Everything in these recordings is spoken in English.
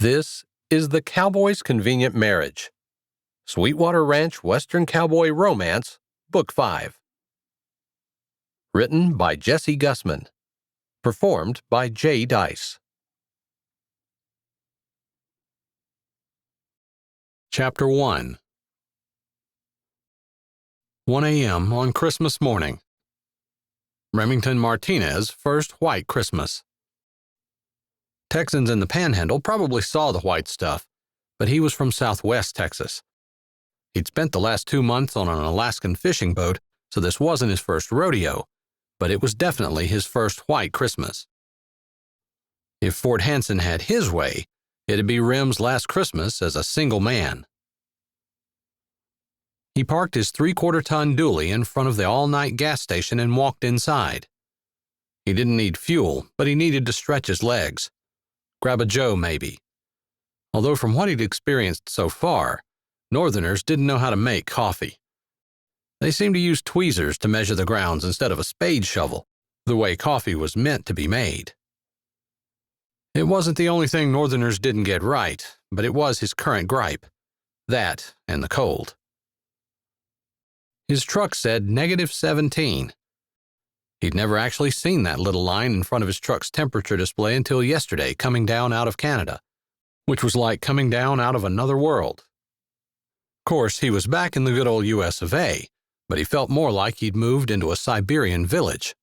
This is The Cowboy's Convenient Marriage, Sweetwater Ranch Western Cowboy Romance, Book 5. Written by Jessie Gussman. Performed by Jay Dyess. Chapter 1. 1 a.m. on Christmas morning. Remington Martinez's first white Christmas. Texans in the Panhandle probably saw the white stuff, but he was from Southwest Texas. He'd spent the last 2 months on an Alaskan fishing boat, so this wasn't his first rodeo, but it was definitely his first white Christmas. If Fort Hanson had his way, it'd be Rem's last Christmas as a single man. He parked his 3/4-ton dually in front of the all-night gas station and walked inside. He didn't need fuel, but he needed to stretch his legs. Grab a Joe, maybe. Although from what he'd experienced so far, Northerners didn't know how to make coffee. They seemed to use tweezers to measure the grounds instead of a spade shovel, the way coffee was meant to be made. It wasn't the only thing Northerners didn't get right, but it was his current gripe. That and the cold. His truck said -17. He'd never actually seen that little line in front of his truck's temperature display until yesterday, coming down out of Canada, which was like coming down out of another world. Of course, he was back in the good old US of A, but he felt more like he'd moved into a Siberian village.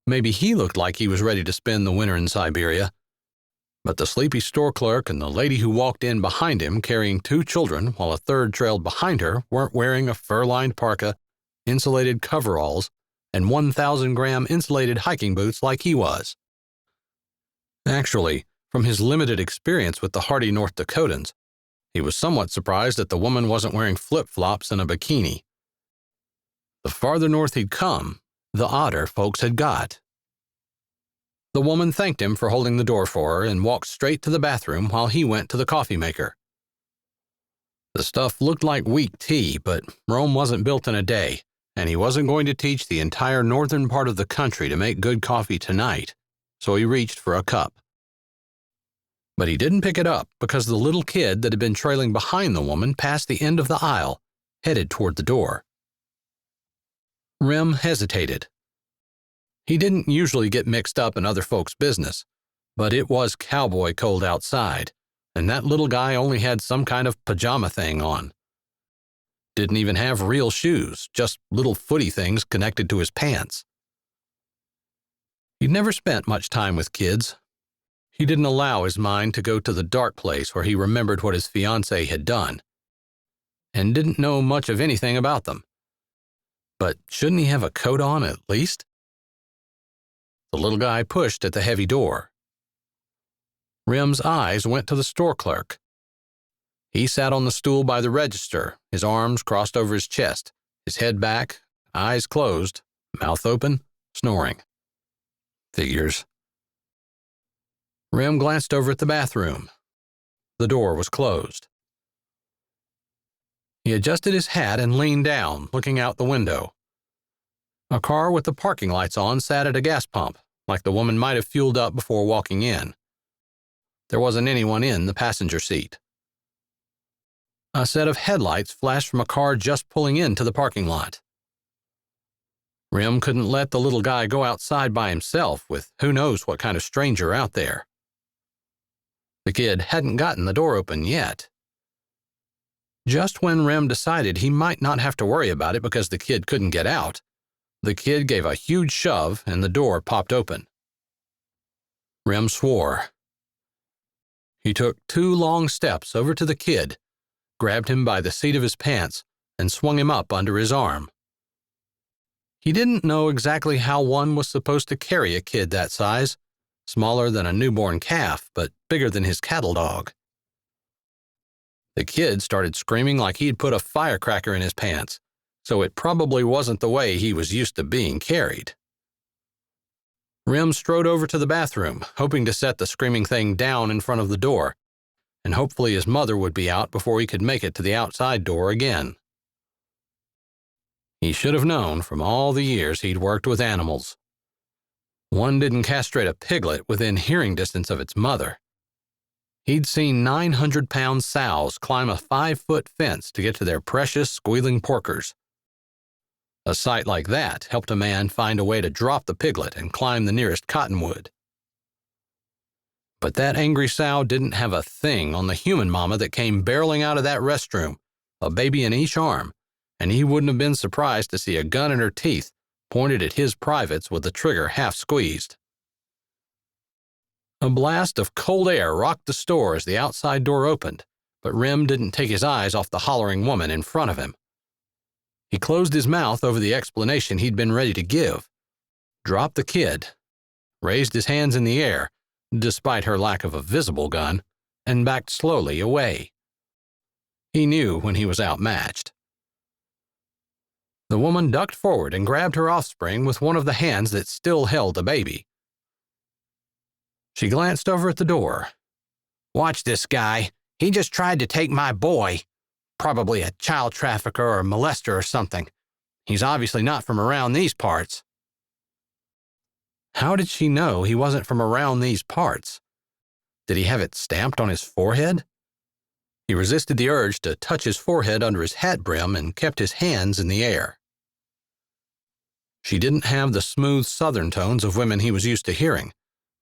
Maybe he looked like he was ready to spend the winter in Siberia, but the sleepy store clerk and the lady who walked in behind him carrying 2 children while a third trailed behind her weren't wearing a fur-lined parka, insulated coveralls, and 1,000-gram insulated hiking boots like he was. Actually, from his limited experience with the hardy North Dakotans, he was somewhat surprised that the woman wasn't wearing flip-flops and a bikini. The farther north he'd come, the odder folks had got. The woman thanked him for holding the door for her and walked straight to the bathroom while he went to the coffee maker. The stuff looked like weak tea, but Rome wasn't built in a day, and he wasn't going to teach the entire northern part of the country to make good coffee tonight, so he reached for a cup. But he didn't pick it up because the little kid that had been trailing behind the woman passed the end of the aisle, headed toward the door. Rem hesitated. He didn't usually get mixed up in other folks' business, but it was cowboy cold outside, and that little guy only had some kind of pajama thing on. Didn't even have real shoes, just little footy things connected to his pants. He'd never spent much time with kids. He didn't allow his mind to go to the dark place where he remembered what his fiancée had done, and didn't know much of anything about them. But shouldn't he have a coat on at least? The little guy pushed at the heavy door. Rem's eyes went to the store clerk. He sat on the stool by the register, his arms crossed over his chest, his head back, eyes closed, mouth open, snoring. Figures. Rem glanced over at the bathroom. The door was closed. He adjusted his hat and leaned down, looking out the window. A car with the parking lights on sat at a gas pump, like the woman might have fueled up before walking in. There wasn't anyone in the passenger seat. A set of headlights flashed from a car just pulling into the parking lot. Rem couldn't let the little guy go outside by himself with who knows what kind of stranger out there. The kid hadn't gotten the door open yet. Just when Rem decided he might not have to worry about it because the kid couldn't get out, the kid gave a huge shove and the door popped open. Rem swore. He took 2 long steps over to the kid, grabbed him by the seat of his pants, and swung him up under his arm. He didn't know exactly how one was supposed to carry a kid that size, smaller than a newborn calf, but bigger than his cattle dog. The kid started screaming like he'd put a firecracker in his pants, so it probably wasn't the way he was used to being carried. Rem strode over to the bathroom, hoping to set the screaming thing down in front of the door, and hopefully his mother would be out before he could make it to the outside door again. He should have known from all the years he'd worked with animals. One didn't castrate a piglet within hearing distance of its mother. He'd seen 900-pound sows climb a 5-foot fence to get to their precious squealing porkers. A sight like that helped a man find a way to drop the piglet and climb the nearest cottonwood. But that angry sow didn't have a thing on the human mama that came barreling out of that restroom, a baby in each arm, and he wouldn't have been surprised to see a gun in her teeth pointed at his privates with the trigger half squeezed. A blast of cold air rocked the store as the outside door opened, but Rem didn't take his eyes off the hollering woman in front of him. He closed his mouth over the explanation he'd been ready to give, dropped the kid, raised his hands in the air, despite her lack of a visible gun, and backed slowly away. He knew when he was outmatched. The woman ducked forward and grabbed her offspring with one of the hands that still held the baby. She glanced over at the door. "Watch this guy. He just tried to take my boy. Probably a child trafficker or molester or something. He's obviously not from around these parts." How did she know he wasn't from around these parts? Did he have it stamped on his forehead? He resisted the urge to touch his forehead under his hat brim and kept his hands in the air. She didn't have the smooth southern tones of women he was used to hearing,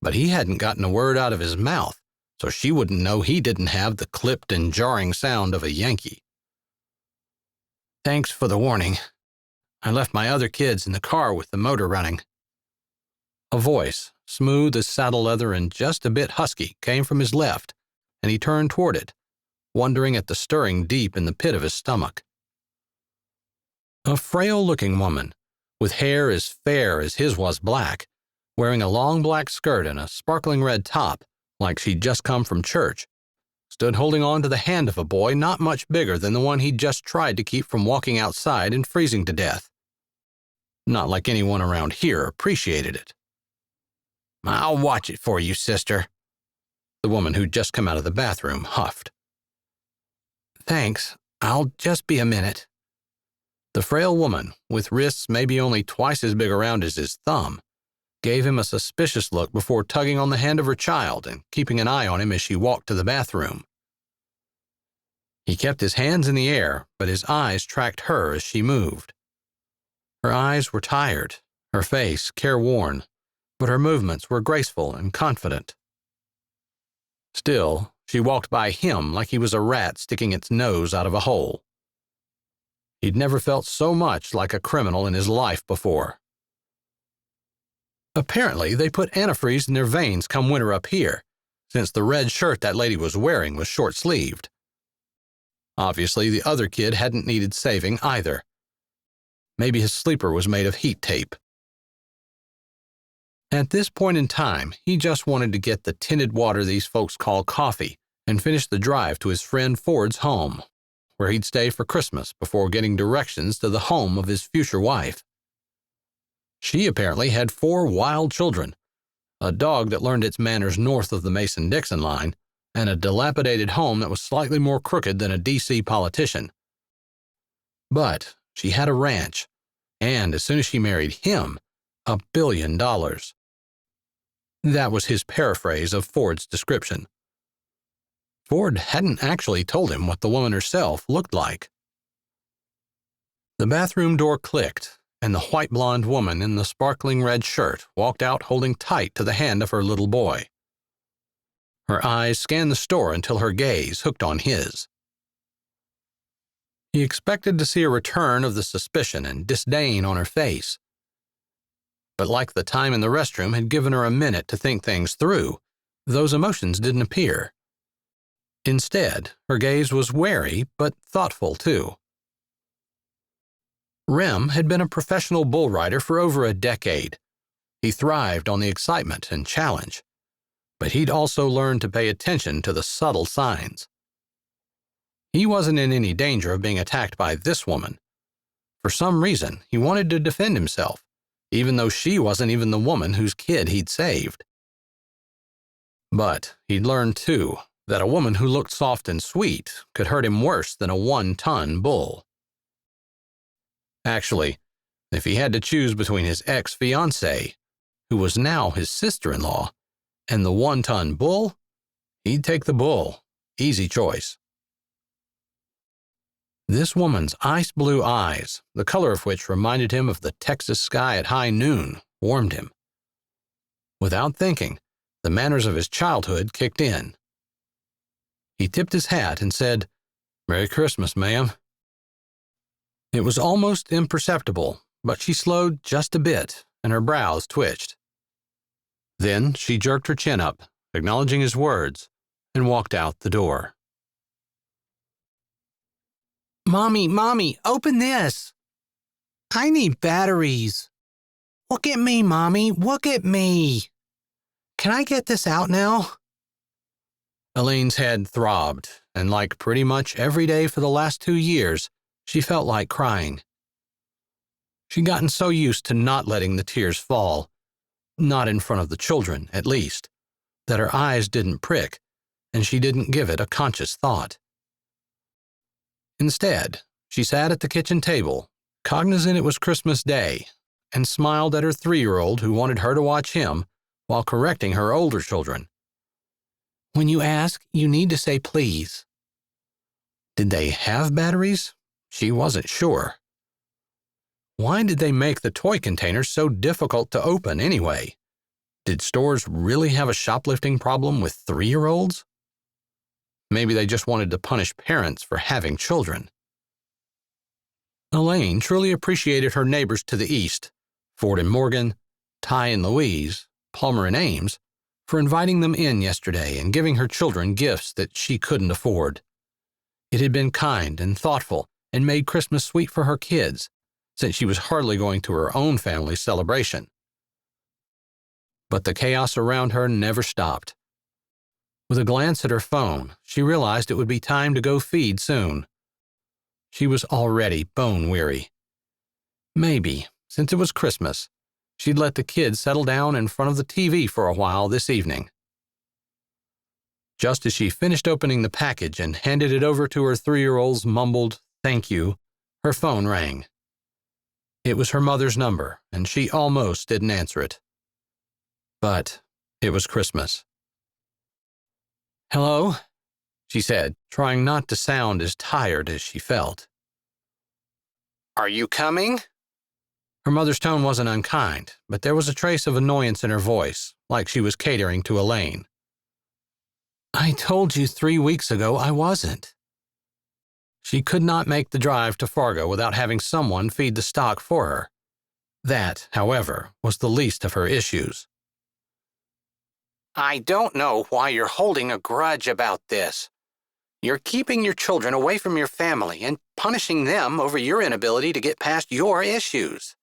but he hadn't gotten a word out of his mouth, so she wouldn't know he didn't have the clipped and jarring sound of a Yankee. "Thanks for the warning. I left my other kids in the car with the motor running." A voice, smooth as saddle leather and just a bit husky, came from his left, and he turned toward it, wondering at the stirring deep in the pit of his stomach. A frail-looking woman, with hair as fair as his was black, wearing a long black skirt and a sparkling red top, like she'd just come from church, stood holding on to the hand of a boy not much bigger than the one he'd just tried to keep from walking outside and freezing to death. Not like anyone around here appreciated it. "I'll watch it for you, sister," the woman who'd just come out of the bathroom huffed. "Thanks. I'll just be a minute." The frail woman, with wrists maybe only twice as big around as his thumb, gave him a suspicious look before tugging on the hand of her child and keeping an eye on him as she walked to the bathroom. He kept his hands in the air, but his eyes tracked her as she moved. Her eyes were tired, her face careworn, but her movements were graceful and confident. Still, she walked by him like he was a rat sticking its nose out of a hole. He'd never felt so much like a criminal in his life before. Apparently, they put antifreeze in their veins come winter up here, since the red shirt that lady was wearing was short-sleeved. Obviously, the other kid hadn't needed saving either. Maybe his sleeper was made of heat tape. At this point in time, he just wanted to get the tinted water these folks call coffee and finish the drive to his friend Ford's home, where he'd stay for Christmas before getting directions to the home of his future wife. She apparently had 4 wild children, a dog that learned its manners north of the Mason-Dixon line, and a dilapidated home that was slightly more crooked than a D.C. politician. But she had a ranch, and as soon as she married him, $1 billion. That was his paraphrase of Ford's description. Ford hadn't actually told him what the woman herself looked like. The bathroom door clicked, and the white-blonde woman in the sparkling red shirt walked out holding tight to the hand of her little boy. Her eyes scanned the store until her gaze hooked on his. He expected to see a return of the suspicion and disdain on her face. But like the time in the restroom had given her a minute to think things through, those emotions didn't appear. Instead, her gaze was wary but thoughtful too. Rem had been a professional bull rider for over a decade. He thrived on the excitement and challenge, but he'd also learned to pay attention to the subtle signs. He wasn't in any danger of being attacked by this woman. For some reason, he wanted to defend himself, even though she wasn't even the woman whose kid he'd saved. But he'd learned, too, that a woman who looked soft and sweet could hurt him worse than a 1-ton bull. Actually, if he had to choose between his ex-fiancée, who was now his sister-in-law, and the 1-ton bull, He'd take the bull. Easy choice. This woman's ice-blue eyes, the color of which reminded him of the Texas sky at high noon, warmed him. Without thinking, the manners of his childhood kicked in. He tipped his hat and said, "Merry Christmas, ma'am." It was almost imperceptible, but she slowed just a bit, and her brows twitched. Then she jerked her chin up, acknowledging his words, and walked out the door. Mommy, open this. I need batteries. Look at me, Mommy, look at me. Can I get this out now? Elaine's head throbbed, and like pretty much every day for the last 2 years, she felt like crying. She'd gotten so used to not letting the tears fall, not in front of the children, at least, that her eyes didn't prick, and she didn't give it a conscious thought. Instead, she sat at the kitchen table, cognizant it was Christmas Day, and smiled at her 3-year-old who wanted her to watch him while correcting her older children. When you ask, you need to say please. Did they have batteries? She wasn't sure. Why did they make the toy containers so difficult to open anyway? Did stores really have a shoplifting problem with 3-year-olds? Maybe they just wanted to punish parents for having children. Elaine truly appreciated her neighbors to the east, Ford and Morgan, Ty and Louise, Palmer and Ames, for inviting them in yesterday and giving her children gifts that she couldn't afford. It had been kind and thoughtful and made Christmas sweet for her kids, since she was hardly going to her own family's celebration. But the chaos around her never stopped. With a glance at her phone, she realized it would be time to go feed soon. She was already bone-weary. Maybe, since it was Christmas, she'd let the kids settle down in front of the TV for a while this evening. Just as she finished opening the package and handed it over to her 3-year-old's mumbled "thank you," her phone rang. It was her mother's number, and she almost didn't answer it. But it was Christmas. "Hello?" she said, trying not to sound as tired as she felt. Are you coming? Her mother's tone wasn't unkind, but there was a trace of annoyance in her voice, like she was catering to Elaine. I told you 3 weeks ago I wasn't. She could not make the drive to Fargo without having someone feed the stock for her. That, however, was the least of her issues. I don't know why you're holding a grudge about this. You're keeping your children away from your family and punishing them over your inability to get past your issues.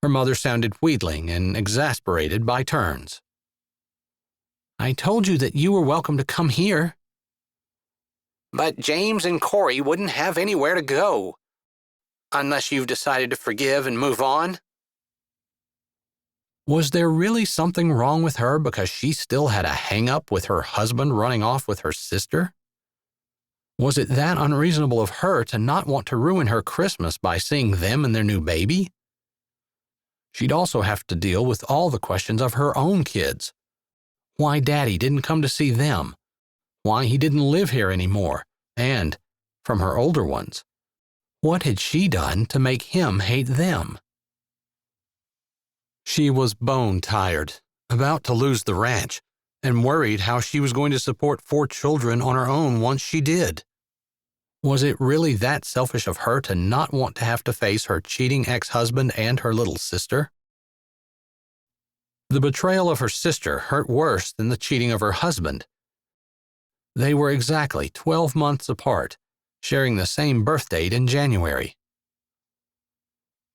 Her mother sounded wheedling and exasperated by turns. I told you that you were welcome to come here. But James and Corey wouldn't have anywhere to go. Unless you've decided to forgive and move on. Was there really something wrong with her because she still had a hang-up with her husband running off with her sister? Was it that unreasonable of her to not want to ruin her Christmas by seeing them and their new baby? She'd also have to deal with all the questions of her own kids. Why Daddy didn't come to see them, why he didn't live here anymore, and, from her older ones, what had she done to make him hate them? She was bone-tired, about to lose the ranch, and worried how she was going to support 4 children on her own once she did. Was it really that selfish of her to not want to have to face her cheating ex-husband and her little sister? The betrayal of her sister hurt worse than the cheating of her husband. They were exactly 12 months apart, sharing the same birth date in January.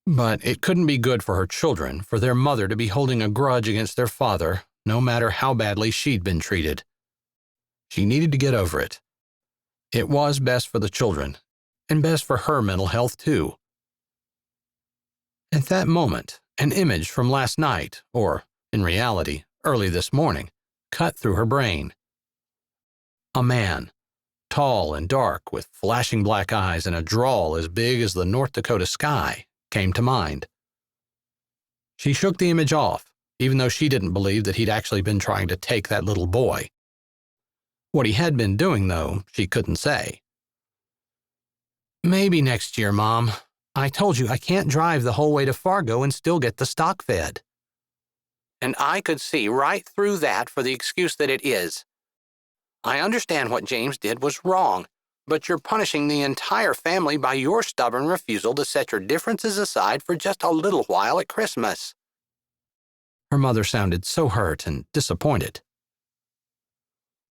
But it couldn't be good for her children for their mother to be holding a grudge against their father, no matter how badly she'd been treated. She needed to get over it. It was best for the children, and best for her mental health too. At that moment, an image from last night, or, in reality, early this morning, cut through her brain. A man, tall and dark, with flashing black eyes and a drawl as big as the North Dakota sky, came to mind. She shook the image off, even though she didn't believe that he'd actually been trying to take that little boy. What he had been doing, though, she couldn't say. Maybe next year, Mom. I told you I can't drive the whole way to Fargo and still get the stock fed. And I could see right through that for the excuse that it is. I understand what James did was wrong, but you're punishing the entire family by your stubborn refusal to set your differences aside for just a little while at Christmas. Her mother sounded so hurt and disappointed.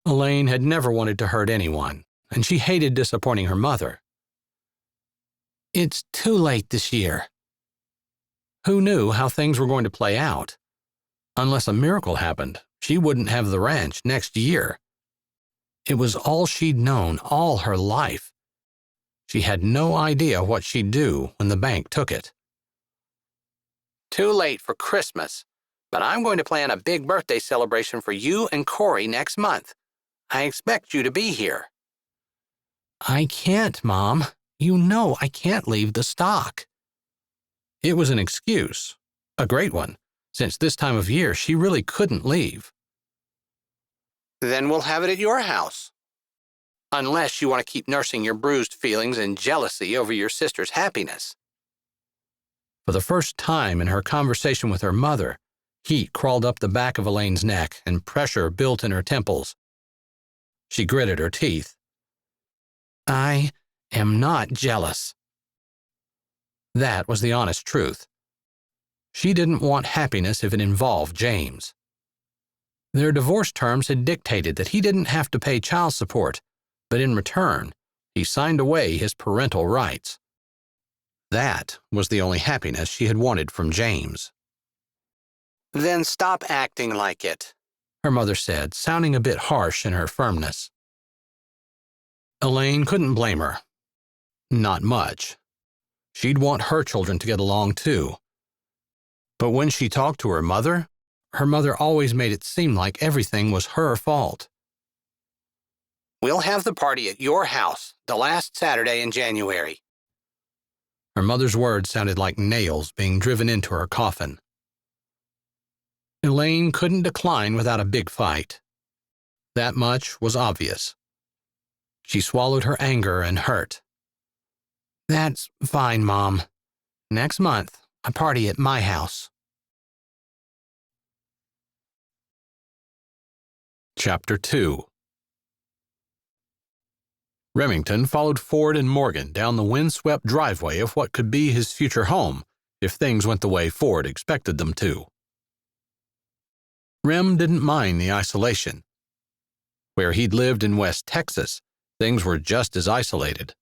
Elaine had never wanted to hurt anyone, and she hated disappointing her mother. It's too late this year. Who knew how things were going to play out? Unless a miracle happened, she wouldn't have the ranch next year. It was all she'd known all her life. She had no idea what she'd do when the bank took it. Too late for Christmas, but I'm going to plan a big birthday celebration for you and Corey next month. I expect you to be here. I can't, Mom. You know I can't leave the stock. It was an excuse, a great one, since this time of year she really couldn't leave. Then we'll have it at your house. Unless you want to keep nursing your bruised feelings and jealousy over your sister's happiness. For the first time in her conversation with her mother, heat crawled up the back of Elaine's neck and pressure built in her temples. She gritted her teeth. I am not jealous. That was the honest truth. She didn't want happiness if it involved James. Their divorce terms had dictated that he didn't have to pay child support, but in return, he signed away his parental rights. That was the only happiness she had wanted from James. Then stop acting like it, her mother said, sounding a bit harsh in her firmness. Elaine couldn't blame her. Not much. She'd want her children to get along too. But when she talked to her mother always made it seem like everything was her fault. We'll have the party at your house, the last Saturday in January. Her mother's words sounded like nails being driven into her coffin. Elaine couldn't decline without a big fight. That much was obvious. She swallowed her anger and hurt. That's fine, Mom. Next month, a party at my house. Chapter 2. Remington followed Ford and Morgan down the windswept driveway of what could be his future home if things went the way Ford expected them to. Rem didn't mind the isolation. Where he'd lived in West Texas, things were just as isolated.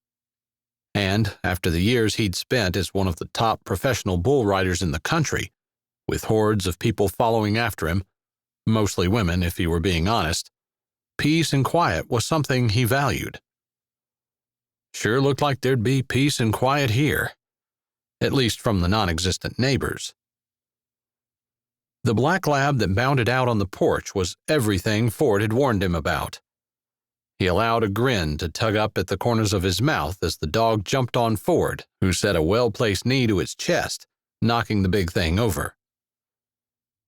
And after the years he'd spent as one of the top professional bull riders in the country, with hordes of people following after him, mostly women if he were being honest, peace and quiet was something he valued. Sure looked like there'd be peace and quiet here, at least from the non-existent neighbors. The black lab that bounded out on the porch was everything Ford had warned him about. He allowed a grin to tug up at the corners of his mouth as the dog jumped on Ford, who set a well-placed knee to its chest, knocking the big thing over.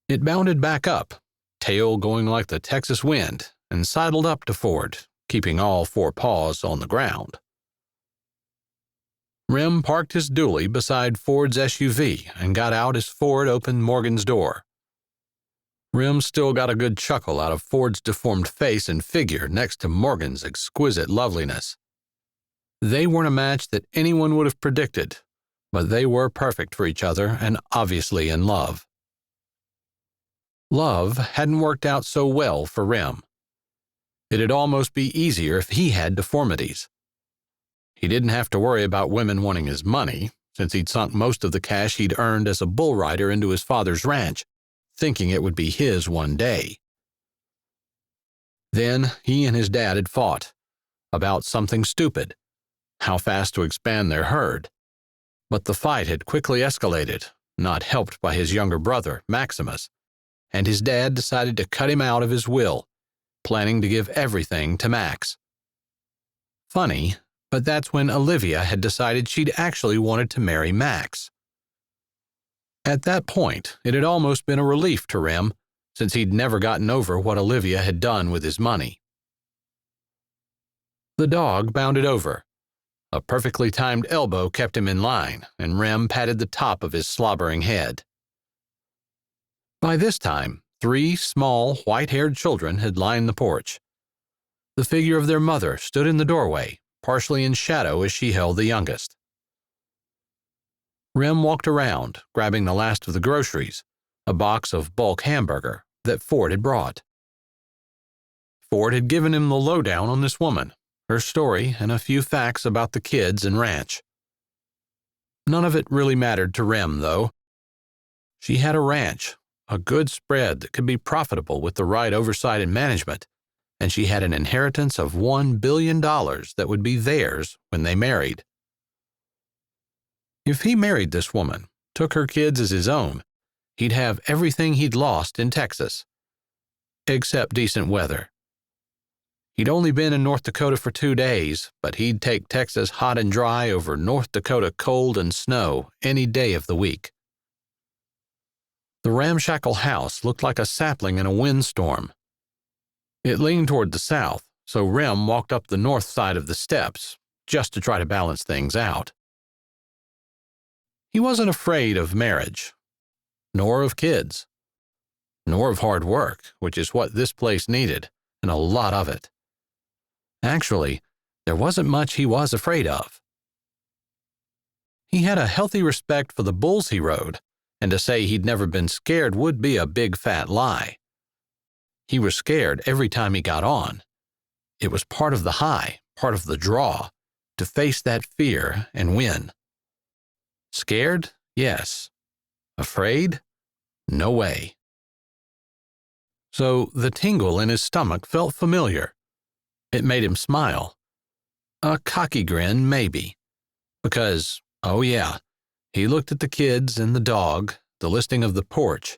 It bounded back up, tail going like the Texas wind, and sidled up to Ford, keeping all four paws on the ground. Rem parked his dually beside Ford's SUV and got out as Ford opened Morgan's door. Rem still got a good chuckle out of Ford's deformed face and figure next to Morgan's exquisite loveliness. They weren't a match that anyone would have predicted, but they were perfect for each other and obviously in love. Love hadn't worked out so well for Rem. It'd almost be easier if he had deformities. He didn't have to worry about women wanting his money, since he'd sunk most of the cash he'd earned as a bull rider into his father's ranch, thinking it would be his one day. Then he and his dad had fought about something stupid, how fast to expand their herd. But the fight had quickly escalated, not helped by his younger brother, Maximus, and his dad decided to cut him out of his will, planning to give everything to Max. Funny, but that's when Olivia had decided she'd actually wanted to marry Max. At that point, it had almost been a relief to Rem, since he'd never gotten over what Olivia had done with his money. The dog bounded over. A perfectly timed elbow kept him in line, and Rem patted the top of his slobbering head. By this time, 3 small, white-haired children had lined the porch. The figure of their mother stood in the doorway, partially in shadow as she held the youngest. Rem walked around, grabbing the last of the groceries, a box of bulk hamburger that Ford had brought. Ford had given him the lowdown on this woman, her story, and a few facts about the kids and ranch. None of it really mattered to Rem, though. She had a ranch, a good spread that could be profitable with the right oversight and management, and she had an inheritance of $1 billion that would be theirs when they married. If he married this woman, took her kids as his own, he'd have everything he'd lost in Texas, except decent weather. He'd only been in North Dakota for 2 days, but he'd take Texas hot and dry over North Dakota cold and snow any day of the week. The ramshackle house looked like a sapling in a windstorm. It leaned toward the south, so Rem walked up the north side of the steps, just to try to balance things out. He wasn't afraid of marriage, nor of kids, nor of hard work, which is what this place needed, and a lot of it. Actually, there wasn't much he was afraid of. He had a healthy respect for the bulls he rode, and to say he'd never been scared would be a big fat lie. He was scared every time he got on. It was part of the high, part of the draw, to face that fear and win. Scared? Yes. Afraid? No way. So the tingle in his stomach felt familiar. It made him smile. A cocky grin, maybe. Because, oh yeah, he looked at the kids and the dog, the listing of the porch.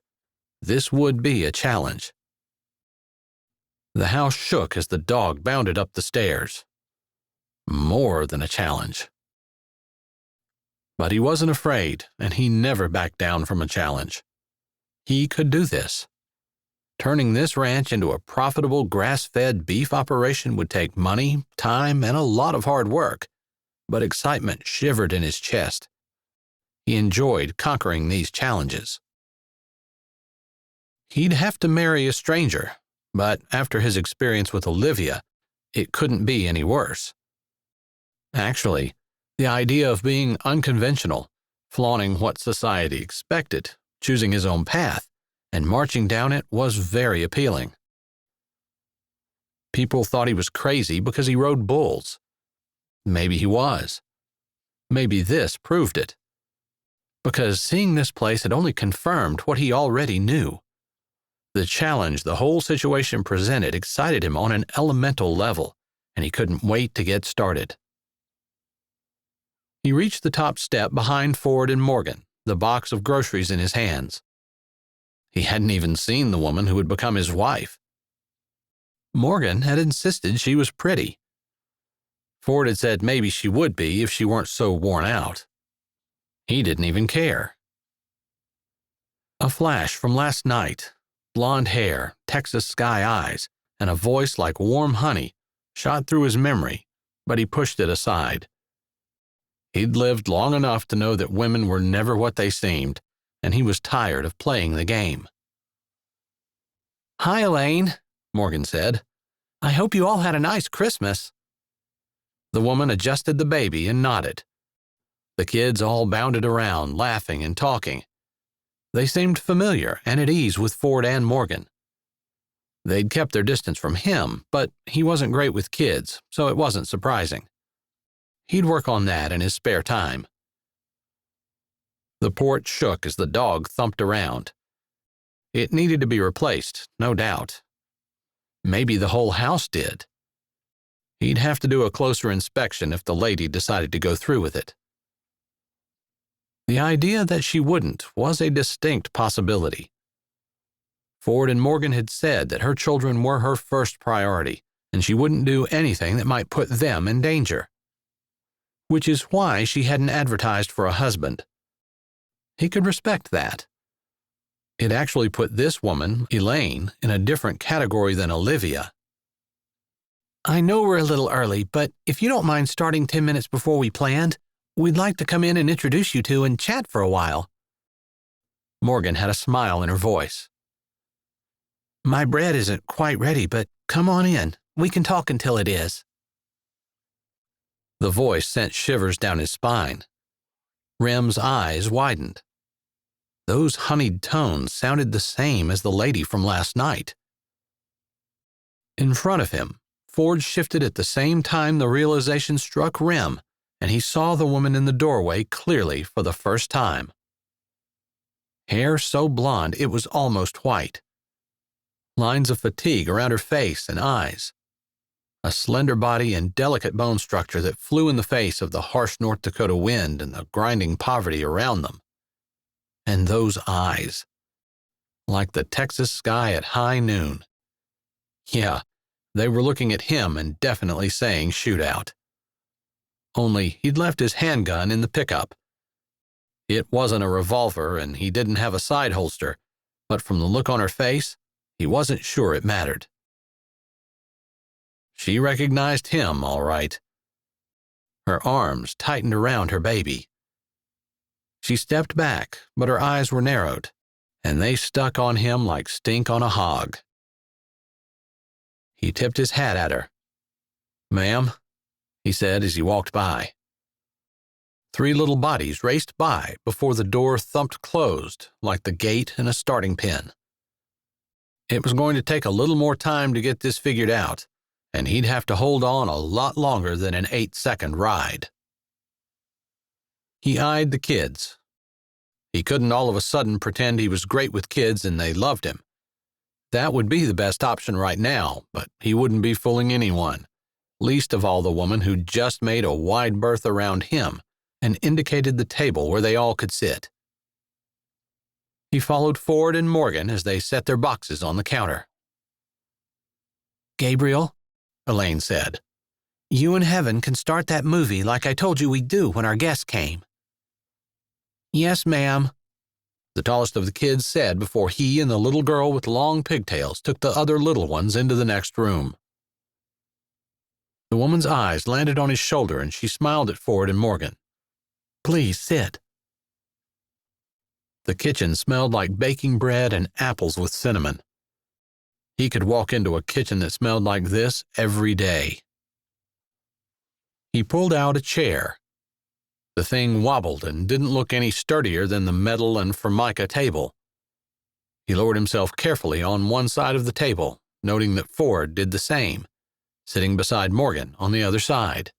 This would be a challenge. The house shook as the dog bounded up the stairs. More than a challenge. But he wasn't afraid, and he never backed down from a challenge. He could do this. Turning this ranch into a profitable grass-fed beef operation would take money, time, and a lot of hard work, but excitement shivered in his chest. He enjoyed conquering these challenges. He'd have to marry a stranger, but after his experience with Olivia, it couldn't be any worse. Actually, the idea of being unconventional, flaunting what society expected, choosing his own path, and marching down it was very appealing. People thought he was crazy because he rode bulls. Maybe he was. Maybe this proved it. Because seeing this place had only confirmed what he already knew. The challenge the whole situation presented excited him on an elemental level, and he couldn't wait to get started. He reached the top step behind Ford and Morgan, the box of groceries in his hands. He hadn't even seen the woman who would become his wife. Morgan had insisted she was pretty. Ford had said maybe she would be if she weren't so worn out. He didn't even care. A flash from last night, blonde hair, Texas sky eyes, and a voice like warm honey shot through his memory, but he pushed it aside. He'd lived long enough to know that women were never what they seemed, and he was tired of playing the game. "Hi, Elaine," Morgan said. "I hope you all had a nice Christmas." The woman adjusted the baby and nodded. The kids all bounded around, laughing and talking. They seemed familiar and at ease with Ford and Morgan. They'd kept their distance from him, but he wasn't great with kids, so it wasn't surprising. He'd work on that in his spare time. The porch shook as the dog thumped around. It needed to be replaced, no doubt. Maybe the whole house did. He'd have to do a closer inspection if the lady decided to go through with it. The idea that she wouldn't was a distinct possibility. Ford and Morgan had said that her children were her first priority, and she wouldn't do anything that might put them in danger. Which is why she hadn't advertised for a husband. He could respect that. It actually put this woman, Elaine, in a different category than Olivia. I know we're a little early, but if you don't mind starting 10 minutes before we planned, we'd like to come in and introduce you to and chat for a while. Morgan had a smile in her voice. My bread isn't quite ready, but come on in. We can talk until it is. The voice sent shivers down his spine. Rem's eyes widened. Those honeyed tones sounded the same as the lady from last night. In front of him, Ford shifted at the same time the realization struck Rem, and he saw the woman in the doorway clearly for the first time. Hair so blonde it was almost white. Lines of fatigue around her face and eyes. A slender body and delicate bone structure that flew in the face of the harsh North Dakota wind and the grinding poverty around them. And those eyes, like the Texas sky at high noon. Yeah, they were looking at him and definitely saying shootout. Only he'd left his handgun in the pickup. It wasn't a revolver and he didn't have a side holster, but from the look on her face, he wasn't sure it mattered. She recognized him, all right. Her arms tightened around her baby. She stepped back, but her eyes were narrowed, and they stuck on him like stink on a hog. He tipped his hat at her. "Ma'am," he said as he walked by. 3 little bodies raced by before the door thumped closed like the gate in a starting pen. It was going to take a little more time to get this figured out, and he'd have to hold on a lot longer than an 8-second ride. He eyed the kids. He couldn't all of a sudden pretend he was great with kids and they loved him. That would be the best option right now, but he wouldn't be fooling anyone, least of all the woman who'd just made a wide berth around him and indicated the table where they all could sit. He followed Ford and Morgan as they set their boxes on the counter. Gabriel, Elaine said, you and Heaven can start that movie like I told you we'd do when our guests came. Yes, ma'am, the tallest of the kids said before he and the little girl with long pigtails took the other little ones into the next room. The woman's eyes landed on his shoulder and she smiled at Ford and Morgan. Please sit. The kitchen smelled like baking bread and apples with cinnamon. He could walk into a kitchen that smelled like this every day. He pulled out a chair. The thing wobbled and didn't look any sturdier than the metal and formica table. He lowered himself carefully on one side of the table, noting that Ford did the same, sitting beside Morgan on the other side.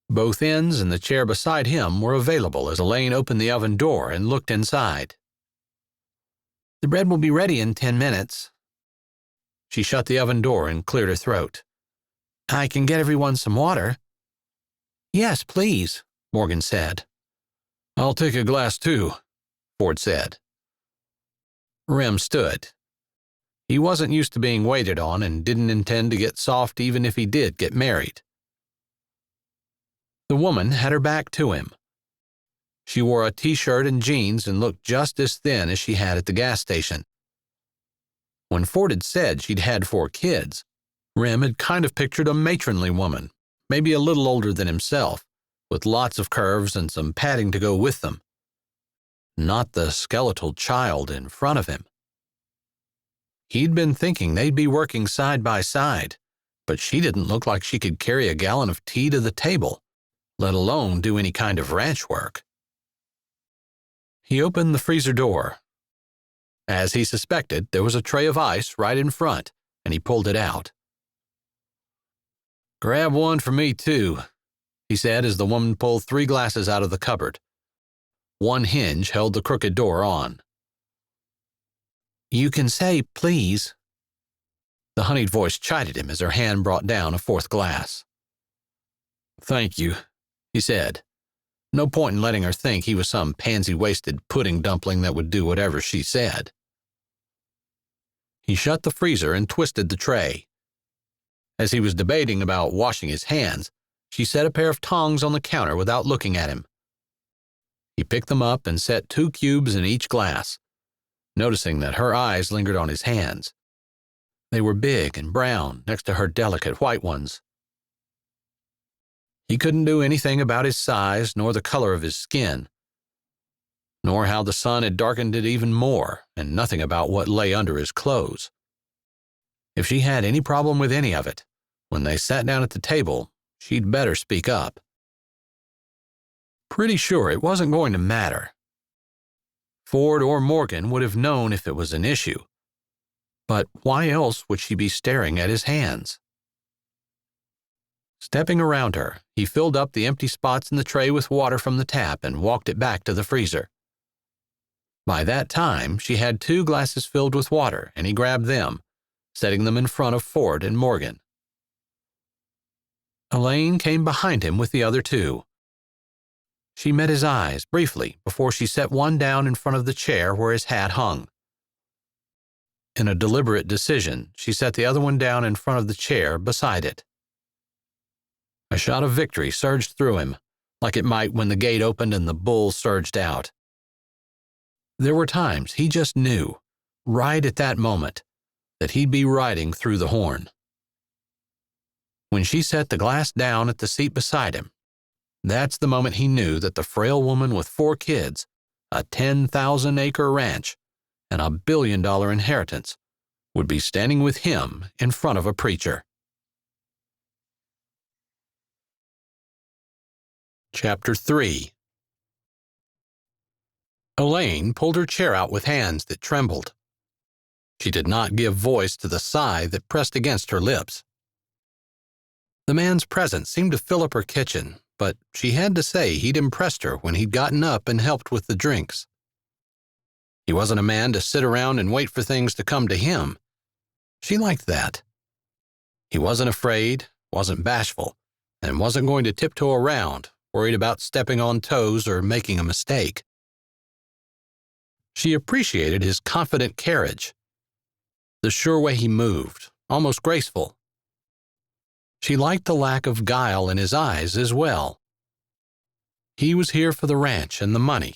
Both ends and the chair beside him were available as Elaine opened the oven door and looked inside. The bread will be ready in 10 minutes. She shut the oven door and cleared her throat. I can get everyone some water. Yes, please, Morgan said. I'll take a glass too, Ford said. Rem stood. He wasn't used to being waited on and didn't intend to get soft even if he did get married. The woman had her back to him. She wore a t-shirt and jeans and looked just as thin as she had at the gas station. When Ford had said she'd had 4 kids, Rem had kind of pictured a matronly woman, maybe a little older than himself, with lots of curves and some padding to go with them. Not the skeletal child in front of him. He'd been thinking they'd be working side by side, but she didn't look like she could carry a gallon of tea to the table, let alone do any kind of ranch work. He opened the freezer door. As he suspected, there was a tray of ice right in front, and he pulled it out. Grab one for me, too, he said as the woman pulled 3 glasses out of the cupboard. One hinge held the crooked door on. You can say, please. The honeyed voice chided him as her hand brought down a 4th glass. Thank you, he said. No point in letting her think he was some pansy-waisted pudding dumpling that would do whatever she said. He shut the freezer and twisted the tray. As he was debating about washing his hands, she set a pair of tongs on the counter without looking at him. He picked them up and set 2 cubes in each glass, noticing that her eyes lingered on his hands. They were big and brown next to her delicate white ones. He couldn't do anything about his size nor the color of his skin, nor how the sun had darkened it even more, and nothing about what lay under his clothes. If she had any problem with any of it, when they sat down at the table, she'd better speak up. Pretty sure it wasn't going to matter. Ford or Morgan would have known if it was an issue. But why else would she be staring at his hands? Stepping around her, he filled up the empty spots in the tray with water from the tap and walked it back to the freezer. By that time, she had 2 glasses filled with water, and he grabbed them, setting them in front of Ford and Morgan. Elaine came behind him with the other 2. She met his eyes briefly before she set one down in front of the chair where his hat hung. In a deliberate decision, she set the other one down in front of the chair beside it. A shot of victory surged through him, like it might when the gate opened and the bull surged out. There were times he just knew, right at that moment, that he'd be riding through the horn. When she set the glass down at the seat beside him, that's the moment he knew that the frail woman with 4 kids, a 10,000-acre ranch, and a $1 billion inheritance would be standing with him in front of a preacher. Chapter 3. Elaine pulled her chair out with hands that trembled. She did not give voice to the sigh that pressed against her lips. The man's presence seemed to fill up her kitchen, but she had to say he'd impressed her when he'd gotten up and helped with the drinks. He wasn't a man to sit around and wait for things to come to him. She liked that. He wasn't afraid, wasn't bashful, and wasn't going to tiptoe around, worried about stepping on toes or making a mistake. She appreciated his confident carriage, the sure way he moved, almost graceful. She liked the lack of guile in his eyes as well. He was here for the ranch and the money.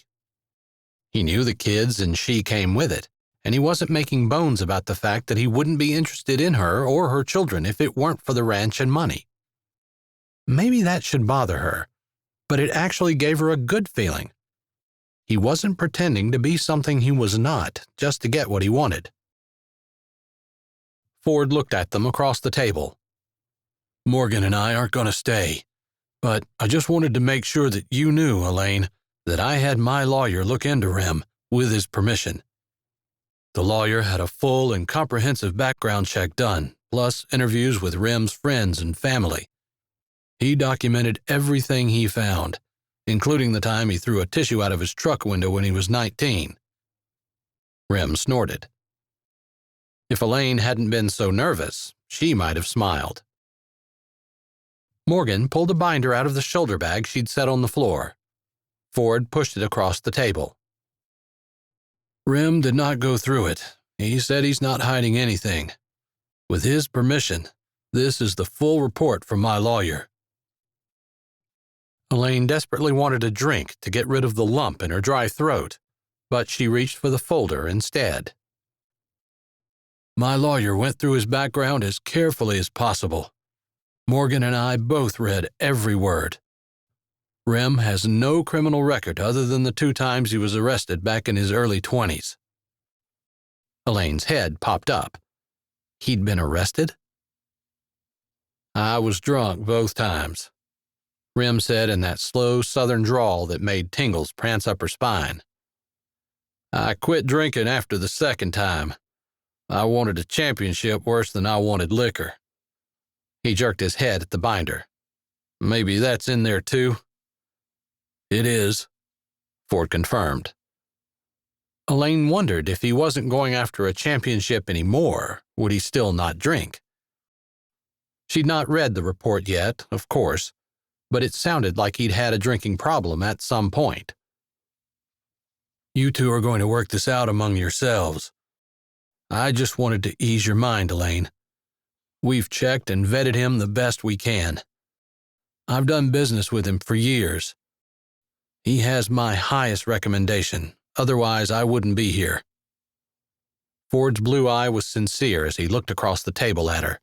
He knew the kids and she came with it, and he wasn't making bones about the fact that he wouldn't be interested in her or her children if it weren't for the ranch and money. Maybe that should bother her, but it actually gave her a good feeling. He wasn't pretending to be something he was not just to get what he wanted. Ford looked at them across the table. "Morgan and I aren't going to stay, but I just wanted to make sure that you knew, Elaine, that I had my lawyer look into Rem with his permission. The lawyer had a full and comprehensive background check done, plus interviews with Rem's friends and family. He documented everything he found, including the time he threw a tissue out of his truck window when he was 19. Rem snorted. If Elaine hadn't been so nervous, she might have smiled. Morgan pulled a binder out of the shoulder bag she'd set on the floor. Ford pushed it across the table. Rem did not go through it. He said he's not hiding anything. With his permission, this is the full report from my lawyer. Elaine desperately wanted a drink to get rid of the lump in her dry throat, but she reached for the folder instead. My lawyer went through his background as carefully as possible. Morgan and I both read every word. Rem has no criminal record other than the 2 times he was arrested back in his early 20s. Elaine's head popped up. He'd been arrested? I was drunk both times, Rem said in that slow southern drawl that made tingles prance up her spine. I quit drinking after the 2nd time. I wanted a championship worse than I wanted liquor. He jerked his head at the binder. Maybe that's in there too? It is, Ford confirmed. Elaine wondered if he wasn't going after a championship anymore, would he still not drink? She'd not read the report yet, of course, but it sounded like he'd had a drinking problem at some point. You 2 are going to work this out among yourselves. I just wanted to ease your mind, Elaine. We've checked and vetted him the best we can. I've done business with him for years. He has my highest recommendation, otherwise I wouldn't be here. Ford's blue eye was sincere as he looked across the table at her.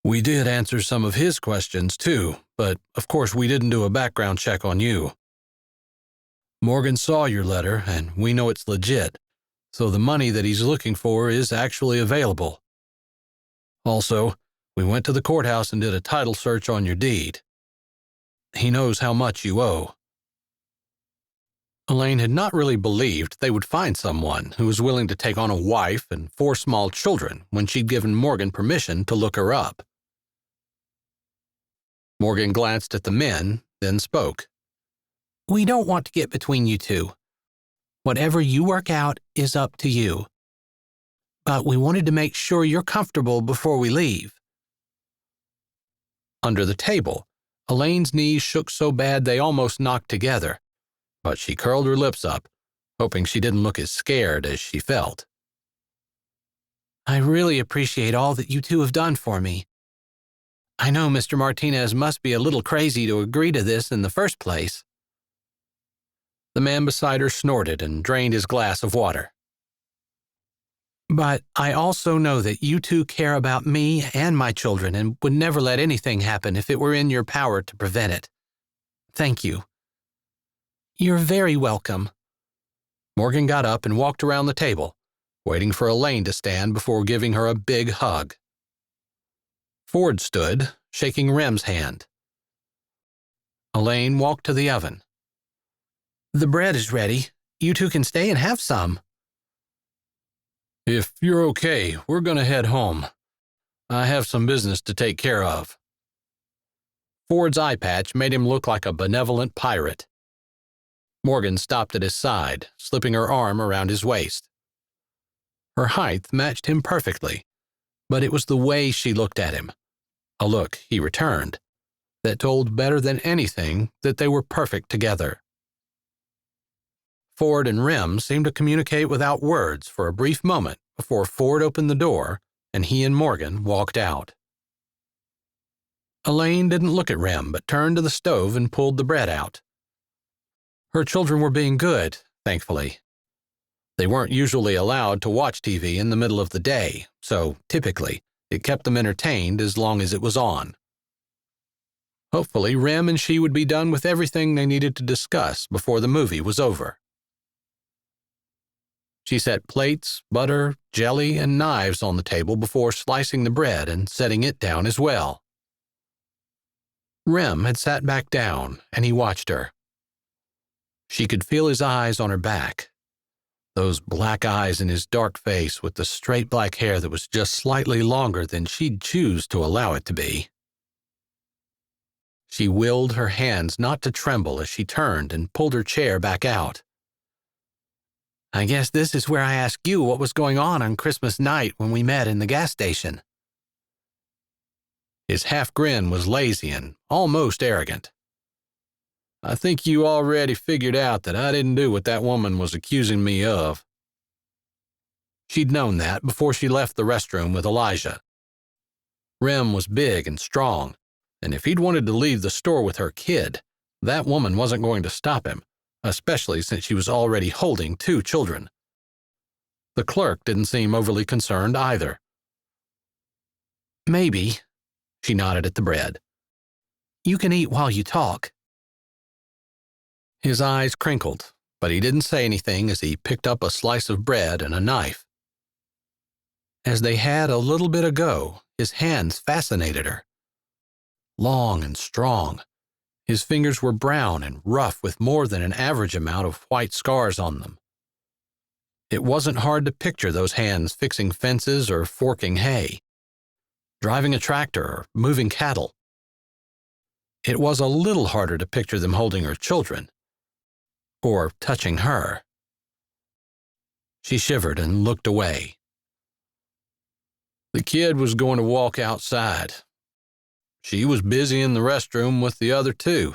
We did answer some of his questions, too, but of course we didn't do a background check on you. Morgan saw your letter, and we know it's legit, so the money that he's looking for is actually available. Also, we went to the courthouse and did a title search on your deed. He knows how much you owe. Elaine had not really believed they would find someone who was willing to take on a wife and 4 small children when she'd given Morgan permission to look her up. Morgan glanced at the men, then spoke. We don't want to get between you two. Whatever you work out is up to you. But we wanted to make sure you're comfortable before we leave. Under the table, Elaine's knees shook so bad they almost knocked together, but she curled her lips up, hoping she didn't look as scared as she felt. I really appreciate all that you two have done for me. I know Mr. Martinez must be a little crazy to agree to this in the first place. The man beside her snorted and drained his glass of water. But I also know that you two care about me and my children and would never let anything happen if it were in your power to prevent it. Thank you. You're very welcome. Morgan got up and walked around the table, waiting for Elaine to stand before giving her a big hug. Ford stood, shaking Rem's hand. Elaine walked to the oven. The bread is ready. You two can stay and have some. If you're okay, we're going to head home. I have some business to take care of. Ford's eye patch made him look like a benevolent pirate. Morgan stopped at his side, slipping her arm around his waist. Her height matched him perfectly, but it was the way she looked at him, a look he returned, that told better than anything that they were perfect together. Ford and Rem seemed to communicate without words for a brief moment before Ford opened the door and he and Morgan walked out. Elaine didn't look at Rem but turned to the stove and pulled the bread out. Her children were being good, thankfully. They weren't usually allowed to watch TV in the middle of the day, so typically it kept them entertained as long as it was on. Hopefully, Rem and she would be done with everything they needed to discuss before the movie was over. She set plates, butter, jelly, and knives on the table before slicing the bread and setting it down as well. Rem had sat back down, and he watched her. She could feel his eyes on her back, those black eyes in his dark face with the straight black hair that was just slightly longer than she'd choose to allow it to be. She willed her hands not to tremble as she turned and pulled her chair back out. I guess this is where I asked you what was going on Christmas night when we met in the gas station. His half-grin was lazy and almost arrogant. I think you already figured out that I didn't do what that woman was accusing me of. She'd known that before she left the restroom with Elijah. Rem was big and strong, and if he'd wanted to leave the store with her kid, that woman wasn't going to stop him, especially since she was already holding 2 children. The clerk didn't seem overly concerned either. Maybe, she nodded at the bread. You can eat while you talk. His eyes crinkled, but he didn't say anything as he picked up a slice of bread and a knife. As they had a little bit ago, his hands fascinated her. Long and strong, his fingers were brown and rough with more than an average amount of white scars on them. It wasn't hard to picture those hands fixing fences or forking hay, driving a tractor or moving cattle. It was a little harder to picture them holding her children, or touching her. She shivered and looked away. The kid was going to walk outside. She was busy in the restroom with the other 2.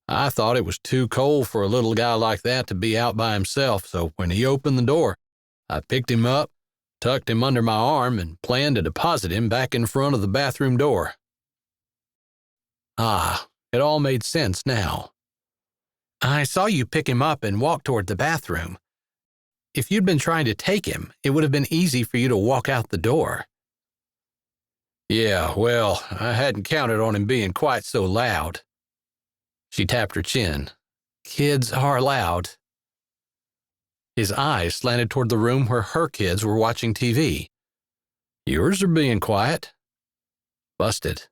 I thought it was too cold for a little guy like that to be out by himself, so when he opened the door, I picked him up, tucked him under my arm, and planned to deposit him back in front of the bathroom door. Ah, it all made sense now. I saw you pick him up and walk toward the bathroom. if you'd been trying to take him, it would have been easy for you to walk out the door." "Yeah, well, I hadn't counted on him being quite so loud." She tapped her chin. "Kids are loud." His eyes slanted toward the room where her kids were watching TV. "Yours are being quiet." "Busted."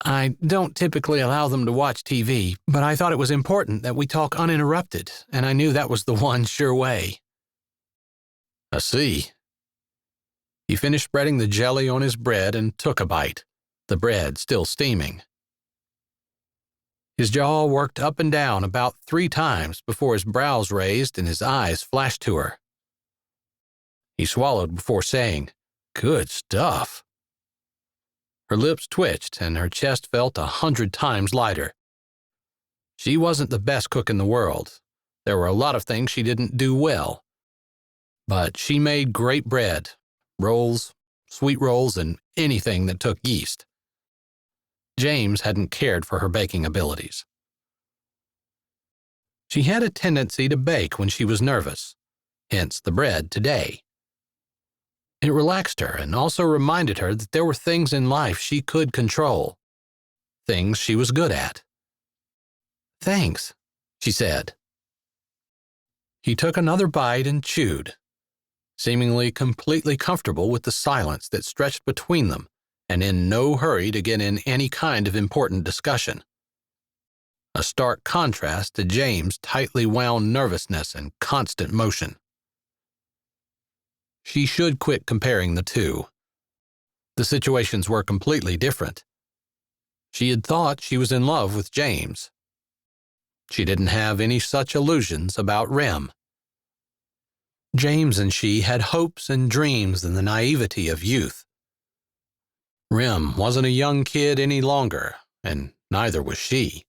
"I don't typically allow them to watch TV, but I thought it was important that we talk uninterrupted, and I knew that was the one sure way." "I see." He finished spreading the jelly on his bread and took a bite, the bread still steaming. His jaw worked up and down about 3 times before his brows raised and his eyes flashed to her. He swallowed before saying, "Good stuff." Her lips twitched and her chest felt 100 times lighter. She wasn't the best cook in the world. There were a lot of things she didn't do well. But she made great bread, rolls, sweet rolls, and anything that took yeast. James hadn't cared for her baking abilities. She had a tendency to bake when she was nervous, hence the bread today. It relaxed her and also reminded her that there were things in life she could control, things she was good at. "Thanks," she said. He took another bite and chewed, seemingly completely comfortable with the silence that stretched between them and in no hurry to get in any kind of important discussion. A stark contrast to James' tightly wound nervousness and constant motion. She should quit comparing the two. The situations were completely different. She had thought she was in love with James. She didn't have any such illusions about Rem. James and she had hopes and dreams and the naivety of youth. Rem wasn't a young kid any longer, and neither was she.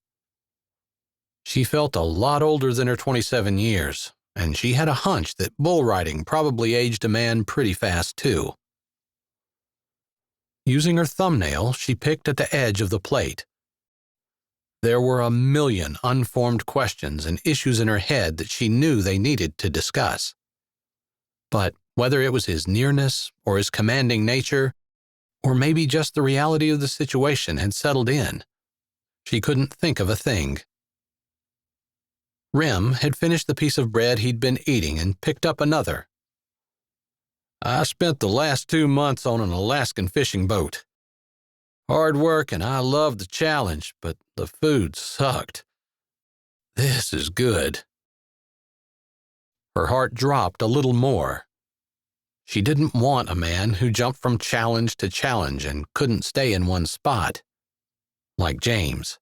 She felt a lot older than her 27 years, and she had a hunch that bull riding probably aged a man pretty fast too. Using her thumbnail, she picked at the edge of the plate. There were a million unformed questions and issues in her head that she knew they needed to discuss. But whether it was his nearness or his commanding nature, or maybe just the reality of the situation had settled in, she couldn't think of a thing. Rem had finished the piece of bread he'd been eating and picked up another. "I spent the last 2 months on an Alaskan fishing boat. Hard work and I loved the challenge, but the food sucked. This is good." Her heart dropped a little more. She didn't want a man who jumped from challenge to challenge and couldn't stay in one spot, like James.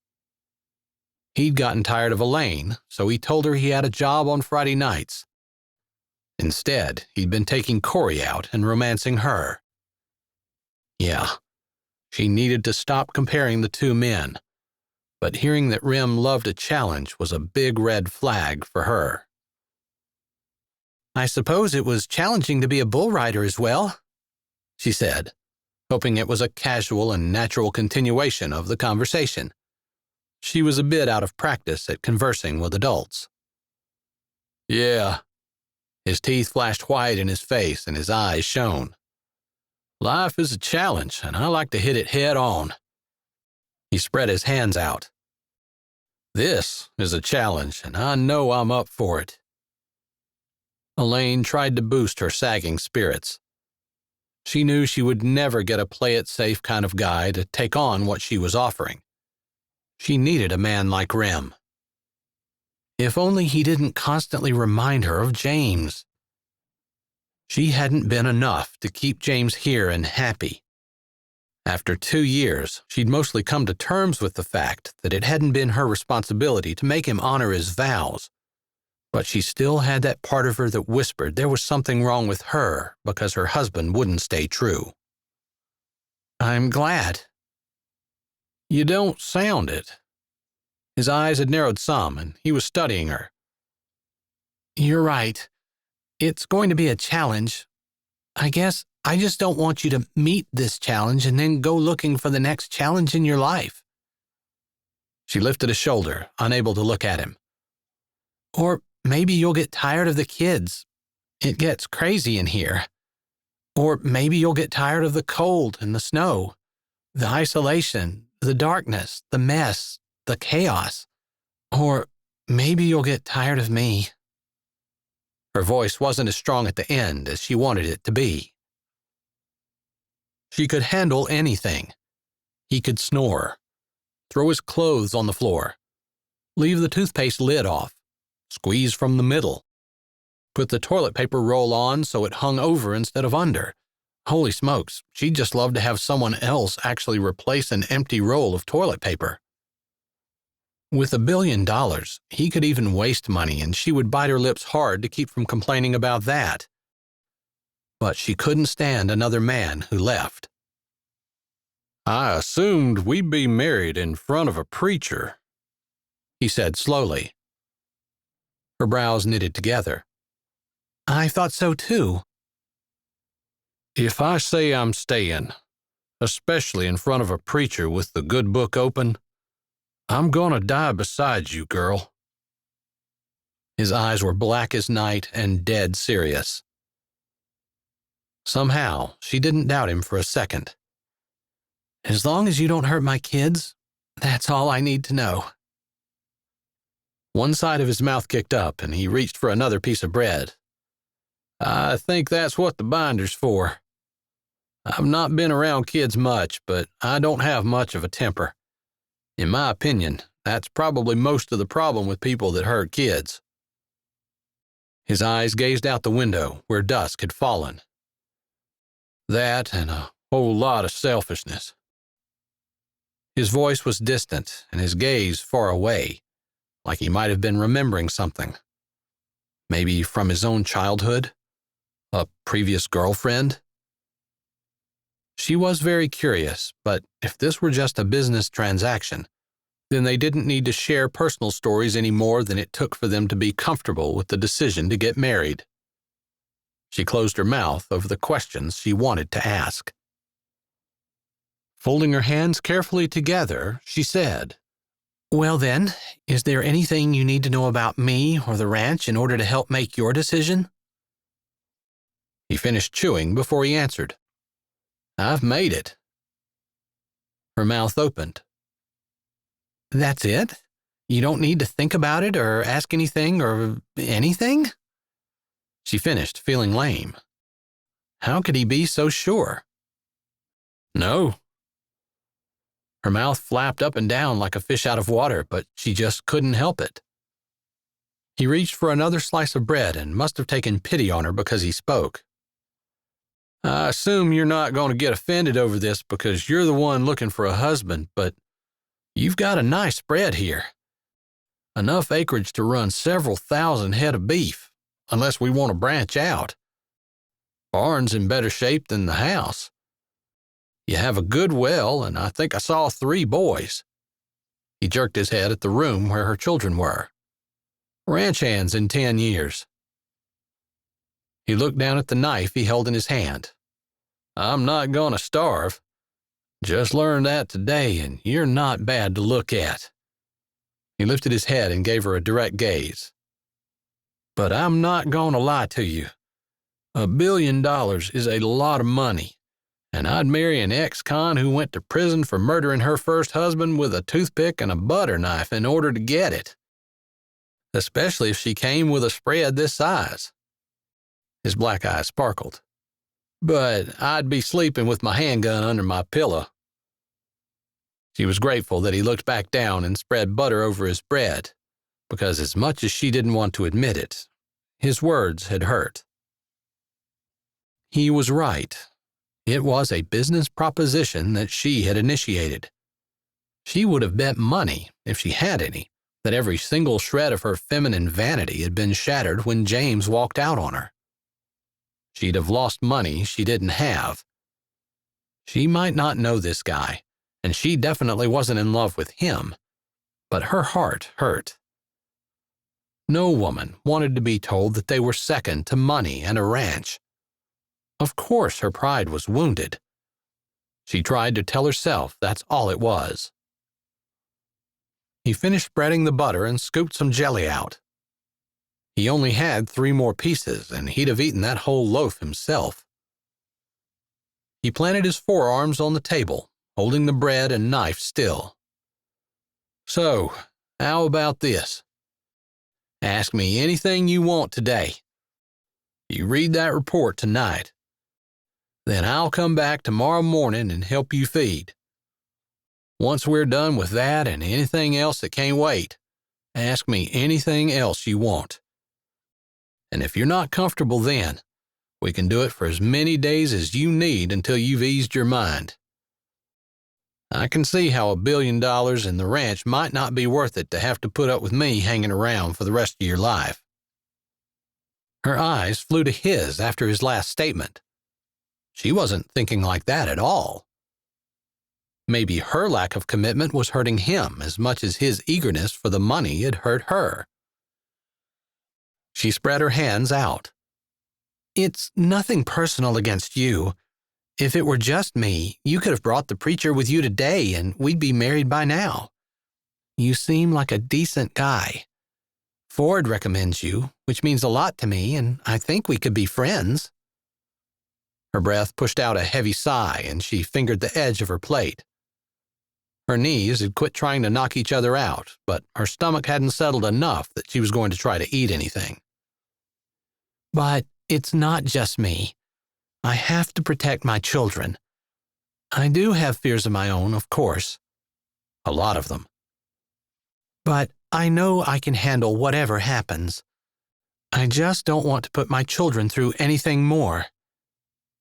He'd gotten tired of Elaine, so he told her he had a job on Friday nights. Instead, he'd been taking Corey out and romancing her. Yeah, she needed to stop comparing the two men, but hearing that Rem loved a challenge was a big red flag for her. "I suppose it was challenging to be a bull rider as well," she said, hoping it was a casual and natural continuation of the conversation. She was a bit out of practice at conversing with adults. "Yeah." His teeth flashed white in his face and his eyes shone. "Life is a challenge, and I like to hit it head on." He spread his hands out. "This is a challenge, and I know I'm up for it." Elaine tried to boost her sagging spirits. She knew she would never get a play-it-safe kind of guy to take on what she was offering. She needed a man like Rem. If only he didn't constantly remind her of James. She hadn't been enough to keep James here and happy. After 2 years, she'd mostly come to terms with the fact that it hadn't been her responsibility to make him honor his vows. But she still had that part of her that whispered there was something wrong with her because her husband wouldn't stay true. "I'm glad." "You don't sound it." His eyes had narrowed some, and he was studying her. "You're right. It's going to be a challenge. I guess I just don't want you to meet this challenge and then go looking for the next challenge in your life." She lifted a shoulder, unable to look at him. "Or maybe you'll get tired of the kids. It gets crazy in here. Or maybe you'll get tired of the cold and the snow, the isolation, the darkness, the mess, the chaos. Or maybe you'll get tired of me." Her voice wasn't as strong at the end as she wanted it to be. She could handle anything. He could snore, throw his clothes on the floor, leave the toothpaste lid off, squeeze from the middle, put the toilet paper roll on so it hung over instead of under. Holy smokes, she'd just love to have someone else actually replace an empty roll of toilet paper. With $1 billion, he could even waste money and she would bite her lips hard to keep from complaining about that. But she couldn't stand another man who left. "I assumed we'd be married in front of a preacher," he said slowly. Her brows knitted together. "I thought so too." "If I say I'm staying, especially in front of a preacher with the good book open, I'm gonna die beside you, girl." His eyes were black as night and dead serious. Somehow, she didn't doubt him for a second. "As long as you don't hurt my kids, that's all I need to know." One side of his mouth kicked up and he reached for another piece of bread. "I think that's what the binder's for. I've not been around kids much, but I don't have much of a temper. In my opinion, that's probably most of the problem with people that hurt kids." His eyes gazed out the window where dusk had fallen. "That and a whole lot of selfishness." His voice was distant and his gaze far away, like he might have been remembering something. Maybe from his own childhood? A previous girlfriend? She was very curious, but if this were just a business transaction, then they didn't need to share personal stories any more than it took for them to be comfortable with the decision to get married. She closed her mouth over the questions she wanted to ask. Folding her hands carefully together, she said, "Well then, is there anything you need to know about me or the ranch in order to help make your decision?" He finished chewing before he answered. "I've made it." Her mouth opened. "That's it? You don't need to think about it or ask anything or anything?" She finished, feeling lame. How could he be so sure? "No." Her mouth flapped up and down like a fish out of water, but she just couldn't help it. He reached for another slice of bread and must have taken pity on her because he spoke. "I assume you're not going to get offended over this because you're the one looking for a husband, but you've got a nice spread here. Enough acreage to run several thousand head of beef, unless we want to branch out. Barn's in better shape than the house. You have a good well, and I think I saw 3 boys." He jerked his head at the room where her children were. "Ranch hands in 10 years. He looked down at the knife he held in his hand. "I'm not going to starve. Just learned that today, and you're not bad to look at." He lifted his head and gave her a direct gaze. "But I'm not going to lie to you. $1 billion is a lot of money, and I'd marry an ex-con who went to prison for murdering her first husband with a toothpick and a butter knife in order to get it. Especially if she came with a spread this size." His black eyes sparkled. "But I'd be sleeping with my handgun under my pillow." She was grateful that he looked back down and spread butter over his bread, because as much as she didn't want to admit it, his words had hurt. He was right. It was a business proposition that she had initiated. She would have bet money, if she had any, that every single shred of her feminine vanity had been shattered when James walked out on her. She'd have lost money she didn't have. She might not know this guy, and she definitely wasn't in love with him, but her heart hurt. No woman wanted to be told that they were second to money and a ranch. Of course her pride was wounded. She tried to tell herself that's all it was. He finished spreading the butter and scooped some jelly out. He only had 3 more pieces, and he'd have eaten that whole loaf himself. He planted his forearms on the table, holding the bread and knife still. "So, how about this? Ask me anything you want today. You read that report tonight. Then I'll come back tomorrow morning and help you feed. Once we're done with that and anything else that can't wait, ask me anything else you want. And if you're not comfortable then, we can do it for as many days as you need until you've eased your mind. I can see how $1 billion in the ranch might not be worth it to have to put up with me hanging around for the rest of your life." Her eyes flew to his after his last statement. She wasn't thinking like that at all. Maybe her lack of commitment was hurting him as much as his eagerness for the money had hurt her. She spread her hands out. "It's nothing personal against you. If it were just me, you could have brought the preacher with you today and we'd be married by now. You seem like a decent guy. Ford recommends you, which means a lot to me, and I think we could be friends." Her breath pushed out a heavy sigh, and she fingered the edge of her plate. Her knees had quit trying to knock each other out, but her stomach hadn't settled enough that she was going to try to eat anything. "But it's not just me. I have to protect my children. I do have fears of my own, of course. A lot of them. But I know I can handle whatever happens. I just don't want to put my children through anything more.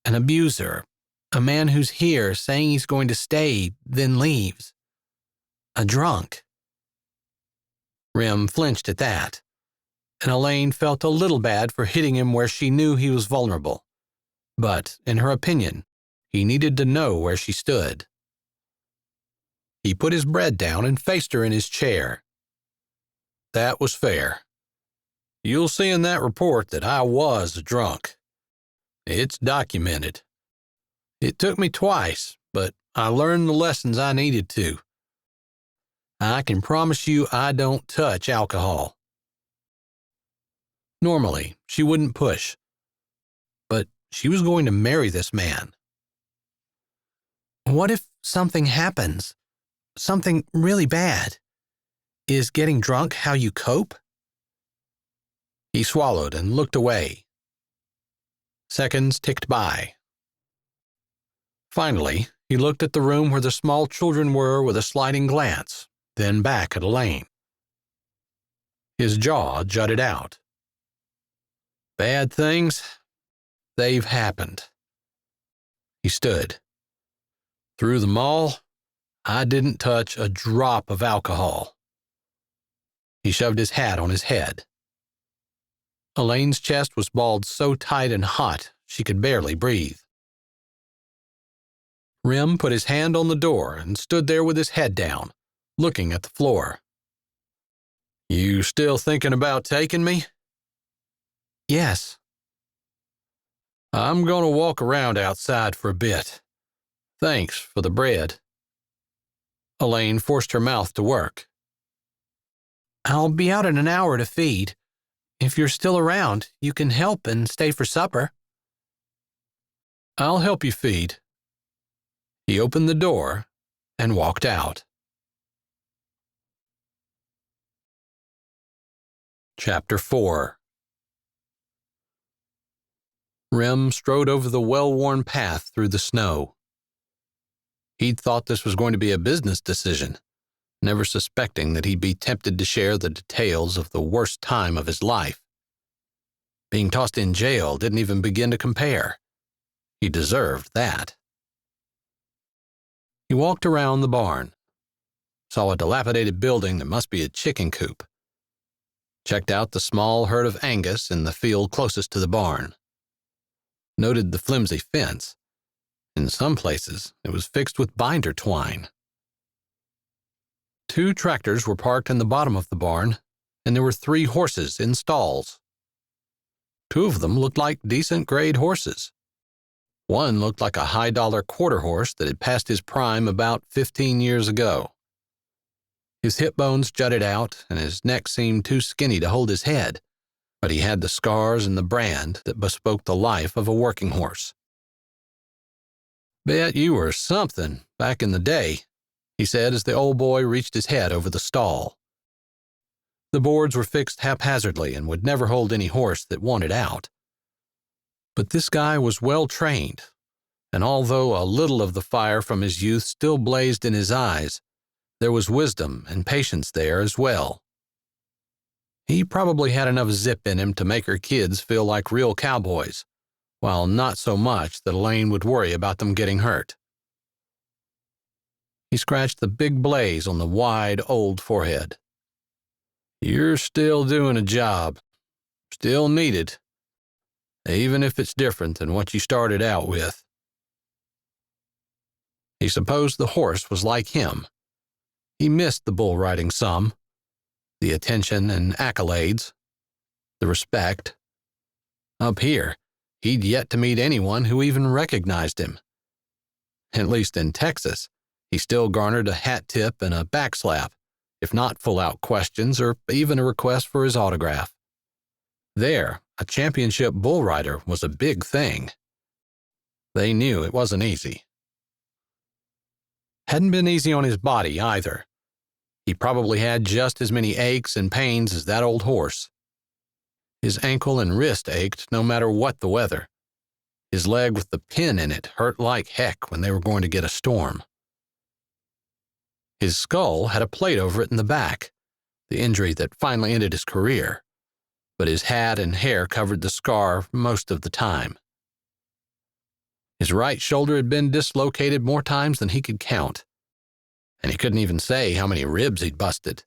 An abuser, a man who's here saying he's going to stay, then leaves. A drunk." Rem flinched at that, and Elaine felt a little bad for hitting him where she knew he was vulnerable. But, in her opinion, he needed to know where she stood. He put his bread down and faced her in his chair. "That was fair. You'll see in that report that I was drunk. It's documented. It took me twice, but I learned the lessons I needed to. I can promise you I don't touch alcohol." Normally, she wouldn't push. But she was going to marry this man. "What if something happens? Something really bad? Is getting drunk how you cope?" He swallowed and looked away. Seconds ticked by. Finally, he looked at the room where the small children were with a sliding glance, then back at Elaine. His jaw jutted out. "Bad things? They've happened." He stood. "Through them all, I didn't touch a drop of alcohol." He shoved his hat on his head. Elaine's chest was balled so tight and hot she could barely breathe. Rem put his hand on the door and stood there with his head down, looking at the floor. "You still thinking about taking me?" "Yes." "I'm going to walk around outside for a bit. Thanks for the bread." Elaine forced her mouth to work. "I'll be out in an hour to feed. If you're still around, you can help and stay for supper." "I'll help you feed." He opened the door and walked out. Chapter 4. Rem strode over the well-worn path through the snow. He'd thought this was going to be a business decision, never suspecting that he'd be tempted to share the details of the worst time of his life. Being tossed in jail didn't even begin to compare. He deserved that. He walked around the barn, saw a dilapidated building that must be a chicken coop, checked out the small herd of Angus in the field closest to the barn, noted the flimsy fence. In some places, it was fixed with binder twine. 2 tractors were parked in the bottom of the barn, and there were 3 horses in stalls. 2 of them looked like decent-grade horses. One looked like a high-dollar quarter horse that had passed his prime about 15 years ago. His hip bones jutted out, and his neck seemed too skinny to hold his head, but he had the scars and the brand that bespoke the life of a working horse. "Bet you were something back in the day," he said as the old boy reached his head over the stall. The boards were fixed haphazardly and would never hold any horse that wanted out. But this guy was well trained, and although a little of the fire from his youth still blazed in his eyes, there was wisdom and patience there as well. He probably had enough zip in him to make her kids feel like real cowboys, while not so much that Elaine would worry about them getting hurt. He scratched the big blaze on the wide, old forehead. "You're still doing a job. Still needed. Even if it's different than what you started out with." He supposed the horse was like him. He missed the bull riding some, the attention and accolades, the respect. Up here, he'd yet to meet anyone who even recognized him. At least in Texas, he still garnered a hat tip and a backslap, if not full-out questions or even a request for his autograph. There, a championship bull rider was a big thing. They knew it wasn't easy. Hadn't been easy on his body either. He probably had just as many aches and pains as that old horse. His ankle and wrist ached no matter what the weather. His leg with the pin in it hurt like heck when they were going to get a storm. His skull had a plate over it in the back, the injury that finally ended his career, but his hat and hair covered the scar most of the time. His right shoulder had been dislocated more times than he could count, and he couldn't even say how many ribs he'd busted.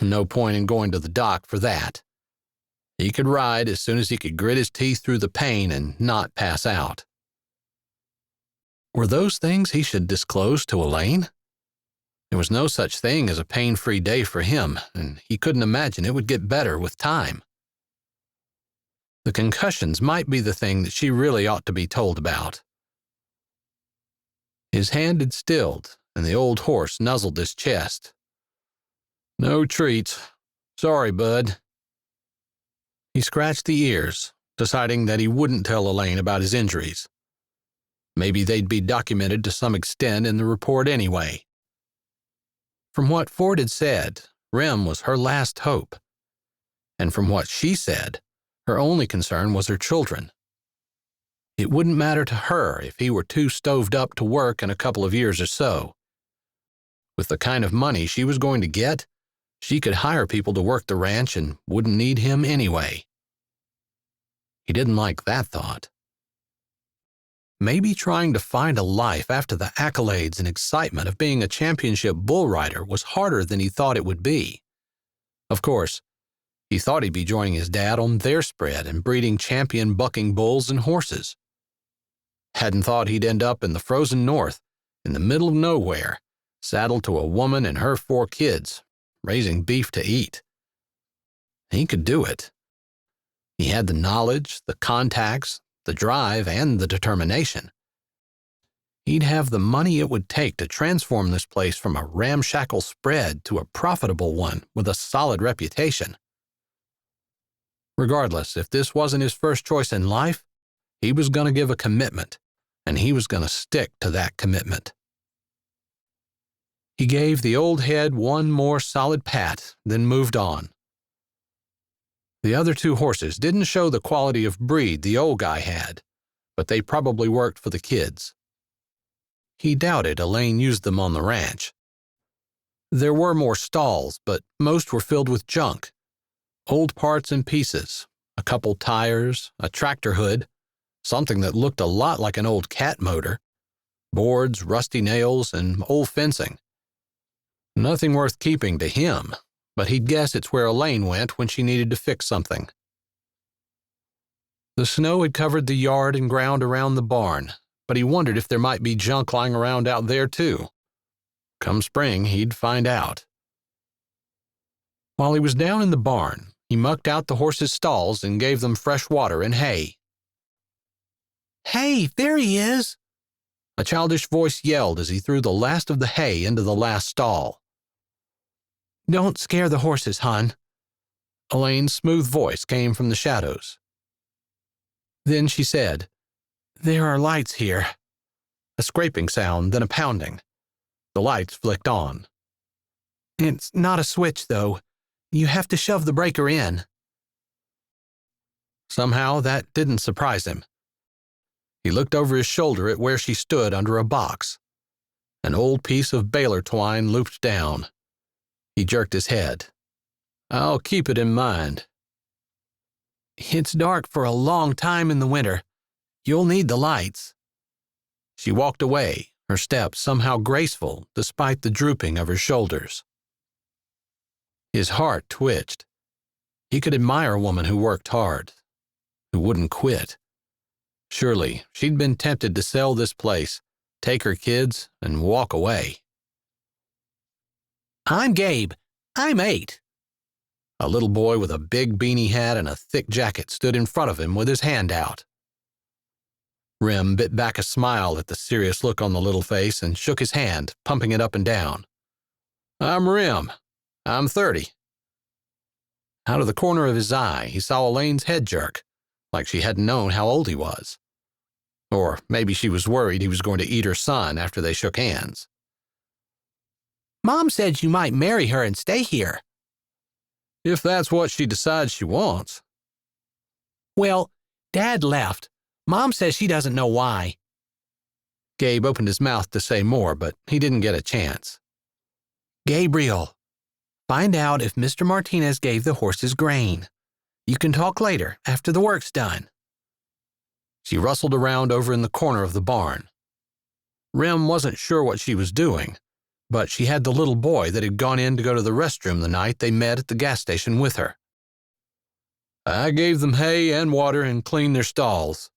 No point in going to the doc for that. He could ride as soon as he could grit his teeth through the pain and not pass out. Were those things he should disclose to Elaine? There was no such thing as a pain-free day for him, and he couldn't imagine it would get better with time. The concussions might be the thing that she really ought to be told about. His hand had stilled, and the old horse nuzzled his chest. "No treats. Sorry, bud." He scratched the ears, deciding that he wouldn't tell Elaine about his injuries. Maybe they'd be documented to some extent in the report anyway. From what Ford had said, Rem was her last hope. And from what she said, her only concern was her children. It wouldn't matter to her if he were too stoved up to work in a couple of years or so. With the kind of money she was going to get, she could hire people to work the ranch and wouldn't need him anyway. He didn't like that thought. Maybe trying to find a life after the accolades and excitement of being a championship bull rider was harder than he thought it would be. Of course, he thought he'd be joining his dad on their spread and breeding champion bucking bulls and horses. Hadn't thought he'd end up in the frozen north, in the middle of nowhere, saddled to a woman and her 4 kids, raising beef to eat. He could do it. He had the knowledge, the contacts, the drive, and the determination. He'd have the money it would take to transform this place from a ramshackle spread to a profitable one with a solid reputation. Regardless, if this wasn't his first choice in life, he was going to give a commitment, and he was going to stick to that commitment. He gave the old head one more solid pat, then moved on. The other 2 horses didn't show the quality of breed the old guy had, but they probably worked for the kids. He doubted Elaine used them on the ranch. There were more stalls, but most were filled with junk. Old parts and pieces, a couple tires, a tractor hood, something that looked a lot like an old cat motor, boards, rusty nails, and old fencing. Nothing worth keeping to him, but he'd guess it's where Elaine went when she needed to fix something. The snow had covered the yard and ground around the barn, but he wondered if there might be junk lying around out there too. Come spring, he'd find out. While he was down in the barn, he mucked out the horses' stalls and gave them fresh water and hay. "Hey, there he is!" A childish voice yelled as he threw the last of the hay into the last stall. "Don't scare the horses, hon." Elaine's smooth voice came from the shadows. Then she said, "There are lights here." A scraping sound, then a pounding. The lights flicked on. "It's not a switch, though. You have to shove the breaker in." Somehow that didn't surprise him. He looked over his shoulder at where she stood under a box. An old piece of baler twine looped down. He jerked his head. "I'll keep it in mind." "It's dark for a long time in the winter. You'll need the lights." She walked away, her steps somehow graceful despite the drooping of her shoulders. His heart twitched. He could admire a woman who worked hard, who wouldn't quit. Surely she'd been tempted to sell this place, take her kids, and walk away. "I'm Gabe. I'm 8. A little boy with a big beanie hat and a thick jacket stood in front of him with his hand out. Rem bit back a smile at the serious look on the little face and shook his hand, pumping it up and down. "I'm Rem. I'm 30. Out of the corner of his eye, he saw Elaine's head jerk, like she hadn't known how old he was. Or maybe she was worried he was going to eat her son after they shook hands. "Mom said you might marry her and stay here." "If that's what she decides she wants." "Well, Dad left. Mom says she doesn't know why." Gabe opened his mouth to say more, but he didn't get a chance. "Gabriel, find out if Mr. Martinez gave the horses grain. You can talk later, after the work's done." She rustled around over in the corner of the barn. Rem wasn't sure what she was doing, but she had the little boy that had gone in to go to the restroom the night they met at the gas station with her. "I gave them hay and water and cleaned their stalls."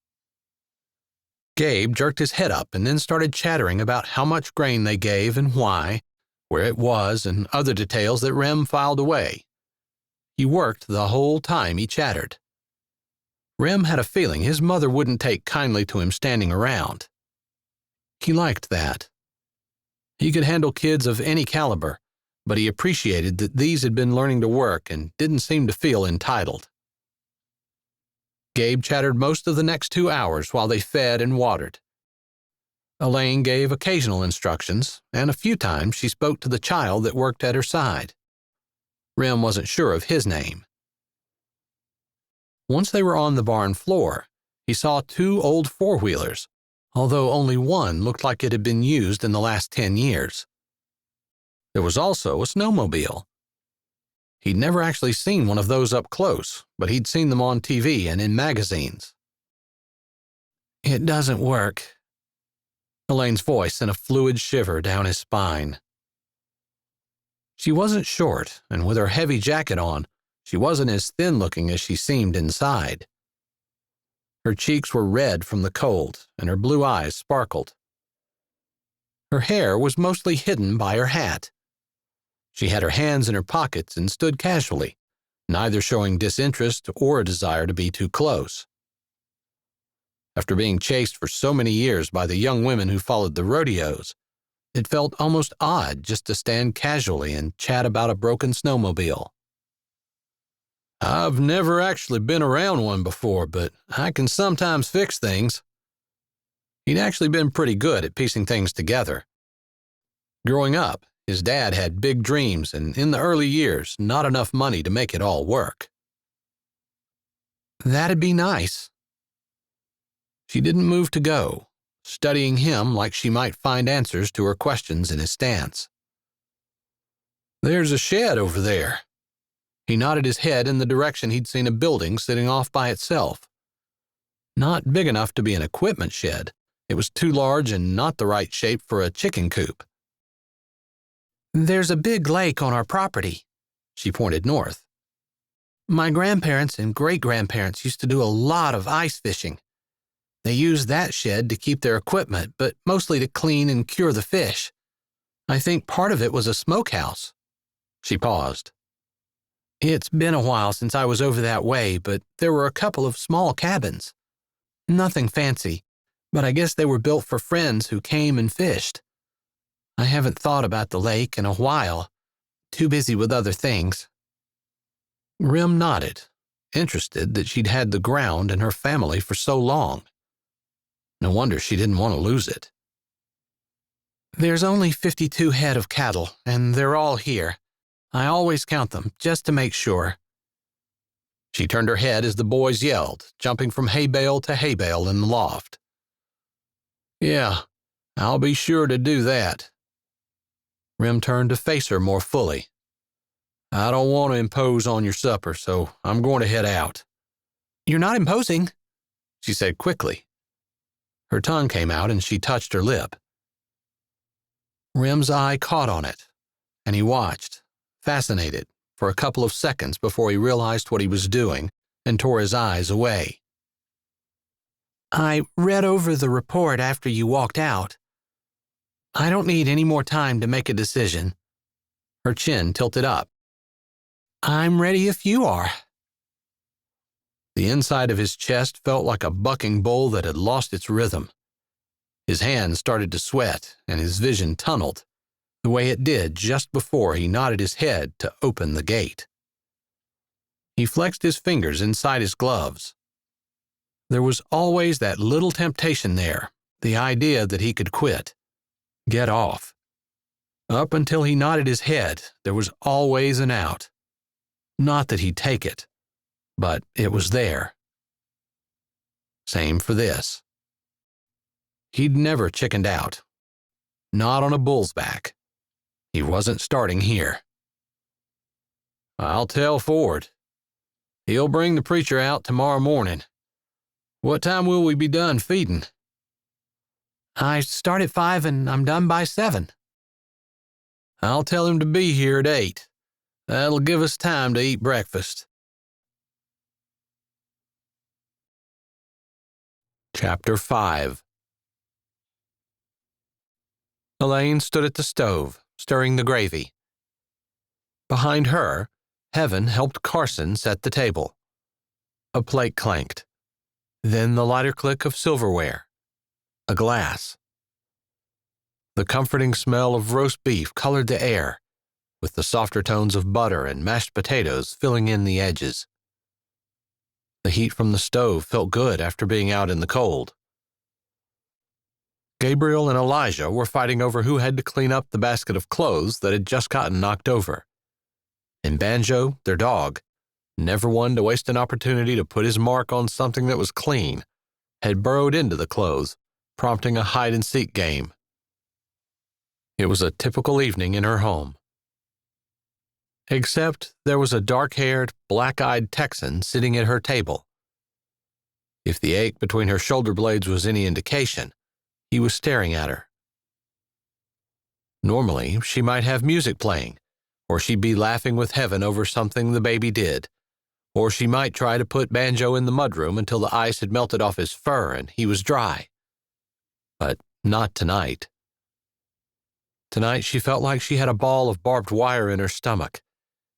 Gabe jerked his head up and then started chattering about how much grain they gave and why, where it was, and other details that Rem filed away. He worked the whole time he chattered. Rem had a feeling his mother wouldn't take kindly to him standing around. He liked that. He could handle kids of any caliber, but he appreciated that these had been learning to work and didn't seem to feel entitled. Gabe chattered most of the next 2 hours while they fed and watered. Elaine gave occasional instructions, and a few times she spoke to the child that worked at her side. Rem wasn't sure of his name. Once they were on the barn floor, he saw 2 old four-wheelers, although only one looked like it had been used in the last 10 years. There was also a snowmobile. He'd never actually seen one of those up close, but he'd seen them on TV and in magazines. "It doesn't work." Elaine's voice sent a fluid shiver down his spine. She wasn't short, and with her heavy jacket on, she wasn't as thin-looking as she seemed inside. Her cheeks were red from the cold, and her blue eyes sparkled. Her hair was mostly hidden by her hat. She had her hands in her pockets and stood casually, neither showing disinterest or a desire to be too close. After being chased for so many years by the young women who followed the rodeos, it felt almost odd just to stand casually and chat about a broken snowmobile. "I've never actually been around one before, but I can sometimes fix things." He'd actually been pretty good at piecing things together. Growing up, his dad had big dreams, and in the early years, not enough money to make it all work. "That'd be nice." She didn't move to go, studying him like she might find answers to her questions in his stance. "There's a shed over there." He nodded his head in the direction he'd seen a building sitting off by itself. Not big enough to be an equipment shed. It was too large and not the right shape for a chicken coop. "There's a big lake on our property." She pointed north. "My grandparents and great-grandparents used to do a lot of ice fishing. They used that shed to keep their equipment, but mostly to clean and cure the fish. I think part of it was a smokehouse." She paused. "It's been a while since I was over that way, but there were a couple of small cabins. Nothing fancy, but I guess they were built for friends who came and fished. I haven't thought about the lake in a while, too busy with other things." Rim nodded, interested that she'd had the ground and her family for so long. No wonder she didn't want to lose it. There's only 52 head of cattle, and they're all here. I always count them, just to make sure. She turned her head as the boys yelled, jumping from hay bale to hay bale in the loft. Yeah, I'll be sure to do that. Rim turned to face her more fully. I don't want to impose on your supper, so I'm going to head out. You're not imposing, she said quickly. Her tongue came out and she touched her lip. Rim's eye caught on it, and he watched, fascinated, for a couple of seconds before he realized what he was doing and tore his eyes away. I read over the report after you walked out. I don't need any more time to make a decision. Her chin tilted up. I'm ready if you are. The inside of his chest felt like a bucking bull that had lost its rhythm. His hands started to sweat, and his vision tunneled, the way it did just before he nodded his head to open the gate. He flexed his fingers inside his gloves. There was always that little temptation there, the idea that he could quit, get off. Up until he nodded his head, there was always an out. Not that he'd take it, but it was there. Same for this. He'd never chickened out. Not on a bull's back. He wasn't starting here. I'll tell Ford. He'll bring the preacher out tomorrow morning. What time will we be done feeding? I start at 5 and I'm done by 7. I'll tell him to be here at 8. That'll give us time to eat breakfast. Chapter 5. Elaine stood at the stove, stirring the gravy. Behind her, Heaven helped Carson set the table. A plate clanked. Then the lighter click of silverware. A glass. The comforting smell of roast beef colored the air, with the softer tones of butter and mashed potatoes filling in the edges. The heat from the stove felt good after being out in the cold. Gabriel and Elijah were fighting over who had to clean up the basket of clothes that had just gotten knocked over. And Banjo, their dog, never one to waste an opportunity to put his mark on something that was clean, had burrowed into the clothes, prompting a hide-and-seek game. It was a typical evening in her home. Except there was a dark-haired, black-eyed Texan sitting at her table. If the ache between her shoulder blades was any indication, he was staring at her. Normally, she might have music playing, or she'd be laughing with Heaven over something the baby did, or she might try to put Banjo in the mudroom until the ice had melted off his fur and he was dry. But not tonight. Tonight she felt like she had a ball of barbed wire in her stomach,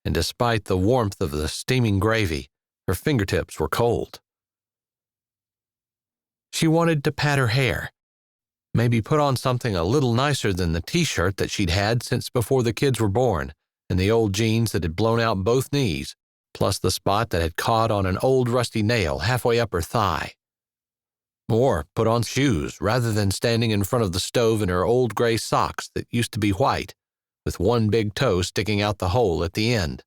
and despite the warmth of the steaming gravy, her fingertips were cold. She wanted to pat her hair, maybe put on something a little nicer than the t-shirt that she'd had since before the kids were born, and the old jeans that had blown out both knees, plus the spot that had caught on an old rusty nail halfway up her thigh. Or put on shoes rather than standing in front of the stove in her old gray socks that used to be white, with one big toe sticking out the hole at the end.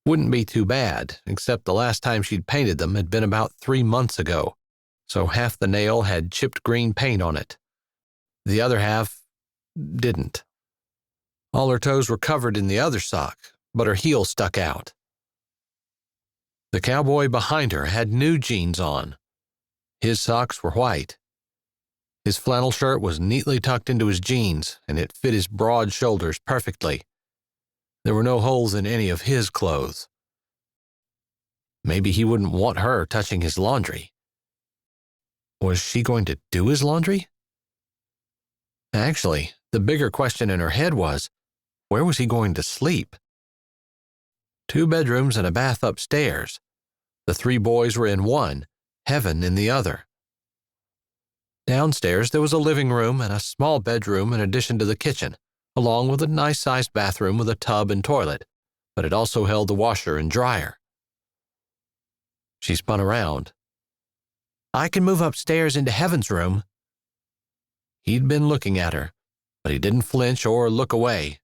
Wouldn't be too bad, except the last time she'd painted them had been about 3 months ago, so half the nail had chipped green paint on it. The other half didn't. All her toes were covered in the other sock, but her heel stuck out. The cowboy behind her had new jeans on. His socks were white. His flannel shirt was neatly tucked into his jeans, and it fit his broad shoulders perfectly. There were no holes in any of his clothes. Maybe he wouldn't want her touching his laundry. Was she going to do his laundry? Actually, the bigger question in her head was, where was he going to sleep? 2 bedrooms and a bath upstairs. The 3 boys were in one, Heaven in the other. Downstairs there was a living room and a small bedroom in addition to the kitchen, along with a nice-sized bathroom with a tub and toilet, but it also held the washer and dryer. She spun around. "I can move upstairs into Heaven's room." He'd been looking at her, but he didn't flinch or look away.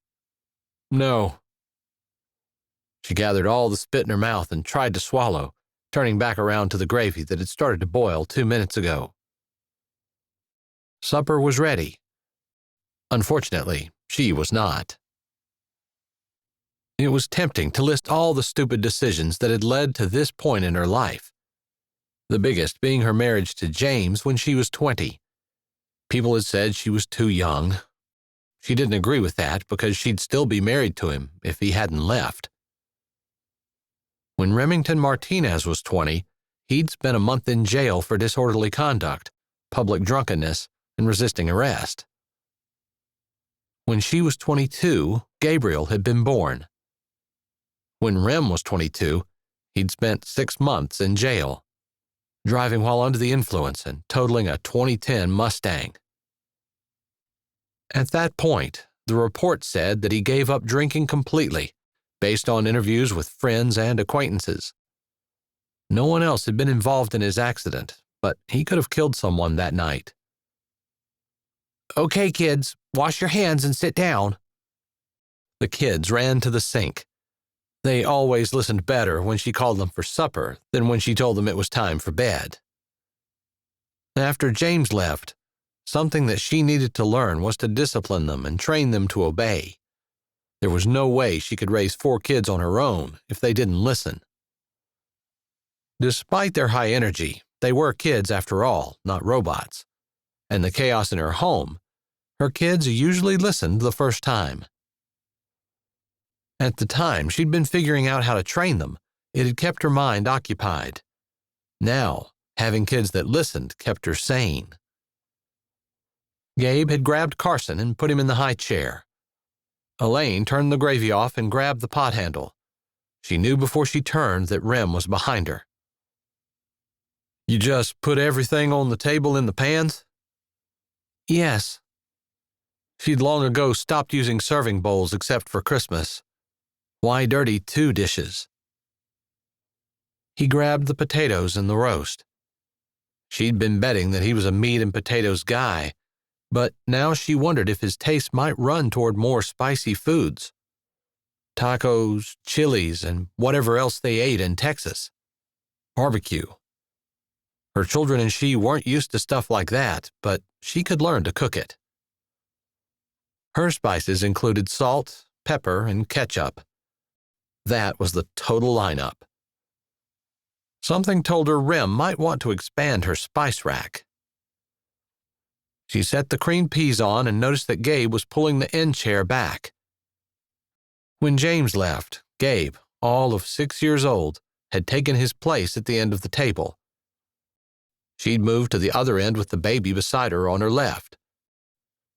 "No." She gathered all the spit in her mouth and tried to swallow, turning back around to the gravy that had started to boil 2 minutes ago. Supper was ready. Unfortunately, she was not. It was tempting to list all the stupid decisions that had led to this point in her life, the biggest being her marriage to James when she was 20. People had said she was too young. She didn't agree with that because she'd still be married to him if he hadn't left. When Remington Martinez was 20, he'd spent a month in jail for disorderly conduct, public drunkenness, and resisting arrest. When she was 22, Gabriel had been born. When Rem was 22, he'd spent 6 months in jail, driving while under the influence and totaling a 2010 Mustang. At that point, the report said that he gave up drinking completely, based on interviews with friends and acquaintances. No one else had been involved in his accident, but he could have killed someone that night. "Okay, kids, wash your hands and sit down." The kids ran to the sink. They always listened better when she called them for supper than when she told them it was time for bed. After James left, something that she needed to learn was to discipline them and train them to obey. There was no way she could raise 4 kids on her own if they didn't listen. Despite their high energy, they were kids after all, not robots. And the chaos in her home, her kids usually listened the first time. At the time, she'd been figuring out how to train them. It had kept her mind occupied. Now, having kids that listened kept her sane. Gabe had grabbed Carson and put him in the high chair. Elaine turned the gravy off and grabbed the pot handle. She knew before she turned that Rem was behind her. "You just put everything on the table in the pans?" "Yes." She'd long ago stopped using serving bowls except for Christmas. Why dirty 2 dishes? He grabbed the potatoes and the roast. She'd been betting that he was a meat and potatoes guy, but now she wondered if his taste might run toward more spicy foods. Tacos, chilies, and whatever else they ate in Texas. Barbecue. Her children and she weren't used to stuff like that, but she could learn to cook it. Her spices included salt, pepper, and ketchup. That was the total lineup. Something told her Rem might want to expand her spice rack. She set the creamed peas on and noticed that Gabe was pulling the end chair back. When James left, Gabe, all of 6 years old, had taken his place at the end of the table. She'd moved to the other end with the baby beside her on her left.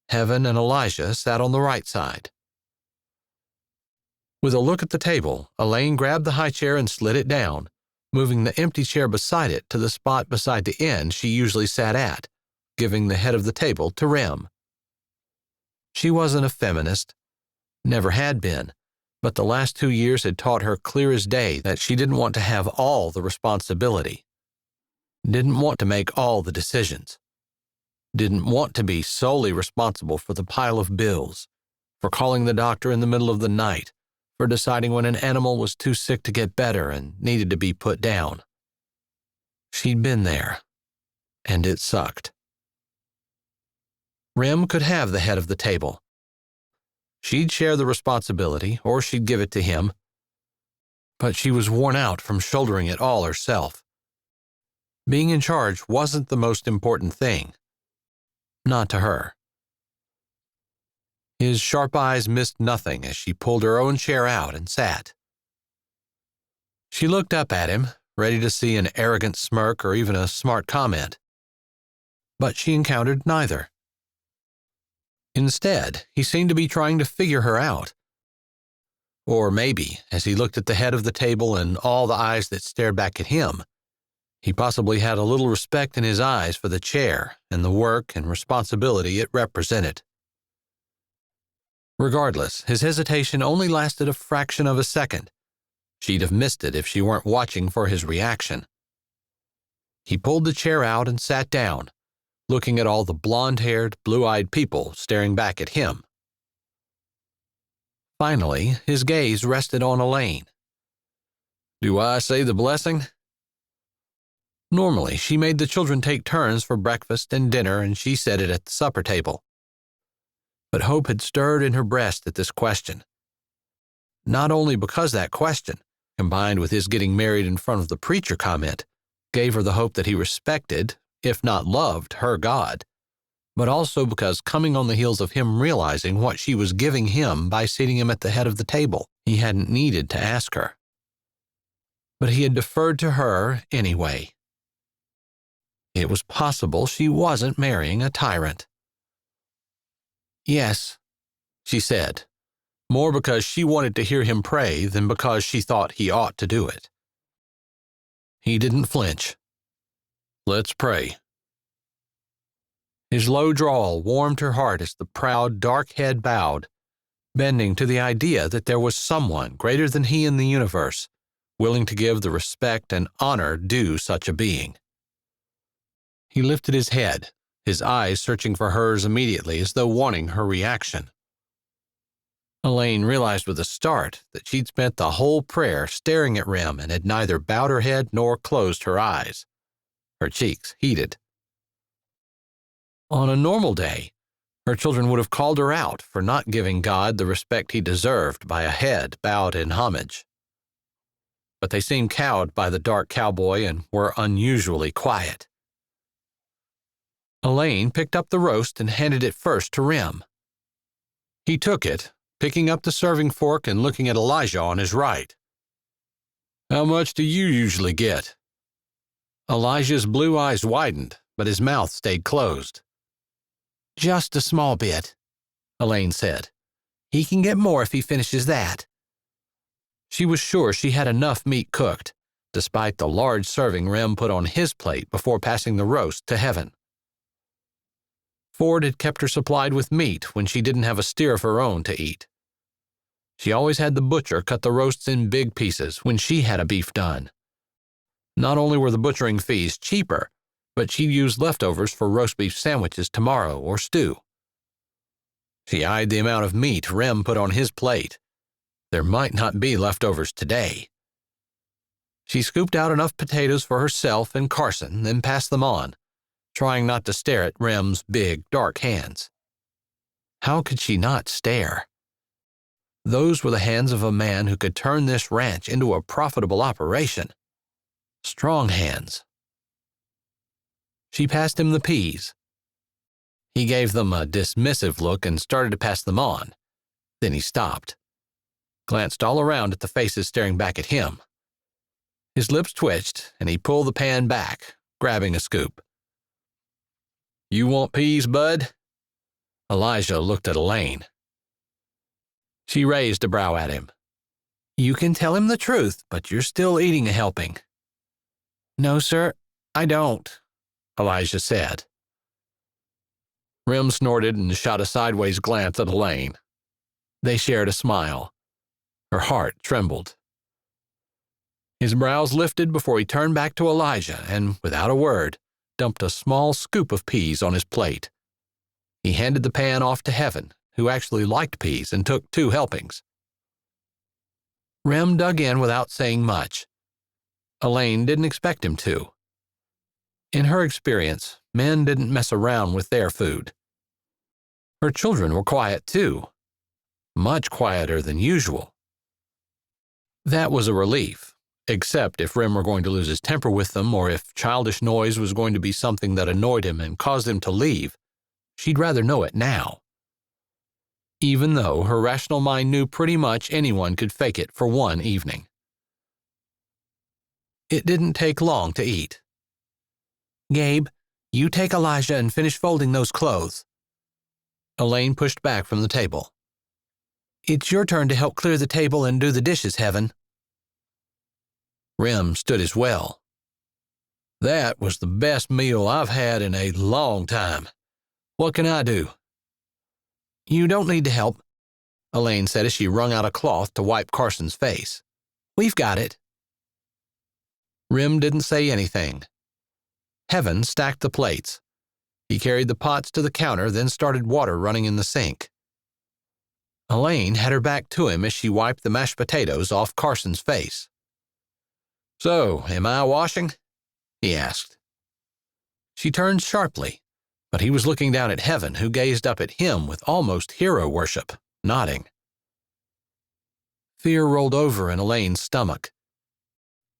Heaven and Elijah sat on the right side. With a look at the table, Elaine grabbed the high chair and slid it down, moving the empty chair beside it to the spot beside the end she usually sat at, giving the head of the table to Rem. She wasn't a feminist, never had been, but the last 2 years had taught her clear as day that she didn't want to have all the responsibility, didn't want to make all the decisions, didn't want to be solely responsible for the pile of bills, for calling the doctor in the middle of the night, for deciding when an animal was too sick to get better and needed to be put down. She'd been there, and it sucked. Rem could have the head of the table. She'd share the responsibility, or she'd give it to him. But she was worn out from shouldering it all herself. Being in charge wasn't the most important thing. Not to her. His sharp eyes missed nothing as she pulled her own chair out and sat. She looked up at him, ready to see an arrogant smirk or even a smart comment. But she encountered neither. Instead, he seemed to be trying to figure her out. Or maybe, as he looked at the head of the table and all the eyes that stared back at him, he possibly had a little respect in his eyes for the chair and the work and responsibility it represented. Regardless, his hesitation only lasted a fraction of a second. She'd have missed it if she weren't watching for his reaction. He pulled the chair out and sat down, looking at all the blonde-haired, blue-eyed people staring back at him. Finally, his gaze rested on Elaine. "Do I say the blessing?" Normally, she made the children take turns for breakfast and dinner, and she said it at the supper table. But hope had stirred in her breast at this question. Not only because that question, combined with his getting married in front of the preacher comment, gave her the hope that he respected, if not loved, her God, but also because coming on the heels of him realizing what she was giving him by seating him at the head of the table, he hadn't needed to ask her. But he had deferred to her anyway. It was possible she wasn't marrying a tyrant. "Yes," she said, more because she wanted to hear him pray than because she thought he ought to do it. He didn't flinch. "Let's pray." His low drawl warmed her heart as the proud, dark head bowed, bending to the idea that there was someone greater than he in the universe, willing to give the respect and honor due such a being. He lifted his head, his eyes searching for hers immediately as though wanting her reaction. Elaine realized with a start that she'd spent the whole prayer staring at Rem and had neither bowed her head nor closed her eyes. Her cheeks heated. On a normal day, her children would have called her out for not giving God the respect he deserved by a head bowed in homage. But they seemed cowed by the dark cowboy and were unusually quiet. Elaine picked up the roast and handed it first to Rem. He took it, picking up the serving fork and looking at Elijah on his right. "How much do you usually get?" Elijah's blue eyes widened, but his mouth stayed closed. "Just a small bit," Elaine said. "He can get more if he finishes that." She was sure she had enough meat cooked, despite the large serving Rem put on his plate before passing the roast to Heaven. Ford had kept her supplied with meat when she didn't have a steer of her own to eat. She always had the butcher cut the roasts in big pieces when she had a beef done. Not only were the butchering fees cheaper, but she'd use leftovers for roast beef sandwiches tomorrow or stew. She eyed the amount of meat Rem put on his plate. There might not be leftovers today. She scooped out enough potatoes for herself and Carson, then passed them on, trying not to stare at Rem's big, dark hands. How could she not stare? Those were the hands of a man who could turn this ranch into a profitable operation. Strong hands. She passed him the peas. He gave them a dismissive look and started to pass them on. Then he stopped, glanced all around at the faces staring back at him. His lips twitched, and he pulled the pan back, grabbing a scoop. "You want peas, bud?" Elijah looked at Elaine. She raised a brow at him. "You can tell him the truth, but you're still eating a helping." "No, sir, I don't," Elijah said. Rem snorted and shot a sideways glance at Elaine. They shared a smile. Her heart trembled. His brows lifted before he turned back to Elijah and, without a word, dumped a small scoop of peas on his plate. He handed the pan off to Heaven, who actually liked peas and took 2 helpings. Rem dug in without saying much. Elaine didn't expect him to. In her experience, men didn't mess around with their food. Her children were quiet too, much quieter than usual. That was a relief, except if Rem were going to lose his temper with them or if childish noise was going to be something that annoyed him and caused him to leave. She'd rather know it now. Even though her rational mind knew pretty much anyone could fake it for one evening. It didn't take long to eat. "Gabe, you take Elijah and finish folding those clothes." Elaine pushed back from the table. "It's your turn to help clear the table and do the dishes, Heaven." Rem stood as well. "That was the best meal I've had in a long time. What can I do?" "You don't need to help. Elaine said as she wrung out a cloth to wipe Carson's face. "We've got it." Rem didn't say anything. Heaven stacked the plates. He carried the pots to the counter, then started water running in the sink. Elaine had her back to him as she wiped the mashed potatoes off Carson's face. "So, am I washing?" he asked. She turned sharply, but he was looking down at Heaven, who gazed up at him with almost hero worship, nodding. Fear rolled over in Elaine's stomach.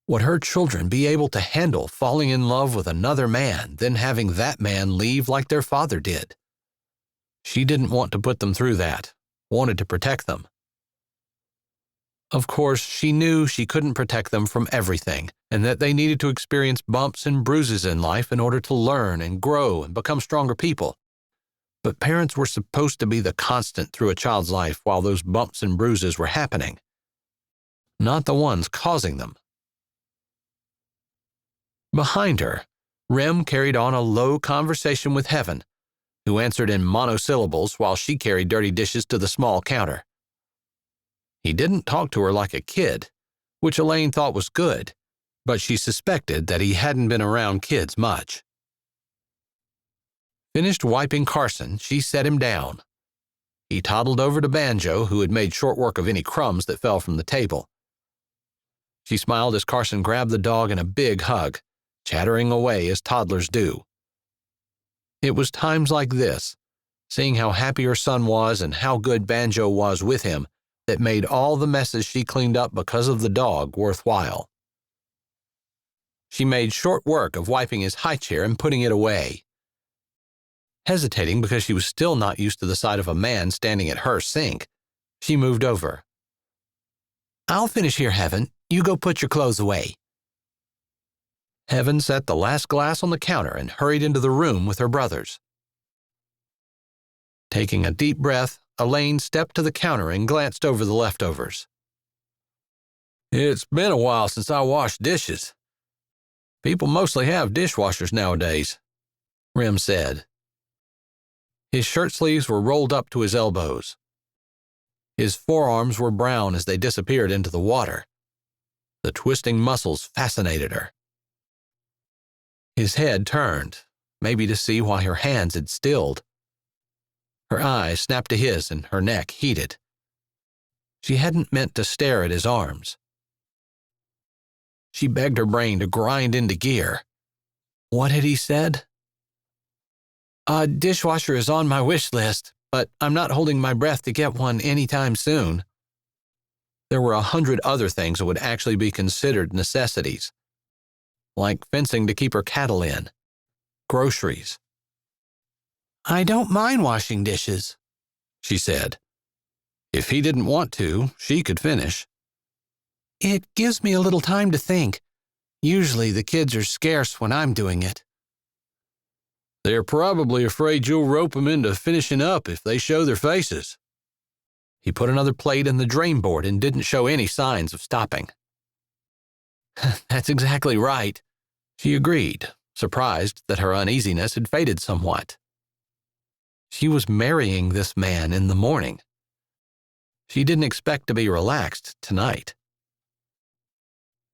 Would her children be able to handle falling in love with another man, then having that man leave like their father did? She didn't want to put them through that, wanted to protect them. Of course, she knew she couldn't protect them from everything, and that they needed to experience bumps and bruises in life in order to learn and grow and become stronger people. But parents were supposed to be the constant through a child's life while those bumps and bruises were happening, not the ones causing them. Behind her, Rem carried on a low conversation with Heaven, who answered in monosyllables while she carried dirty dishes to the small counter. He didn't talk to her like a kid, which Elaine thought was good, but she suspected that he hadn't been around kids much. Finished wiping Carson, she set him down. He toddled over to Banjo, who had made short work of any crumbs that fell from the table. She smiled as Carson grabbed the dog in a big hug, chattering away as toddlers do. It was times like this, seeing how happy her son was and how good Banjo was with him, that made all the messes she cleaned up because of the dog worthwhile. She made short work of wiping his high chair and putting it away. Hesitating because she was still not used to the sight of a man standing at her sink, she moved over. "I'll finish here, Heaven. You go put your clothes away." Heaven set the last glass on the counter and hurried into the room with her brothers. Taking a deep breath, Elaine stepped to the counter and glanced over the leftovers. "It's been a while since I washed dishes. People mostly have dishwashers nowadays," Rem said. His shirt sleeves were rolled up to his elbows. His forearms were brown as they disappeared into the water. The twisting muscles fascinated her. His head turned, maybe to see why her hands had stilled. Her eyes snapped to his and her neck heated. She hadn't meant to stare at his arms. She begged her brain to grind into gear. What had he said? "A dishwasher is on my wish list, but I'm not holding my breath to get one anytime soon." There were 100 other things that would actually be considered necessities, like fencing to keep her cattle in, groceries. "I don't mind washing dishes," she said. If he didn't want to, she could finish. "It gives me a little time to think. Usually the kids are scarce when I'm doing it." "They're probably afraid you'll rope them into finishing up if they show their faces." He put another plate in the drain board and didn't show any signs of stopping. "That's exactly right," she agreed, surprised that her uneasiness had faded somewhat. She was marrying this man in the morning. She didn't expect to be relaxed tonight.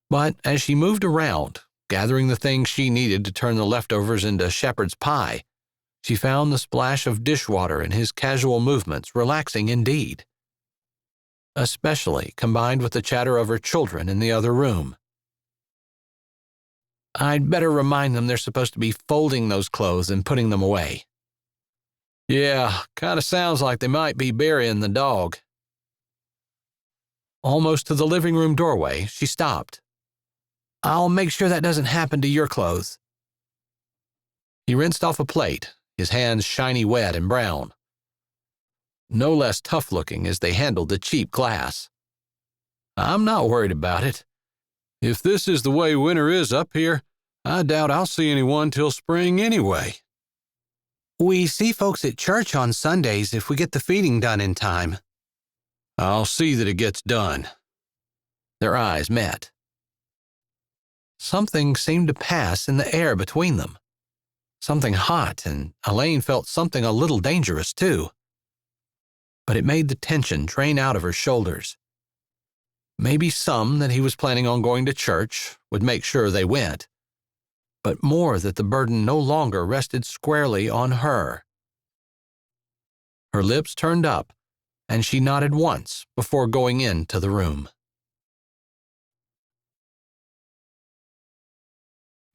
But as she moved around, gathering the things she needed to turn the leftovers into shepherd's pie, she found the splash of dishwater in his casual movements relaxing indeed, especially combined with the chatter of her children in the other room. "I'd better remind them they're supposed to be folding those clothes and putting them away." "Yeah, kind of sounds like they might be burying the dog." Almost to the living room doorway, she stopped. "I'll make sure that doesn't happen to your clothes." He rinsed off a plate, his hands shiny wet and brown, no less tough-looking as they handled the cheap glass. "I'm not worried about it. If this is the way winter is up here, I doubt I'll see anyone till spring anyway." "We see folks at church on Sundays if we get the feeding done in time." "I'll see that it gets done." Their eyes met. Something seemed to pass in the air between them. Something hot, and Elaine felt something a little dangerous, too. but it made the tension drain out of her shoulders. Maybe some that he was planning on going to church would make sure they went, but more that the burden no longer rested squarely on her. Her lips turned up, and she nodded once before going into the room.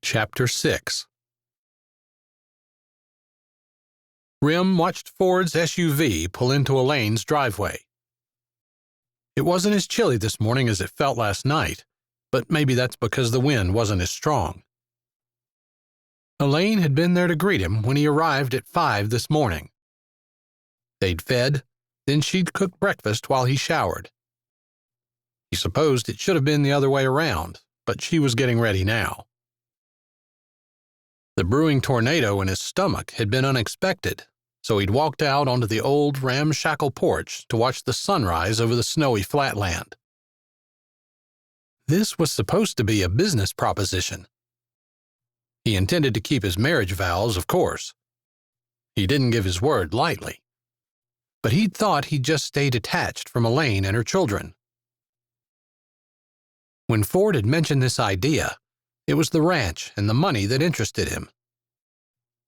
Chapter 6. Rem watched Ford's SUV pull into Elaine's driveway. It wasn't as chilly this morning as it felt last night, but maybe that's because the wind wasn't as strong. Elaine had been there to greet him when he arrived at 5 this morning. They'd fed, then she'd cooked breakfast while he showered. He supposed it should have been the other way around, but she was getting ready now. The brewing tornado in his stomach had been unexpected, so he'd walked out onto the old ramshackle porch to watch the sunrise over the snowy flatland. This was supposed to be a business proposition. He intended to keep his marriage vows, of course. He didn't give his word lightly. But he'd thought he'd just stay detached from Elaine and her children. When Ford had mentioned this idea, it was the ranch and the money that interested him.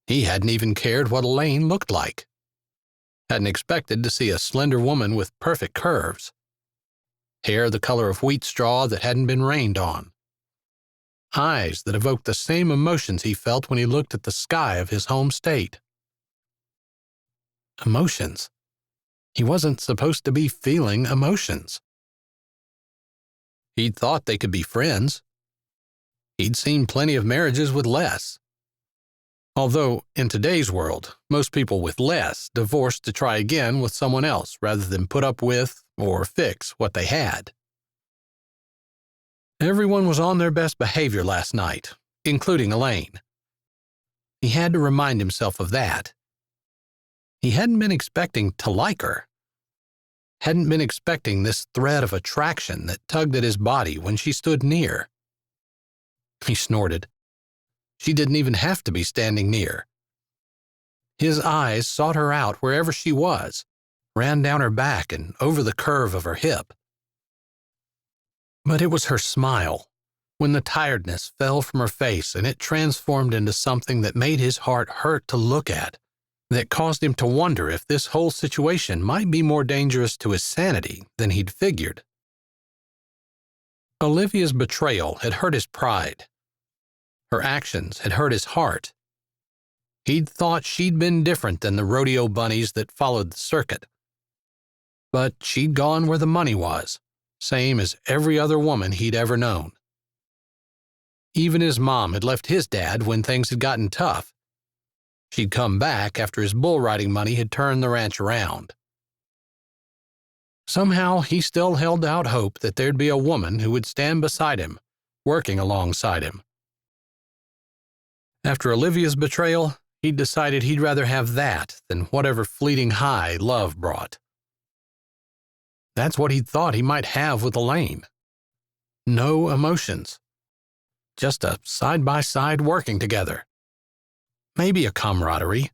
He hadn't even cared what Elaine looked like. Hadn't expected to see a slender woman with perfect curves. Hair the color of wheat straw that hadn't been rained on. Eyes that evoked the same emotions he felt when he looked at the sky of his home state. Emotions. He wasn't supposed to be feeling emotions. He'd thought they could be friends. He'd seen plenty of marriages with less. Although, in today's world, most people with less divorced to try again with someone else rather than put up with or fix what they had. Everyone was on their best behavior last night, including Elaine. He had to remind himself of that. He hadn't been expecting to like her. Hadn't been expecting this thread of attraction that tugged at his body when she stood near. He snorted. She didn't even have to be standing near. His eyes sought her out wherever she was, ran down her back and over the curve of her hip. But it was her smile, when the tiredness fell from her face and it transformed into something that made his heart hurt to look at, that caused him to wonder if this whole situation might be more dangerous to his sanity than he'd figured. Olivia's betrayal had hurt his pride. Her actions had hurt his heart. He'd thought she'd been different than the rodeo bunnies that followed the circuit. But she'd gone where the money was, same as every other woman he'd ever known. Even his mom had left his dad when things had gotten tough. She'd come back after his bull riding money had turned the ranch around. Somehow he still held out hope that there'd be a woman who would stand beside him, working alongside him. After Olivia's betrayal, he'd decided he'd rather have that than whatever fleeting high love brought. That's what he'd thought he might have with Elaine. No emotions. Just a side-by-side working together. Maybe a camaraderie.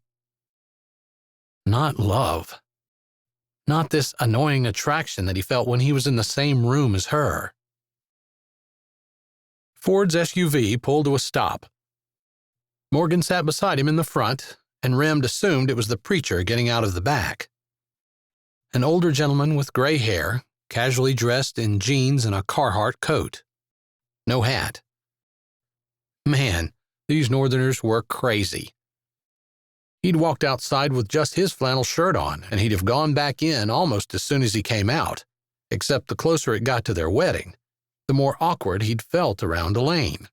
Not love. Not this annoying attraction that he felt when he was in the same room as her. Ford's SUV pulled to a stop. Morgan sat beside him in the front, and Rem assumed it was the preacher getting out of the back. An older gentleman with gray hair, casually dressed in jeans and a Carhartt coat. No hat. Man, these Northerners were crazy. He'd walked outside with just his flannel shirt on, and he'd have gone back in almost as soon as he came out, except the closer it got to their wedding, the more awkward he'd felt around Elaine.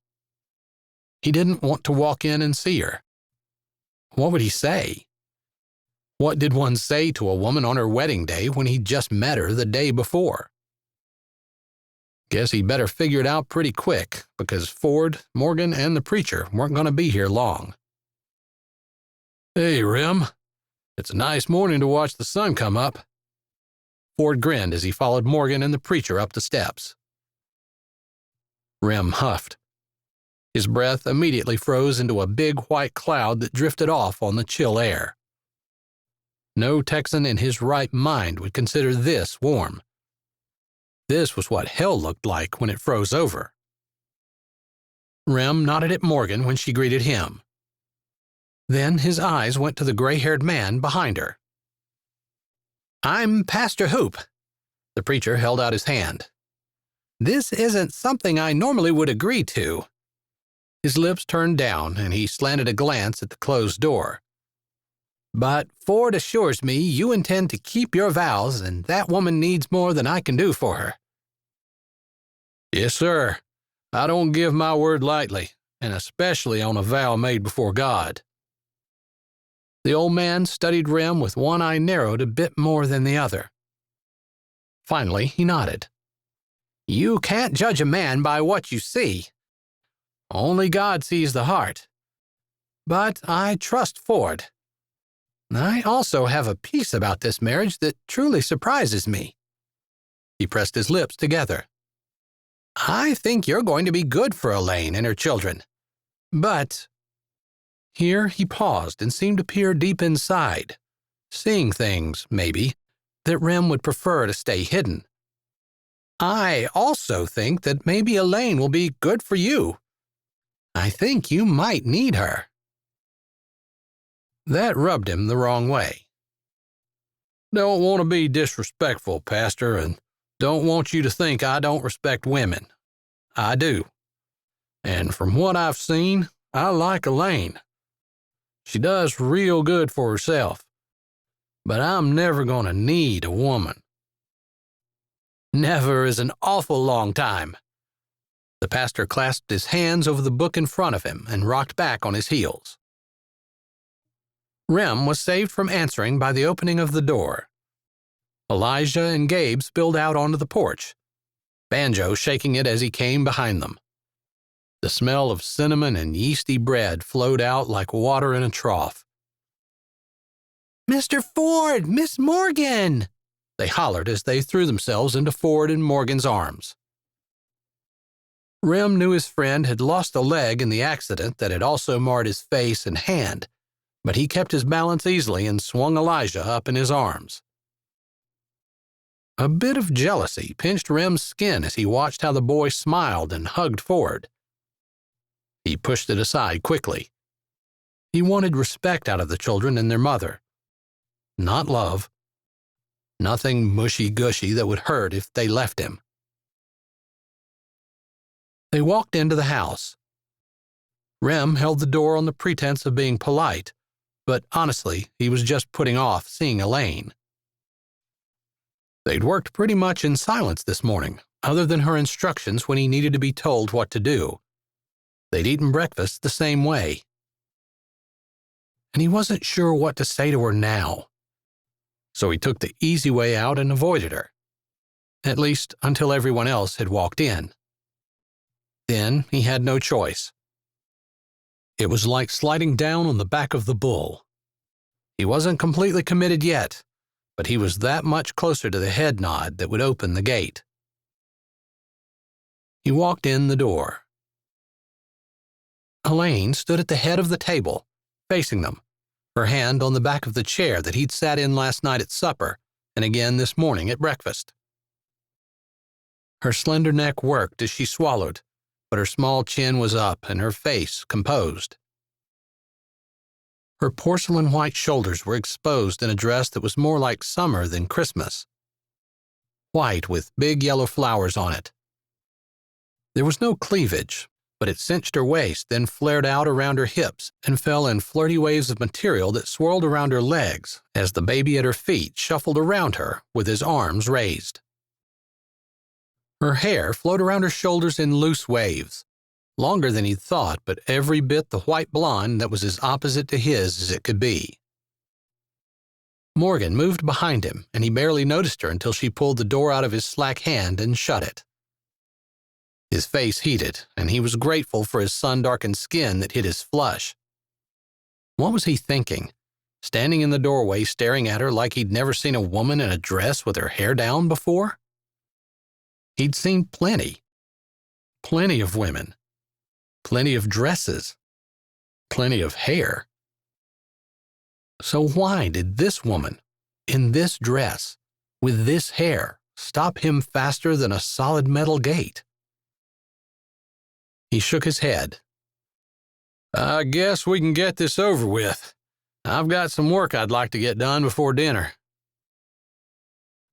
He didn't want to walk in and see her. What would he say? What did one say to a woman on her wedding day when he'd just met her the day before? Guess he'd better figure it out pretty quick, because Ford, Morgan, and the preacher weren't going to be here long. "Hey, Rem. It's a nice morning to watch the sun come up." Ford grinned as he followed Morgan and the preacher up the steps. Rem huffed. His breath immediately froze into a big white cloud that drifted off on the chill air. No Texan in his right mind would consider this warm. This was what hell looked like when it froze over. Rem nodded at Morgan when she greeted him. Then his eyes went to the gray-haired man behind her. "I'm Pastor Hoop." The preacher held out his hand. "This isn't something I normally would agree to." His lips turned down, and he slanted a glance at the closed door. "But Ford assures me you intend to keep your vows, and that woman needs more than I can do for her." "Yes, sir. I don't give my word lightly, and especially on a vow made before God." The old man studied Rem with one eye narrowed a bit more than the other. Finally, he nodded. "You can't judge a man by what you see. Only God sees the heart. But I trust Ford. I also have a peace about this marriage that truly surprises me." He pressed his lips together. "I think you're going to be good for Elaine and her children. But—" Here he paused and seemed to peer deep inside, seeing things, maybe, that Rem would prefer to stay hidden. "I also think that maybe Elaine will be good for you. I think you might need her." That rubbed him the wrong way. "Don't want to be disrespectful, Pastor, and don't want you to think I don't respect women. I do. And from what I've seen, I like Elaine. She does real good for herself. But I'm never going to need a woman." "Never is an awful long time." The pastor clasped his hands over the book in front of him and rocked back on his heels. Rem was saved from answering by the opening of the door. Elijah and Gabe spilled out onto the porch, Banjo shaking it as he came behind them. The smell of cinnamon and yeasty bread flowed out like water in a trough. "Mr. Ford! Miss Morgan!" they hollered as they threw themselves into Ford and Morgan's arms. Rem knew his friend had lost a leg in the accident that had also marred his face and hand, but he kept his balance easily and swung Elijah up in his arms. A bit of jealousy pinched Rem's skin as he watched how the boy smiled and hugged Ford. He pushed it aside quickly. He wanted respect out of the children and their mother. Not love. Nothing mushy-gushy that would hurt if they left him. They walked into the house. Rem held the door on the pretense of being polite, but honestly, he was just putting off seeing Elaine. They'd worked pretty much in silence this morning, other than her instructions when he needed to be told what to do. They'd eaten breakfast the same way. And he wasn't sure what to say to her now. So he took the easy way out and avoided her. At least until everyone else had walked in. Then he had no choice. It was like sliding down on the back of the bull. He wasn't completely committed yet, but he was that much closer to the head nod that would open the gate. He walked in the door. Elaine stood at the head of the table, facing them, her hand on the back of the chair that he'd sat in last night at supper and again this morning at breakfast. Her slender neck worked as she swallowed, but her small chin was up and her face composed. Her porcelain white shoulders were exposed in a dress that was more like summer than Christmas. White with big yellow flowers on it. There was no cleavage, but it cinched her waist, then flared out around her hips and fell in flirty waves of material that swirled around her legs as the baby at her feet shuffled around her with his arms raised. Her hair flowed around her shoulders in loose waves, longer than he'd thought, but every bit the white blonde that was as opposite to his as it could be. Morgan moved behind him, and he barely noticed her until she pulled the door out of his slack hand and shut it. His face heated, and he was grateful for his sun-darkened skin that hid his flush. What was he thinking, standing in the doorway staring at her like he'd never seen a woman in a dress with her hair down before? He'd seen plenty. Plenty of women. Plenty of dresses. Plenty of hair. So why did this woman, in this dress, with this hair, stop him faster than a solid metal gate? He shook his head. I guess we can get this over with. I've got some work I'd like to get done before dinner.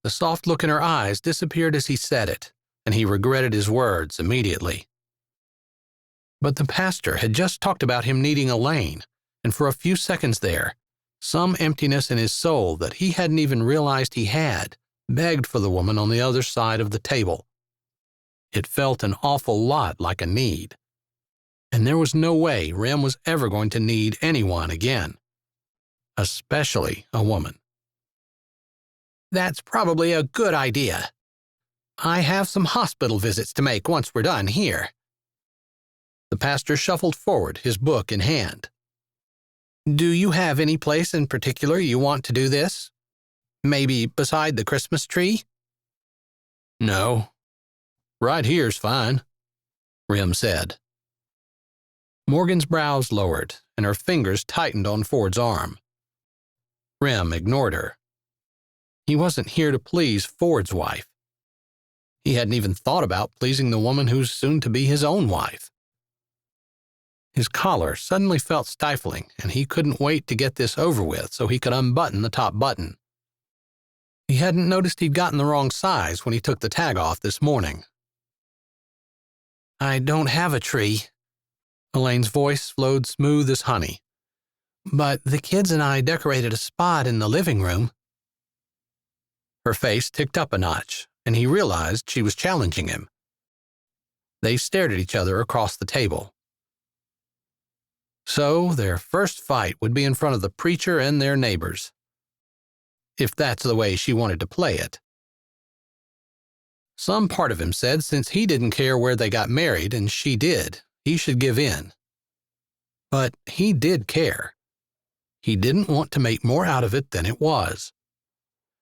The soft look in her eyes disappeared as he said it, and he regretted his words immediately. But the pastor had just talked about him needing Elaine, and for a few seconds there, some emptiness in his soul that he hadn't even realized he had begged for the woman on the other side of the table. It felt an awful lot like a need. And there was no way Rem was ever going to need anyone again, especially a woman. That's probably a good idea. I have some hospital visits to make once we're done here. The pastor shuffled forward, his book in hand. Do you have any place in particular you want to do this? Maybe beside the Christmas tree? No. Right here's fine, Rem said. Morgan's brows lowered, and her fingers tightened on Ford's arm. Rem ignored her. He wasn't here to please Ford's wife. He hadn't even thought about pleasing the woman who's soon to be his own wife. His collar suddenly felt stifling, and he couldn't wait to get this over with so he could unbutton the top button. He hadn't noticed he'd gotten the wrong size when he took the tag off this morning. I don't have a tree. Elaine's voice flowed smooth as honey. But the kids and I decorated a spot in the living room. Her face ticked up a notch, and he realized she was challenging him. They stared at each other across the table. So their first fight would be in front of the preacher and their neighbors. If that's the way she wanted to play it. Some part of him said since he didn't care where they got married and she did, he should give in. But he did care. He didn't want to make more out of it than it was.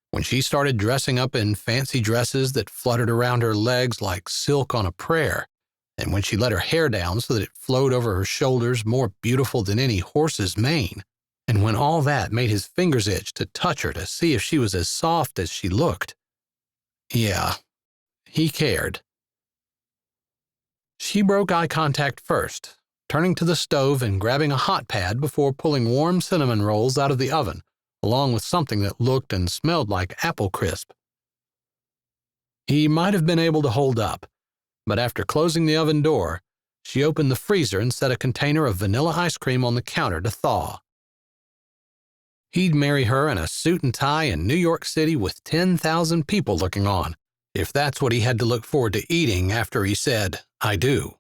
When she started dressing up in fancy dresses that fluttered around her legs like silk on a prayer, and when she let her hair down so that it flowed over her shoulders more beautiful than any horse's mane, and when all that made his fingers itch to touch her to see if she was as soft as she looked. Yeah, he cared. She broke eye contact first, turning to the stove and grabbing a hot pad before pulling warm cinnamon rolls out of the oven, along with something that looked and smelled like apple crisp. He might have been able to hold up, but after closing the oven door, she opened the freezer and set a container of vanilla ice cream on the counter to thaw. He'd marry her in a suit and tie in New York City with 10,000 people looking on, if that's what he had to look forward to eating after he said, I do.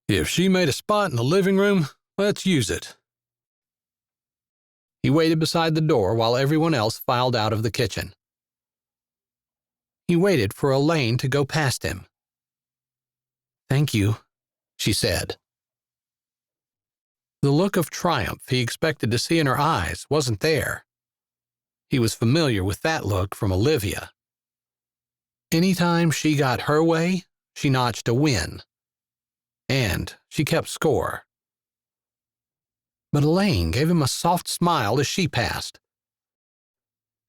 If she made a spot in the living room, let's use it. He waited beside the door while everyone else filed out of the kitchen. He waited for Elaine to go past him. Thank you, she said. The look of triumph he expected to see in her eyes wasn't there. He was familiar with that look from Olivia. Anytime she got her way, she notched a win. And she kept score. But Elaine gave him a soft smile as she passed.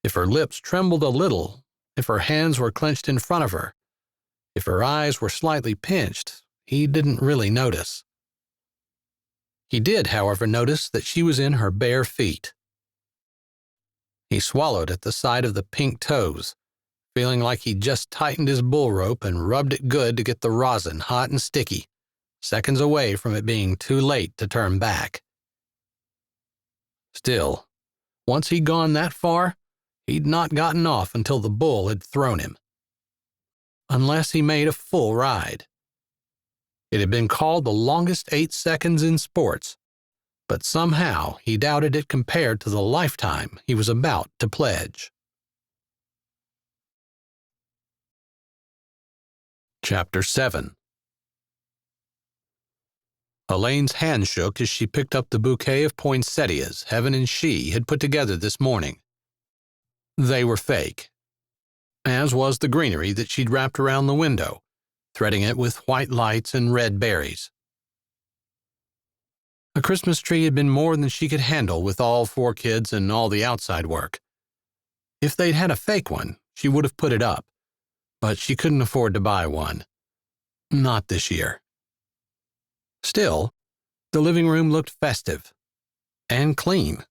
If her lips trembled a little, if her hands were clenched in front of her, if her eyes were slightly pinched, he didn't really notice. He did, however, notice that she was in her bare feet. He swallowed at the sight of the pink toes, feeling like he'd just tightened his bull rope and rubbed it good to get the rosin hot and sticky, seconds away from it being too late to turn back. Still, once he'd gone that far, he'd not gotten off until the bull had thrown him. Unless he made a full ride. It had been called the longest 8 seconds in sports, but somehow he doubted it compared to the lifetime he was about to pledge. Chapter 7. Elaine's hand shook as she picked up the bouquet of poinsettias Heaven and she had put together this morning. They were fake, as was the greenery that she'd wrapped around the window, threading it with white lights and red berries. A Christmas tree had been more than she could handle with all 4 kids and all the outside work. If they'd had a fake one, she would have put it up, but she couldn't afford to buy one. Not this year. Still, the living room looked festive and clean.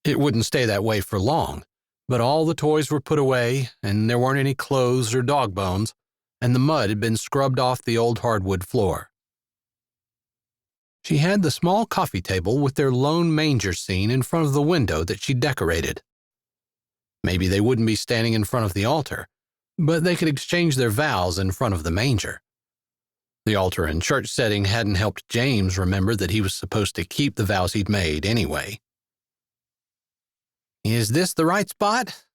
It wouldn't stay that way for long, but all the toys were put away, and there weren't any clothes or dog bones, and the mud had been scrubbed off the old hardwood floor. She had the small coffee table with their lone manger scene in front of the window that she decorated. Maybe they wouldn't be standing in front of the altar, but they could exchange their vows in front of the manger. The altar and church setting hadn't helped James remember that he was supposed to keep the vows he'd made anyway. "Is this the right spot?"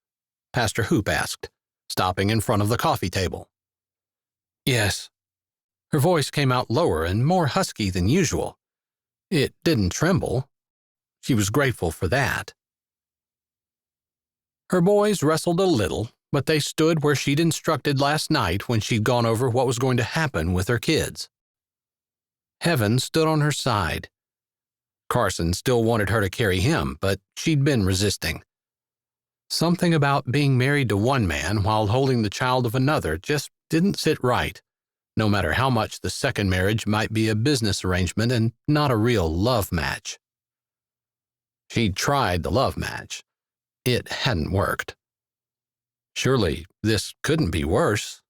Pastor Hoop asked, stopping in front of the coffee table. "Yes." Her voice came out lower and more husky than usual. It didn't tremble. She was grateful for that. Her boys wrestled a little, but they stood where she'd instructed last night when she'd gone over what was going to happen with her kids. Heaven stood on her side. Carson still wanted her to carry him, but she'd been resisting. Something about being married to one man while holding the child of another just didn't sit right, no matter how much the second marriage might be a business arrangement and not a real love match. She'd tried the love match. It hadn't worked. Surely this couldn't be worse.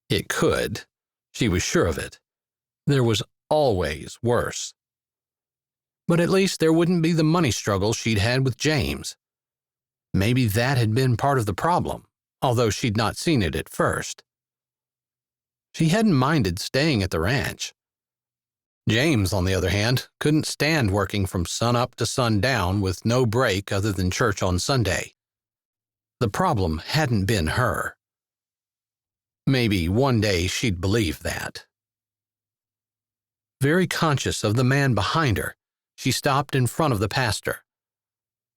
It could. She was sure of it. There was always worse. But at least there wouldn't be the money struggle she'd had with James. Maybe that had been part of the problem, although she'd not seen it at first. She hadn't minded staying at the ranch. James, on the other hand, couldn't stand working from sunup to sundown with no break other than church on Sunday. The problem hadn't been her. Maybe one day she'd believe that. Very conscious of the man behind her, she stopped in front of the pastor.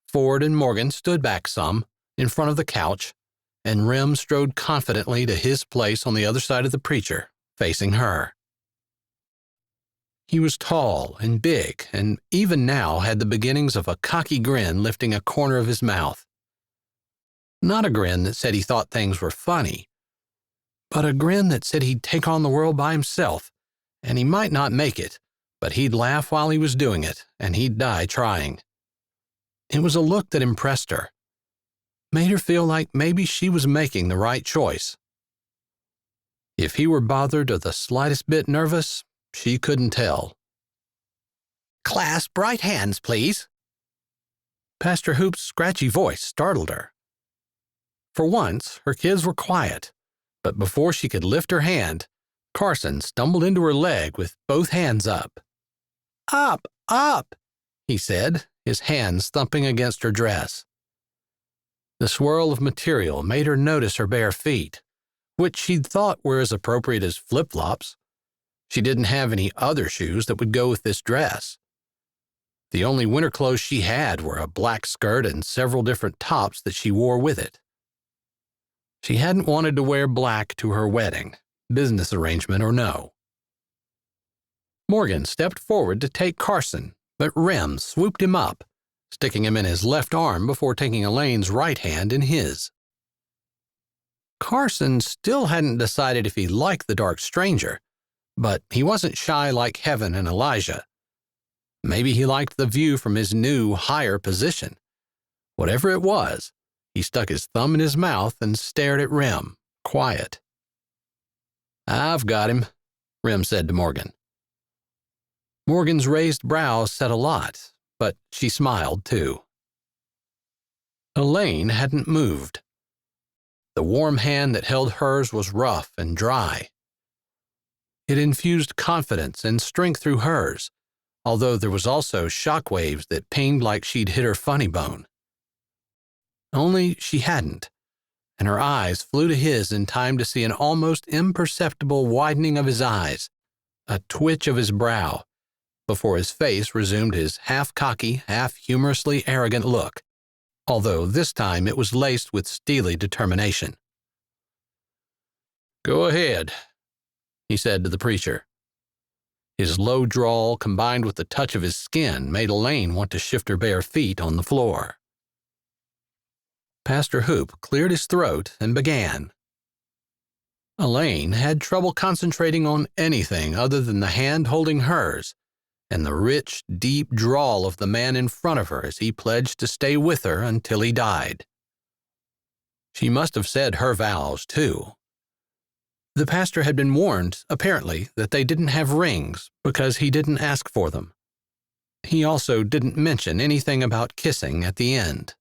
Ford and Morgan stood back some, in front of the couch, and Rem strode confidently to his place on the other side of the preacher, facing her. He was tall and big, and even now had the beginnings of a cocky grin lifting a corner of his mouth. Not a grin that said he thought things were funny, but a grin that said he'd take on the world by himself, and he might not make it, but he'd laugh while he was doing it, and he'd die trying. It was a look that impressed her, made her feel like maybe she was making the right choice. If he were bothered or the slightest bit nervous, she couldn't tell. "Clasp right hands, please." Pastor Hoop's scratchy voice startled her. For once, her kids were quiet, but before she could lift her hand, Carson stumbled into her leg with both hands up. "Up, up," he said, his hands thumping against her dress. The swirl of material made her notice her bare feet, which she'd thought were as appropriate as flip-flops. She didn't have any other shoes that would go with this dress. The only winter clothes she had were a black skirt and several different tops that she wore with it. She hadn't wanted to wear black to her wedding, business arrangement or no. Morgan stepped forward to take Carson, but Rem swooped him up, sticking him in his left arm before taking Elaine's right hand in his. Carson still hadn't decided if he liked the dark stranger, but he wasn't shy like Heaven and Elijah. Maybe he liked the view from his new, higher position. Whatever it was, he stuck his thumb in his mouth and stared at Rem, quiet. "I've got him," Rem said to Morgan. Morgan's raised brows said a lot, but she smiled too. Elaine hadn't moved. The warm hand that held hers was rough and dry. It infused confidence and strength through hers, although there was also shock waves that pinged like she'd hit her funny bone. Only she hadn't, and her eyes flew to his in time to see an almost imperceptible widening of his eyes, a twitch of his brow, before his face resumed his half-cocky, half-humorously arrogant look, although this time it was laced with steely determination. "Go ahead," he said to the preacher. His low drawl combined with the touch of his skin made Elaine want to shift her bare feet on the floor. Pastor Hoop cleared his throat and began. Elaine had trouble concentrating on anything other than the hand holding hers and the rich, deep drawl of the man in front of her as he pledged to stay with her until he died. She must have said her vows, too. The pastor had been warned, apparently, that they didn't have rings because he didn't ask for them. He also didn't mention anything about kissing at the end.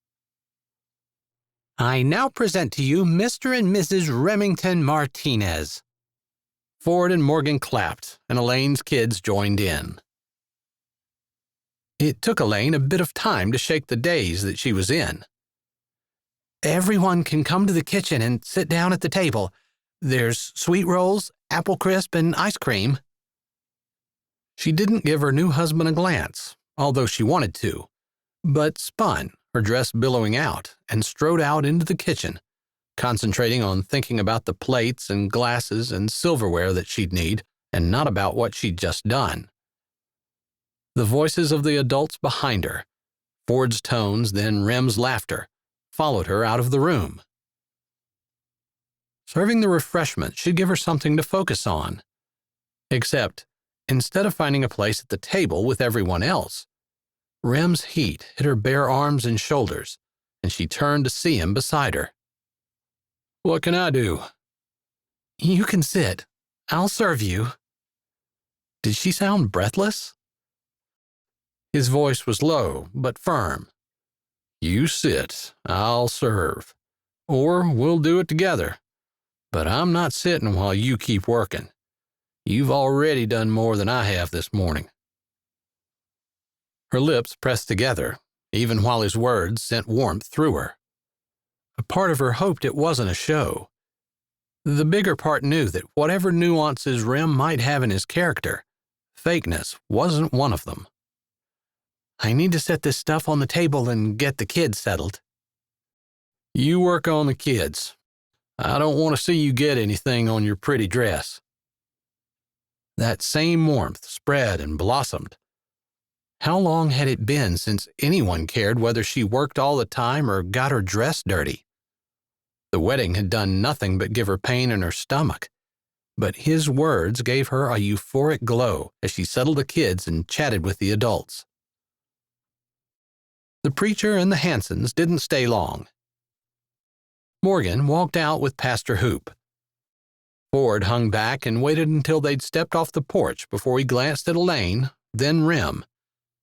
I now present to you Mr. and Mrs. Remington Martinez. Ford and Morgan clapped, and Elaine's kids joined in. It took Elaine a bit of time to shake the daze that she was in. Everyone can come to the kitchen and sit down at the table. There's sweet rolls, apple crisp, and ice cream. She didn't give her new husband a glance, although she wanted to, but spun, her dress billowing out, and strode out into the kitchen, concentrating on thinking about the plates and glasses and silverware that she'd need, and not about what she'd just done. The voices of the adults behind her, Ford's tones, then Rem's laughter, followed her out of the room. Serving the refreshment should give her something to focus on. Except, instead of finding a place at the table with everyone else, Rem's heat hit her bare arms and shoulders, and she turned to see him beside her. What can I do? You can sit. I'll serve you. Did she sound breathless? His voice was low, but firm. You sit, I'll serve. Or we'll do it together. But I'm not sitting while you keep working. You've already done more than I have this morning. Her lips pressed together, even while his words sent warmth through her. A part of her hoped it wasn't a show. The bigger part knew that whatever nuances Rem might have in his character, fakeness wasn't one of them. I need to set this stuff on the table and get the kids settled. You work on the kids. I don't want to see you get anything on your pretty dress. That same warmth spread and blossomed. How long had it been since anyone cared whether she worked all the time or got her dress dirty? The wedding had done nothing but give her pain in her stomach, but his words gave her a euphoric glow as she settled the kids and chatted with the adults. The preacher and the Hansons didn't stay long. Morgan walked out with Pastor Hoop. Ford hung back and waited until they'd stepped off the porch before he glanced at Elaine, then Rem,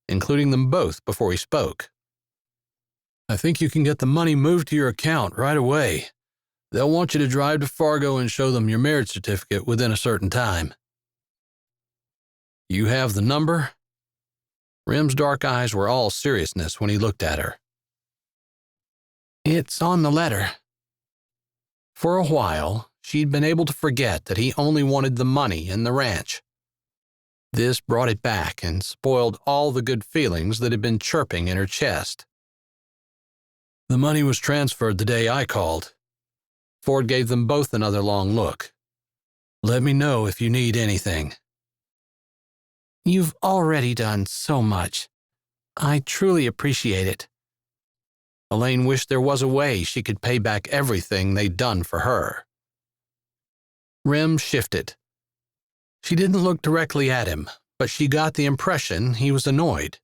including them both before he spoke. I think you can get the money moved to your account right away. They'll want you to drive to Fargo and show them your marriage certificate within a certain time. You have the number? Rem's dark eyes were all seriousness when he looked at her. It's on the letter. For a while, she'd been able to forget that he only wanted the money and the ranch. This brought it back and spoiled all the good feelings that had been chirping in her chest. The money was transferred the day I called. Ford gave them both another long look. Let me know if you need anything. You've already done so much. I truly appreciate it. Elaine wished there was a way she could pay back everything they'd done for her. Rem shifted. She didn't look directly at him, but she got the impression he was annoyed.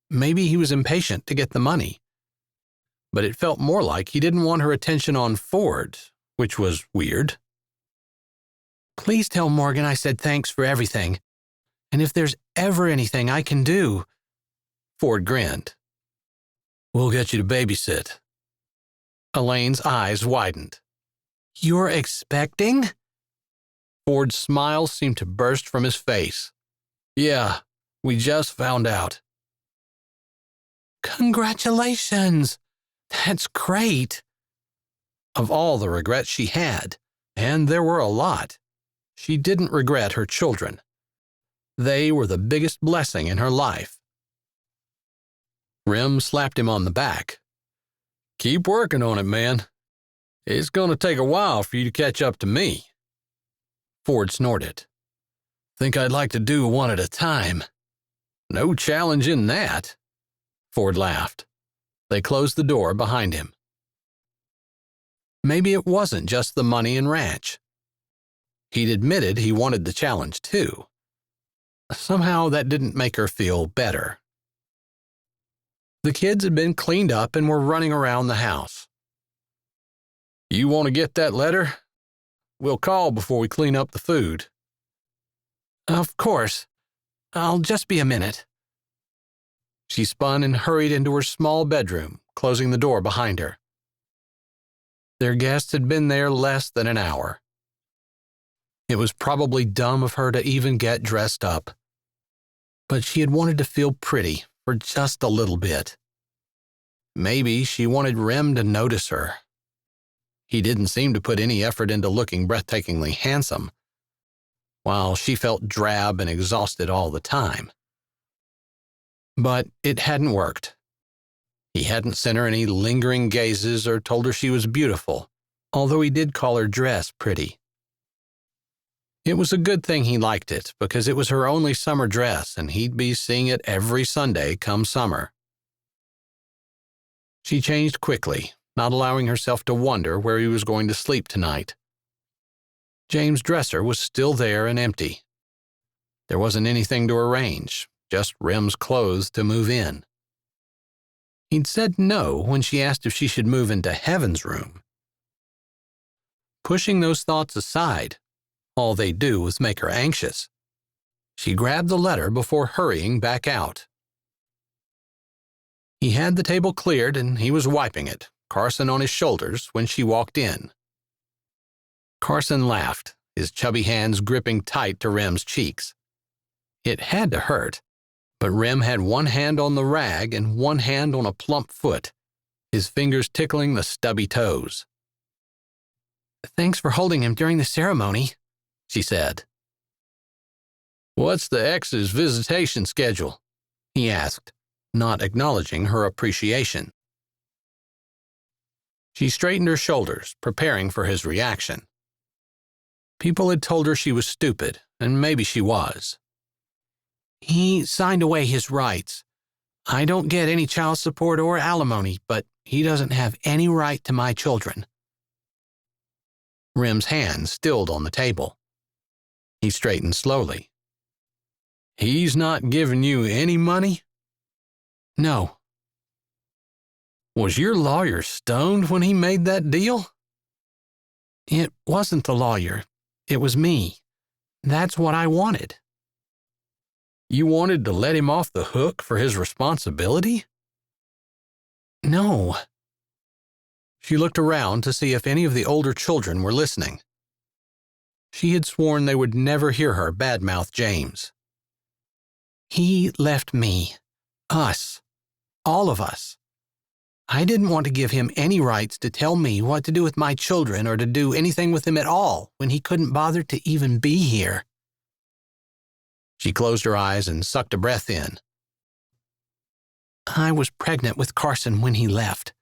Maybe he was impatient to get the money. But it felt more like he didn't want her attention on Ford, which was weird. Please tell Morgan I said thanks for everything. And if there's ever anything I can do... Ford grinned. We'll get you to babysit. Elaine's eyes widened. You're expecting? Ford's smile seemed to burst from his face. Yeah, we just found out. Congratulations! That's great! Of all the regrets she had, and there were a lot, she didn't regret her children. They were the biggest blessing in her life. Rem slapped him on the back. Keep working on it, man. It's going to take a while for you to catch up to me. Ford snorted. Think I'd like to do one at a time. No challenge in that. Ford laughed. They closed the door behind him. Maybe it wasn't just the money and ranch. He'd admitted he wanted the challenge too. Somehow that didn't make her feel better. The kids had been cleaned up and were running around the house. You want to get that letter? We'll call before we clean up the food. Of course. I'll just be a minute. She spun and hurried into her small bedroom, closing the door behind her. Their guests had been there less than an hour. It was probably dumb of her to even get dressed up. But she had wanted to feel pretty for just a little bit. Maybe she wanted Rem to notice her. He didn't seem to put any effort into looking breathtakingly handsome, while she felt drab and exhausted all the time. But it hadn't worked. He hadn't sent her any lingering gazes or told her she was beautiful, although he did call her dress pretty. It was a good thing he liked it, because it was her only summer dress, and he'd be seeing it every Sunday come summer. She changed quickly, not allowing herself to wonder where he was going to sleep tonight. James' dresser was still there and empty. There wasn't anything to arrange, just Rem's clothes to move in. He'd said no when she asked if she should move into Heaven's room. Pushing those thoughts aside, all they do was make her anxious. She grabbed the letter before hurrying back out. He had the table cleared and he was wiping it, Carson on his shoulders, when she walked in. Carson laughed, his chubby hands gripping tight to Rem's cheeks. It had to hurt, but Rem had one hand on the rag and one hand on a plump foot, his fingers tickling the stubby toes. "Thanks for holding him during the ceremony," she said. "What's the ex's visitation schedule?" he asked, not acknowledging her appreciation. She straightened her shoulders, preparing for his reaction. People had told her she was stupid, and maybe she was. "He signed away his rights. I don't get any child support or alimony, but he doesn't have any right to my children." Rem's hand stilled on the table. He straightened slowly. "He's not giving you any money?" "No." "Was your lawyer stoned when he made that deal?" "It wasn't the lawyer. It was me. That's what I wanted." "You wanted to let him off the hook for his responsibility?" "No." She looked around to see if any of the older children were listening. She had sworn they would never hear her badmouth James. "He left me. Us. All of us. I didn't want to give him any rights to tell me what to do with my children or to do anything with them at all when he couldn't bother to even be here." She closed her eyes and sucked a breath in. "I was pregnant with Carson when he left.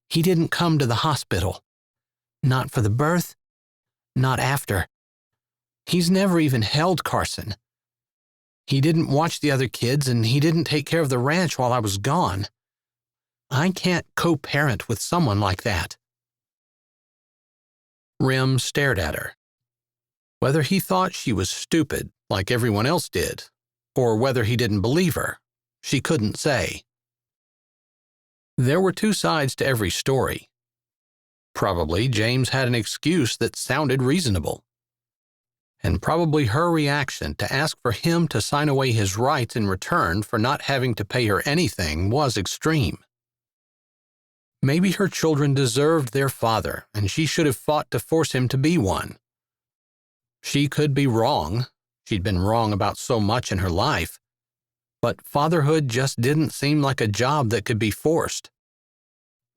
He didn't come to the hospital. Not for the birth, not after. He's never even held Carson. He didn't watch the other kids, and he didn't take care of the ranch while I was gone. I can't co-parent with someone like that." Rem stared at her. Whether he thought she was stupid, like everyone else did, or whether he didn't believe her, she couldn't say. There were two sides to every story. Probably James had an excuse that sounded reasonable. And probably her reaction to ask for him to sign away his rights in return for not having to pay her anything was extreme. Maybe her children deserved their father, and she should have fought to force him to be one. She could be wrong. She'd been wrong about so much in her life. But fatherhood just didn't seem like a job that could be forced.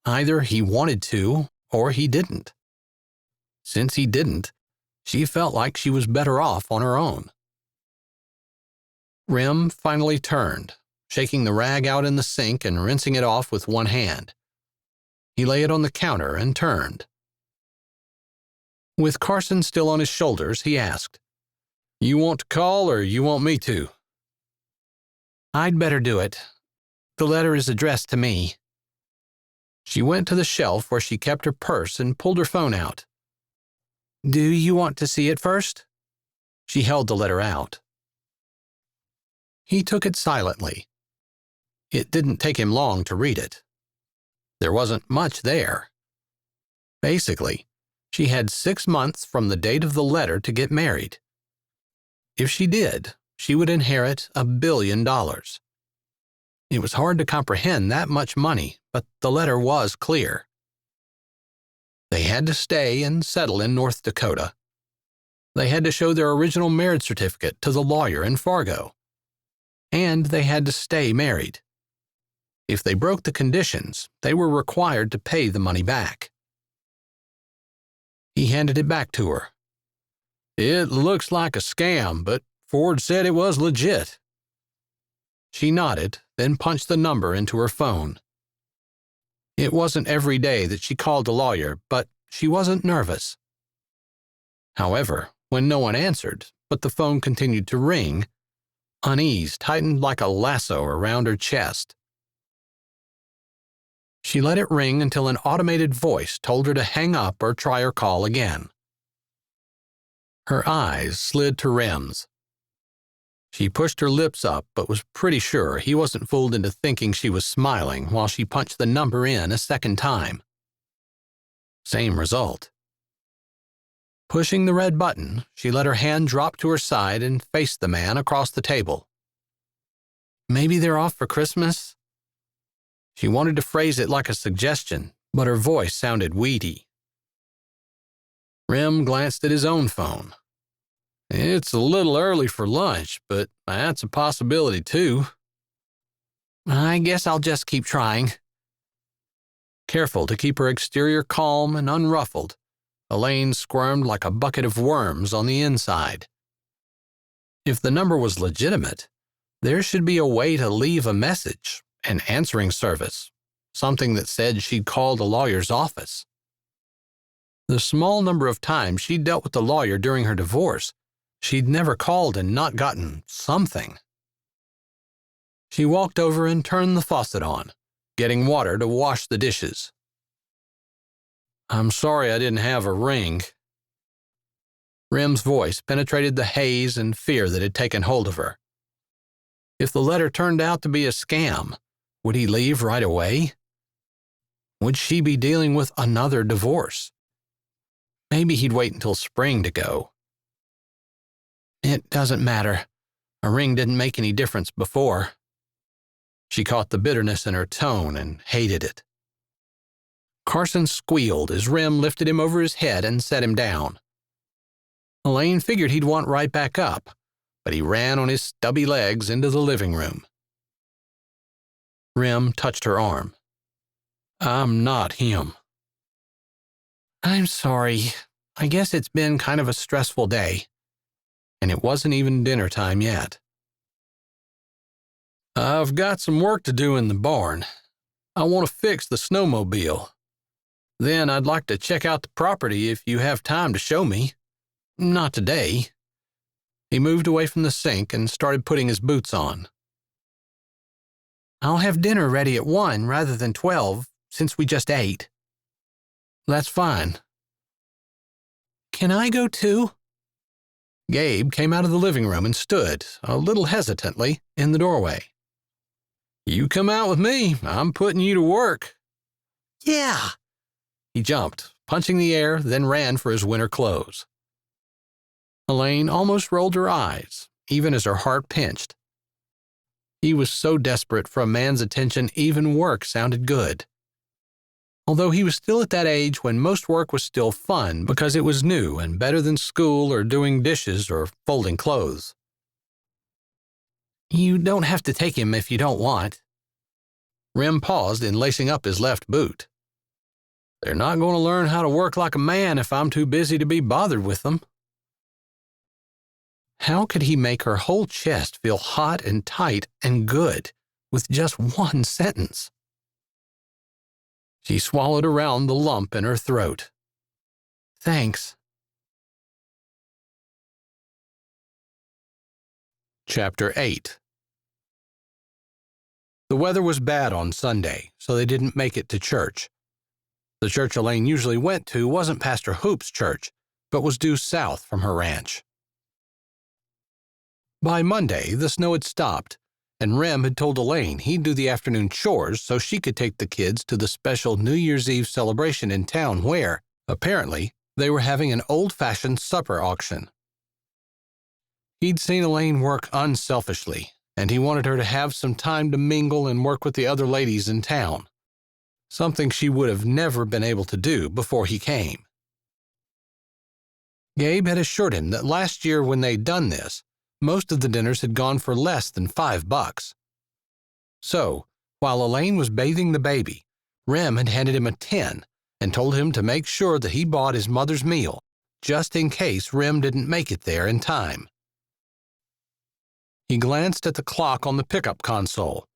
Either he wanted to, or he didn't. Since he didn't, she felt like she was better off on her own. Rem finally turned, shaking the rag out in the sink and rinsing it off with one hand. He lay it on the counter and turned. With Carson still on his shoulders, he asked, You want to call or you want me to? I'd better do it. The letter is addressed to me. She went to the shelf where she kept her purse and pulled her phone out. Do you want to see it first? She held the letter out. He took it silently. It didn't take him long to read it. There wasn't much there. Basically, she had 6 months from the date of the letter to get married. If she did, she would inherit $1 billion. It was hard to comprehend that much money, but the letter was clear. They had to stay and settle in North Dakota. They had to show their original marriage certificate to the lawyer in Fargo. And they had to stay married. If they broke the conditions, they were required to pay the money back. He handed it back to her. It looks like a scam, but Ford said it was legit. She nodded, then punched the number into her phone. It wasn't every day that she called the lawyer, but she wasn't nervous. However, when no one answered, but the phone continued to ring, unease tightened like a lasso around her chest. She let it ring until an automated voice told her to hang up or try her call again. Her eyes slid to Rem's. She pushed her lips up but was pretty sure he wasn't fooled into thinking she was smiling while she punched the number in a second time. Same result. Pushing the red button, she let her hand drop to her side and faced the man across the table. Maybe they're off for Christmas? She wanted to phrase it like a suggestion, but her voice sounded weedy. Rem glanced at his own phone. It's a little early for lunch, but that's a possibility too. I guess I'll just keep trying. Careful to keep her exterior calm and unruffled, Elaine squirmed like a bucket of worms on the inside. If the number was legitimate, there should be a way to leave a message, an answering service, something that said she'd called a lawyer's office. The small number of times she'd dealt with the lawyer during her divorce, she'd never called and not gotten something. She walked over and turned the faucet on, getting water to wash the dishes. I'm sorry I didn't have a ring. Rem's voice penetrated the haze and fear that had taken hold of her. If the letter turned out to be a scam, would he leave right away? Would she be dealing with another divorce? Maybe he'd wait until spring to go. It doesn't matter. A ring didn't make any difference before. She caught the bitterness in her tone and hated it. Carson squealed as Rem lifted him over his head and set him down. Elaine figured he'd want right back up, but he ran on his stubby legs into the living room. Rem touched her arm. I'm not him. I'm sorry. I guess it's been kind of a stressful day. And it wasn't even dinner time yet. I've got some work to do in the barn. I want to fix the snowmobile. Then I'd like to check out the property if you have time to show me. Not today. He moved away from the sink and started putting his boots on. I'll have dinner ready at 1 rather than 12, since we just ate. That's fine. Can I go too? Gabe came out of the living room and stood, a little hesitantly, in the doorway. You come out with me. I'm putting you to work. Yeah. He jumped, punching the air, then ran for his winter clothes. Elaine almost rolled her eyes, even as her heart pinched. He was so desperate for a man's attention, even work sounded good. Although he was still at that age when most work was still fun because it was new and better than school or doing dishes or folding clothes. You don't have to take him if you don't want. Rem paused in lacing up his left boot. They're not going to learn how to work like a man if I'm too busy to be bothered with them. How could he make her whole chest feel hot and tight and good with just one sentence? She swallowed around the lump in her throat. Thanks. Chapter 8. The weather was bad on Sunday, so they didn't make it to church. The church Elaine usually went to wasn't Pastor Hoop's church, but was due south from her ranch. By Monday, the snow had stopped, and Rem had told Elaine he'd do the afternoon chores so she could take the kids to the special New Year's Eve celebration in town where, apparently, they were having an old-fashioned supper auction. He'd seen Elaine work unselfishly, and he wanted her to have some time to mingle and work with the other ladies in town, something she would have never been able to do before he came. Gabe had assured him that last year when they'd done this, most of the dinners had gone for less than $5. So, while Elaine was bathing the baby, Rem had handed him a 10 and told him to make sure that he bought his mother's meal, just in case Rem didn't make it there in time. He glanced at the clock on the pickup console.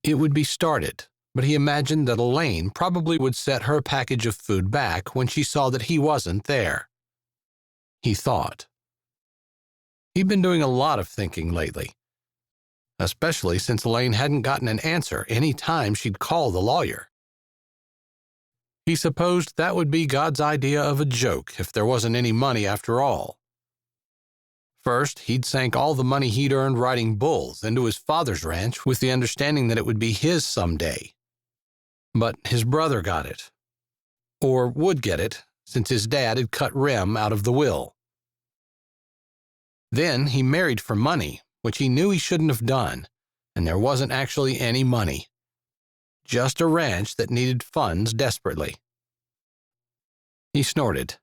It would be started, but he imagined that Elaine probably would set her package of food back when she saw that he wasn't there. He thought. He'd been doing a lot of thinking lately, especially since Elaine hadn't gotten an answer any time she'd call the lawyer. He supposed that would be God's idea of a joke if there wasn't any money after all. First, he'd sank all the money he'd earned riding bulls into his father's ranch with the understanding that it would be his someday. But his brother got it. Or would get it, since his dad had cut Rem out of the will. Then he married for money, which he knew he shouldn't have done, and there wasn't actually any money. Just a ranch that needed funds desperately. He snorted.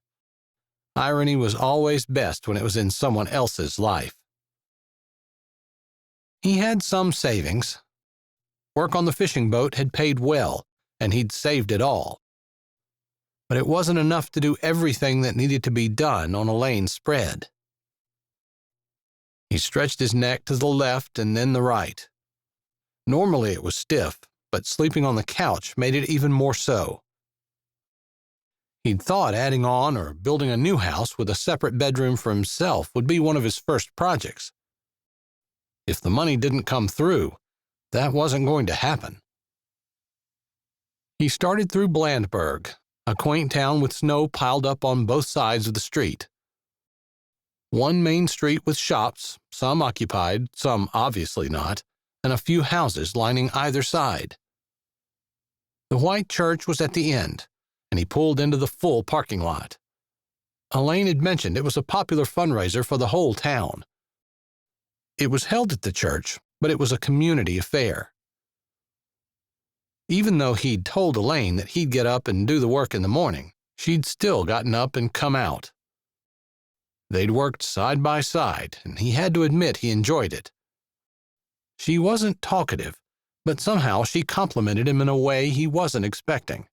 Irony was always best when it was in someone else's life. He had some savings. Work on the fishing boat had paid well, and he'd saved it all. But it wasn't enough to do everything that needed to be done on Elaine's spread. He stretched his neck to the left and then the right. Normally it was stiff, but sleeping on the couch made it even more so. He'd thought adding on or building a new house with a separate bedroom for himself would be one of his first projects. If the money didn't come through, that wasn't going to happen. He started through Blandburg, a quaint town with snow piled up on both sides of the street. One main street with shops, some occupied, some obviously not, and a few houses lining either side. The white church was at the end, and he pulled into the full parking lot. Elaine had mentioned it was a popular fundraiser for the whole town. It was held at the church, but it was a community affair. Even though he'd told Elaine that he'd get up and do the work in the morning, she'd still gotten up and come out. They'd worked side by side, and he had to admit he enjoyed it. She wasn't talkative, but somehow she complimented him in a way he wasn't expecting.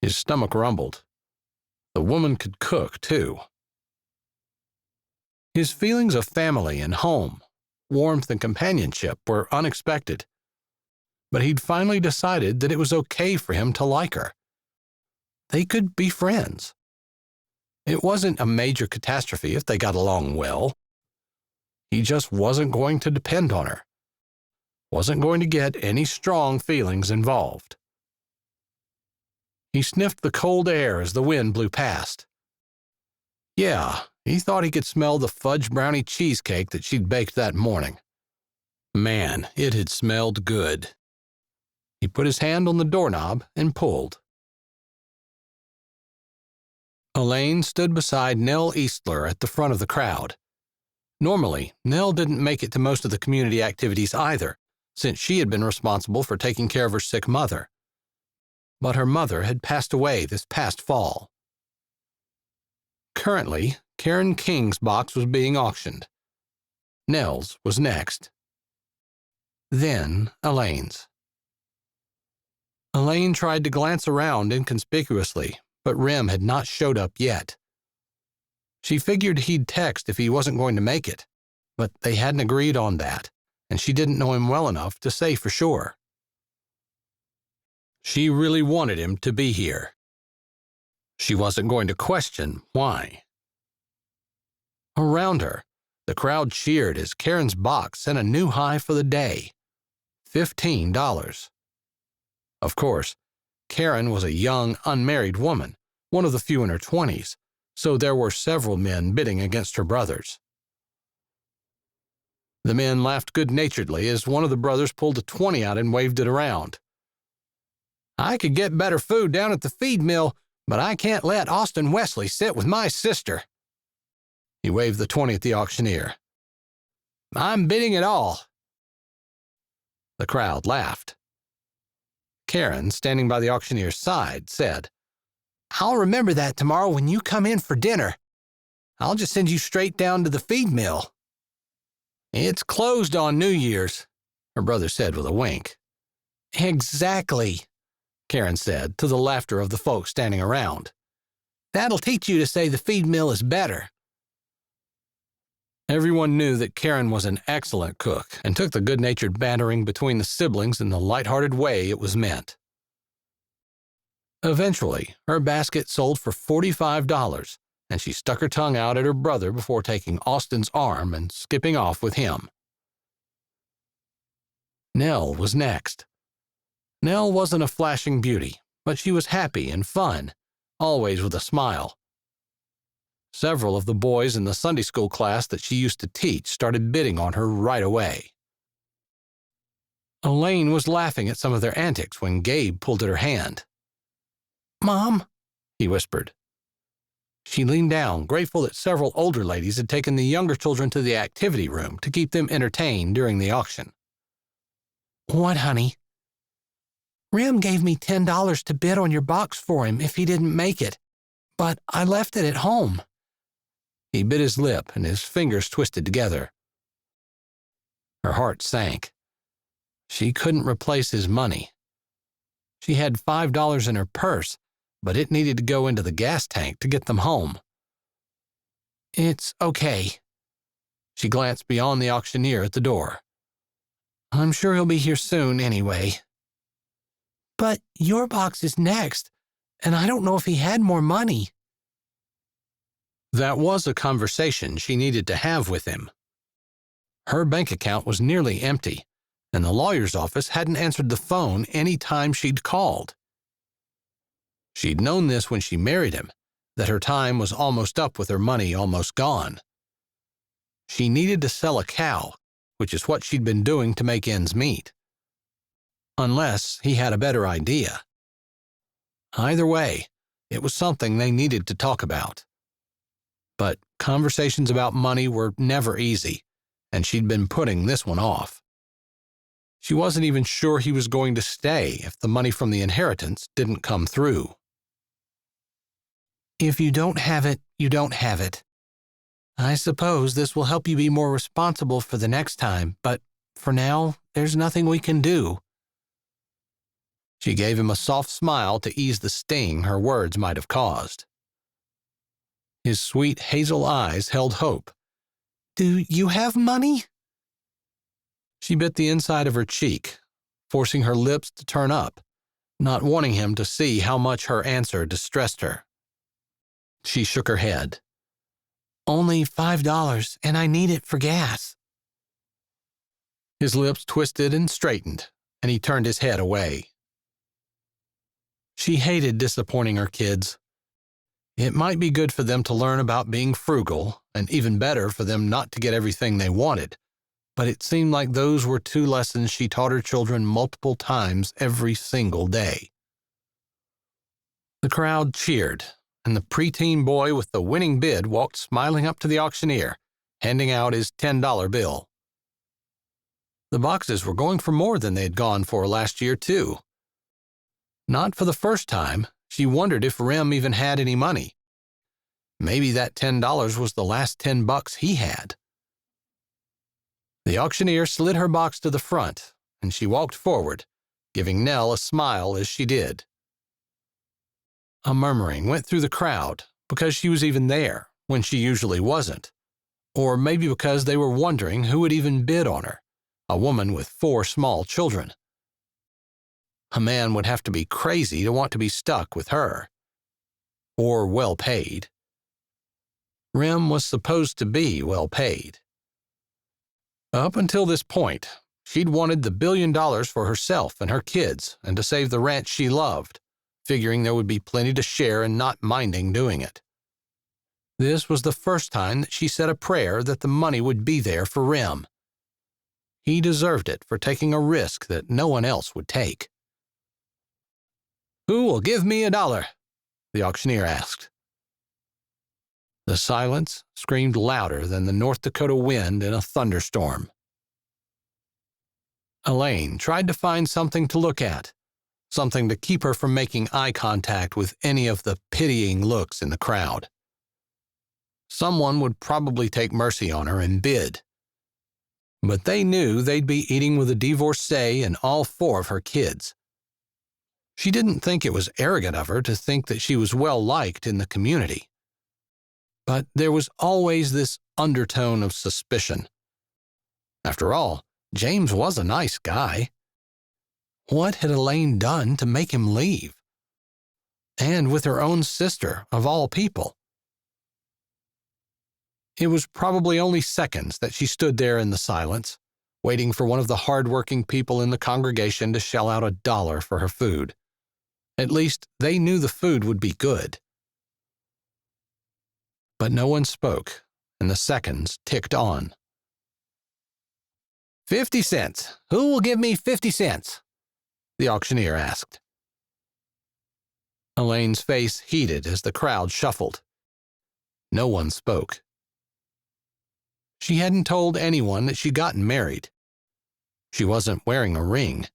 His stomach rumbled. The woman could cook, too. His feelings of family and home, warmth and companionship were unexpected, but he'd finally decided that it was okay for him to like her. They could be friends. It wasn't a major catastrophe if they got along well. He just wasn't going to depend on her. Wasn't going to get any strong feelings involved. He sniffed the cold air as the wind blew past. Yeah, he thought he could smell the fudge brownie cheesecake that she'd baked that morning. Man, it had smelled good. He put his hand on the doorknob and pulled. Elaine stood beside Nell Eastler at the front of the crowd. Normally, Nell didn't make it to most of the community activities either, since she had been responsible for taking care of her sick mother. But her mother had passed away this past fall. Currently, Karen King's box was being auctioned. Nell's was next. Then Elaine's. Elaine tried to glance around inconspicuously, but Rem had not showed up yet. She figured he'd text if he wasn't going to make it, but they hadn't agreed on that, and she didn't know him well enough to say for sure. She really wanted him to be here. She wasn't going to question why. Around her, The crowd cheered as Karen's box set a new high for the day, $15. Of course, Karen was a young, unmarried woman, one of the few in her 20s, so there were several men bidding against her brothers. The men laughed good-naturedly as one of the brothers pulled a 20 out and waved it around. "I could get better food down at the feed mill, but I can't let Austin Wesley sit with my sister." He waved the 20 at the auctioneer. "I'm bidding it all." The crowd laughed. Karen, standing by the auctioneer's side, said, "I'll remember that tomorrow when you come in for dinner. I'll just send you straight down to the feed mill." "It's closed on New Year's," her brother said with a wink. "Exactly," Karen said, to the laughter of the folks standing around. "That'll teach you to say the feed mill is better." Everyone knew that Karen was an excellent cook and took the good-natured bantering between the siblings in the light-hearted way it was meant. Eventually, her basket sold for $45, and she stuck her tongue out at her brother before taking Austin's arm and skipping off with him. Nell was next. Nell wasn't a flashing beauty, but she was happy and fun, always with a smile. Several of the boys in the Sunday school class that she used to teach started bidding on her right away. Elaine was laughing at some of their antics when Gabe pulled at her hand. "Mom," he whispered. She leaned down, grateful that several older ladies had taken the younger children to the activity room to keep them entertained during the auction. "What, honey?" "Rem gave me $10 to bid on your box for him if he didn't make it, but I left it at home." He bit his lip and his fingers twisted together. Her heart sank. She couldn't replace his money. She had $5 in her purse, but it needed to go into the gas tank to get them home. "It's okay." She glanced beyond the auctioneer at the door. "I'm sure he'll be here soon anyway." "But your box is next, and I don't know if he had more money." That was a conversation she needed to have with him. Her bank account was nearly empty, and the lawyer's office hadn't answered the phone any time she'd called. She'd known this when she married him, that her time was almost up with her money almost gone. She needed to sell a cow, which is what she'd been doing to make ends meet. Unless he had a better idea. Either way, it was something they needed to talk about. But conversations about money were never easy, and she'd been putting this one off. She wasn't even sure he was going to stay if the money from the inheritance didn't come through. "If you don't have it, you don't have it. I suppose this will help you be more responsible for the next time, but for now, there's nothing we can do." She gave him a soft smile to ease the sting her words might have caused. His sweet hazel eyes held hope. "Do you have money?" She bit the inside of her cheek, forcing her lips to turn up, not wanting him to see how much her answer distressed her. She shook her head. "Only $5, and I need it for gas." His lips twisted and straightened, and he turned his head away. She hated disappointing her kids. It might be good for them to learn about being frugal, and even better for them not to get everything they wanted, but it seemed like those were two lessons she taught her children multiple times every single day. The crowd cheered, and the preteen boy with the winning bid walked smiling up to the auctioneer, handing out his $10 bill. The boxes were going for more than they had gone for last year, too. Not for the first time, she wondered if Rem even had any money. Maybe that $10 was the last $10 he had. The auctioneer slid her box to the front, and she walked forward, giving Nell a smile as she did. A murmuring went through the crowd because she was even there when she usually wasn't, or maybe because they were wondering who would even bid on her, a woman with 4 small children. A man would have to be crazy to want to be stuck with her. Or well paid. Rem was supposed to be well paid. Up until this point, she'd wanted the $1 billion for herself and her kids and to save the ranch she loved, figuring there would be plenty to share and not minding doing it. This was the first time that she said a prayer that the money would be there for Rem. He deserved it for taking a risk that no one else would take. "Who will give me $1?" the auctioneer asked. The silence screamed louder than the North Dakota wind in a thunderstorm. Elaine tried to find something to look at, something to keep her from making eye contact with any of the pitying looks in the crowd. Someone would probably take mercy on her and bid. But they knew they'd be eating with a divorcee and all 4 of her kids. She didn't think it was arrogant of her to think that she was well-liked in the community. But there was always this undertone of suspicion. After all, James was a nice guy. What had Elaine done to make him leave? And with her own sister, of all people. It was probably only seconds that she stood there in the silence, waiting for one of the hard-working people in the congregation to shell out $1 for her food. At least they knew the food would be good. But no one spoke, and the seconds ticked on. 50 cents. Who will give me 50 cents? The auctioneer asked. Elaine's face heated as the crowd shuffled. No one spoke. She hadn't told anyone that she'd gotten married. She wasn't wearing a ring.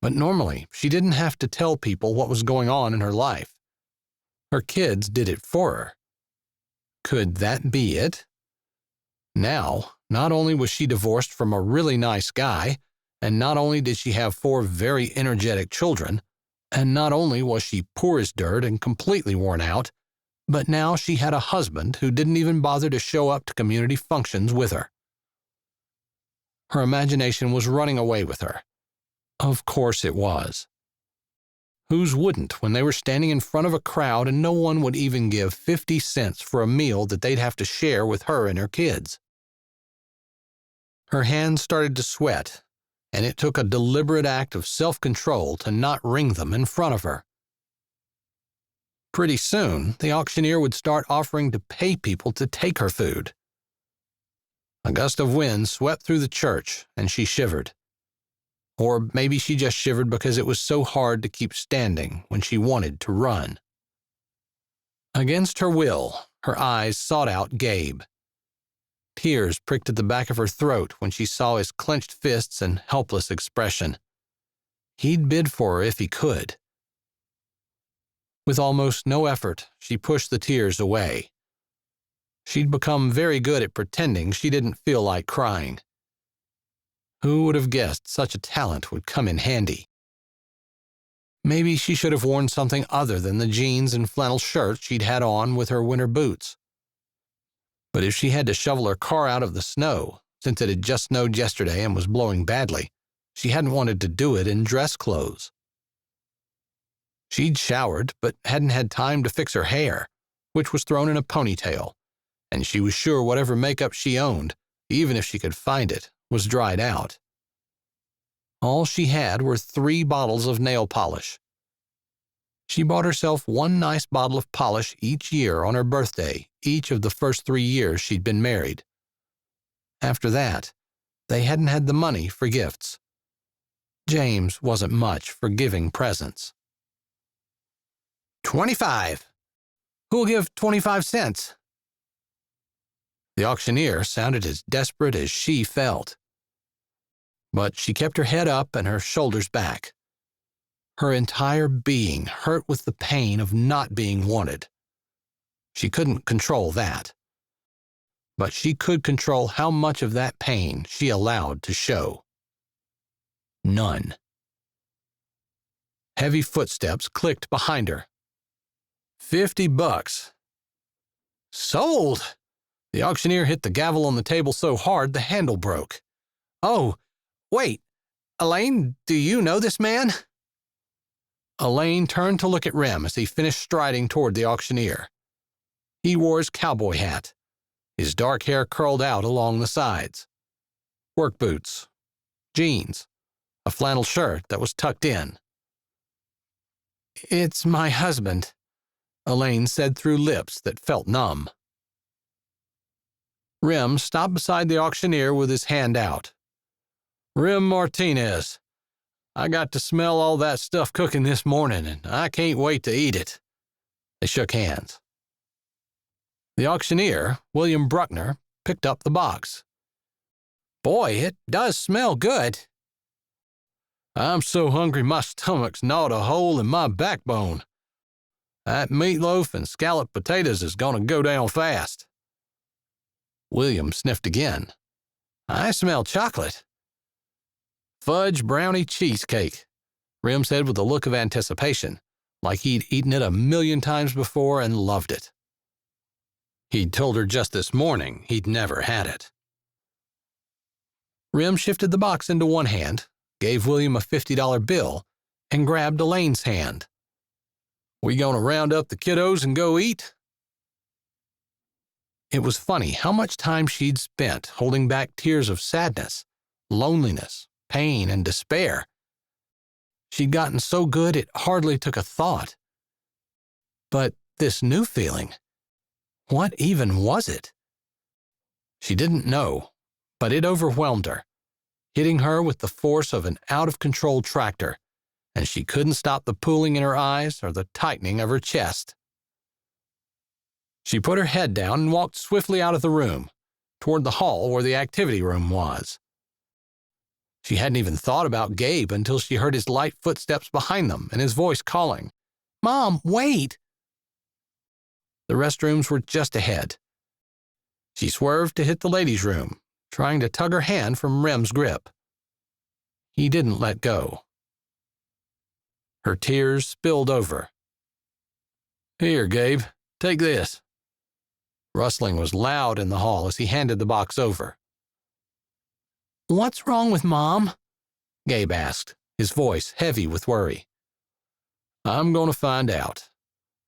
But normally, she didn't have to tell people what was going on in her life. Her kids did it for her. Could that be it? Now, not only was she divorced from a really nice guy, and not only did she have 4 very energetic children, and not only was she poor as dirt and completely worn out, but now she had a husband who didn't even bother to show up to community functions with her. Her imagination was running away with her. Of course it was. Whose wouldn't when they were standing in front of a crowd and no one would even give 50 cents for a meal that they'd have to share with her and her kids? Her hands started to sweat, and it took a deliberate act of self-control to not wring them in front of her. Pretty soon, the auctioneer would start offering to pay people to take her food. A gust of wind swept through the church, and she shivered. Or maybe she just shivered because it was so hard to keep standing when she wanted to run. Against her will, her eyes sought out Gabe. Tears pricked at the back of her throat when she saw his clenched fists and helpless expression. He'd bid for her if he could. With almost no effort, she pushed the tears away. She'd become very good at pretending she didn't feel like crying. Who would have guessed such a talent would come in handy? Maybe she should have worn something other than the jeans and flannel shirt she'd had on with her winter boots. But if she had to shovel her car out of the snow, since it had just snowed yesterday and was blowing badly, she hadn't wanted to do it in dress clothes. She'd showered, but hadn't had time to fix her hair, which was thrown in a ponytail, and she was sure whatever makeup she owned, even if she could find it, was dried out. All she had were 3 bottles of nail polish. She bought herself 1 nice bottle of polish each year on her birthday, each of the first 3 years she'd been married. After that, they hadn't had the money for gifts. James wasn't much for giving presents. 25. Who'll give 25 cents? The auctioneer sounded as desperate as she felt. But she kept her head up and her shoulders back. Her entire being hurt with the pain of not being wanted. She couldn't control that. But she could control how much of that pain she allowed to show. None. Heavy footsteps clicked behind her. $50. Sold! The auctioneer hit the gavel on the table so hard the handle broke. Oh, wait. Elaine, do you know this man? Elaine turned to look at Rem as he finished striding toward the auctioneer. He wore his cowboy hat. His dark hair curled out along the sides. work boots, jeans, a flannel shirt that was tucked in. "It's my husband," Elaine said through lips that felt numb. Rem stopped beside the auctioneer with his hand out. "Rem Martinez, I got to smell all that stuff cooking this morning, and I can't wait to eat it." They shook hands. The auctioneer, William Bruckner, picked up the box. "Boy, it does smell good." "I'm so hungry my stomach's gnawed a hole in my backbone. That meatloaf and scalloped potatoes is going to go down fast." William sniffed again. "I smell chocolate." "Fudge brownie cheesecake," Rem said with a look of anticipation, like he'd eaten it 1,000,000 times before and loved it. He'd told her just this morning he'd never had it. Rem shifted the box into one hand, gave William a $50 bill, and grabbed Elaine's hand. "We gonna round up the kiddos and go eat?" It was funny how much time she'd spent holding back tears of sadness, loneliness, pain, and despair. She'd gotten so good it hardly took a thought. But this new feeling, what even was it? She didn't know, but it overwhelmed her, hitting her with the force of an out-of-control tractor, and she couldn't stop the pooling in her eyes or the tightening of her chest. She put her head down and walked swiftly out of the room, toward the hall where the activity room was. She hadn't even thought about Gabe until she heard his light footsteps behind them and his voice calling, "Mom, wait!" The restrooms were just ahead. She swerved to hit the ladies' room, trying to tug her hand from Rem's grip. He didn't let go. Her tears spilled over. "Here, Gabe, take this." Rustling was loud in the hall as he handed the box over. "What's wrong with Mom?" Gabe asked, his voice heavy with worry. "I'm going to find out,"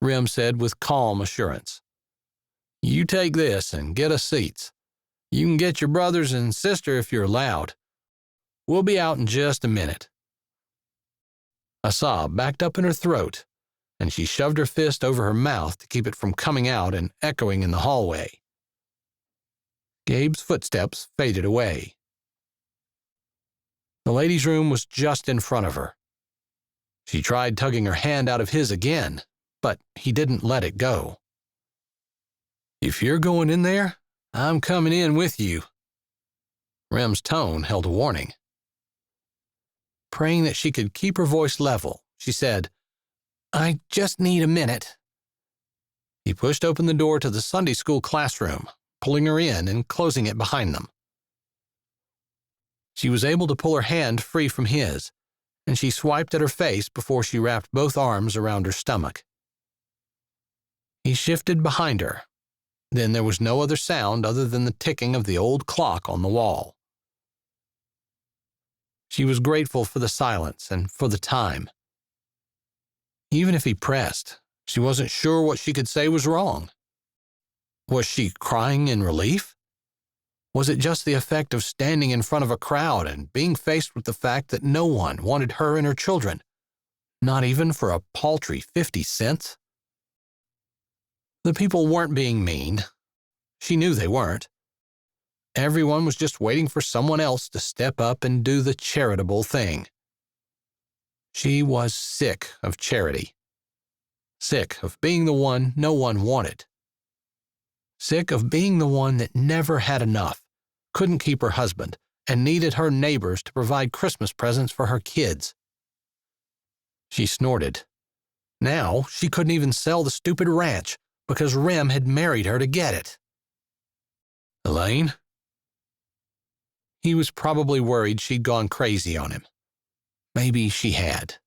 Rem said with calm assurance. "You take this and get us seats. You can get your brothers and sister if you're allowed. We'll be out in just a minute." A sob backed up in her throat, and she shoved her fist over her mouth to keep it from coming out and echoing in the hallway. Gabe's footsteps faded away. The ladies' room was just in front of her. She tried tugging her hand out of his again, but he didn't let it go. "If you're going in there, I'm coming in with you." Rem's tone held a warning. Praying that she could keep her voice level, she said, "I just need a minute." He pushed open the door to the Sunday school classroom, pulling her in and closing it behind them. She was able to pull her hand free from his, and she swiped at her face before she wrapped both arms around her stomach. He shifted behind her. Then there was no other sound other than the ticking of the old clock on the wall. She was grateful for the silence and for the time. Even if he pressed, she wasn't sure what she could say was wrong. Was she crying in relief? Was it just the effect of standing in front of a crowd and being faced with the fact that no one wanted her and her children, not even for a paltry 50 cents? The people weren't being mean. She knew they weren't. Everyone was just waiting for someone else to step up and do the charitable thing. She was sick of charity. Sick of being the one no one wanted. Sick of being the one that never had enough, couldn't keep her husband, and needed her neighbors to provide Christmas presents for her kids. She snorted. Now she couldn't even sell the stupid ranch because Rem had married her to get it. "Elaine?" He was probably worried she'd gone crazy on him. Maybe she had.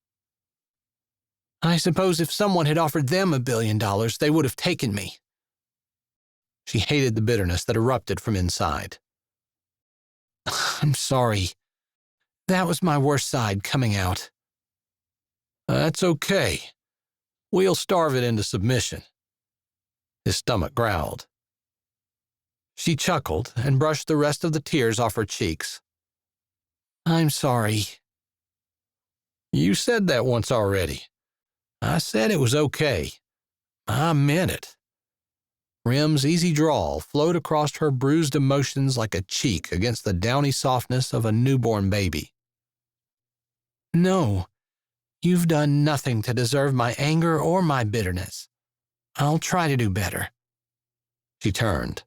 "I suppose if someone had offered them $1 billion, they would have taken me." She hated the bitterness that erupted from inside. "I'm sorry. That was my worst side coming out." "That's okay. We'll starve it into submission." His stomach growled. She chuckled and brushed the rest of the tears off her cheeks. I'm sorry. You said that once already. I said it was okay. I meant it. Rem's easy drawl flowed across her bruised emotions like a cheek against the downy softness of a newborn baby. No, you've done nothing to deserve my anger or my bitterness. I'll try to do better. She turned.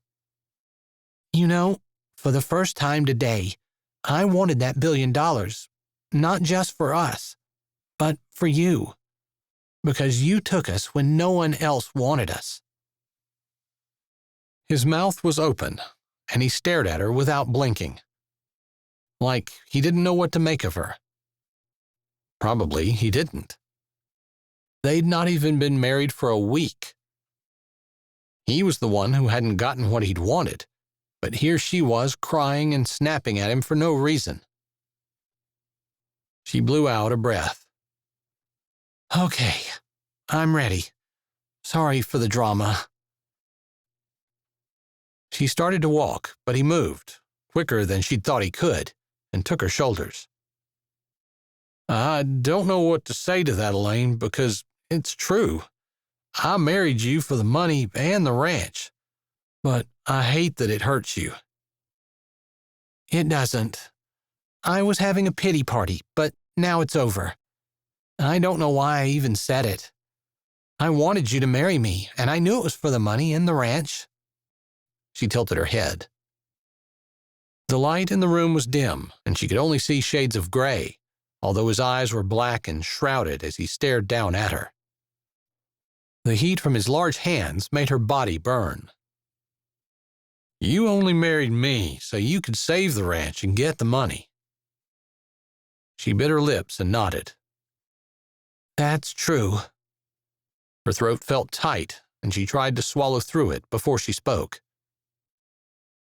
You know, for the first time today, I wanted that $1 billion, not just for us, but for you, because you took us when no one else wanted us. His mouth was open, and he stared at her without blinking, like he didn't know what to make of her. Probably he didn't. They'd not even been married for a week. He was the one who hadn't gotten what he'd wanted, but here she was crying and snapping at him for no reason. She blew out a breath. Okay, I'm ready. Sorry for the drama. She started to walk, but he moved, quicker than she'd thought he could, and took her shoulders. I don't know what to say to that, Elaine, because it's true. I married you for the money and the ranch, but I hate that it hurts you. It doesn't. I was having a pity party, but now it's over. I don't know why I even said it. I wanted you to marry me, and I knew it was for the money and the ranch. She tilted her head. The light in the room was dim, and she could only see shades of gray, although his eyes were black and shrouded as he stared down at her. The heat from his large hands made her body burn. You only married me so you could save the ranch and get the money. She bit her lips and nodded. That's true. Her throat felt tight, and she tried to swallow through it before she spoke.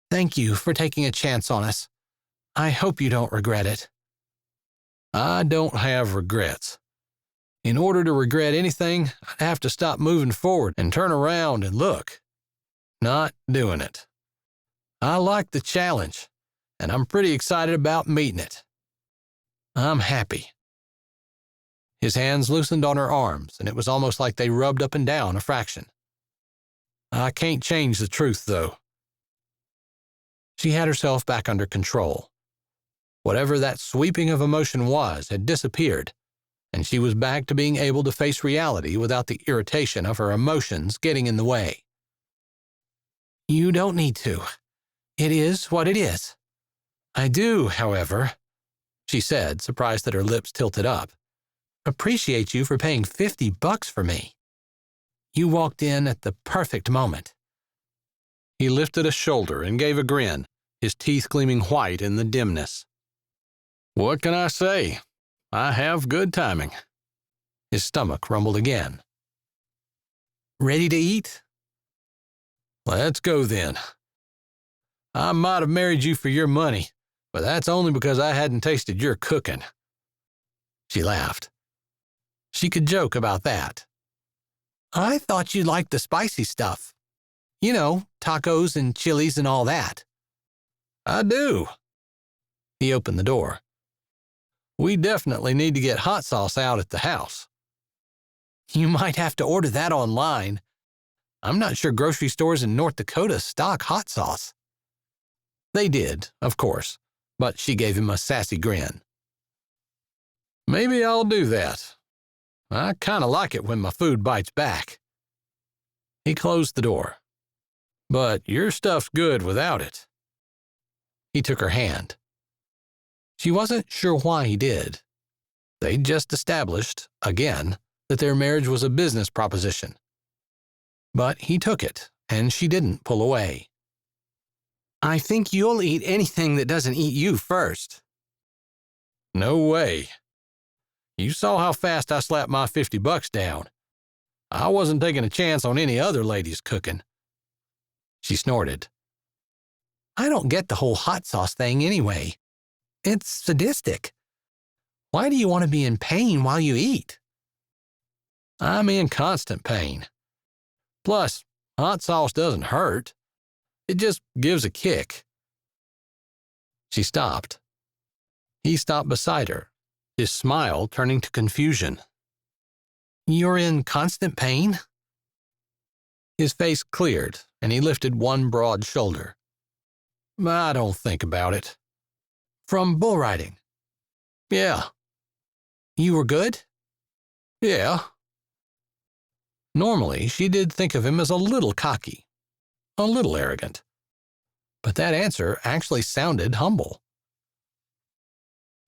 Thank you for taking a chance on us. I hope you don't regret it. I don't have regrets. In order to regret anything, I'd have to stop moving forward and turn around and look. Not doing it. I like the challenge, and I'm pretty excited about meeting it. I'm happy. His hands loosened on her arms, and it was almost like they rubbed up and down a fraction. I can't change the truth, though. She had herself back under control. Whatever that sweeping of emotion was had disappeared, and she was back to being able to face reality without the irritation of her emotions getting in the way. You don't need to. It is what it is. I do, however, she said, surprised that her lips tilted up, appreciate you for paying $50 for me. You walked in at the perfect moment. He lifted a shoulder and gave a grin, his teeth gleaming white in the dimness. What can I say? I have good timing. His stomach rumbled again. Ready to eat? Let's go then. I might have married you for your money, but that's only because I hadn't tasted your cooking. She laughed. She could joke about that. I thought you liked the spicy stuff. You know, tacos and chilies and all that. I do. He opened the door. We definitely need to get hot sauce out at the house. You might have to order that online. I'm not sure grocery stores in North Dakota stock hot sauce. They did, of course, but she gave him a sassy grin. Maybe I'll do that. I kind of like it when my food bites back. He closed the door. But your stuff's good without it. He took her hand. She wasn't sure why he did. They'd just established, again, that their marriage was a business proposition. But he took it, and she didn't pull away. I think you'll eat anything that doesn't eat you first. No way. You saw how fast I slapped my $50 down. I wasn't taking a chance on any other lady's cooking. She snorted. I don't get the whole hot sauce thing anyway. It's sadistic. Why do you want to be in pain while you eat? I'm in constant pain. Plus, hot sauce doesn't hurt. It just gives a kick. She stopped. He stopped beside her, his smile turning to confusion. "You're in constant pain?" His face cleared, and he lifted one broad shoulder. "I don't think about it." "From bull riding?" "Yeah." "You were good?" "Yeah." Normally, she did think of him as a little cocky, a little arrogant. But that answer actually sounded humble.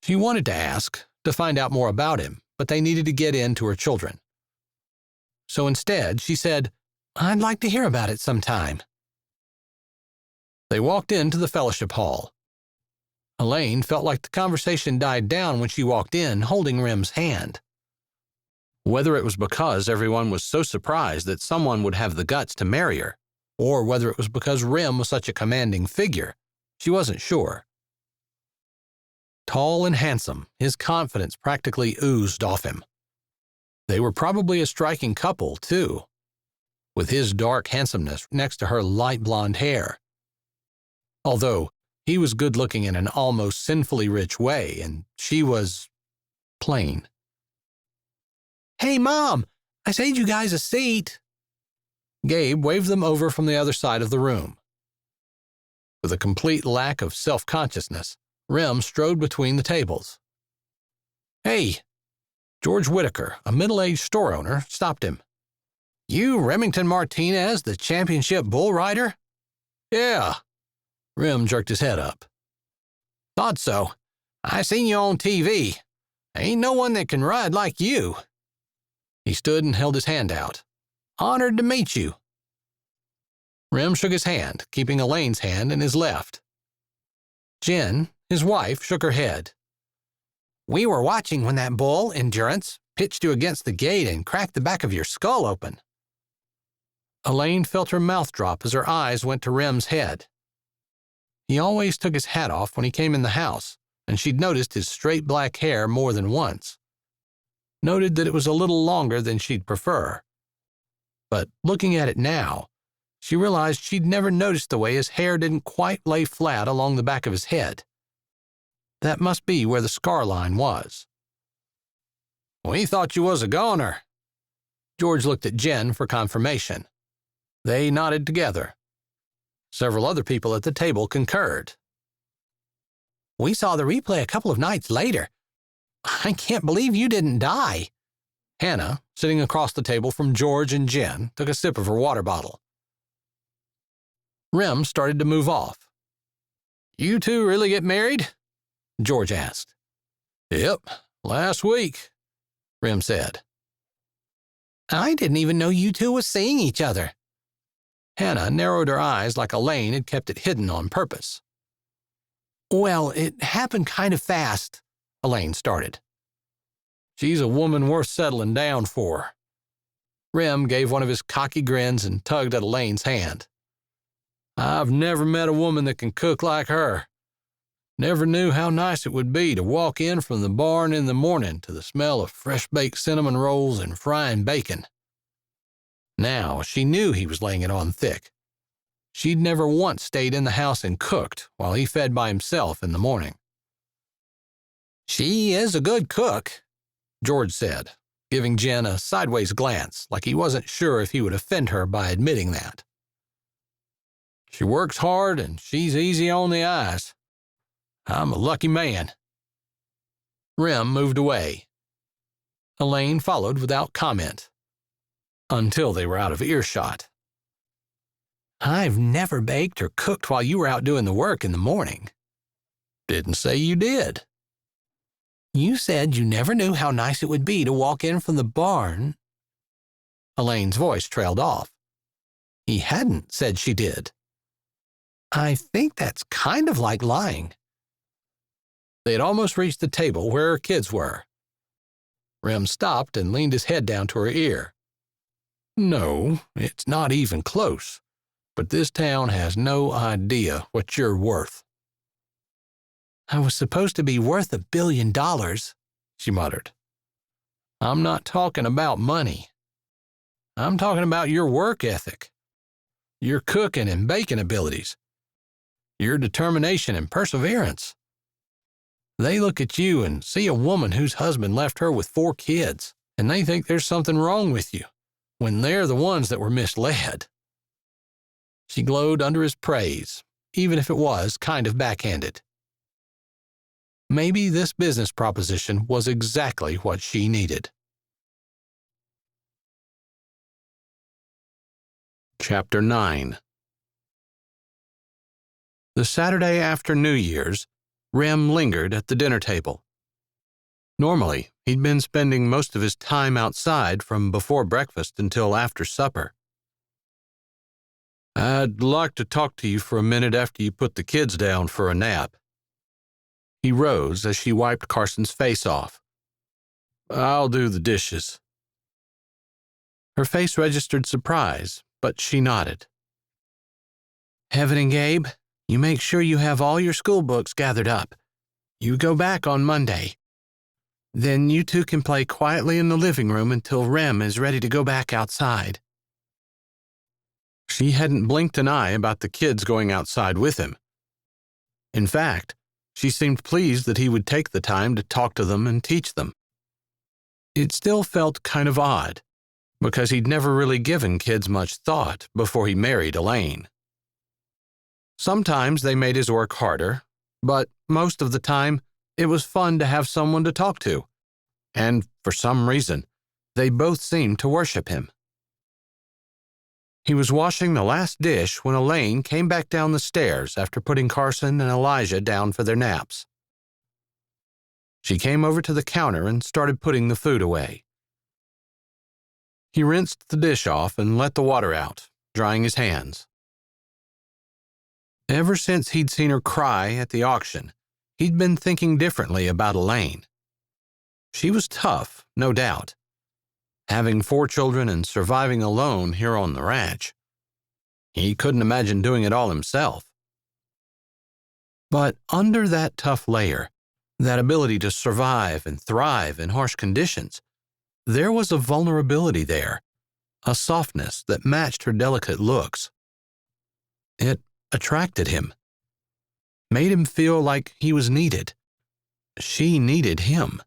She wanted to ask, to find out more about him, but they needed to get in to her children. So instead, she said, "I'd like to hear about it sometime." They walked into the fellowship hall. Elaine felt like the conversation died down when she walked in, holding Rem's hand. Whether it was because everyone was so surprised that someone would have the guts to marry her, or whether it was because Rem was such a commanding figure, she wasn't sure. Tall and handsome, his confidence practically oozed off him. They were probably a striking couple, too, with his dark handsomeness next to her light blonde hair. Although he was good-looking in an almost sinfully rich way, and she was plain. "Hey, Mom, I saved you guys a seat." Gabe waved them over from the other side of the room. With a complete lack of self-consciousness, Rem strode between the tables. "Hey!" George Whitaker, a middle-aged store owner, stopped him. "You Remington Martinez, the championship bull rider?" "Yeah." Rem jerked his head up. "Thought so. I seen you on TV. Ain't no one that can ride like you." He stood and held his hand out. "Honored to meet you." Rem shook his hand, keeping Elaine's hand in his left. Jen, his wife, shook her head. "We were watching when that bull, Endurance, pitched you against the gate and cracked the back of your skull open." Elaine felt her mouth drop as her eyes went to Rem's head. He always took his hat off when he came in the house, and she'd noticed his straight black hair more than once. Noted that it was a little longer than she'd prefer. But looking at it now, she realized she'd never noticed the way his hair didn't quite lay flat along the back of his head. That must be where the scar line was. "We thought you was a goner." George looked at Jen for confirmation. They nodded together. Several other people at the table concurred. "We saw the replay a couple of nights later. I can't believe you didn't die." Hannah, sitting across the table from George and Jen, took a sip of her water bottle. Rem started to move off. "You two really get married?" George asked. "Yep, last week," Rem said. "I didn't even know you two was seeing each other." Hannah narrowed her eyes like Elaine had kept it hidden on purpose. "Well, it happened kind of fast," Elaine started. "She's a woman worth settling down for." Rem gave one of his cocky grins and tugged at Elaine's hand. "I've never met a woman that can cook like her. Never knew how nice it would be to walk in from the barn in the morning to the smell of fresh-baked cinnamon rolls and frying bacon." Now she knew he was laying it on thick. She'd never once stayed in the house and cooked while he fed by himself in the morning. "She is a good cook," George said, giving Jen a sideways glance like he wasn't sure if he would offend her by admitting that. "She works hard and she's easy on the eyes. I'm a lucky man." Rem moved away. Elaine followed without comment, until they were out of earshot. "I've never baked or cooked while you were out doing the work in the morning." "Didn't say you did." "You said you never knew how nice it would be to walk in from the barn." Elaine's voice trailed off. He hadn't said she did. "I think that's kind of like lying." They had almost reached the table where her kids were. Rem stopped and leaned his head down to her ear. "No, it's not even close, but this town has no idea what you're worth." "I was supposed to be worth $1 billion, she muttered. "I'm not talking about money. I'm talking about your work ethic, your cooking and baking abilities, your determination and perseverance." They look at you and see a woman whose husband left her with 4 kids, and they think there's something wrong with you, when they're the ones that were misled. She glowed under his praise, even if it was kind of backhanded. Maybe this business proposition was exactly what she needed. Chapter 9. The Saturday after New Year's, Rem lingered at the dinner table. Normally, he'd been spending most of his time outside from before breakfast until after supper. "I'd like to talk to you for a minute after you put the kids down for a nap." He rose as she wiped Carson's face off. "I'll do the dishes." Her face registered surprise, but she nodded. "Heaven and Gabe, you make sure you have all your school books gathered up. You go back on Monday. Then you two can play quietly in the living room until Rem is ready to go back outside." She hadn't blinked an eye about the kids going outside with him. In fact, she seemed pleased that he would take the time to talk to them and teach them. It still felt kind of odd, because he'd never really given kids much thought before he married Elaine. Sometimes they made his work harder, but most of the time, it was fun to have someone to talk to, and for some reason, they both seemed to worship him. He was washing the last dish when Elaine came back down the stairs after putting Carson and Elijah down for their naps. She came over to the counter and started putting the food away. He rinsed the dish off and let the water out, drying his hands. Ever since he'd seen her cry at the auction, he'd been thinking differently about Elaine. She was tough, no doubt. Having 4 children and surviving alone here on the ranch. He couldn't imagine doing it all himself. But under that tough layer, that ability to survive and thrive in harsh conditions, there was a vulnerability there, a softness that matched her delicate looks. It attracted him, made him feel like he was needed. She needed him.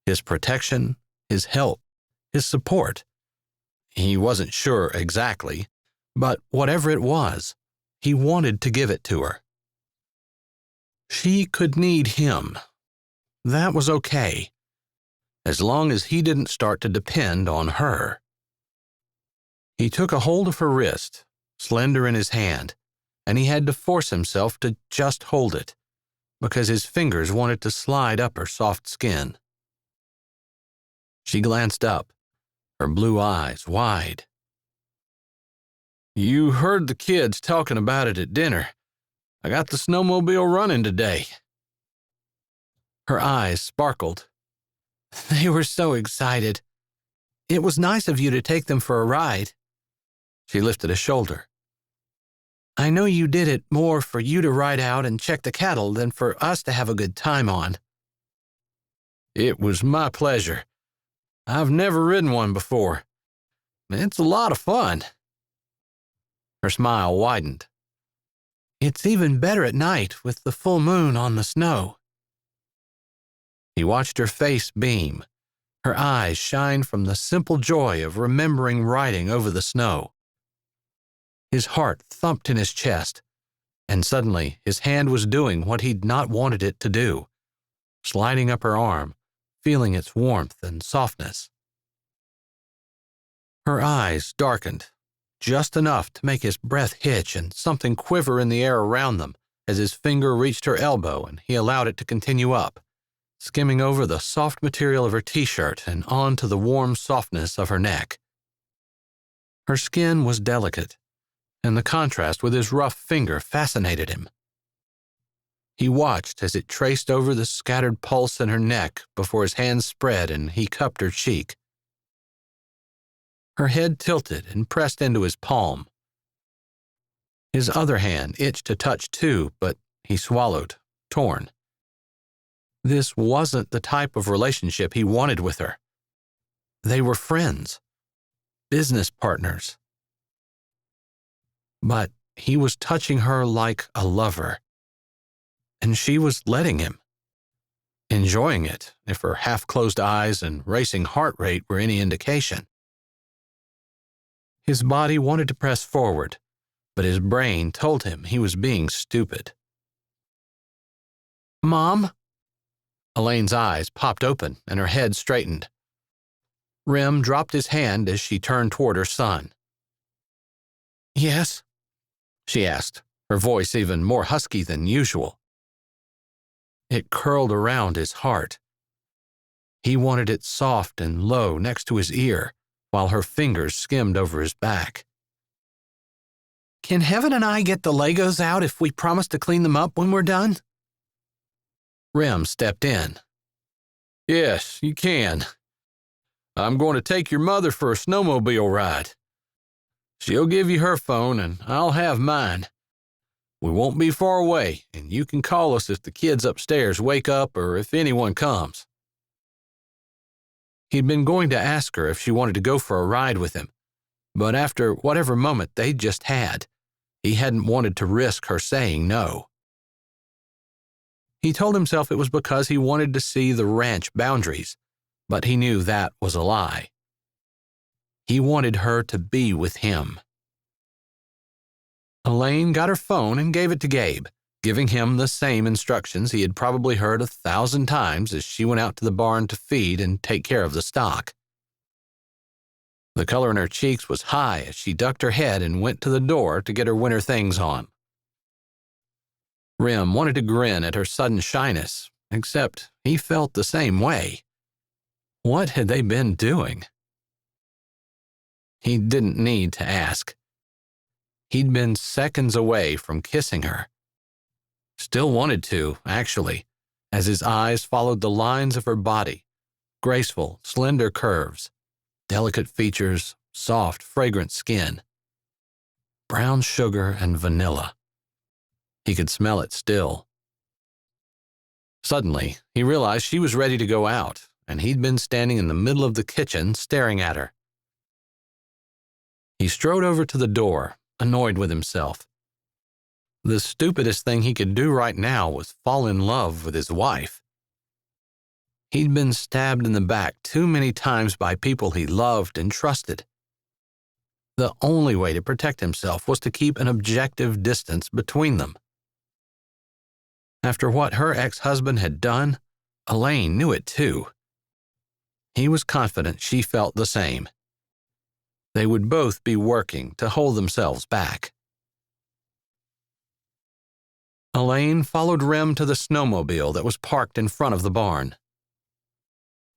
His protection, his help, his support. He wasn't sure exactly, but whatever it was, he wanted to give it to her. She could need him. That was okay, as long as he didn't start to depend on her. He took a hold of her wrist, slender in his hand, and he had to force himself to just hold it, because his fingers wanted to slide up her soft skin. She glanced up, her blue eyes wide. "You heard the kids talking about it at dinner. I got the snowmobile running today." Her eyes sparkled. "They were so excited. It was nice of you to take them for a ride." She lifted a shoulder. "I know you did it more for you to ride out and check the cattle than for us to have a good time on." "It was my pleasure. I've never ridden one before. It's a lot of fun." Her smile widened. "It's even better at night with the full moon on the snow." He watched her face beam, her eyes shine from the simple joy of remembering riding over the snow. His heart thumped in his chest, and suddenly his hand was doing what he'd not wanted it to do, sliding up her arm, feeling its warmth and softness. Her eyes darkened, just enough to make his breath hitch and something quiver in the air around them as his finger reached her elbow and he allowed it to continue up, skimming over the soft material of her t-shirt and onto the warm softness of her neck. Her skin was delicate, and the contrast with his rough finger fascinated him. He watched as it traced over the scattered pulse in her neck before his hands spread and he cupped her cheek. Her head tilted and pressed into his palm. His other hand itched to touch too, but he swallowed, torn. This wasn't the type of relationship he wanted with her. They were friends, business partners. But he was touching her like a lover, and she was letting him. enjoying it, if her half-closed eyes and racing heart rate were any indication. His body wanted to press forward, but his brain told him he was being stupid. "Mom?" Elaine's eyes popped open and her head straightened. Rem dropped his hand as she turned toward her son. "Yes?" she asked, her voice even more husky than usual. It curled around his heart. He wanted it soft and low next to his ear, while her fingers skimmed over his back. "Can Heaven and I get the Legos out if we promise to clean them up when we're done?" Rem stepped in. "Yes, you can. I'm going to take your mother for a snowmobile ride. She'll give you her phone and I'll have mine. We won't be far away, and you can call us if the kids upstairs wake up or if anyone comes." He'd been going to ask her if she wanted to go for a ride with him, but after whatever moment they'd just had, he hadn't wanted to risk her saying no. He told himself it was because he wanted to see the ranch boundaries, but he knew that was a lie. He wanted her to be with him. Elaine got her phone and gave it to Gabe, giving him the same instructions he had probably heard 1,000 times as she went out to the barn to feed and take care of the stock. The color in her cheeks was high as she ducked her head and went to the door to get her winter things on. Rem wanted to grin at her sudden shyness, except he felt the same way. What had they been doing? He didn't need to ask. He'd been seconds away from kissing her. Still wanted to, actually, as his eyes followed the lines of her body, graceful, slender curves, delicate features, soft, fragrant skin. Brown sugar and vanilla. He could smell it still. Suddenly, he realized she was ready to go out, and he'd been standing in the middle of the kitchen staring at her. He strode over to the door, annoyed with himself. The stupidest thing he could do right now was fall in love with his wife. He'd been stabbed in the back too many times by people he loved and trusted. The only way to protect himself was to keep an objective distance between them. After what her ex-husband had done, Elaine knew it too. He was confident she felt the same. They would both be working to hold themselves back. Elaine followed Rem to the snowmobile that was parked in front of the barn.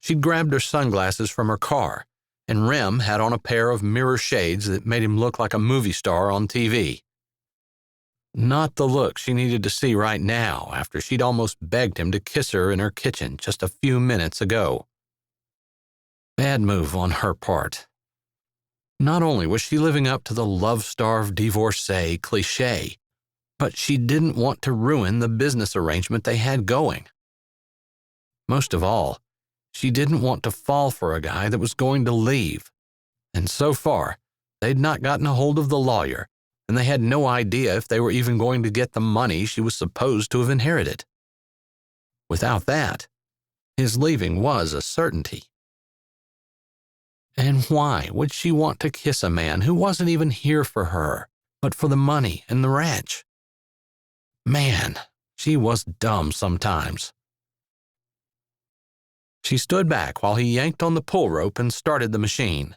She'd grabbed her sunglasses from her car, and Rem had on a pair of mirror shades that made him look like a movie star on TV. Not the look she needed to see right now after she'd almost begged him to kiss her in her kitchen just a few minutes ago. Bad move on her part. Not only was she living up to the love-starved divorcee cliché, but she didn't want to ruin the business arrangement they had going. Most of all, she didn't want to fall for a guy that was going to leave. And so far, they'd not gotten a hold of the lawyer, and they had no idea if they were even going to get the money she was supposed to have inherited. Without that, his leaving was a certainty. And why would she want to kiss a man who wasn't even here for her, but for the money and the ranch? Man, she was dumb sometimes. She stood back while he yanked on the pull rope and started the machine.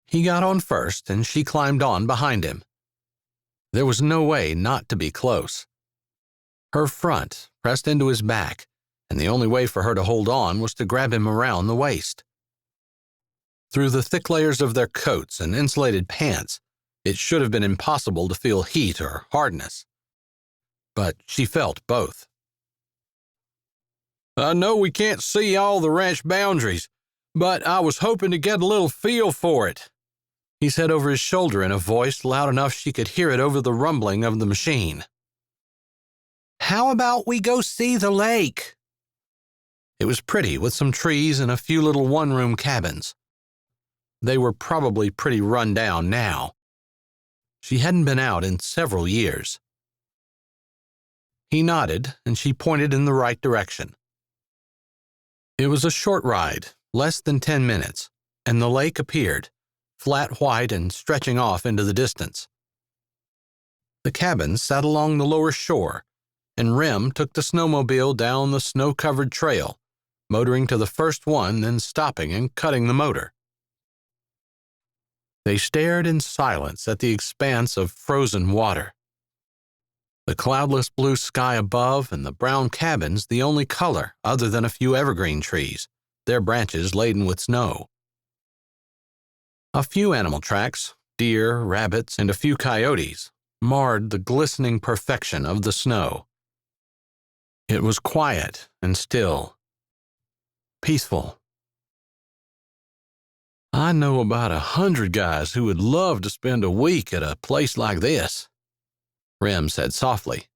He got on first, and she climbed on behind him. There was no way not to be close. Her front pressed into his back, and the only way for her to hold on was to grab him around the waist. Through the thick layers of their coats and insulated pants, it should have been impossible to feel heat or hardness. But she felt both. "I know we can't see all the ranch boundaries, but I was hoping to get a little feel for it," he said over his shoulder in a voice loud enough she could hear it over the rumbling of the machine. "How about we go see the lake?" It was pretty, with some trees and a few little one-room cabins. They were probably pretty run down now. She hadn't been out in several years. He nodded, and she pointed in the right direction. It was a short ride, less than 10 minutes, and the lake appeared, flat white and stretching off into the distance. The cabins sat along the lower shore, and Rem took the snowmobile down the snow-covered trail, motoring to the first one, then stopping and cutting the motor. They stared in silence at the expanse of frozen water. The cloudless blue sky above and the brown cabins the only color other than a few evergreen trees, their branches laden with snow. A few animal tracks, deer, rabbits, and a few coyotes, marred the glistening perfection of the snow. It was quiet and still, peaceful. I know about 100 guys who would love to spend a week at a place like this, Rem said softly.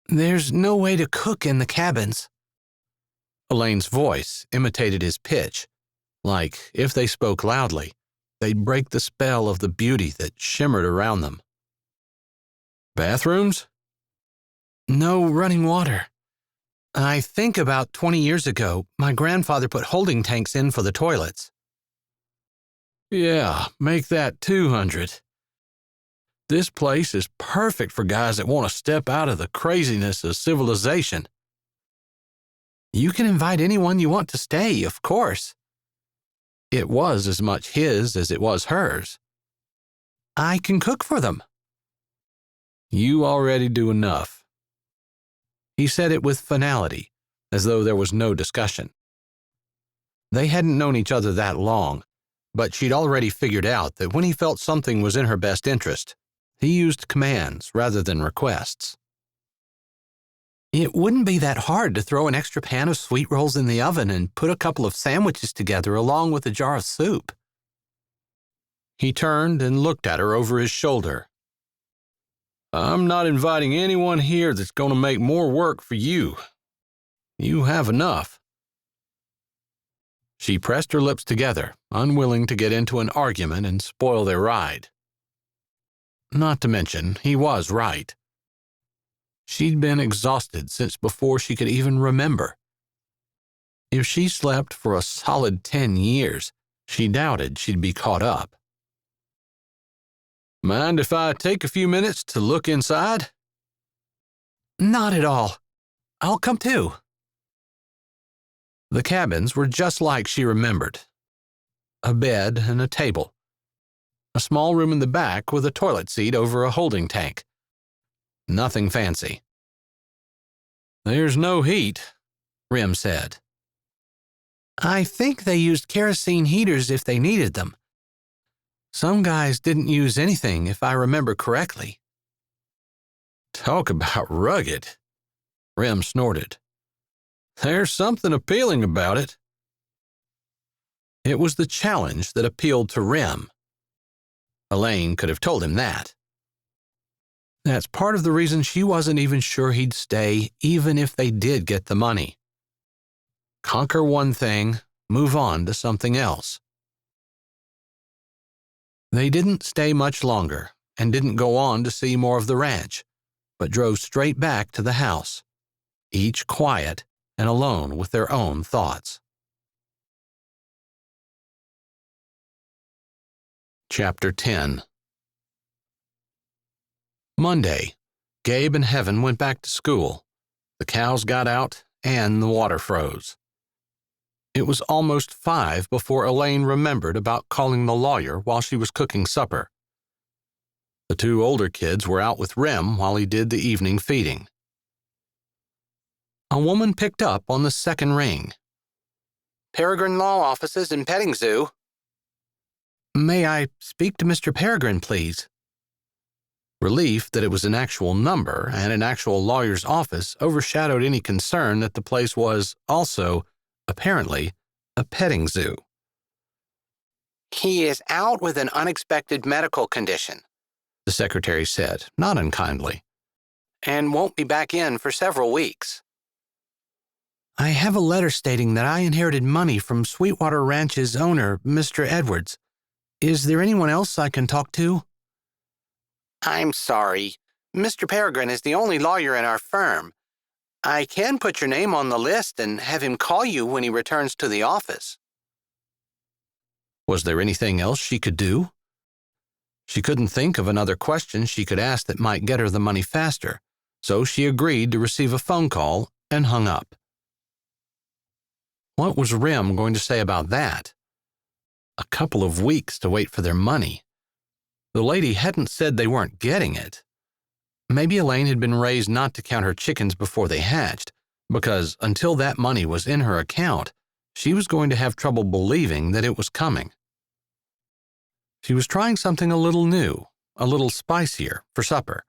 There's no way to cook in the cabins. Elaine's voice imitated his pitch, like if they spoke loudly, they'd break the spell of the beauty that shimmered around them. Bathrooms? No running water. I think about 20 years ago, my grandfather put holding tanks in for the toilets. Yeah, make that 200. This place is perfect for guys that want to step out of the craziness of civilization. You can invite anyone you want to stay, of course. It was as much his as it was hers. I can cook for them. You already do enough. He said it with finality, as though there was no discussion. They hadn't known each other that long, but she'd already figured out that when he felt something was in her best interest, he used commands rather than requests. It wouldn't be that hard to throw an extra pan of sweet rolls in the oven and put a couple of sandwiches together along with a jar of soup. He turned and looked at her over his shoulder. I'm not inviting anyone here that's going to make more work for you. You have enough. She pressed her lips together, unwilling to get into an argument and spoil their ride. Not to mention, he was right. She'd been exhausted since before she could even remember. If she slept for a solid 10 years, she doubted she'd be caught up. Mind if I take a few minutes to look inside? Not at all. I'll come too. The cabins were just like she remembered. A bed and a table. A small room in the back with a toilet seat over a holding tank. Nothing fancy. There's no heat, Rem said. I think they used kerosene heaters if they needed them. Some guys didn't use anything, if I remember correctly. Talk about rugged, Rem snorted. There's something appealing about it. It was the challenge that appealed to Rem. Elaine could have told him that. That's part of the reason she wasn't even sure he'd stay, even if they did get the money. Conquer one thing, move on to something else. They didn't stay much longer and didn't go on to see more of the ranch, but drove straight back to the house, each quiet and alone with their own thoughts. Chapter 10. Monday, Gabe and Heaven went back to school. The cows got out and the water froze. It was almost 5 before Elaine remembered about calling the lawyer while she was cooking supper. The 2 older kids were out with Rem while he did the evening feeding. A woman picked up on the second ring. Peregrine Law Offices and Petting Zoo. May I speak to Mr. Peregrine, please? Relief that it was an actual number and an actual lawyer's office overshadowed any concern that the place was also, apparently, a petting zoo. He is out with an unexpected medical condition, the secretary said, not unkindly, and won't be back in for several weeks. I have a letter stating that I inherited money from Sweetwater Ranch's owner, Mr. Edwards. Is there anyone else I can talk to? I'm sorry, Mr. Peregrine is the only lawyer in our firm. I can put your name on the list and have him call you when he returns to the office." Was there anything else she could do? She couldn't think of another question she could ask that might get her the money faster, so she agreed to receive a phone call and hung up. What was Rem going to say about that? A couple of weeks to wait for their money. The lady hadn't said they weren't getting it. Maybe Elaine had been raised not to count her chickens before they hatched, because until that money was in her account, she was going to have trouble believing that it was coming. She was trying something a little new, a little spicier, for supper.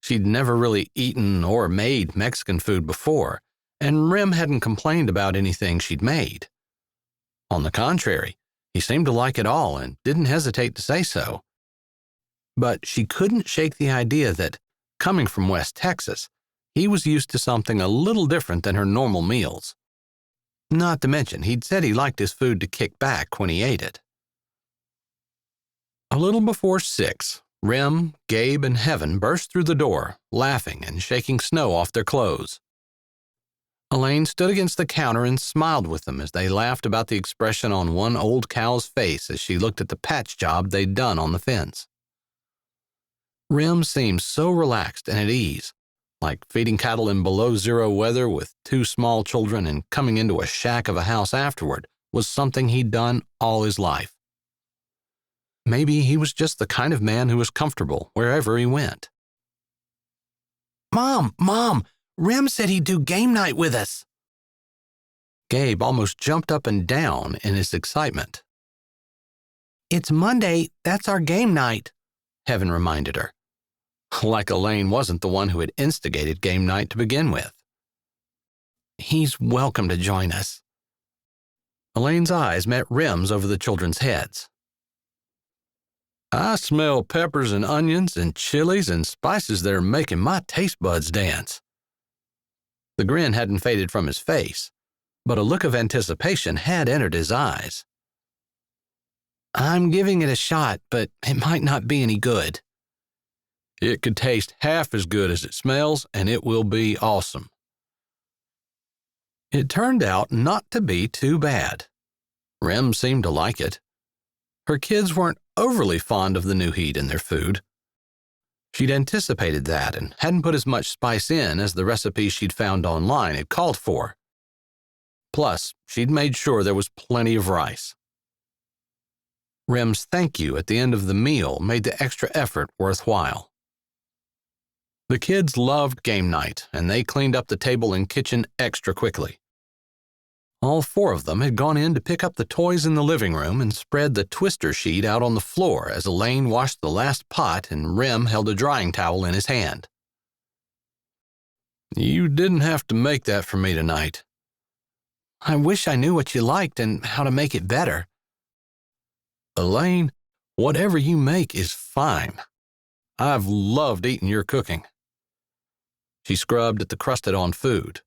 She'd never really eaten or made Mexican food before, and Rem hadn't complained about anything she'd made. On the contrary, he seemed to like it all and didn't hesitate to say so. But she couldn't shake the idea that, coming from West Texas, he was used to something a little different than her normal meals. Not to mention, he'd said he liked his food to kick back when he ate it. A little before 6, Rem, Gabe, and Heaven burst through the door, laughing and shaking snow off their clothes. Elaine stood against the counter and smiled with them as they laughed about the expression on one old cow's face as she looked at the patch job they'd done on the fence. Rem seemed so relaxed and at ease, like feeding cattle in below-zero weather with 2 small children and coming into a shack of a house afterward was something he'd done all his life. Maybe he was just the kind of man who was comfortable wherever he went. Mom, Rem said he'd do game night with us." Gabe almost jumped up and down in his excitement. "It's Monday, that's our game night," Heaven reminded her. Like Elaine wasn't the one who had instigated game night to begin with. "He's welcome to join us." Elaine's eyes met Rem's over the children's heads. "I smell peppers and onions and chilies and spices that are making my taste buds dance." The grin hadn't faded from his face, but a look of anticipation had entered his eyes. "I'm giving it a shot, but it might not be any good." "It could taste half as good as it smells, and it will be awesome." It turned out not to be too bad. Rem seemed to like it. Her kids weren't overly fond of the new heat in their food. She'd anticipated that and hadn't put as much spice in as the recipes she'd found online had called for. Plus, she'd made sure there was plenty of rice. Rem's thank you at the end of the meal made the extra effort worthwhile. The kids loved game night, and they cleaned up the table and kitchen extra quickly. All 4 of them had gone in to pick up the toys in the living room and spread the twister sheet out on the floor as Elaine washed the last pot and Rem held a drying towel in his hand. "You didn't have to make that for me tonight." "I wish I knew what you liked and how to make it better." "Elaine, whatever you make is fine. I've loved eating your cooking." She scrubbed at the crusted-on food.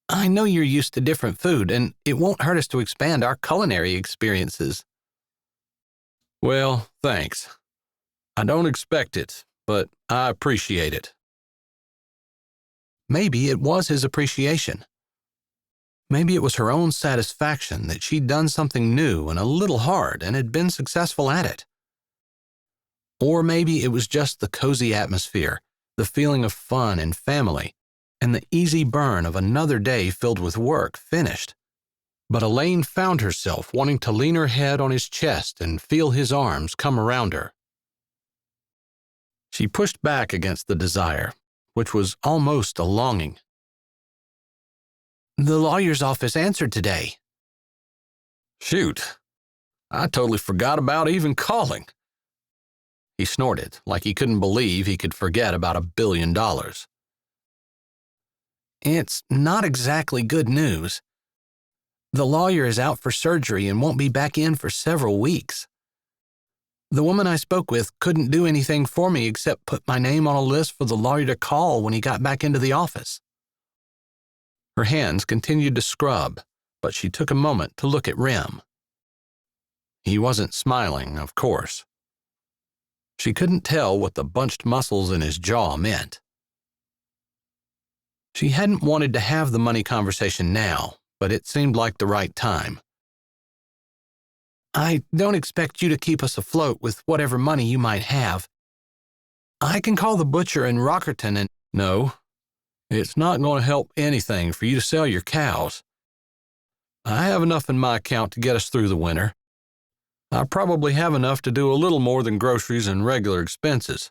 "I know you're used to different food, and it won't hurt us to expand our culinary experiences." "Well, thanks. I don't expect it, but I appreciate it." Maybe it was his appreciation. Maybe it was her own satisfaction that she'd done something new and a little hard and had been successful at it. Or maybe it was just the cozy atmosphere, the feeling of fun and family, and the easy burn of another day filled with work finished. But Elaine found herself wanting to lean her head on his chest and feel his arms come around her. She pushed back against the desire, which was almost a longing. "The lawyer's office answered today." "Shoot, I totally forgot about even calling." He snorted like he couldn't believe he could forget about $1 billion. "It's not exactly good news. The lawyer is out for surgery and won't be back in for several weeks. The woman I spoke with couldn't do anything for me except put my name on a list for the lawyer to call when he got back into the office." Her hands continued to scrub, but she took a moment to look at Rem. He wasn't smiling, of course. She couldn't tell what the bunched muscles in his jaw meant. She hadn't wanted to have the money conversation now, but it seemed like the right time. I don't expect you to keep us afloat with whatever money you might have. I can call the butcher in Rockerton and— No, it's not going to help anything for you to sell your cows. I have enough in my account to get us through the winter. I probably have enough to do a little more than groceries and regular expenses.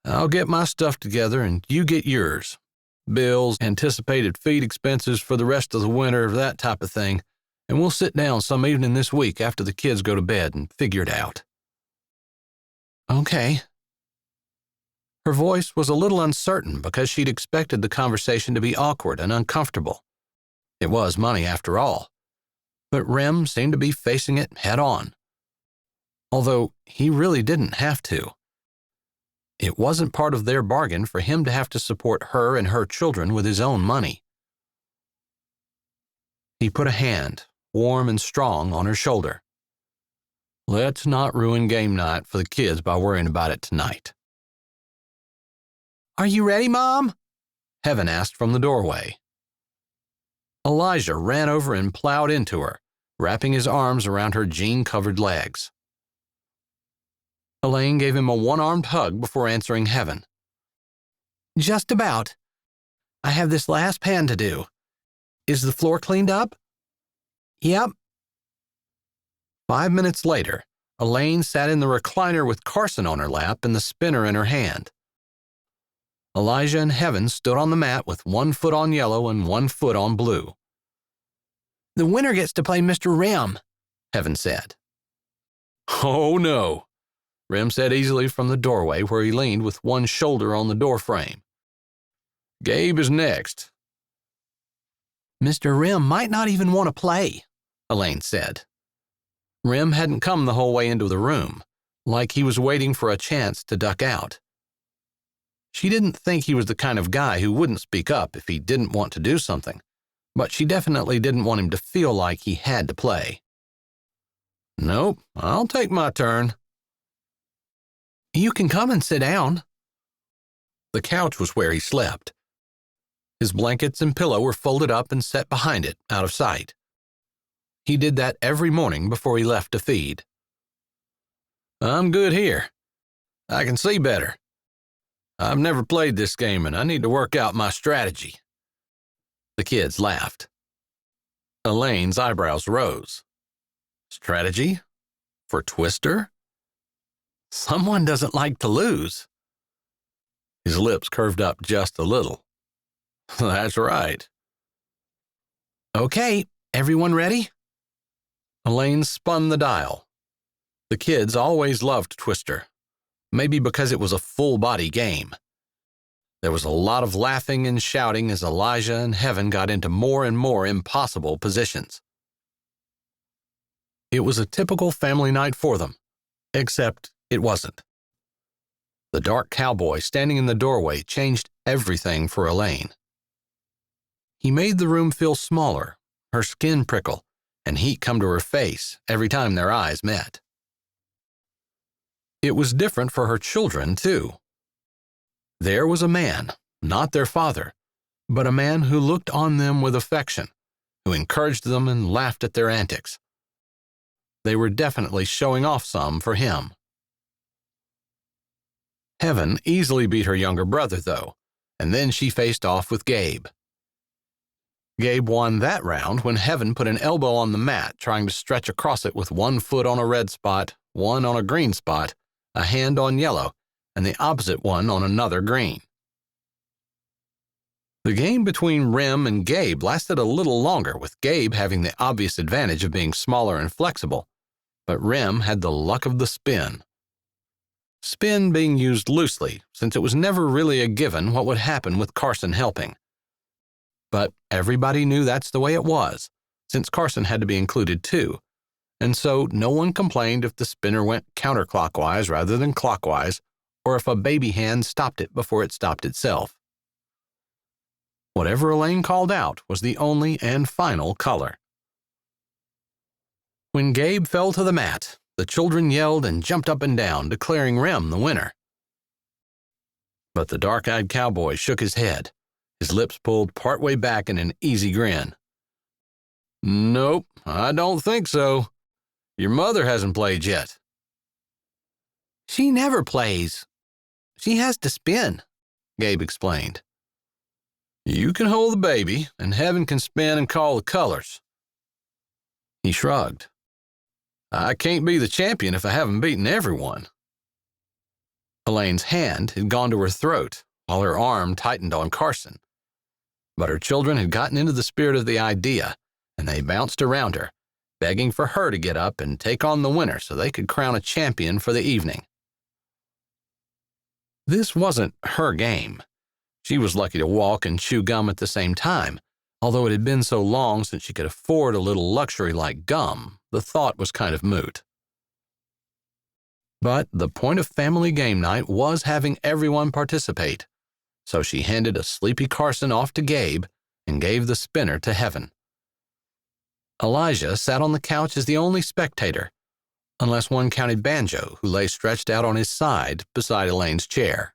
I'll get my stuff together and you get yours. Bills, anticipated feed expenses for the rest of the winter, that type of thing, and we'll sit down some evening this week after the kids go to bed and figure it out. Okay. Her voice was a little uncertain because she'd expected the conversation to be awkward and uncomfortable. It was money after all. But Rem seemed to be facing it head on. Although he really didn't have to. It wasn't part of their bargain for him to have to support her and her children with his own money. He put a hand, warm and strong, on her shoulder. Let's not ruin game night for the kids by worrying about it tonight. Are you ready, Mom? Heaven asked from the doorway. Elijah ran over and plowed into her, wrapping his arms around her jean-covered legs. Elaine gave him a one-armed hug before answering Heaven. Just about. I have this last pan to do. Is the floor cleaned up? Yep. 5 minutes later, Elaine sat in the recliner with Carson on her lap and the spinner in her hand. Elijah and Heaven stood on the mat with 1 foot on yellow and 1 foot on blue. The winner gets to play Mr. Rem, Heaven said. Oh, no, Rem said easily from the doorway where he leaned with one shoulder on the doorframe. Gabe is next. Mr. Rem might not even want to play, Elaine said. Rem hadn't come the whole way into the room, like he was waiting for a chance to duck out. She didn't think he was the kind of guy who wouldn't speak up if he didn't want to do something, but she definitely didn't want him to feel like he had to play. Nope, I'll take my turn. You can come and sit down. The couch was where he slept. His blankets and pillow were folded up and set behind it, out of sight. He did that every morning before he left to feed. I'm good here. I can see better. I've never played this game and I need to work out my strategy. The kids laughed. Elaine's eyebrows rose. Strategy? For Twister? Someone doesn't like to lose. His lips curved up just a little. That's right. Okay, everyone ready? Elaine spun the dial. The kids always loved Twister, maybe because it was a full-body game. There was a lot of laughing and shouting as Elijah and Heaven got into more and more impossible positions. It was a typical family night for them, except it wasn't. The dark cowboy standing in the doorway changed everything for Elaine. He made the room feel smaller, her skin prickle, and heat come to her face every time their eyes met. It was different for her children, too. There was a man, not their father, but a man who looked on them with affection, who encouraged them and laughed at their antics. They were definitely showing off some for him. Heaven easily beat her younger brother, though, and then she faced off with Gabe. Gabe won that round when Heaven put an elbow on the mat trying to stretch across it with 1 foot on a red spot, 1 on a green spot, a hand on yellow, and the opposite one on another green. The game between Rem and Gabe lasted a little longer, with Gabe having the obvious advantage of being smaller and flexible, but Rem had the luck of the spin. Spin being used loosely, since it was never really a given what would happen with Carson helping. But everybody knew that's the way it was, since Carson had to be included too, and so no one complained if the spinner went counterclockwise rather than clockwise, or if a baby hand stopped it before it stopped itself. Whatever Elaine called out was the only and final color. When Gabe fell to the mat, the children yelled and jumped up and down, declaring Rem the winner. But the dark-eyed cowboy shook his head, his lips pulled partway back in an easy grin. "Nope, I don't think so. Your mother hasn't played yet." "She never plays. She has to spin," Gabe explained. "You can hold the baby, and Heaven can spin and call the colors." He shrugged. "I can't be the champion if I haven't beaten everyone." Elaine's hand had gone to her throat, while her arm tightened on Carson. But her children had gotten into the spirit of the idea, and they bounced around her, begging for her to get up and take on the winner so they could crown a champion for the evening. This wasn't her game. She was lucky to walk and chew gum at the same time. Although it had been so long since she could afford a little luxury like gum, the thought was kind of moot. But the point of family game night was having everyone participate, so she handed a sleepy Carson off to Gabe and gave the spinner to Heaven. Elijah sat on the couch as the only spectator, unless one counted Banjo, who lay stretched out on his side beside Elaine's chair.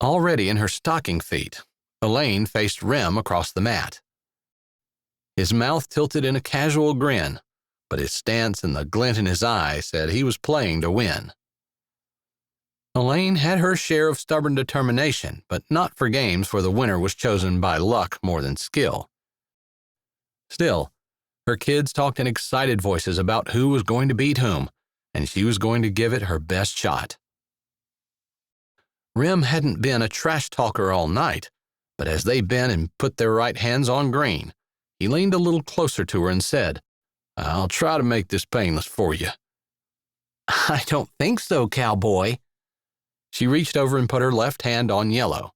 Already in her stocking feet, Elaine faced Rem across the mat. His mouth tilted in a casual grin, but his stance and the glint in his eye said he was playing to win. Elaine had her share of stubborn determination, but not for games where the winner was chosen by luck more than skill. Still, her kids talked in excited voices about who was going to beat whom, and she was going to give it her best shot. Rem hadn't been a trash talker all night, but as they bent and put their right hands on green, he leaned a little closer to her and said, "I'll try to make this painless for you." "I don't think so, cowboy." She reached over and put her left hand on yellow.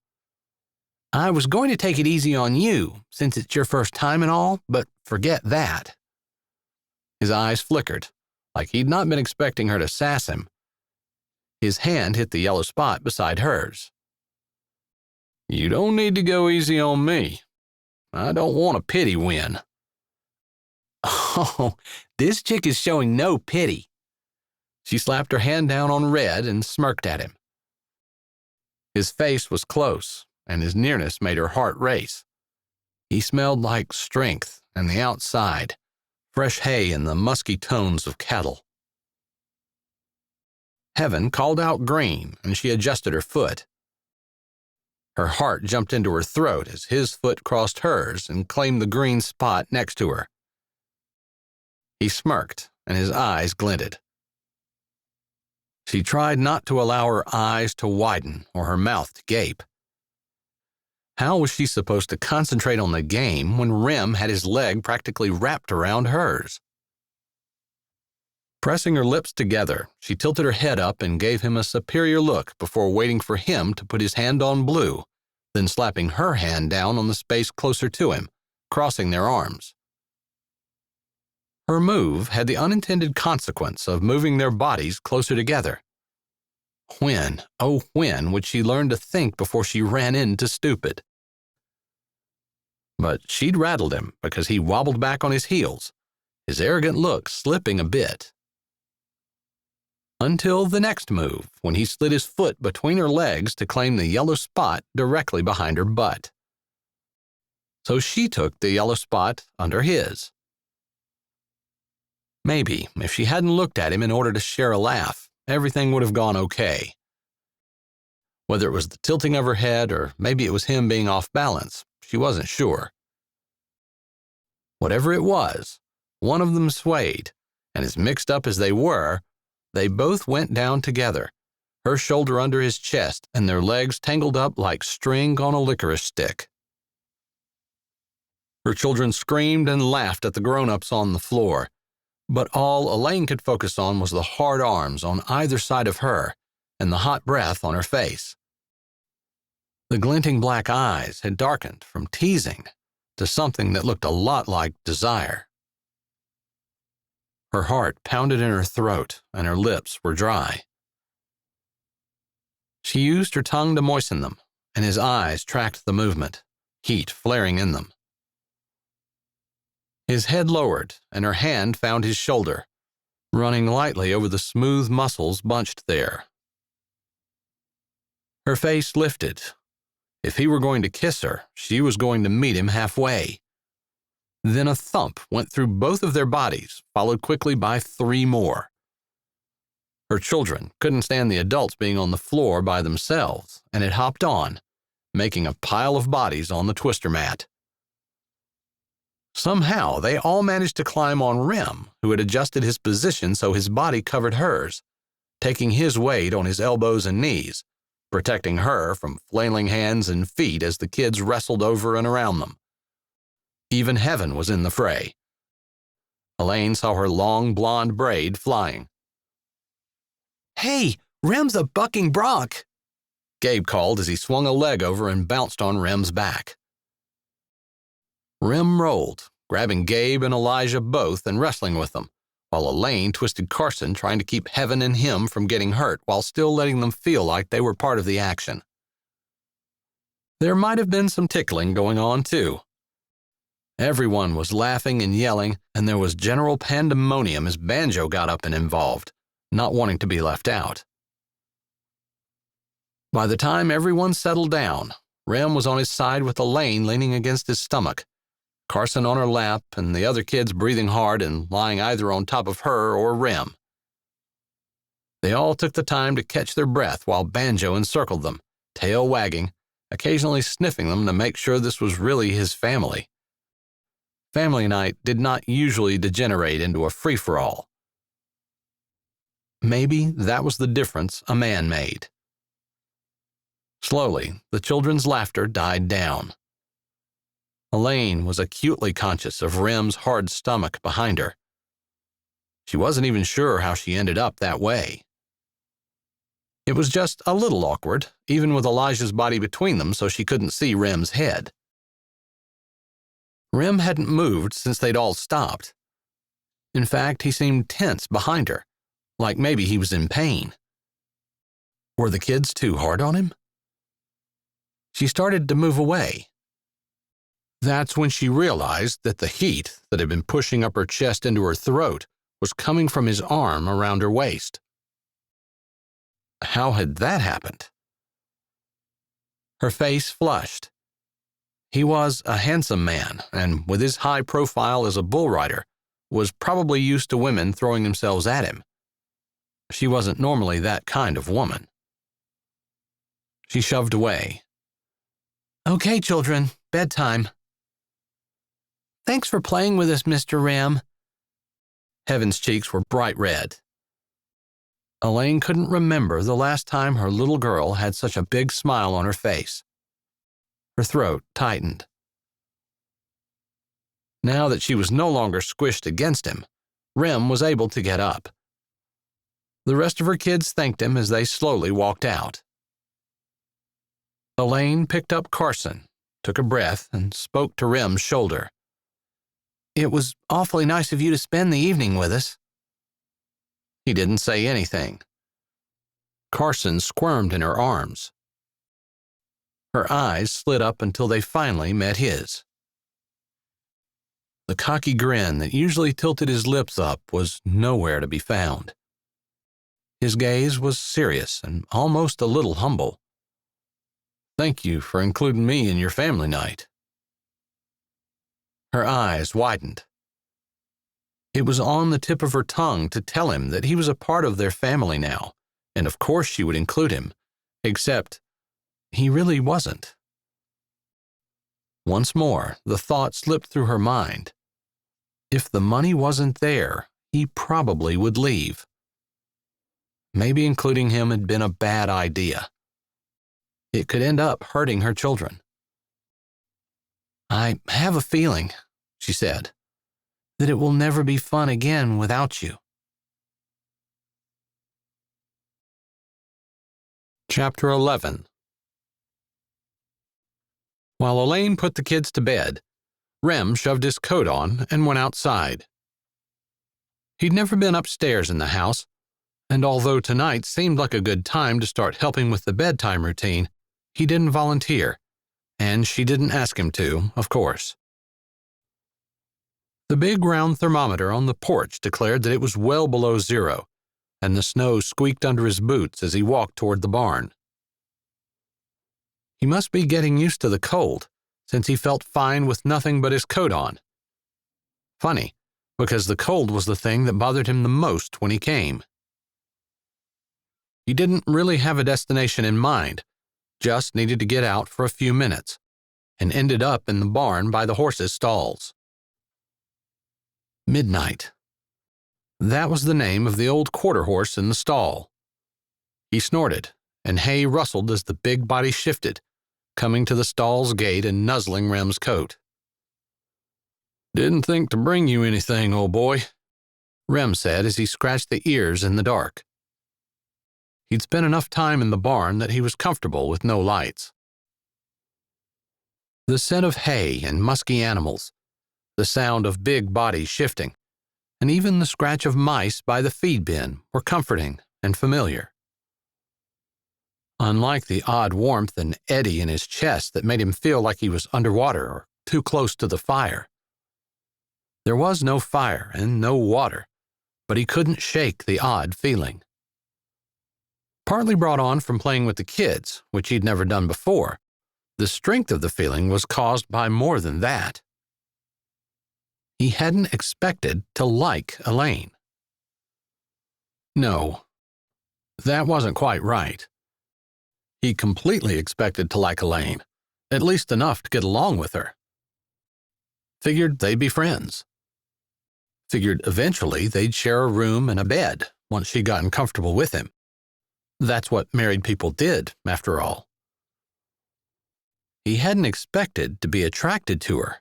"I was going to take it easy on you, since it's your first time and all, but forget that." His eyes flickered, like he'd not been expecting her to sass him. His hand hit the yellow spot beside hers. "You don't need to go easy on me. I don't want a pity win." "Oh, this chick is showing no pity." She slapped her hand down on red and smirked at him. His face was close, and his nearness made her heart race. He smelled like strength and the outside, fresh hay and the musky tones of cattle. Heaven called out green, and she adjusted her foot. Her heart jumped into her throat as his foot crossed hers and claimed the green spot next to her. He smirked, and his eyes glinted. She tried not to allow her eyes to widen or her mouth to gape. How was she supposed to concentrate on the game when Rem had his leg practically wrapped around hers? Pressing her lips together, she tilted her head up and gave him a superior look before waiting for him to put his hand on blue, then slapping her hand down on the space closer to him, crossing their arms. Her move had the unintended consequence of moving their bodies closer together. When, oh when, would she learn to think before she ran into stupid? But she'd rattled him because he wobbled back on his heels, his arrogant look slipping a bit. Until the next move, when he slid his foot between her legs to claim the yellow spot directly behind her butt. So she took the yellow spot under his. Maybe, if she hadn't looked at him in order to share a laugh, everything would have gone okay. Whether it was the tilting of her head or maybe it was him being off balance, she wasn't sure. Whatever it was, one of them swayed, and as mixed up as they were, they both went down together, her shoulder under his chest and their legs tangled up like string on a licorice stick. Her children screamed and laughed at the grown-ups on the floor, but all Elaine could focus on was the hard arms on either side of her and the hot breath on her face. The glinting black eyes had darkened from teasing to something that looked a lot like desire. Her heart pounded in her throat, and her lips were dry. She used her tongue to moisten them, and his eyes tracked the movement, heat flaring in them. His head lowered, and her hand found his shoulder, running lightly over the smooth muscles bunched there. Her face lifted. If he were going to kiss her, she was going to meet him halfway. Then a thump went through both of their bodies, followed quickly by 3 more. Her children couldn't stand the adults being on the floor by themselves, and it hopped on, making a pile of bodies on the twister mat. Somehow, they all managed to climb on Rem, who had adjusted his position so his body covered hers, taking his weight on his elbows and knees, protecting her from flailing hands and feet as the kids wrestled over and around them. Even Heaven was in the fray. Elaine saw her long blonde braid flying. "Hey, Rem's a bucking bronc," Gabe called as he swung a leg over and bounced on Rem's back. Rem rolled, grabbing Gabe and Elijah both and wrestling with them, while Elaine twisted Carson, trying to keep Heaven and him from getting hurt while still letting them feel like they were part of the action. There might have been some tickling going on, too. Everyone was laughing and yelling, and there was general pandemonium as Banjo got up and involved, not wanting to be left out. By the time everyone settled down, Rem was on his side with Elaine leaning against his stomach, Carson on her lap, and the other kids breathing hard and lying either on top of her or Rem. They all took the time to catch their breath while Banjo encircled them, tail wagging, occasionally sniffing them to make sure this was really his family. Family night did not usually degenerate into a free-for-all. Maybe that was the difference a man made. Slowly, the children's laughter died down. Elaine was acutely conscious of Rem's hard stomach behind her. She wasn't even sure how she ended up that way. It was just a little awkward, even with Elijah's body between them so she couldn't see Rem's head. Rem hadn't moved since they'd all stopped. In fact, he seemed tense behind her, like maybe he was in pain. Were the kids too hard on him? She started to move away. That's when she realized that the heat that had been pushing up her chest into her throat was coming from his arm around her waist. How had that happened? Her face flushed. He was a handsome man, and with his high profile as a bull rider, was probably used to women throwing themselves at him. She wasn't normally that kind of woman. She shoved away. "Okay, children, bedtime." "Thanks for playing with us, Mr. Rem." Heaven's cheeks were bright red. Elaine couldn't remember the last time her little girl had such a big smile on her face. Her throat tightened. Now that she was no longer squished against him, Rem was able to get up. The rest of her kids thanked him as they slowly walked out. Elaine picked up Carson, took a breath, and spoke to Rem's shoulder. "It was awfully nice of you to spend the evening with us." He didn't say anything. Carson squirmed in her arms. Her eyes slid up until they finally met his. The cocky grin that usually tilted his lips up was nowhere to be found. His gaze was serious and almost a little humble. "Thank you for including me in your family night." Her eyes widened. It was on the tip of her tongue to tell him that he was a part of their family now, and of course she would include him, except he really wasn't. Once more, the thought slipped through her mind. If the money wasn't there, he probably would leave. Maybe including him had been a bad idea. It could end up hurting her children. "I have a feeling," she said, "that it will never be fun again without you." Chapter 11. While Elaine put the kids to bed, Rem shoved his coat on and went outside. He'd never been upstairs in the house, and although tonight seemed like a good time to start helping with the bedtime routine, he didn't volunteer, and she didn't ask him to, of course. The big round thermometer on the porch declared that it was well below zero, and the snow squeaked under his boots as he walked toward the barn. He must be getting used to the cold, since he felt fine with nothing but his coat on. Funny, because the cold was the thing that bothered him the most when he came. He didn't really have a destination in mind, just needed to get out for a few minutes, and ended up in the barn by the horses' stalls. Midnight. That was the name of the old quarter horse in the stall. He snorted, and hay rustled as the big body shifted, coming to the stall's gate and nuzzling Rem's coat. "Didn't think to bring you anything, old boy," Rem said as he scratched the ears in the dark. He'd spent enough time in the barn that he was comfortable with no lights. The scent of hay and musky animals, the sound of big bodies shifting, and even the scratch of mice by the feed bin were comforting and familiar. Unlike the odd warmth and eddy in his chest that made him feel like he was underwater or too close to the fire. There was no fire and no water, but he couldn't shake the odd feeling. Partly brought on from playing with the kids, which he'd never done before, the strength of the feeling was caused by more than that. He hadn't expected to like Elaine. No, that wasn't quite right. He completely expected to like Elaine, at least enough to get along with her. Figured they'd be friends. Figured eventually they'd share a room and a bed once she'd gotten comfortable with him. That's what married people did, after all. He hadn't expected to be attracted to her,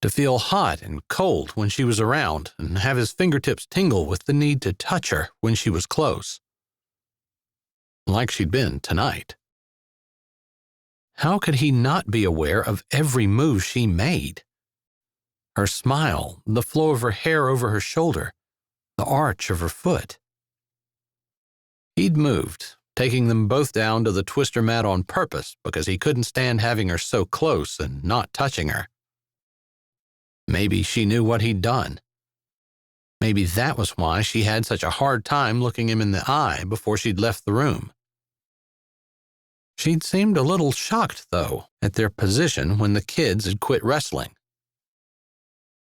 to feel hot and cold when she was around and have his fingertips tingle with the need to touch her when she was close. Like she'd been tonight. How could he not be aware of every move she made? Her smile, the flow of her hair over her shoulder, the arch of her foot. He'd moved, taking them both down to the twister mat on purpose because he couldn't stand having her so close and not touching her. Maybe she knew what he'd done. Maybe that was why she had such a hard time looking him in the eye before she'd left the room. She'd seemed a little shocked, though, at their position when the kids had quit wrestling.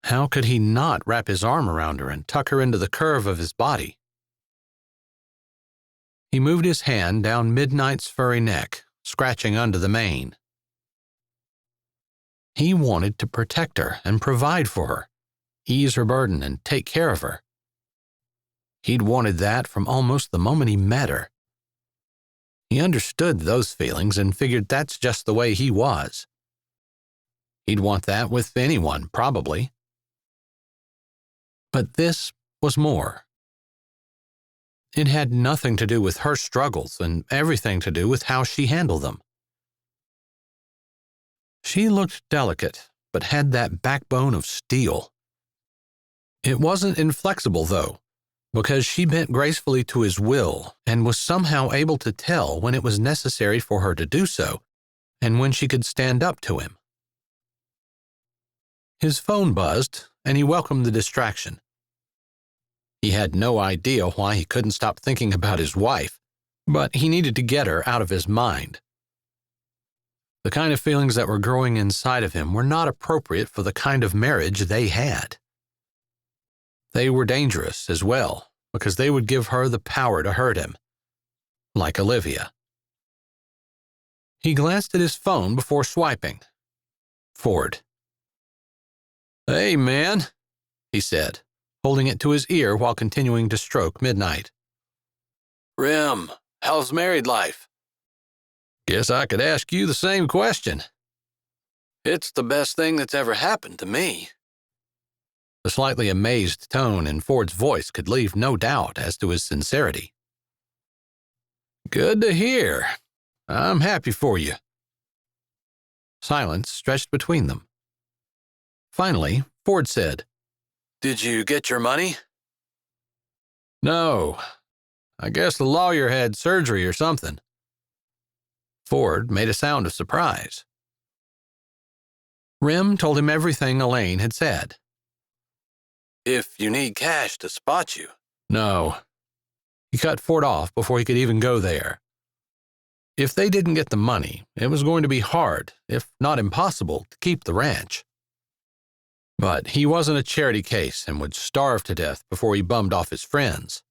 How could he not wrap his arm around her and tuck her into the curve of his body? He moved his hand down Midnight's furry neck, scratching under the mane. He wanted to protect her and provide for her, ease her burden and take care of her. He'd wanted that from almost the moment he met her. He understood those feelings and figured that's just the way he was. He'd want that with anyone, probably. But this was more. It had nothing to do with her struggles and everything to do with how she handled them. She looked delicate, but had that backbone of steel. It wasn't inflexible, though, because she bent gracefully to his will and was somehow able to tell when it was necessary for her to do so and when she could stand up to him. His phone buzzed, and he welcomed the distraction. He had no idea why he couldn't stop thinking about his wife, but he needed to get her out of his mind. The kind of feelings that were growing inside of him were not appropriate for the kind of marriage they had. They were dangerous as well, because they would give her the power to hurt him, like Olivia. He glanced at his phone before swiping. Ford. "Hey, man," he said, holding it to his ear while continuing to stroke Midnight. "Rem, how's married life?" "Guess I could ask you the same question." "It's the best thing that's ever happened to me." The slightly amazed tone in Ford's voice could leave no doubt as to his sincerity. "Good to hear. I'm happy for you." Silence stretched between them. Finally, Ford said, "Did you get your money?" "No. I guess the lawyer had surgery or something." Ford made a sound of surprise. Rem told him everything Elaine had said. if you need cash to spot you. No. He cut Ford off before he could even go there. If they didn't get the money, it was going to be hard, if not impossible, to keep the ranch. But he wasn't a charity case and would starve to death before he bummed off his friends.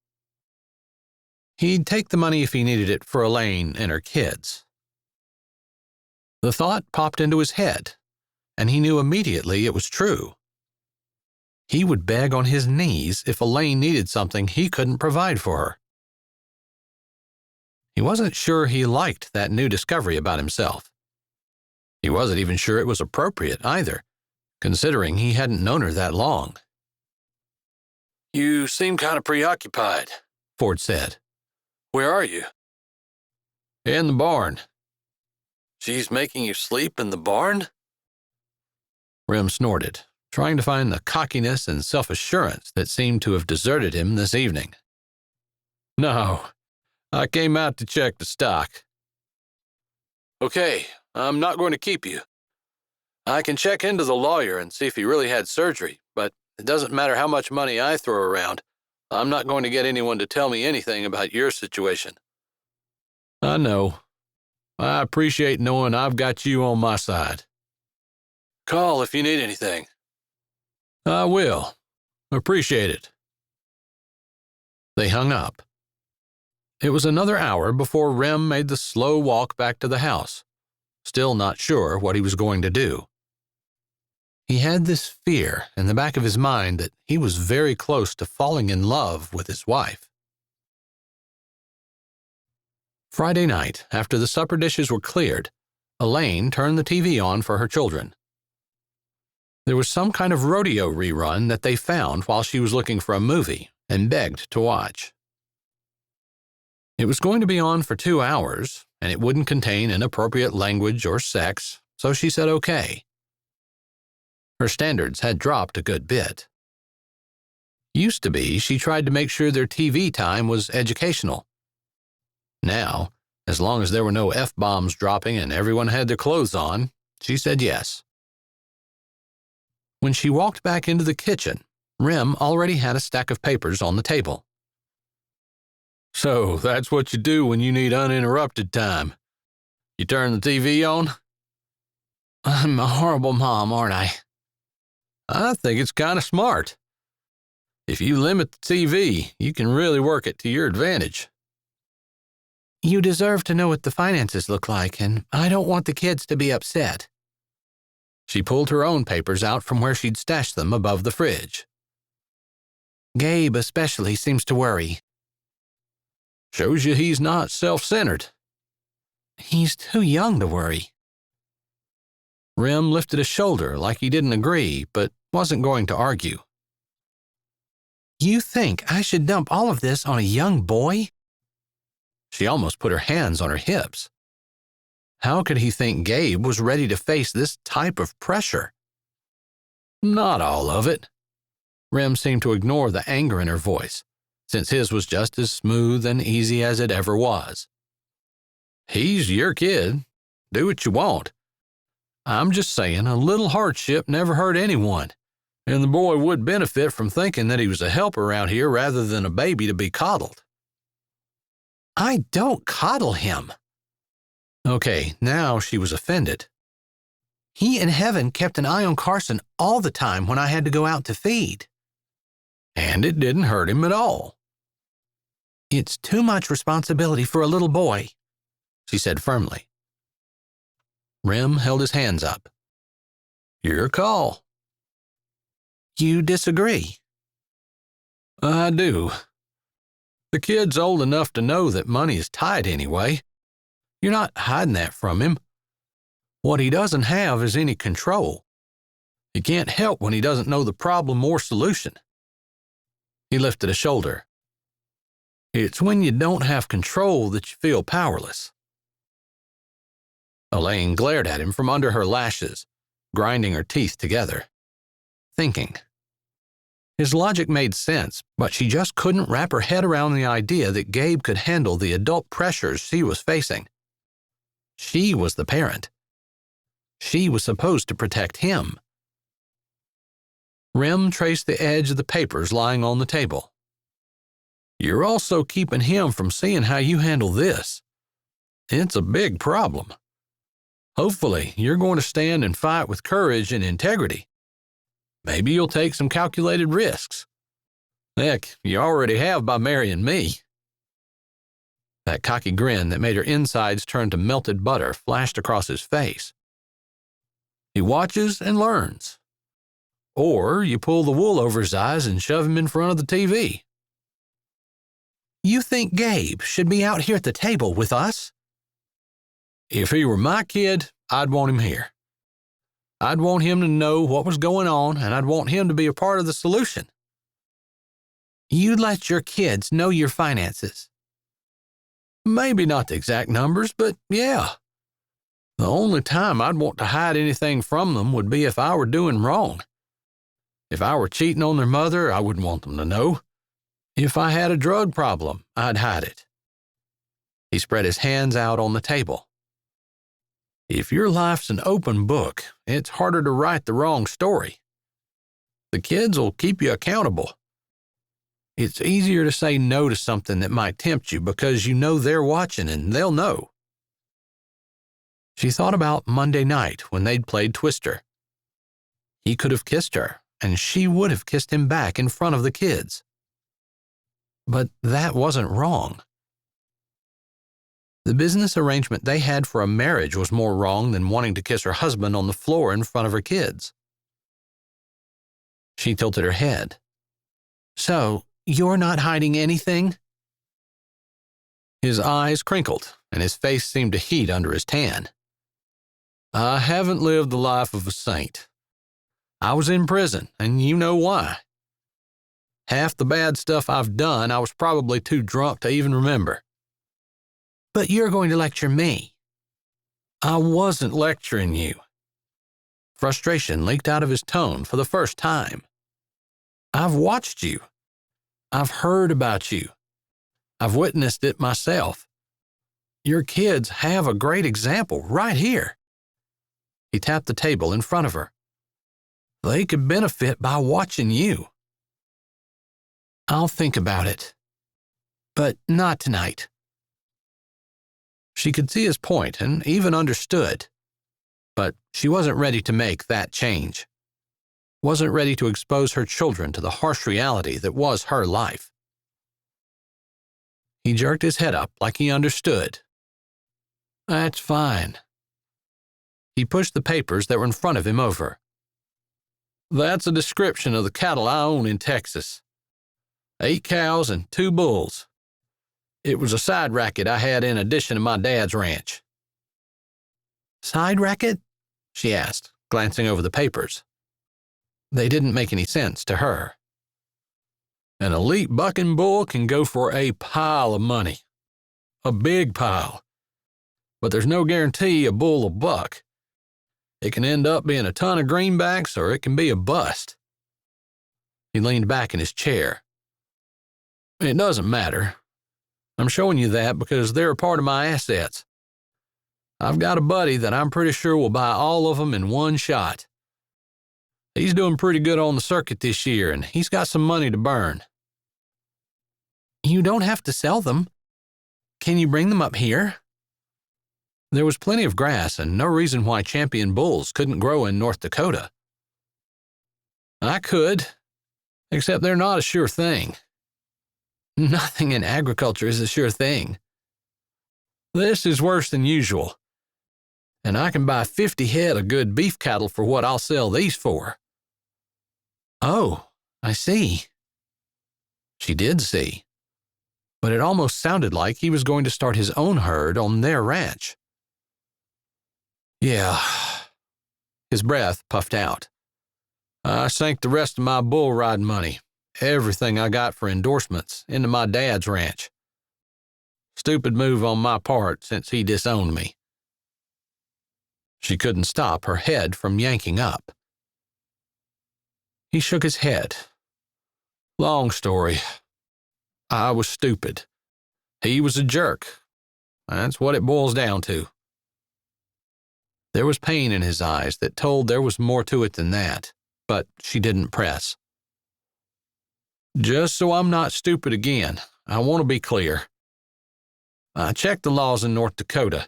He'd take the money if he needed it for Elaine and her kids. The thought popped into his head, and he knew immediately it was true. He would beg on his knees if Elaine needed something he couldn't provide for her. He wasn't sure he liked that new discovery about himself. He wasn't even sure it was appropriate either, considering he hadn't known her that long. You seem kind of preoccupied, Ford said. Where are you? In the barn. She's making you sleep in the barn? Rem snorted, trying to find the cockiness and self-assurance that seemed to have deserted him this evening. No, I came out to check the stock. Okay, I'm not going to keep you. I can check into the lawyer and see if he really had surgery, but it doesn't matter how much money I throw around. I'm not going to get anyone to tell me anything about your situation. I know. I appreciate knowing I've got you on my side. Call if you need anything. I will. Appreciate it. They hung up. It was another hour before Rem made the slow walk back to the house, still not sure what he was going to do. He had this fear in the back of his mind that he was very close to falling in love with his wife. Friday night, after the supper dishes were cleared, Elaine turned the TV on for her children. There was some kind of rodeo rerun that they found while she was looking for a movie and begged to watch. It was going to be on for 2 hours, and it wouldn't contain inappropriate language or sex, so she said okay. Her standards had dropped a good bit. Used to be, she tried to make sure their TV time was educational. Now, as long as there were no F-bombs dropping and everyone had their clothes on, she said yes. When she walked back into the kitchen, Rem already had a stack of papers on the table. So that's what you do when you need uninterrupted time. You turn the TV on? I'm a horrible mom, aren't I? I think it's kind of smart. If you limit the TV, you can really work it to your advantage. You deserve to know what the finances look like, and I don't want the kids to be upset. She pulled her own papers out from where she'd stashed them above the fridge. Gabe especially seems to worry. Shows you he's not self-centered. He's too young to worry. Rem lifted a shoulder like he didn't agree, but wasn't going to argue. You think I should dump all of this on a young boy? She almost put her hands on her hips. How could he think Gabe was ready to face this type of pressure? Not all of it. Rem seemed to ignore the anger in her voice, since his was just as smooth and easy as it ever was. He's your kid. Do what you want. I'm just saying a little hardship never hurt anyone, and the boy would benefit from thinking that he was a helper around here rather than a baby to be coddled. I don't coddle him. Okay, now she was offended. He in heaven kept an eye on Carson all the time when I had to go out to feed. And it didn't hurt him at all. It's too much responsibility for a little boy, she said firmly. Rem held his hands up. Your call. You disagree? I do. The kid's old enough to know that money is tight anyway. You're not hiding that from him. What he doesn't have is any control. He can't help when he doesn't know the problem or solution. He lifted a shoulder. It's when you don't have control that you feel powerless. Elaine glared at him from under her lashes, grinding her teeth together, thinking. His logic made sense, but she just couldn't wrap her head around the idea that Gabe could handle the adult pressures she was facing. She was the parent. She was supposed to protect him. Rem traced the edge of the papers lying on the table. You're also keeping him from seeing how you handle this. It's a big problem. Hopefully, you're going to stand and fight with courage and integrity. Maybe you'll take some calculated risks. Heck, you already have by marrying me. That cocky grin that made her insides turn to melted butter flashed across his face. He watches and learns. Or you pull the wool over his eyes and shove him in front of the TV. You think Gabe should be out here at the table with us? If he were my kid, I'd want him here. I'd want him to know what was going on, and I'd want him to be a part of the solution. You'd let your kids know your finances. Maybe not the exact numbers, but yeah. The only time I'd want to hide anything from them would be if I were doing wrong. If I were cheating on their mother, I wouldn't want them to know. If I had a drug problem, I'd hide it. He spread his hands out on the table. If your life's an open book, it's harder to write the wrong story. The kids will keep you accountable. It's easier to say no to something that might tempt you because you know they're watching and they'll know. She thought about Monday night when they'd played Twister. He could have kissed her, and she would have kissed him back in front of the kids. But that wasn't wrong. The business arrangement they had for a marriage was more wrong than wanting to kiss her husband on the floor in front of her kids. She tilted her head. So, you're not hiding anything? His eyes crinkled, and his face seemed to heat under his tan. I haven't lived the life of a saint. I was in prison, and you know why. Half the bad stuff I've done, I was probably too drunk to even remember. But you're going to lecture me. I wasn't lecturing you. Frustration leaked out of his tone for the first time. I've watched you. I've heard about you. I've witnessed it myself. Your kids have a great example right here. He tapped the table in front of her. They could benefit by watching you. I'll think about it. But not tonight. She could see his point and even understood. But she wasn't ready to make that change. Wasn't ready to expose her children to the harsh reality that was her life. He jerked his head up like he understood. That's fine. He pushed the papers that were in front of him over. That's a description of the cattle I own in Texas. 8 cows and 2 bulls. It was a side racket I had in addition to my dad's ranch. Side racket? She asked, glancing over the papers. They didn't make any sense to her. An elite bucking bull can go for a pile of money. A big pile. But there's no guarantee a bull will buck. It can end up being a ton of greenbacks or it can be a bust. He leaned back in his chair. It doesn't matter. I'm showing you that because they're a part of my assets. I've got a buddy that I'm pretty sure will buy all of them in one shot. He's doing pretty good on the circuit this year, and he's got some money to burn. You don't have to sell them. Can you bring them up here? There was plenty of grass and no reason why champion bulls couldn't grow in North Dakota. I could, except they're not a sure thing. Nothing in agriculture is a sure thing. This is worse than usual. And I can buy 50 head of good beef cattle for what I'll sell these for. Oh, I see. She did see. But it almost sounded like he was going to start his own herd on their ranch. Yeah. His breath puffed out. I sank the rest of my bull riding money, everything I got for endorsements, into my dad's ranch. Stupid move on my part since he disowned me. She couldn't stop her head from yanking up. He shook his head. Long story. I was stupid. He was a jerk. That's what it boils down to. There was pain in his eyes that told there was more to it than that. but she didn't press. Just so I'm not stupid again, I want to be clear. I checked the laws in North Dakota.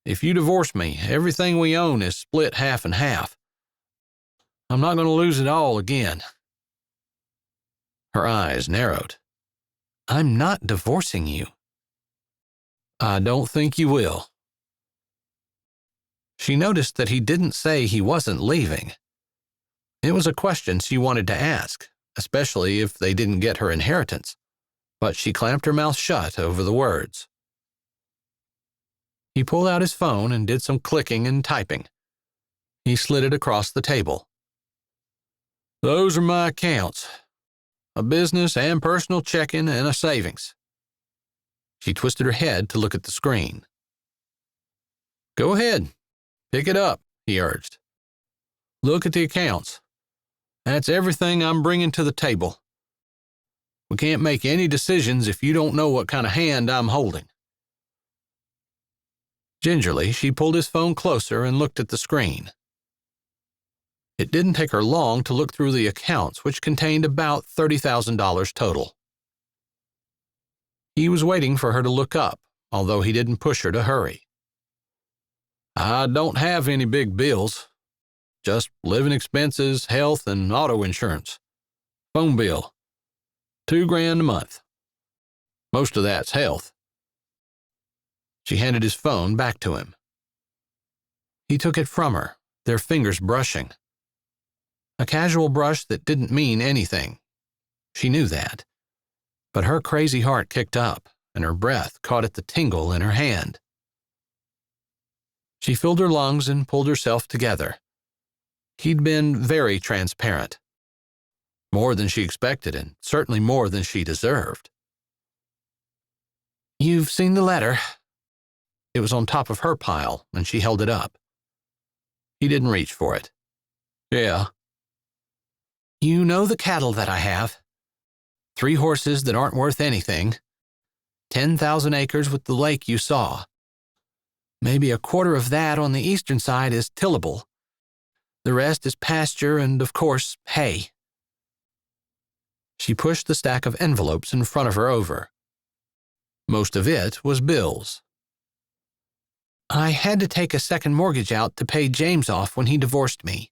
If you divorce me, everything we own is split half and half. I'm not going to lose it all again. Her eyes narrowed. I'm not divorcing you. I don't think you will. She noticed that he didn't say he wasn't leaving. It was a question she wanted to ask, especially if they didn't get her inheritance, but she clamped her mouth shut over the words. He pulled out his phone and did some clicking and typing. He slid it across the table. Those are my accounts. A business and personal checking and a savings. She twisted her head to look at the screen. Go ahead. Pick it up, he urged. Look at the accounts. That's everything I'm bringing to the table. We can't make any decisions if you don't know what kind of hand I'm holding. Gingerly, she pulled his phone closer and looked at the screen. It didn't take her long to look through the accounts, which contained about $30,000 total. He was waiting for her to look up, although he didn't push her to hurry. I don't have any big bills. Just living expenses, health, and auto insurance. Phone bill. $2,000 a month. Most of that's health. She handed his phone back to him. He took it from her, their fingers brushing. A casual brush that didn't mean anything. She knew that. But her crazy heart kicked up, and her breath caught at the tingle in her hand. She filled her lungs and pulled herself together. He'd been very transparent. More than she expected, and certainly more than she deserved. You've seen the letter. It was on top of her pile, and she held it up. He didn't reach for it. Yeah. You know the cattle that I have. 3 horses that aren't worth anything. 10,000 acres with the lake you saw. Maybe a quarter of that on the eastern side is tillable. The rest is pasture and, of course, hay. She pushed the stack of envelopes in front of her over. Most of it was bills. I had to take a second mortgage out to pay James off when he divorced me.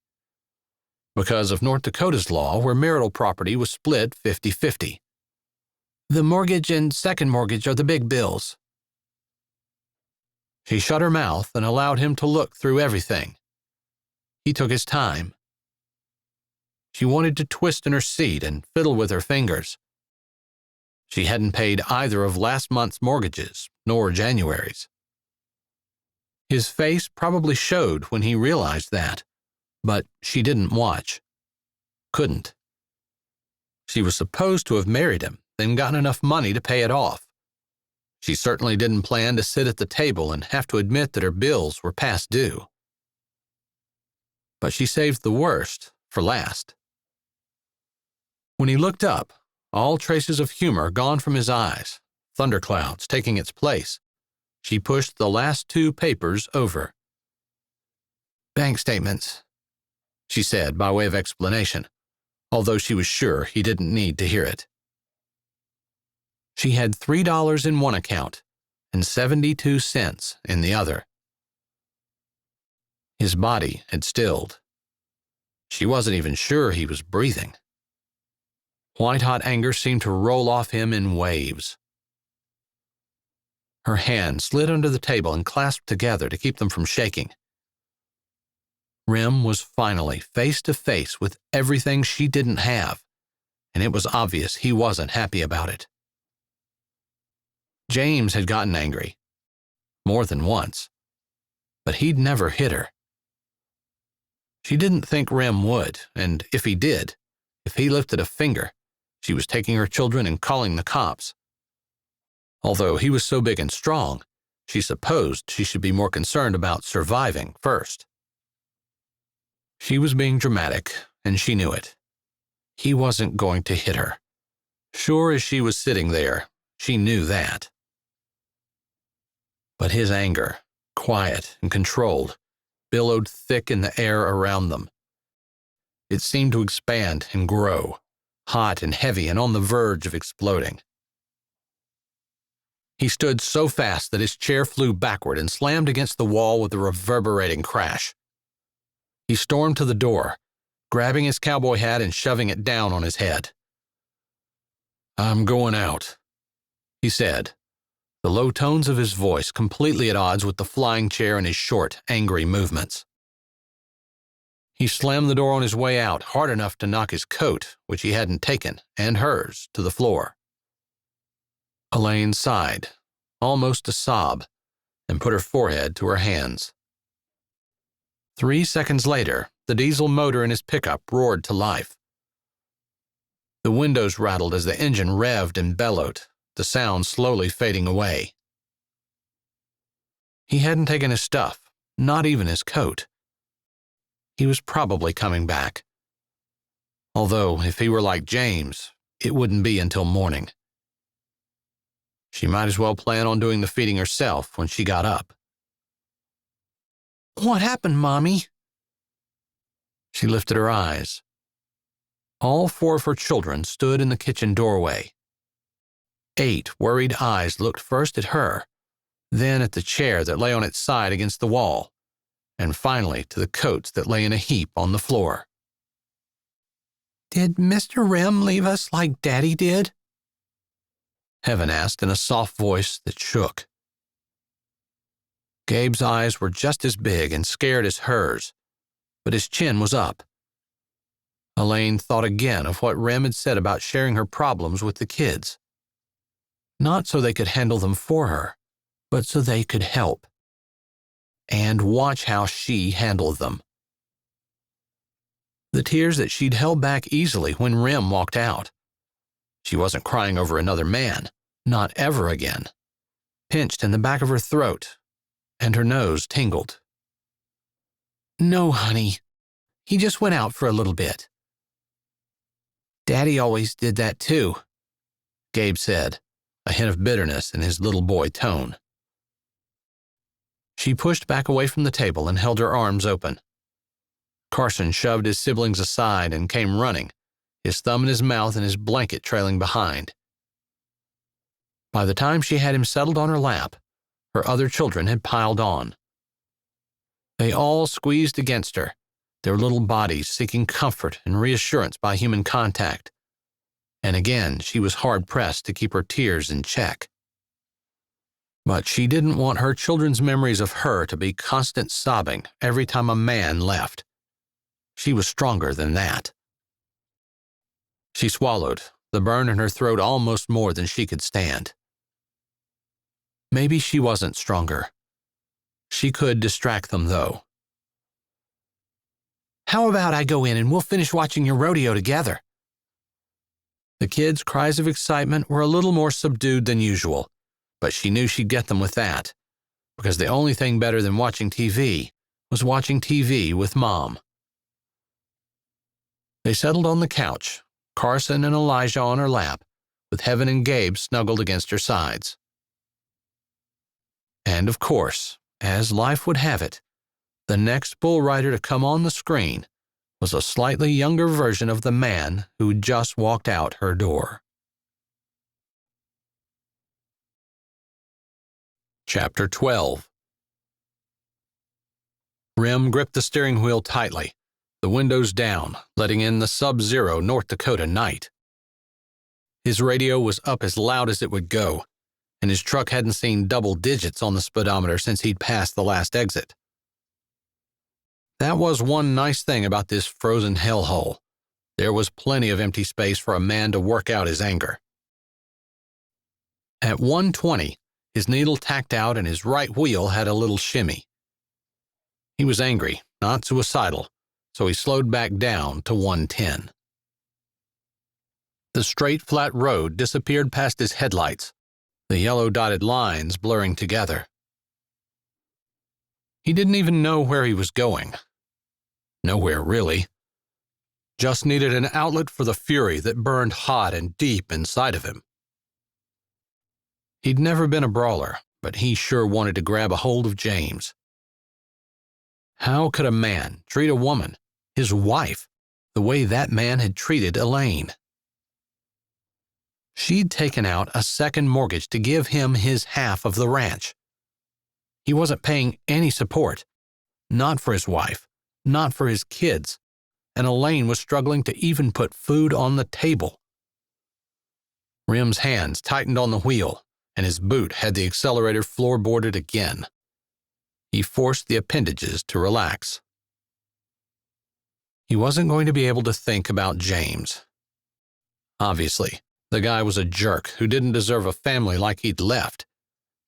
Because of North Dakota's law where marital property was split 50-50. The mortgage and second mortgage are the big bills. She shut her mouth and allowed him to look through everything. He took his time. She wanted to twist in her seat and fiddle with her fingers. She hadn't paid either of last month's mortgages, nor January's. His face probably showed when he realized that, but she didn't watch. Couldn't. She was supposed to have married him, then gotten enough money to pay it off. She certainly didn't plan to sit at the table and have to admit that her bills were past due. But she saved the worst for last. When he looked up, all traces of humor gone from his eyes, thunderclouds taking its place, she pushed the last 2 papers over. Bank statements, she said by way of explanation, although she was sure he didn't need to hear it. She had $3 in one account and 72 cents in the other. His body had stilled. She wasn't even sure he was breathing. White-hot anger seemed to roll off him in waves. Her hands slid under the table and clasped together to keep them from shaking. Rem was finally face to face with everything she didn't have, and it was obvious he wasn't happy about it. James had gotten angry, more than once, but he'd never hit her. She didn't think Rem would, and if he did, if he lifted a finger, she was taking her children and calling the cops. Although he was so big and strong, she supposed she should be more concerned about surviving first. She was being dramatic, and she knew it. He wasn't going to hit her. Sure as she was sitting there, she knew that. But his anger, quiet and controlled, billowed thick in the air around them. It seemed to expand and grow, hot and heavy and on the verge of exploding. He stood so fast that his chair flew backward and slammed against the wall with a reverberating crash. He stormed to the door, grabbing his cowboy hat and shoving it down on his head. "I'm going out," he said, the low tones of his voice completely at odds with the flying chair and his short, angry movements. He slammed the door on his way out hard enough to knock his coat, which he hadn't taken, and hers, to the floor. Elaine sighed, almost a sob, and put her forehead to her hands. 3 seconds later, the diesel motor in his pickup roared to life. The windows rattled as the engine revved and bellowed, the sound slowly fading away. He hadn't taken his stuff, not even his coat. He was probably coming back. Although, if he were like James, it wouldn't be until morning. She might as well plan on doing the feeding herself when she got up. "What happened, Mommy?" She lifted her eyes. All 4 of her children stood in the kitchen doorway. 8 worried eyes looked first at her, then at the chair that lay on its side against the wall, and finally to the coats that lay in a heap on the floor. "Did Mr. Rem leave us like Daddy did?" Heaven asked in a soft voice that shook. Gabe's eyes were just as big and scared as hers, but his chin was up. Elaine thought again of what Rem had said about sharing her problems with the kids. Not so they could handle them for her, but so they could help. And watch how she handled them. The tears that she'd held back easily when Rem walked out. She wasn't crying over another man, not ever again. Pinched in the back of her throat, and her nose tingled. "No, honey. He just went out for a little bit." "Daddy always did that too," Gabe said, a hint of bitterness in his little boy tone. She pushed back away from the table and held her arms open. Carson shoved his siblings aside and came running, his thumb in his mouth and his blanket trailing behind. By the time she had him settled on her lap, her other children had piled on. They all squeezed against her, their little bodies seeking comfort and reassurance by human contact. And again, she was hard-pressed to keep her tears in check. But she didn't want her children's memories of her to be constant sobbing every time a man left. She was stronger than that. She swallowed, the burn in her throat almost more than she could stand. Maybe she wasn't stronger. She could distract them, though. "How about I go in and we'll finish watching your rodeo together?" The kids' cries of excitement were a little more subdued than usual, but she knew she'd get them with that, because the only thing better than watching TV was watching TV with Mom. They settled on the couch, Carson and Elijah on her lap, with Heaven and Gabe snuggled against her sides. And of course, as life would have it, the next bull rider to come on the screen was a slightly younger version of the man who just walked out her door. Chapter 12. Rem gripped the steering wheel tightly, the windows down, letting in the sub-zero North Dakota night. His radio was up as loud as it would go, and his truck hadn't seen double digits on the speedometer since he'd passed the last exit. That was one nice thing about this frozen hellhole. There was plenty of empty space for a man to work out his anger. At 120, his needle tacked out and his right wheel had a little shimmy. He was angry, not suicidal, so he slowed back down to 110. The straight, flat road disappeared past his headlights, the yellow dotted lines blurring together. He didn't even know where he was going. Nowhere, really. Just needed an outlet for the fury that burned hot and deep inside of him. He'd never been a brawler, but he sure wanted to grab a hold of James. How could a man treat a woman, his wife, the way that man had treated Elaine. She'd taken out a second mortgage to give him his half of the ranch. He wasn't paying any support, not for his wife, not for his kids, and Elaine was struggling to even put food on the table. Rem's hands tightened on the wheel, and his boot had the accelerator floorboarded again. He forced the appendages to relax. He wasn't going to be able to think about James. Obviously, the guy was a jerk who didn't deserve a family like he'd left,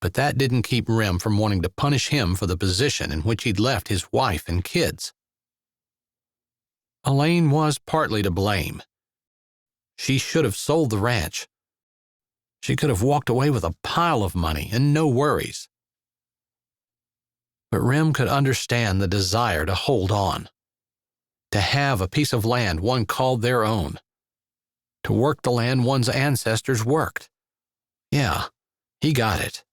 but that didn't keep Rem from wanting to punish him for the position in which he'd left his wife and kids. Elaine was partly to blame. She should have sold the ranch. She could have walked away with a pile of money and no worries. But Rem could understand the desire to hold on, to have a piece of land one called their own, to work the land one's ancestors worked. Yeah, he got it.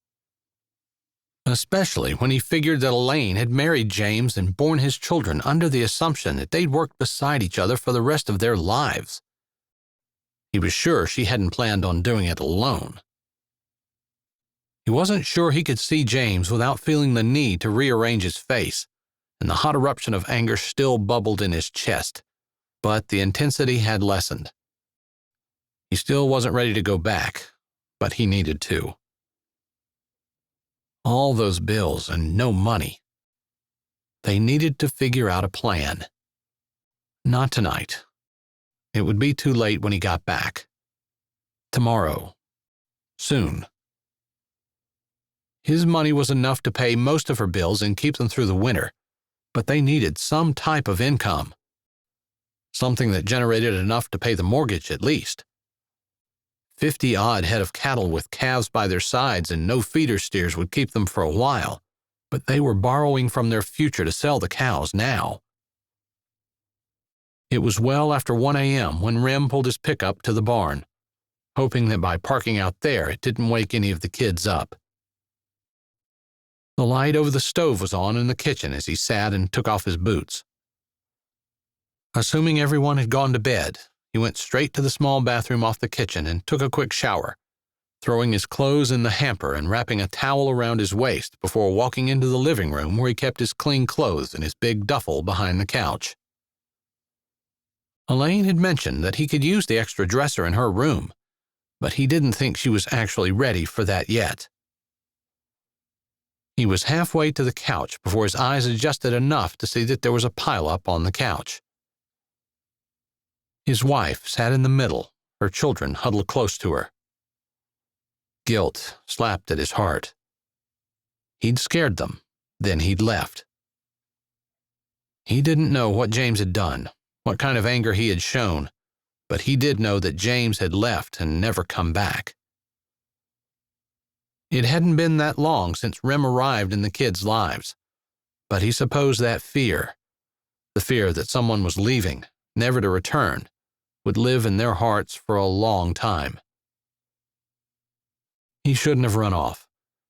Especially when he figured that Elaine had married James and borne his children under the assumption that they'd worked beside each other for the rest of their lives. He was sure she hadn't planned on doing it alone. He wasn't sure he could see James without feeling the need to rearrange his face, and the hot eruption of anger still bubbled in his chest, but the intensity had lessened. He still wasn't ready to go back, but he needed to. All those bills and no money. They needed to figure out a plan. Not tonight. It would be too late when he got back. Tomorrow. Soon. His money was enough to pay most of her bills and keep them through the winter, but they needed some type of income. Something that generated enough to pay the mortgage at least. 50-odd head of cattle with calves by their sides and no feeder steers would keep them for a while, but they were borrowing from their future to sell the cows now. It was well after 1 a.m. when Rem pulled his pickup to the barn, hoping that by parking out there it didn't wake any of the kids up. The light over the stove was on in the kitchen as he sat and took off his boots. Assuming everyone had gone to bed, he went straight to the small bathroom off the kitchen and took a quick shower, throwing his clothes in the hamper and wrapping a towel around his waist before walking into the living room where he kept his clean clothes and his big duffel behind the couch. Elaine had mentioned that he could use the extra dresser in her room, but he didn't think she was actually ready for that yet. He was halfway to the couch before his eyes adjusted enough to see that there was a pileup on the couch. His wife sat in the middle, her children huddled close to her. Guilt slapped at his heart. He'd scared them, then he'd left. He didn't know what James had done, what kind of anger he had shown, but he did know that James had left and never come back. It hadn't been that long since Rem arrived in the kids' lives, but he supposed that fear, the fear that someone was leaving, never to return, would live in their hearts for a long time. He shouldn't have run off,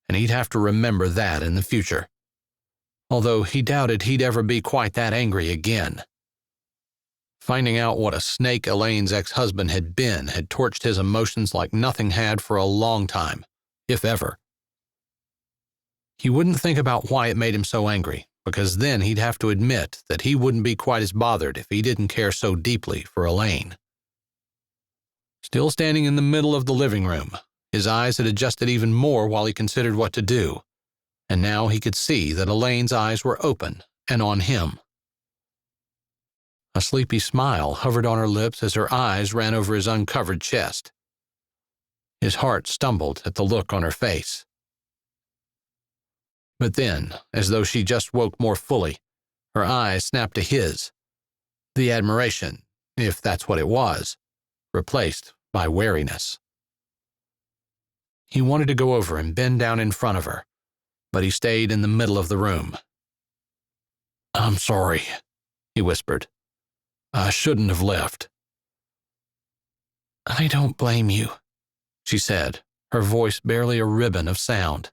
and he'd have to remember that in the future, although he doubted he'd ever be quite that angry again. Finding out what a snake Elaine's ex-husband had been had torched his emotions like nothing had for a long time, if ever. He wouldn't think about why it made him so angry, because then he'd have to admit that he wouldn't be quite as bothered if he didn't care so deeply for Elaine. Still standing in the middle of the living room, his eyes had adjusted even more while he considered what to do, and now he could see that Elaine's eyes were open and on him. A sleepy smile hovered on her lips as her eyes ran over his uncovered chest. His heart stumbled at the look on her face. But then, as though she just woke more fully, her eyes snapped to his. The admiration, if that's what it was, replaced by wariness. He wanted to go over and bend down in front of her, but he stayed in the middle of the room. "I'm sorry," he whispered. "I shouldn't have left." "I don't blame you," she said, her voice barely a ribbon of sound.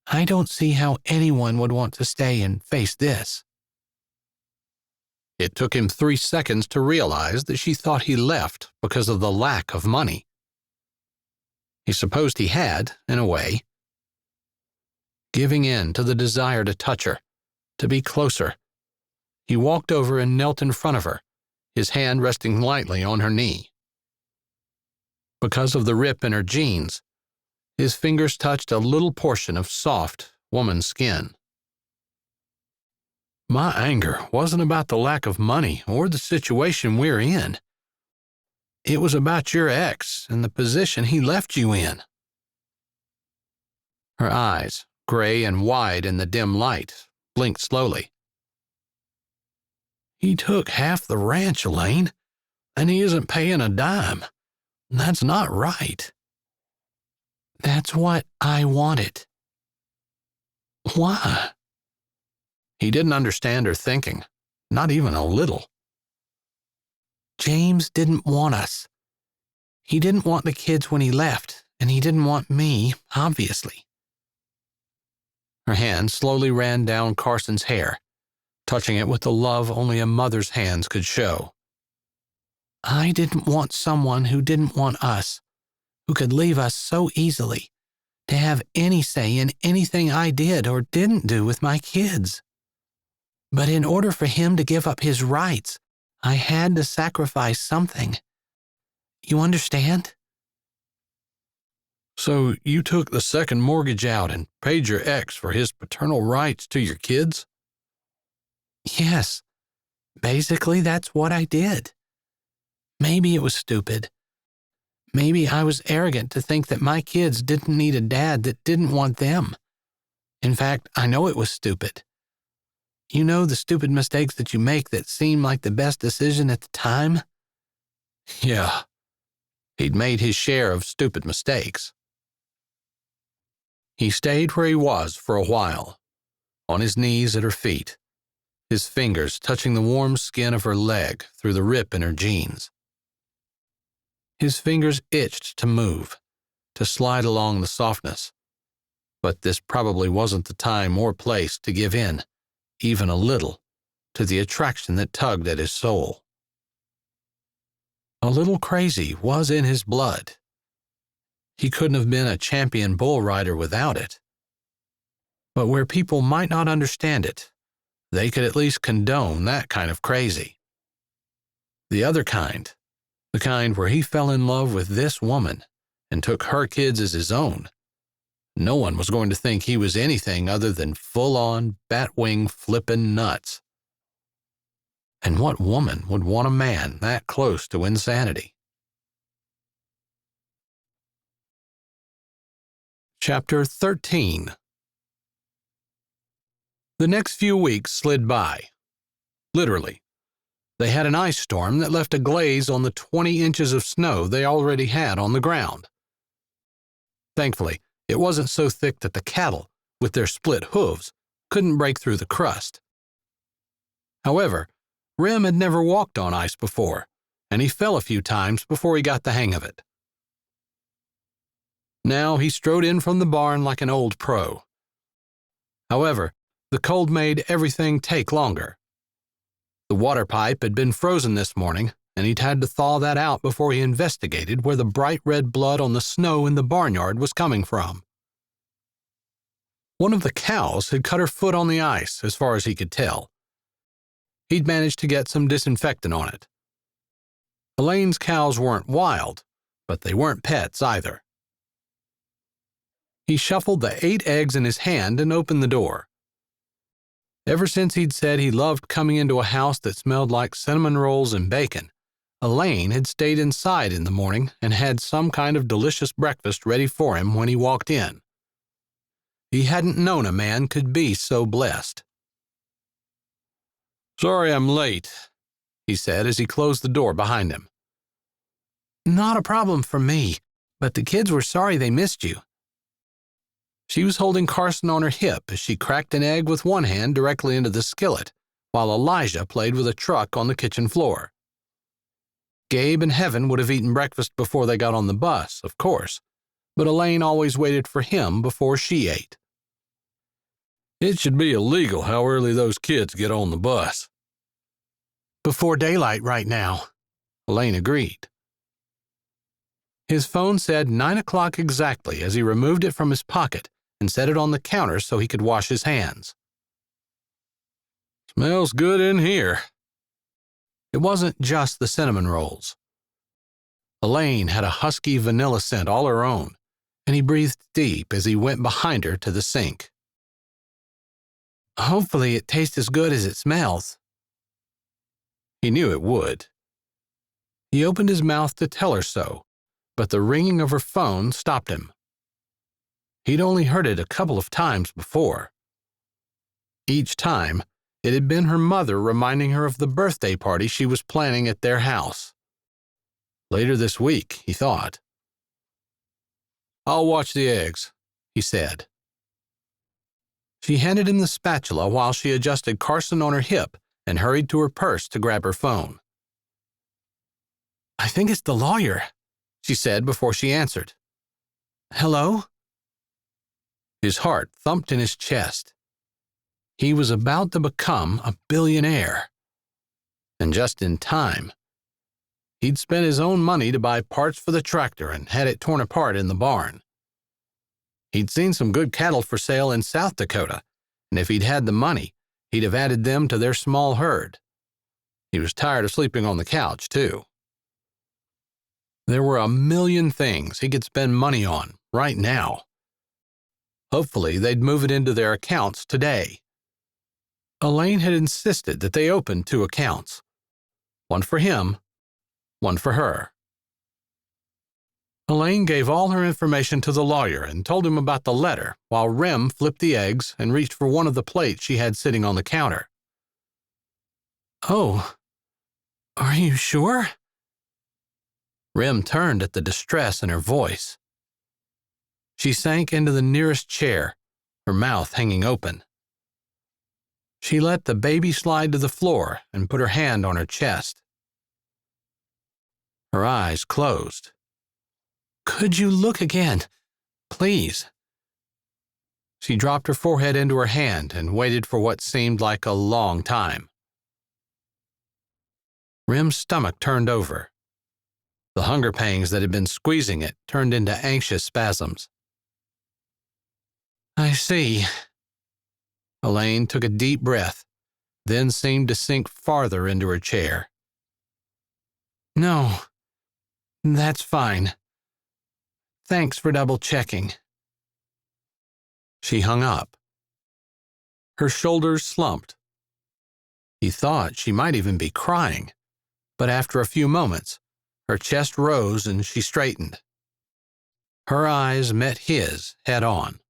"I don't see how anyone would want to stay and face this." It took him 3 seconds to realize that she thought he left because of the lack of money. He supposed he had, in a way. Giving in to the desire to touch her, to be closer, he walked over and knelt in front of her, his hand resting lightly on her knee. Because of the rip in her jeans, his fingers touched a little portion of soft, woman's skin. My anger wasn't about the lack of money or the situation we're in. It was about your ex and the position he left you in. Her eyes, gray and wide in the dim light, blinked slowly. He took half the ranch, Elaine, and he isn't paying a dime. That's not right. That's what I wanted. Why? He didn't understand her thinking, not even a little. James didn't want us. He didn't want the kids when he left, and he didn't want me, obviously. Her hand slowly ran down Carson's hair, touching it with the love only a mother's hands could show. I didn't want someone who didn't want us, who could leave us so easily, to have any say in anything I did or didn't do with my kids. But in order for him to give up his rights, I had to sacrifice something. You understand? So you took the second mortgage out and paid your ex for his paternal rights to your kids? Yes. Basically, that's what I did. Maybe it was stupid. Maybe I was arrogant to think that my kids didn't need a dad that didn't want them. In fact, I know it was stupid. You know the stupid mistakes that you make that seem like the best decision at the time? Yeah. He'd made his share of stupid mistakes. He stayed where he was for a while, on his knees at her feet, his fingers touching the warm skin of her leg through the rip in her jeans. His fingers itched to move, to slide along the softness, but this probably wasn't the time or place to give in, even a little, to the attraction that tugged at his soul. A little crazy was in his blood. He couldn't have been a champion bull rider without it. But where people might not understand it, they could at least condone that kind of crazy. The other kind, the kind where he fell in love with this woman and took her kids as his own, no one was going to think he was anything other than full-on, bat-wing flippin' nuts. And what woman would want a man that close to insanity? Chapter 13. The next few weeks slid by. Literally. They had an ice storm that left a glaze on the 20 inches of snow they already had on the ground. Thankfully, it wasn't so thick that the cattle, with their split hooves, couldn't break through the crust. However, Rem had never walked on ice before, and he fell a few times before he got the hang of it. Now he strode in from the barn like an old pro. However, the cold made everything take longer. The water pipe had been frozen this morning, and he'd had to thaw that out before he investigated where the bright red blood on the snow in the barnyard was coming from. One of the cows had cut her foot on the ice, as far as he could tell. He'd managed to get some disinfectant on it. Elaine's cows weren't wild, but they weren't pets either. He shuffled the 8 eggs in his hand and opened the door. Ever since he'd said he loved coming into a house that smelled like cinnamon rolls and bacon, Elaine had stayed inside in the morning and had some kind of delicious breakfast ready for him when he walked in. He hadn't known a man could be so blessed. "Sorry I'm late," he said as he closed the door behind him. "Not a problem for me, but the kids were sorry they missed you." She was holding Carson on her hip as she cracked an egg with one hand directly into the skillet, while Elijah played with a truck on the kitchen floor. Gabe and Heaven would have eaten breakfast before they got on the bus, of course, but Elaine always waited for him before she ate. "It should be illegal how early those kids get on the bus." Before daylight right now, Elaine agreed. His phone said 9 o'clock exactly as he removed it from his pocket and set it on the counter so he could wash his hands. Smells good in here. It wasn't just the cinnamon rolls. Elaine had a husky vanilla scent all her own, and he breathed deep as he went behind her to the sink. Hopefully it tastes as good as it smells. He knew it would. He opened his mouth to tell her so, but the ringing of her phone stopped him. He'd only heard it a couple of times before. Each time, it had been her mother reminding her of the birthday party she was planning at their house. Later this week, he thought. "I'll watch the eggs," he said. She handed him the spatula while she adjusted Carson on her hip and hurried to her purse to grab her phone. "I think it's the lawyer," she said before she answered. "Hello?" His heart thumped in his chest. He was about to become a billionaire. And just in time. He'd spent his own money to buy parts for the tractor and had it torn apart in the barn. He'd seen some good cattle for sale in South Dakota, and if he'd had the money, he'd have added them to their small herd. He was tired of sleeping on the couch, too. There were a million things he could spend money on right now. Hopefully, they'd move it into their accounts today. Elaine had insisted that they open 2 accounts. One for him, one for her. Elaine gave all her information to the lawyer and told him about the letter while Rem flipped the eggs and reached for one of the plates she had sitting on the counter. "Oh, are you sure?" Rem turned at the distress in her voice. She sank into the nearest chair, her mouth hanging open. She let the baby slide to the floor and put her hand on her chest. Her eyes closed. "Could you look again, please?" She dropped her forehead into her hand and waited for what seemed like a long time. Rem's stomach turned over. The hunger pangs that had been squeezing it turned into anxious spasms. "I see." Elaine took a deep breath, then seemed to sink farther into her chair. "No, that's fine. Thanks for double-checking." She hung up. Her shoulders slumped. He thought she might even be crying, but after a few moments, her chest rose and she straightened. Her eyes met his head-on.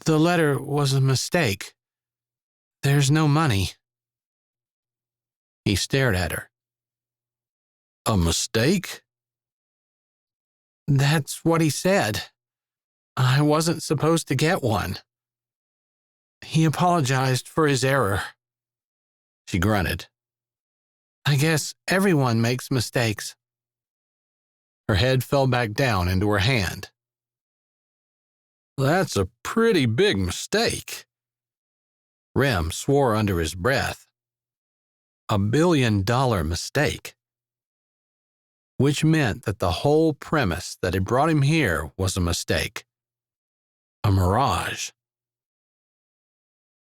"The letter was a mistake. There's no money." He stared at her. "A mistake?" "That's what he said. I wasn't supposed to get one. He apologized for his error." She grunted. "I guess everyone makes mistakes." Her head fell back down into her hand. "That's a pretty big mistake." Rem swore under his breath. $1 billion mistake. Which meant that the whole premise that had brought him here was a mistake. A mirage.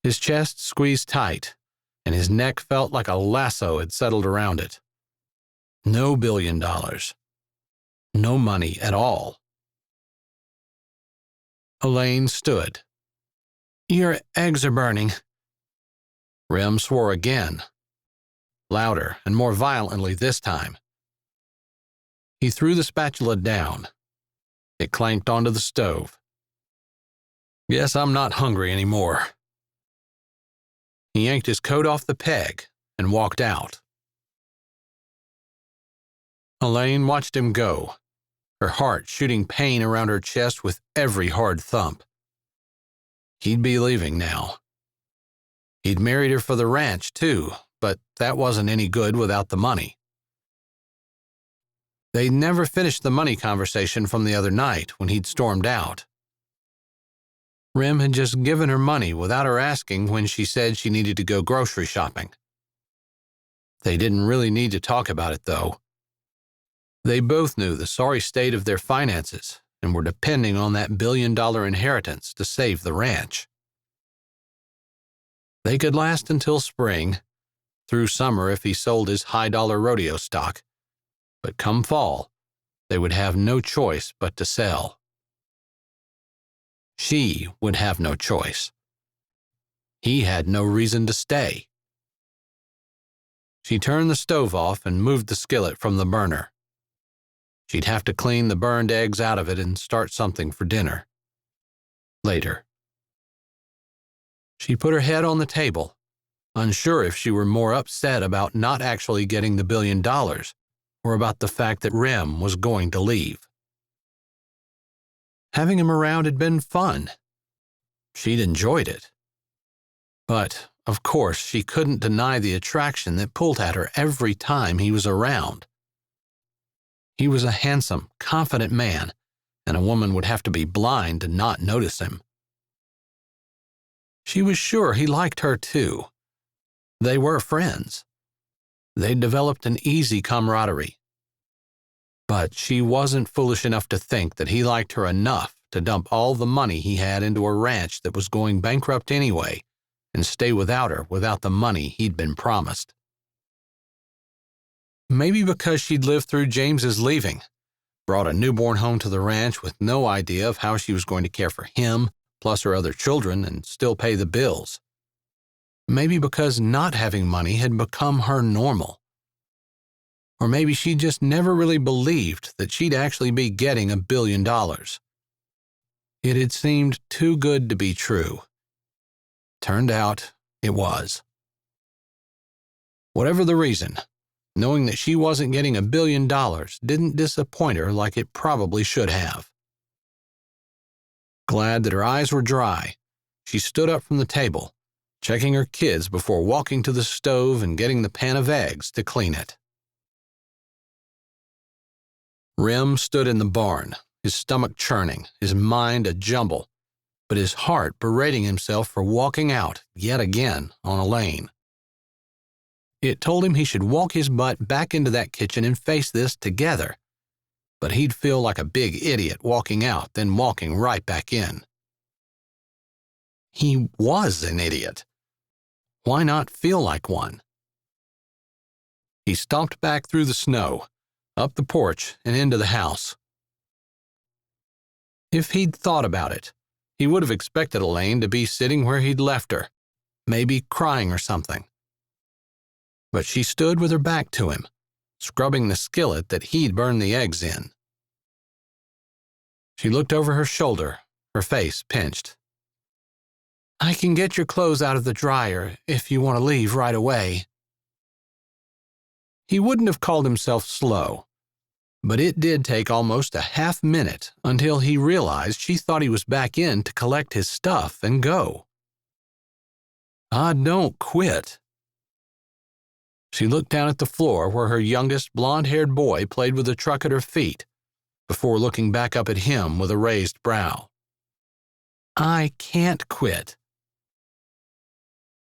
His chest squeezed tight, and his neck felt like a lasso had settled around it. No $1 billion. No money at all. Elaine stood. "Your eggs are burning." Rem swore again. Louder and more violently this time. He threw the spatula down. It clanked onto the stove. "Guess I'm not hungry anymore." He yanked his coat off the peg and walked out. Elaine watched him go, her heart shooting pain around her chest with every hard thump. He'd be leaving now. He'd married her for the ranch, too, but that wasn't any good without the money. They'd never finished the money conversation from the other night when he'd stormed out. Rem had just given her money without her asking when she said she needed to go grocery shopping. They didn't really need to talk about it, though. They both knew the sorry state of their finances and were depending on that billion-dollar inheritance to save the ranch. They could last until spring, through summer if he sold his high-dollar rodeo stock, but come fall, they would have no choice but to sell. She would have no choice. He had no reason to stay. She turned the stove off and moved the skillet from the burner. She'd have to clean the burned eggs out of it and start something for dinner. Later. She put her head on the table, unsure if she were more upset about not actually getting the $1 billion or about the fact that Rem was going to leave. Having him around had been fun. She'd enjoyed it. But, of course, she couldn't deny the attraction that pulled at her every time he was around. He was a handsome, confident man, and a woman would have to be blind to not notice him. She was sure he liked her too. They were friends. They'd developed an easy camaraderie. But she wasn't foolish enough to think that he liked her enough to dump all the money he had into a ranch that was going bankrupt anyway and stay without her without the money he'd been promised. Maybe because she'd lived through James's leaving, brought a newborn home to the ranch with no idea of how she was going to care for him, plus her other children, and still pay the bills. Maybe because not having money had become her normal. Or maybe she just never really believed that she'd actually be getting $1 billion. It had seemed too good to be true. Turned out it was. Whatever the reason, knowing that she wasn't getting $1 billion didn't disappoint her like it probably should have. Glad that her eyes were dry, she stood up from the table, checking her kids before walking to the stove and getting the pan of eggs to clean it. Rem stood in the barn, his stomach churning, his mind a jumble, but his heart berating himself for walking out yet again on Elaine. It told him he should walk his butt back into that kitchen and face this together, but he'd feel like a big idiot walking out, then walking right back in. He was an idiot. Why not feel like one? He stomped back through the snow, up the porch and into the house. If he'd thought about it, he would have expected Elaine to be sitting where he'd left her, maybe crying or something. But she stood with her back to him, scrubbing the skillet that he'd burned the eggs in. She looked over her shoulder, her face pinched. "I can get your clothes out of the dryer if you want to leave right away." He wouldn't have called himself slow, but it did take almost a half-minute until he realized she thought he was back in to collect his stuff and go. Don't quit." She looked down at the floor where her youngest blonde-haired boy played with a truck at her feet, before looking back up at him with a raised brow. "I can't quit."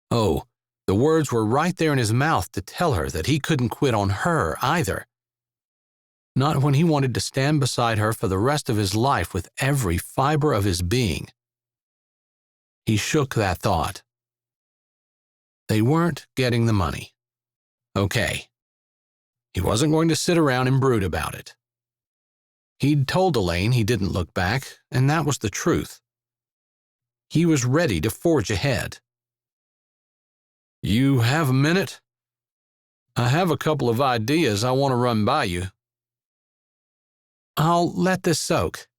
Oh, the words were right there in his mouth to tell her that he couldn't quit on her either. Not when he wanted to stand beside her for the rest of his life with every fiber of his being. He shook that thought. They weren't getting the money. Okay. He wasn't going to sit around and brood about it. He'd told Elaine he didn't look back, and that was the truth. He was ready to forge ahead. "You have a minute? I have a couple of ideas I want to run by you." "I'll let this soak,"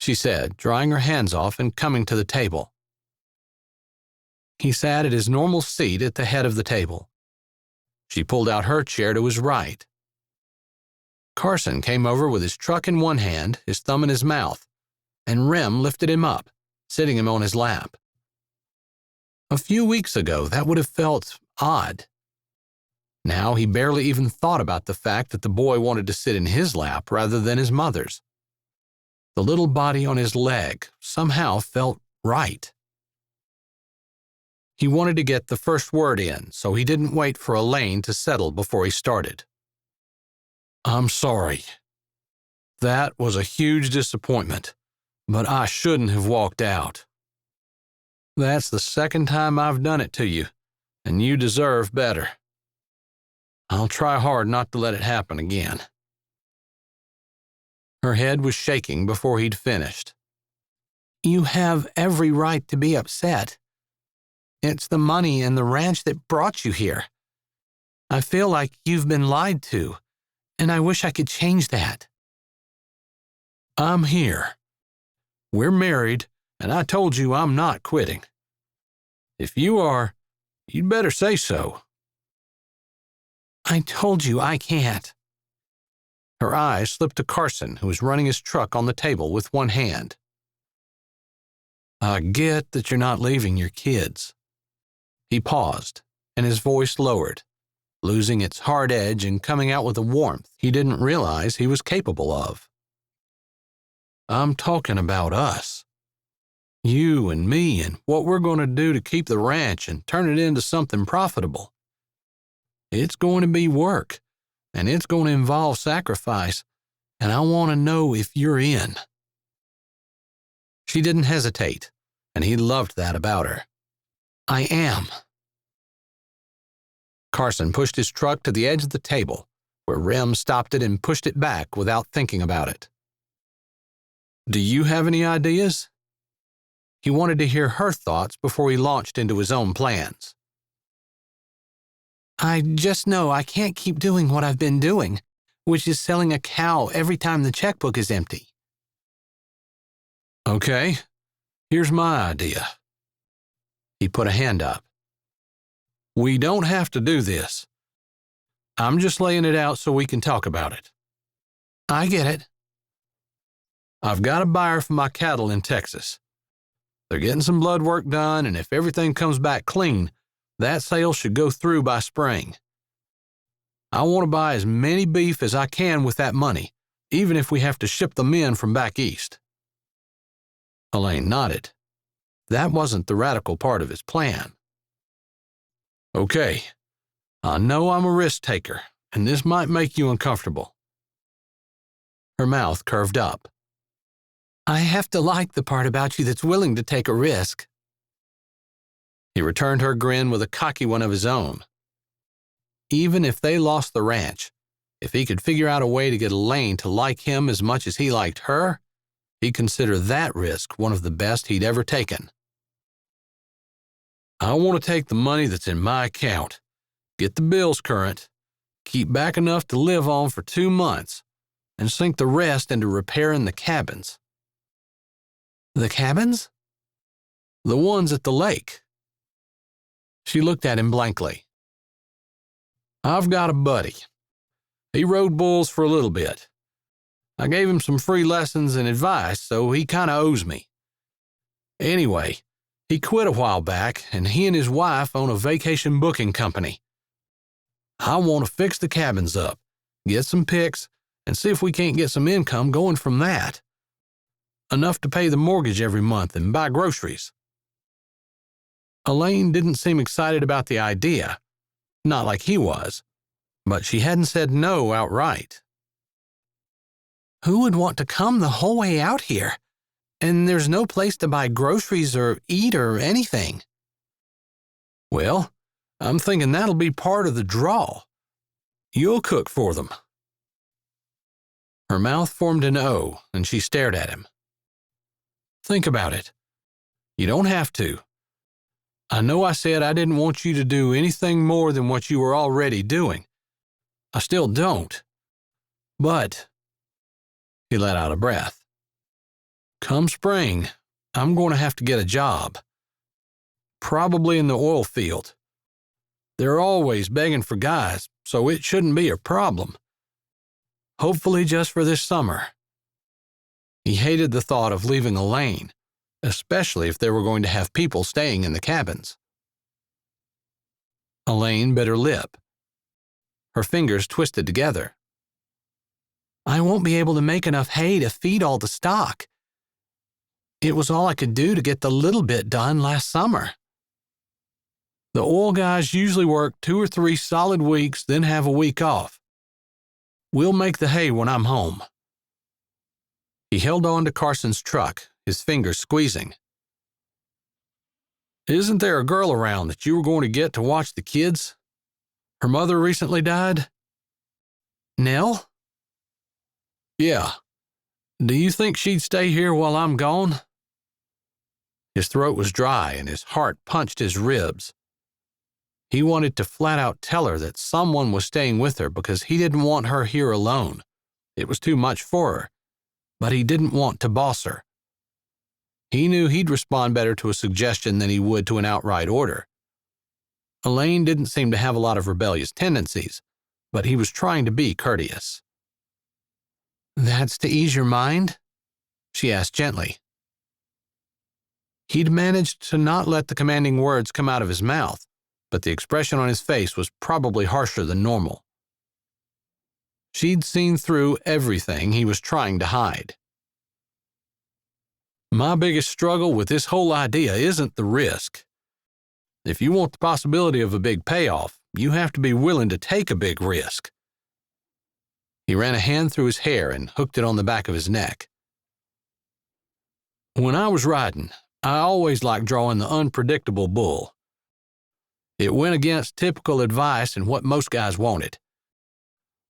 she said, drying her hands off and coming to the table. He sat at his normal seat at the head of the table. She pulled out her chair to his right. Carson came over with his truck in one hand, his thumb in his mouth, and Rem lifted him up, sitting him on his lap. A few weeks ago, that would have felt odd. Now he barely even thought about the fact that the boy wanted to sit in his lap rather than his mother's. The little body on his leg somehow felt right. He wanted to get the first word in, so he didn't wait for Elaine to settle before he started. I'm sorry. That was a huge disappointment, but I shouldn't have walked out. That's the second time I've done it to you, and you deserve better. I'll try hard not to let it happen again. Her head was shaking before he'd finished. You have every right to be upset. It's the money and the ranch that brought you here. I feel like you've been lied to, and I wish I could change that. I'm here. We're married, and I told you I'm not quitting. If you are, you'd better say so. I told you I can't. Her eyes slipped to Carson, who was running his truck on the table with one hand. I get that you're not leaving your kids. He paused, and his voice lowered, losing its hard edge and coming out with a warmth he didn't realize he was capable of. I'm talking about us. You and me and what we're going to do to keep the ranch and turn it into something profitable. It's going to be work, and it's going to involve sacrifice, and I want to know if you're in. She didn't hesitate, and he loved that about her. I am. Carson pushed his truck to the edge of the table, where Rem stopped it and pushed it back without thinking about it. Do you have any ideas? He wanted to hear her thoughts before he launched into his own plans. I just know I can't keep doing what I've been doing, which is selling a cow every time the checkbook is empty. Okay, here's my idea. He put a hand up. We don't have to do this. I'm just laying it out so we can talk about it. I get it. I've got a buyer for my cattle in Texas. They're getting some blood work done, and if everything comes back clean, that sale should go through by spring. I want to buy as many beef as I can with that money, even if we have to ship them in from back east. Elaine nodded. That wasn't the radical part of his plan. Okay, I know I'm a risk taker, and this might make you uncomfortable. Her mouth curved up. I have to like the part about you that's willing to take a risk. He returned her grin with a cocky one of his own. Even if they lost the ranch, if he could figure out a way to get Elaine to like him as much as he liked her, he'd consider that risk one of the best he'd ever taken. I want to take the money that's in my account, get the bills current, keep back enough to live on for 2 months, and sink the rest into repairing the cabins. The cabins? The ones at the lake. She looked at him blankly. I've got a buddy. He rode bulls for a little bit. I gave him some free lessons and advice, so he kind of owes me. Anyway, he quit a while back, and he and his wife own a vacation booking company. I want to fix the cabins up, get some pics, and see if we can't get some income going from that. Enough to pay the mortgage every month and buy groceries. Elaine didn't seem excited about the idea, not like he was, but she hadn't said no outright. Who would want to come the whole way out here? And there's no place to buy groceries or eat or anything. Well, I'm thinking that'll be part of the draw. You'll cook for them. Her mouth formed an O, and she stared at him. Think about it. You don't have to. I know I said I didn't want you to do anything more than what you were already doing. I still don't. But, he let out a breath. Come spring, I'm going to have to get a job. Probably in the oil field. They're always begging for guys, so it shouldn't be a problem. Hopefully just for this summer. He hated the thought of leaving Elaine, especially if they were going to have people staying in the cabins. Elaine bit her lip. Her fingers twisted together. I won't be able to make enough hay to feed all the stock. It was all I could do to get the little bit done last summer. The oil guys usually work 2 or 3 solid weeks, then have a week off. We'll make the hay when I'm home." He held on to Carson's truck, his fingers squeezing. "Isn't there a girl around that you were going to get to watch the kids? Her mother recently died?" "Nell?" "Yeah. Do you think she'd stay here while I'm gone?" His throat was dry and his heart punched his ribs. He wanted to flat out tell her that someone was staying with her because he didn't want her here alone. It was too much for her, but he didn't want to boss her. He knew he'd respond better to a suggestion than he would to an outright order. Elaine didn't seem to have a lot of rebellious tendencies, but he was trying to be courteous. "That's to ease your mind?" she asked gently. He'd managed to not let the commanding words come out of his mouth, but the expression on his face was probably harsher than normal. She'd seen through everything he was trying to hide. "My biggest struggle with this whole idea isn't the risk. If you want the possibility of a big payoff, you have to be willing to take a big risk." He ran a hand through his hair and hooked it on the back of his neck. "When I was riding, I always liked drawing the unpredictable bull. It went against typical advice and what most guys wanted.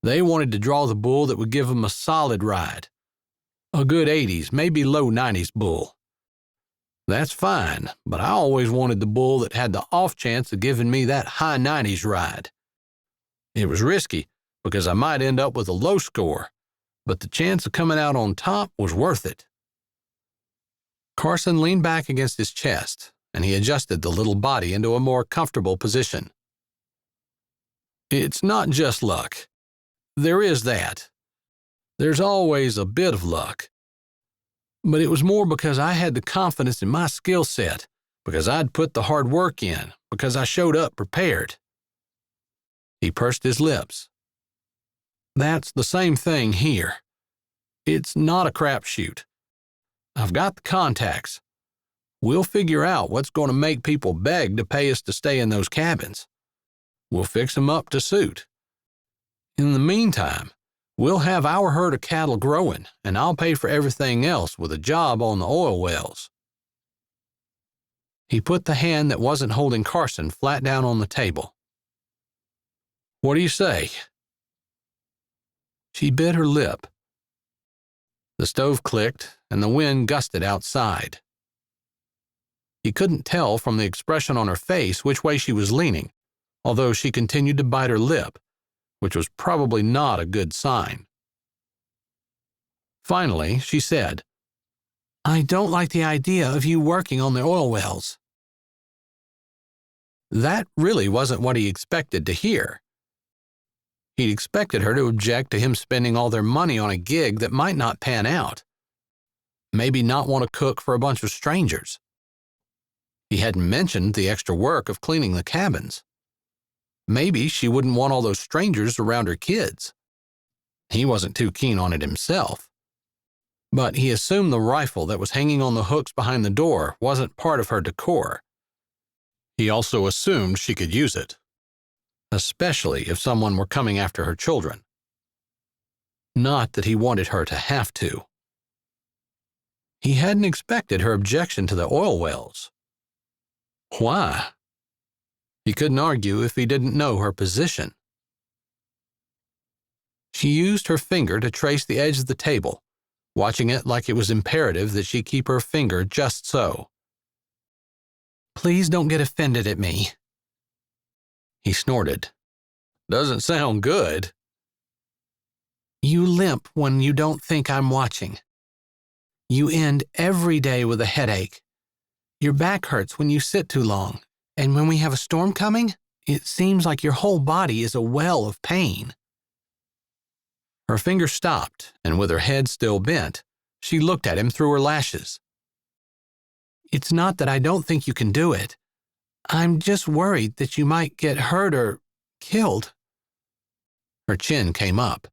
They wanted to draw the bull that would give them a solid ride. A good 80s, maybe low 90s bull. That's fine, but I always wanted the bull that had the off chance of giving me that high 90s ride. It was risky because I might end up with a low score, but the chance of coming out on top was worth it." Carson leaned back against his chest, and he adjusted the little body into a more comfortable position. "It's not just luck. There is that. There's always a bit of luck. But it was more because I had the confidence in my skill set, because I'd put the hard work in, because I showed up prepared." He pursed his lips. "That's the same thing here. It's not a crapshoot. I've got the contacts. We'll figure out what's going to make people beg to pay us to stay in those cabins. We'll fix them up to suit. In the meantime, we'll have our herd of cattle growing, and I'll pay for everything else with a job on the oil wells." He put the hand that wasn't holding Carson flat down on the table. "What do you say?" She bit her lip. The stove clicked, and the wind gusted outside. He couldn't tell from the expression on her face which way she was leaning, although she continued to bite her lip, which was probably not a good sign. Finally, she said, "I don't like the idea of you working on the oil wells." That really wasn't what he expected to hear. He'd expected her to object to him spending all their money on a gig that might not pan out. Maybe not want to cook for a bunch of strangers. He hadn't mentioned the extra work of cleaning the cabins. Maybe she wouldn't want all those strangers around her kids. He wasn't too keen on it himself. But he assumed the rifle that was hanging on the hooks behind the door wasn't part of her decor. He also assumed she could use it, especially if someone were coming after her children. Not that he wanted her to have to. He hadn't expected her objection to the oil wells. Why? He couldn't argue if he didn't know her position. She used her finger to trace the edge of the table, watching it like it was imperative that she keep her finger just so. "Please don't get offended at me." He snorted. "Doesn't sound good." "You limp when you don't think I'm watching. You end every day with a headache. Your back hurts when you sit too long, and when we have a storm coming, it seems like your whole body is a well of pain." Her finger stopped, and with her head still bent, she looked at him through her lashes. "It's not that I don't think you can do it. I'm just worried that you might get hurt or killed." Her chin came up.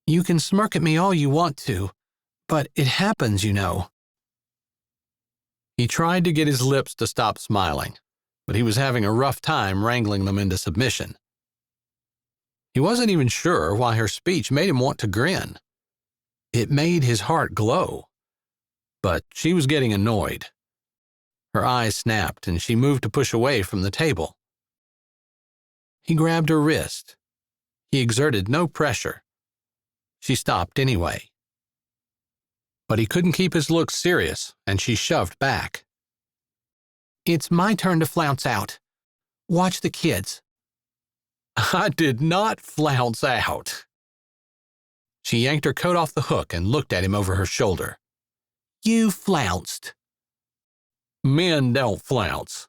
"You can smirk at me all you want to, but it happens, you know." He tried to get his lips to stop smiling, but he was having a rough time wrangling them into submission. He wasn't even sure why her speech made him want to grin. It made his heart glow. But she was getting annoyed. Her eyes snapped, and she moved to push away from the table. He grabbed her wrist. He exerted no pressure. She stopped anyway. But he couldn't keep his look serious, and she shoved back. "It's my turn to flounce out. Watch the kids." "I did not flounce out." She yanked her coat off the hook and looked at him over her shoulder. "You flounced." "Men don't flounce."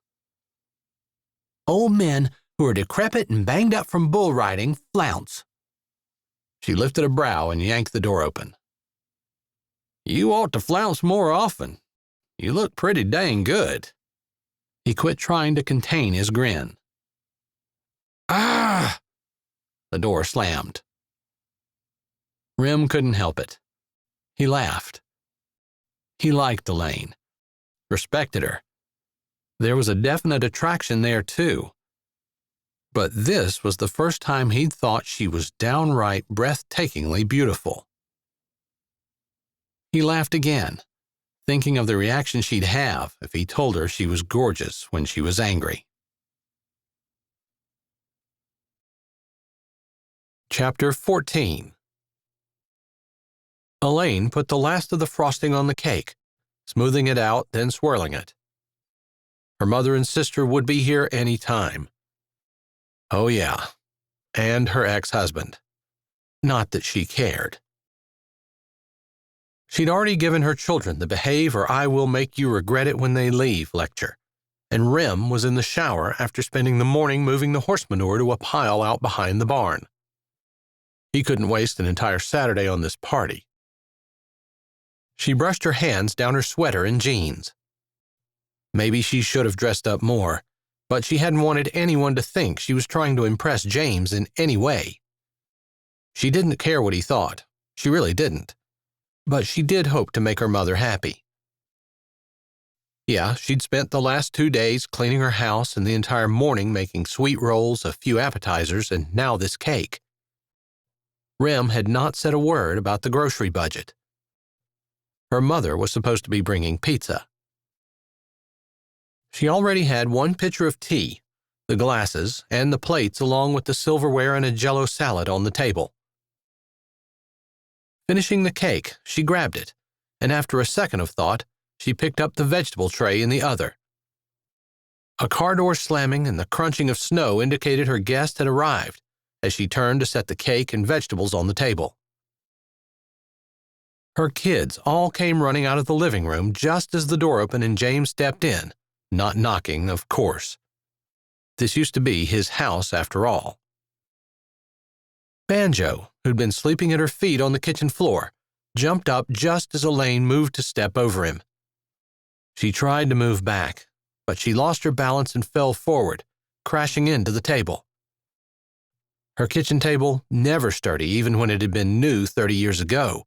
"Old men who are decrepit and banged up from bull riding flounce." She lifted a brow and yanked the door open. "You ought to flounce more often. You look pretty dang good." He quit trying to contain his grin. "Ah!" The door slammed. Rem couldn't help it. He laughed. He liked Elaine, respected her. There was a definite attraction there, too. But this was the first time he'd thought she was downright breathtakingly beautiful. He laughed again, thinking of the reaction she'd have if he told her she was gorgeous when she was angry. Chapter 14. Elaine put the last of the frosting on the cake, smoothing it out, then swirling it. Her mother and sister would be here any time. Oh yeah, and her ex-husband. Not that she cared. She'd already given her children the "behave or I will make you regret it when they leave" lecture, and Rem was in the shower after spending the morning moving the horse manure to a pile out behind the barn. He couldn't waste an entire Saturday on this party. She brushed her hands down her sweater and jeans. Maybe she should have dressed up more, but she hadn't wanted anyone to think she was trying to impress James in any way. She didn't care what he thought. She really didn't. But she did hope to make her mother happy. Yeah, she'd spent the last 2 days cleaning her house and the entire morning making sweet rolls, a few appetizers, and now this cake. Rem had not said a word about the grocery budget. Her mother was supposed to be bringing pizza. She already had 1 pitcher of tea, the glasses, and the plates along with the silverware and a Jell-O salad on the table. Finishing the cake, she grabbed it, and after a second of thought, she picked up the vegetable tray in the other. A car door slamming and the crunching of snow indicated her guest had arrived as she turned to set the cake and vegetables on the table. Her kids all came running out of the living room just as the door opened and James stepped in, not knocking, of course. This used to be his house after all. Banjo, who'd been sleeping at her feet on the kitchen floor, jumped up just as Elaine moved to step over him. She tried to move back, but she lost her balance and fell forward, crashing into the table. Her kitchen table, never sturdy even when it had been new 30 years ago,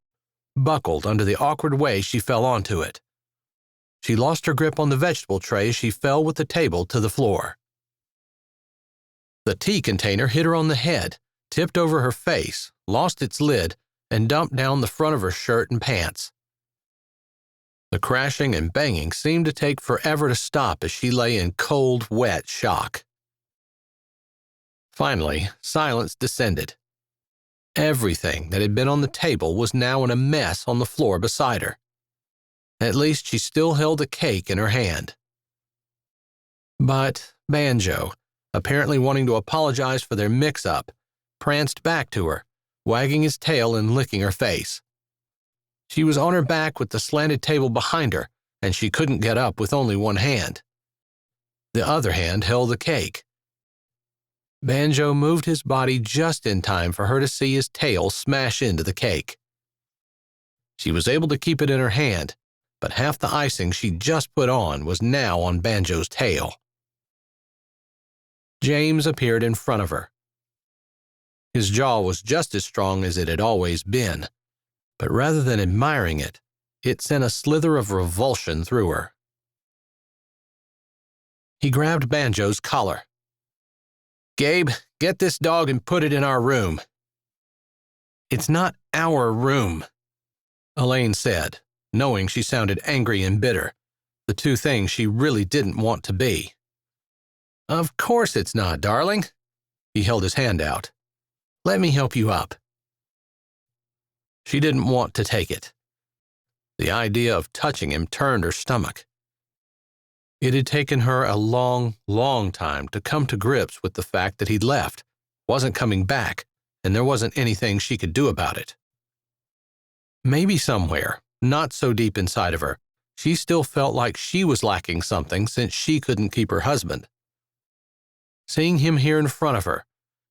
buckled under the awkward way she fell onto it. She lost her grip on the vegetable tray as she fell with the table to the floor. The tea container hit her on the head, tipped over her face, lost its lid, and dumped down the front of her shirt and pants. The crashing and banging seemed to take forever to stop as she lay in cold, wet shock. Finally, silence descended. Everything that had been on the table was now in a mess on the floor beside her. At least she still held the cake in her hand. But Banjo, apparently wanting to apologize for their mix-up, pranced back to her, wagging his tail and licking her face. She was on her back with the slanted table behind her, and she couldn't get up with only one hand. The other hand held the cake. Banjo moved his body just in time for her to see his tail smash into the cake. She was able to keep it in her hand, but half the icing she'd just put on was now on Banjo's tail. James appeared in front of her. His jaw was just as strong as it had always been, but rather than admiring it, it sent a slither of revulsion through her. He grabbed Banjo's collar. "Gabe, get this dog and put it in our room." "It's not our room," Elaine said, knowing she sounded angry and bitter, the two things she really didn't want to be. "Of course it's not, darling." He held his hand out. "Let me help you up." She didn't want to take it. The idea of touching him turned her stomach. It had taken her a long, long time to come to grips with the fact that he'd left, wasn't coming back, and there wasn't anything she could do about it. Maybe somewhere, not so deep inside of her, she still felt like she was lacking something since she couldn't keep her husband. Seeing him here in front of her,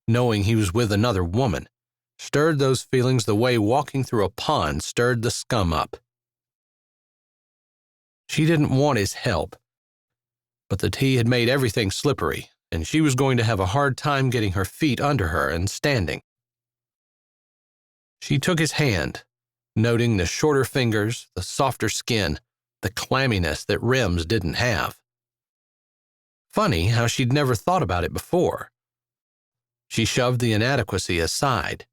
knowing he was with another woman, stirred those feelings the way walking through a pond stirred the scum up. She didn't want his help, but the tea had made everything slippery, and she was going to have a hard time getting her feet under her and standing. She took his hand, noting the shorter fingers, the softer skin, the clamminess that Rem's didn't have. Funny how she'd never thought about it before. She shoved the inadequacy aside.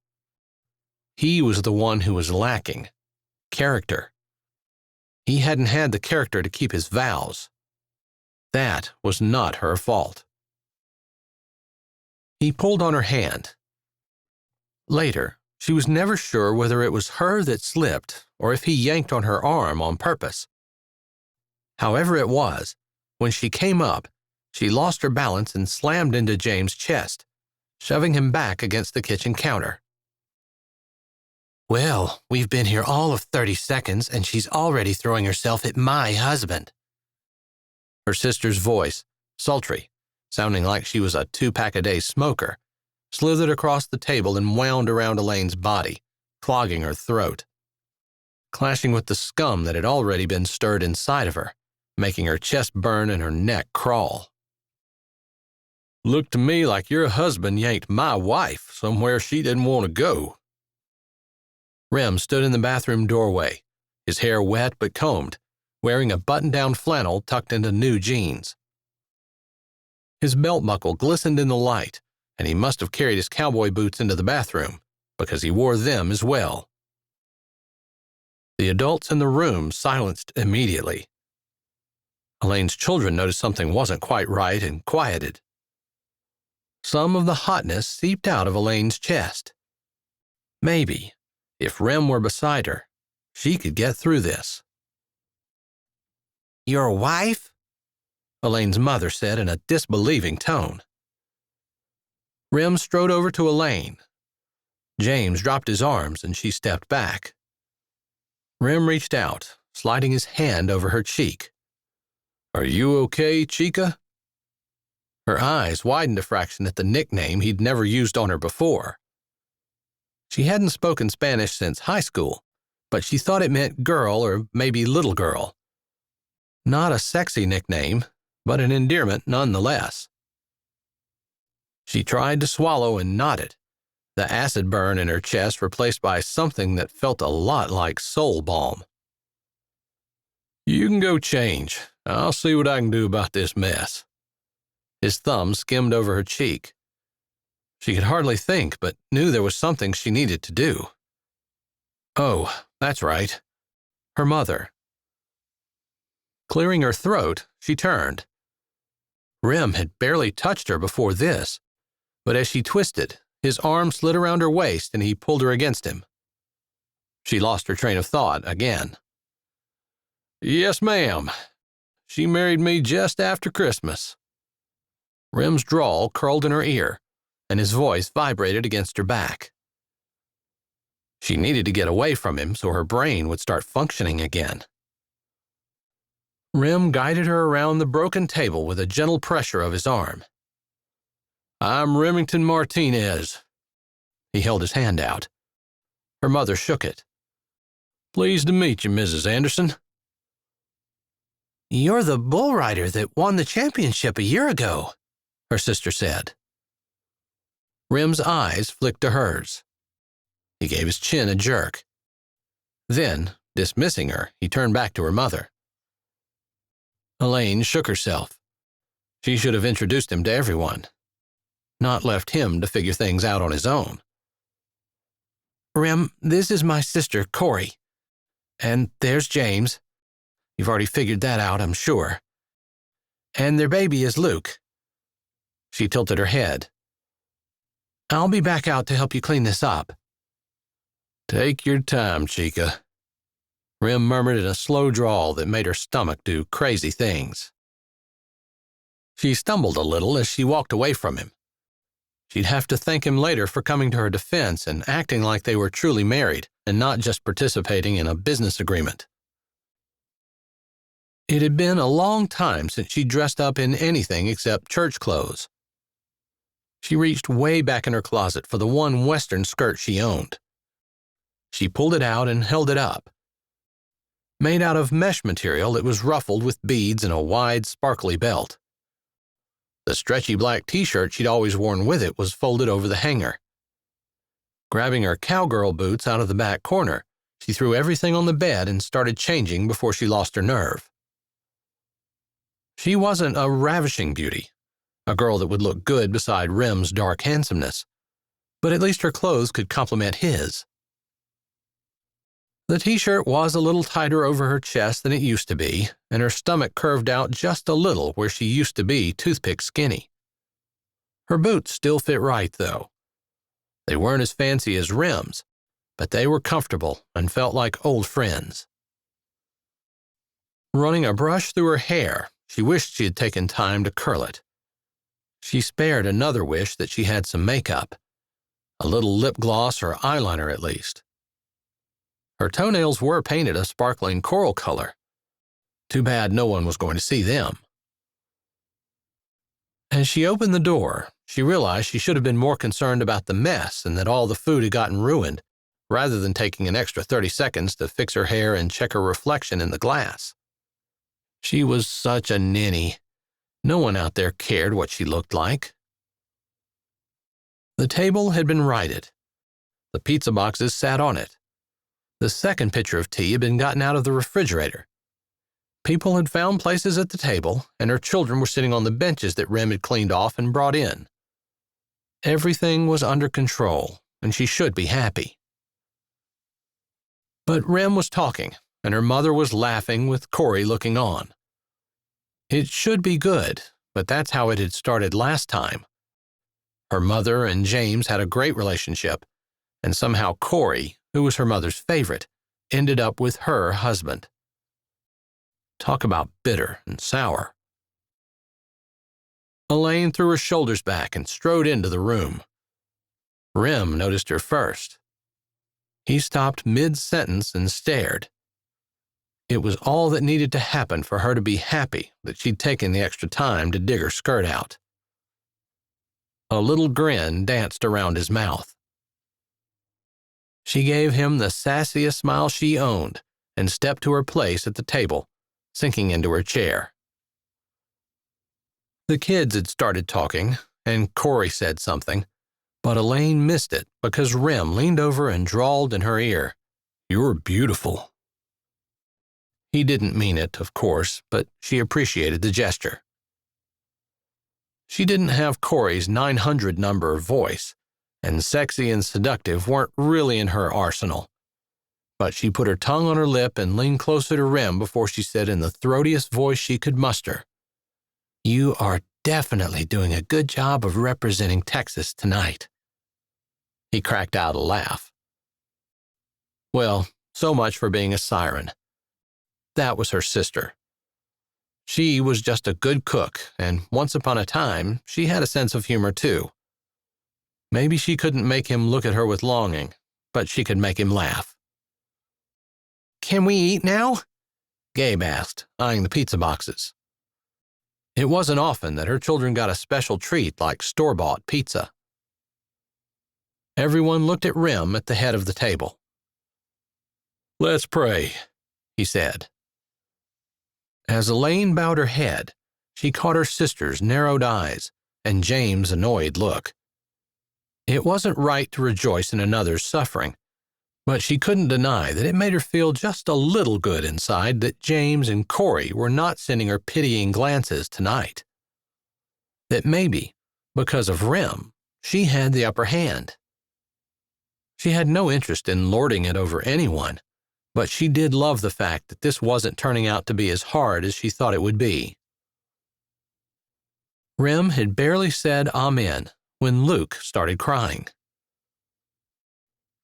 He was the one who was lacking. Character. He hadn't had the character to keep his vows. That was not her fault. He pulled on her hand. Later, she was never sure whether it was her that slipped or if he yanked on her arm on purpose. However it was, when she came up, she lost her balance and slammed into James' chest, shoving him back against the kitchen counter. "Well, we've been here all of 30 seconds, and she's already throwing herself at my husband." Her sister's voice, sultry, sounding like she was a 2-pack-a-day smoker, slithered across the table and wound around Elaine's body, clogging her throat, clashing with the scum that had already been stirred inside of her, making her chest burn and her neck crawl. "Looked to me like your husband yanked my wife somewhere she didn't want to go." Rem stood in the bathroom doorway, his hair wet but combed, wearing a button-down flannel tucked into new jeans. His belt buckle glistened in the light, and he must have carried his cowboy boots into the bathroom, because he wore them as well. The adults in the room silenced immediately. Elaine's children noticed something wasn't quite right and quieted. Some of the hotness seeped out of Elaine's chest. Maybe, if Rem were beside her, she could get through this. "Your wife?" Elaine's mother said in a disbelieving tone. Rem strode over to Elaine. James dropped his arms and she stepped back. Rem reached out, sliding his hand over her cheek. "Are you okay, Chica?" Her eyes widened a fraction at the nickname he'd never used on her before. She hadn't spoken Spanish since high school, but she thought it meant girl or maybe little girl. Not a sexy nickname, but an endearment nonetheless. She tried to swallow and nodded, the acid burn in her chest replaced by something that felt a lot like soul balm. "You can go change. I'll see what I can do about this mess." His thumb skimmed over her cheek. She could hardly think, but knew there was something she needed to do. Oh, that's right. Her mother. Clearing her throat, she turned. Rem had barely touched her before this, but as she twisted, his arm slid around her waist and he pulled her against him. She lost her train of thought again. "Yes, ma'am. She married me just after Christmas." Rem's drawl curled in her ear, and his voice vibrated against her back. She needed to get away from him so her brain would start functioning again. Rem guided her around the broken table with a gentle pressure of his arm. "I'm Remington Martinez." He held his hand out. Her mother shook it. "Pleased to meet you, Mrs. Anderson." "You're the bull rider that won the championship a year ago," her sister said. Rem's eyes flicked to hers. He gave his chin a jerk. Then, dismissing her, he turned back to her mother. Elaine shook herself. She should have introduced him to everyone, not left him to figure things out on his own. Rem, this is my sister, Corey. And there's James. You've already figured that out, I'm sure. And their baby is Luke. She tilted her head. I'll be back out to help you clean this up. Take your time, Chica, Rem murmured in a slow drawl that made her stomach do crazy things. She stumbled a little as she walked away from him. She'd have to thank him later for coming to her defense and acting like they were truly married and not just participating in a business agreement. It had been a long time since she dressed up in anything except church clothes. She reached way back in her closet for the one Western skirt she owned. She pulled it out and held it up. Made out of mesh material, it was ruffled with beads and a wide, sparkly belt. The stretchy black t-shirt she'd always worn with it was folded over the hanger. Grabbing her cowgirl boots out of the back corner, she threw everything on the bed and started changing before she lost her nerve. She wasn't a ravishing beauty, a girl that would look good beside Rem's dark handsomeness, but at least her clothes could complement his. The t-shirt was a little tighter over her chest than it used to be, and her stomach curved out just a little where she used to be toothpick skinny. Her boots still fit right, though. They weren't as fancy as Rem's, but they were comfortable and felt like old friends. Running a brush through her hair, she wished she had taken time to curl it. She spared another wish that she had some makeup, a little lip gloss or eyeliner at least. Her toenails were painted a sparkling coral color. Too bad no one was going to see them. As she opened the door, she realized she should have been more concerned about the mess and that all the food had gotten ruined, rather than taking an extra 30 seconds to fix her hair and check her reflection in the glass. She was such a ninny. No one out there cared what she looked like. The table had been righted. The pizza boxes sat on it. The second pitcher of tea had been gotten out of the refrigerator. People had found places at the table, and her children were sitting on the benches that Rem had cleaned off and brought in. Everything was under control, and she should be happy. But Rem was talking, and her mother was laughing with Corey looking on. It should be good, but that's how it had started last time. Her mother and James had a great relationship, and somehow Corey, who was her mother's favorite, ended up with her husband. Talk about bitter and sour. Elaine threw her shoulders back and strode into the room. Rem noticed her first. He stopped mid-sentence and stared. It was all that needed to happen for her to be happy that she'd taken the extra time to dig her skirt out. A little grin danced around his mouth. She gave him the sassiest smile she owned and stepped to her place at the table, sinking into her chair. The kids had started talking, and Corey said something, but Elaine missed it because Rem leaned over and drawled in her ear, "You're beautiful." He didn't mean it, of course, but she appreciated the gesture. She didn't have Corey's 900 number voice, and sexy and seductive weren't really in her arsenal. But she put her tongue on her lip and leaned closer to Rem before she said in the throatiest voice she could muster, "You are definitely doing a good job of representing Texas tonight." He cracked out a laugh. Well, so much for being a siren. That was her sister. She was just a good cook, and once upon a time, she had a sense of humor too. Maybe she couldn't make him look at her with longing, but she could make him laugh. "Can we eat now?" Gabe asked, eyeing the pizza boxes. It wasn't often that her children got a special treat like store-bought pizza. Everyone looked at Rem at the head of the table. "Let's pray," he said. As Elaine bowed her head, she caught her sister's narrowed eyes and James' annoyed look. It wasn't right to rejoice in another's suffering, but she couldn't deny that it made her feel just a little good inside that James and Corey were not sending her pitying glances tonight. that maybe, because of Rem, she had the upper hand. She had no interest in lording it over anyone, but she did love the fact that this wasn't turning out to be as hard as she thought it would be. Rem had barely said amen when Luke started crying.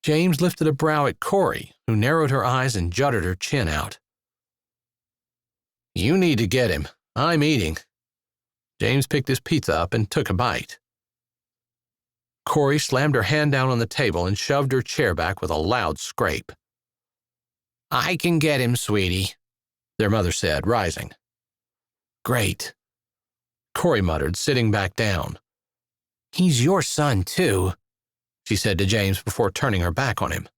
James lifted a brow at Corey, who narrowed her eyes and jutted her chin out. "You need to get him. I'm eating." James picked his pizza up and took a bite. Corey slammed her hand down on the table and shoved her chair back with a loud scrape. "I can get him, sweetie," their mother said, rising. "Great," Corey muttered, sitting back down. "He's your son, too," she said to James before turning her back on him.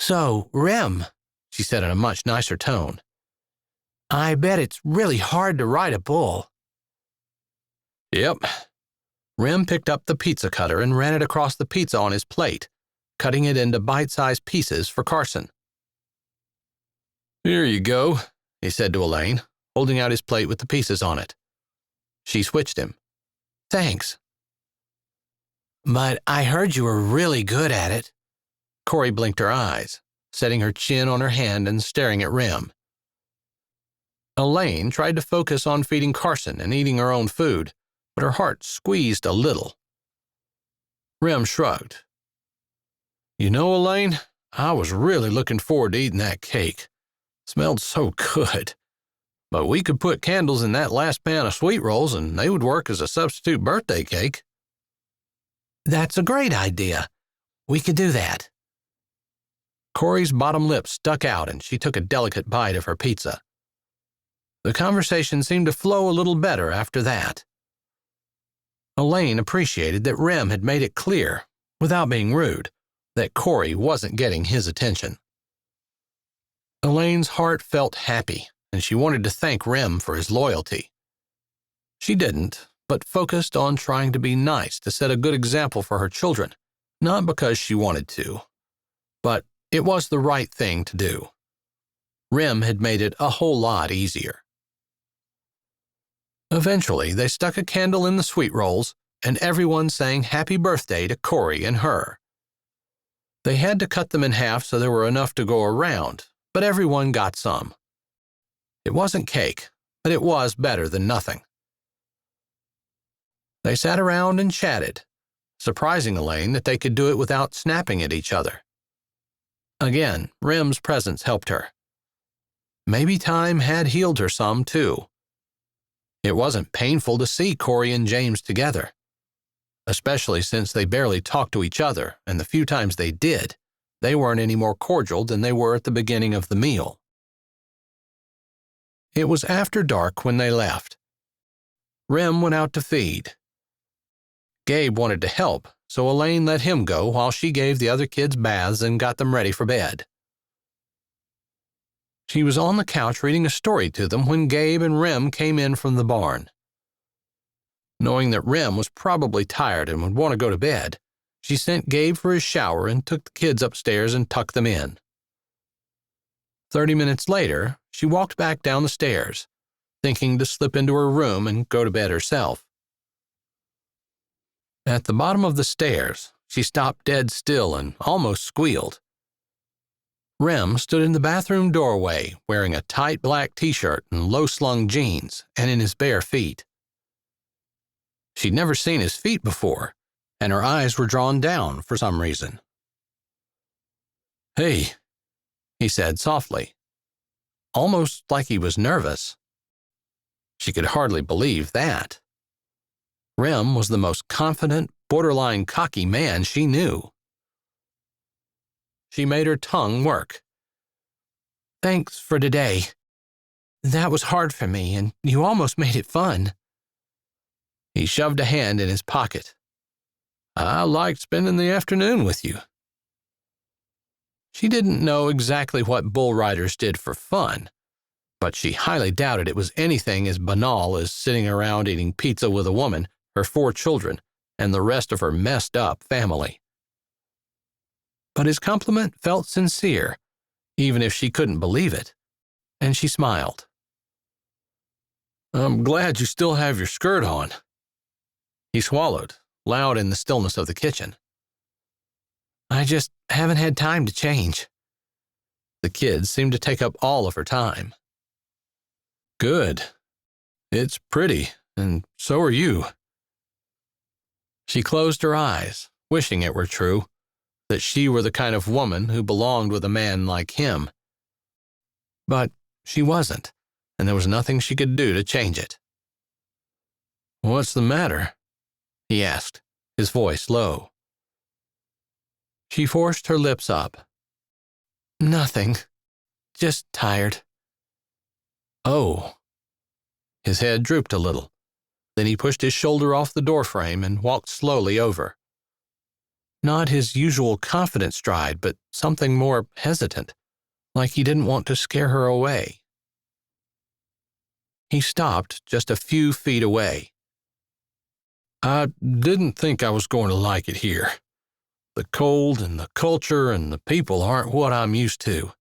"So, Rem," she said in a much nicer tone, "I bet it's really hard to ride a bull." "Yep." Rem picked up the pizza cutter and ran it across the pizza on his plate, cutting it into bite-sized pieces for Carson. "Here you go," he said to Elaine, holding out his plate with the pieces on it. She switched him. "Thanks." "But I heard you were really good at it." Corey blinked her eyes, setting her chin on her hand and staring at Rem. Elaine tried to focus on feeding Carson and eating her own food, but her heart squeezed a little. Rem shrugged. "You know, Elaine, I was really looking forward to eating that cake. Smelled so good. But we could put candles in that last pan of sweet rolls and they would work as a substitute birthday cake." "That's a great idea. We could do that." Corey's bottom lip stuck out and she took a delicate bite of her pizza. The conversation seemed to flow a little better after that. Elaine appreciated that Rem had made it clear, without being rude, that Corey wasn't getting his attention. Elaine's heart felt happy, and she wanted to thank Rem for his loyalty. She didn't, but focused on trying to be nice to set a good example for her children, not because she wanted to, but it was the right thing to do. Rem had made it a whole lot easier. Eventually, they stuck a candle in the sweet rolls, and everyone sang happy birthday to Corey and her. They had to cut them in half so there were enough to go around, but everyone got some. It wasn't cake, but it was better than nothing. They sat around and chatted, surprising Elaine that they could do it without snapping at each other. Again, Rem's presence helped her. Maybe time had healed her some, too. It wasn't painful to see Corey and James together, especially since they barely talked to each other, and the few times they did, they weren't any more cordial than they were at the beginning of the meal. It was after dark when they left. Rem went out to feed. Gabe wanted to help, so Elaine let him go while she gave the other kids baths and got them ready for bed. She was on the couch reading a story to them when Gabe and Rem came in from the barn. Knowing that Rem was probably tired and would want to go to bed, she sent Gabe for his shower and took the kids upstairs and tucked them in. 30 minutes later, she walked back down the stairs, thinking to slip into her room and go to bed herself. At the bottom of the stairs, she stopped dead still and almost squealed. Rem stood in the bathroom doorway wearing a tight black t-shirt and low-slung jeans and in his bare feet. She'd never seen his feet before, and her eyes were drawn down for some reason. "Hey," he said softly, almost like he was nervous. She could hardly believe that. Rem was the most confident, borderline cocky man she knew. She made her tongue work. "Thanks for today. That was hard for me, and you almost made it fun." He shoved a hand in his pocket. "I liked spending the afternoon with you." She didn't know exactly what bull riders did for fun, but she highly doubted it was anything as banal as sitting around eating pizza with a woman, her 4 children, and the rest of her messed-up family. But his compliment felt sincere, even if she couldn't believe it, and she smiled. I'm glad you still have your skirt on. He swallowed, loud in the stillness of the kitchen. I just haven't had time to change. The kids seemed to take up all of her time. Good. It's pretty, and so are you. She closed her eyes, wishing it were true, that she were the kind of woman who belonged with a man like him. But she wasn't, and there was nothing she could do to change it. What's the matter? He asked, his voice low. She forced her lips up. Nothing. Just tired. Oh. His head drooped a little. Then he pushed his shoulder off the doorframe and walked slowly over. Not his usual confident stride, but something more hesitant, like he didn't want to scare her away. He stopped just a few feet away. I didn't think I was going to like it here. The cold and the culture and the people aren't what I'm used to.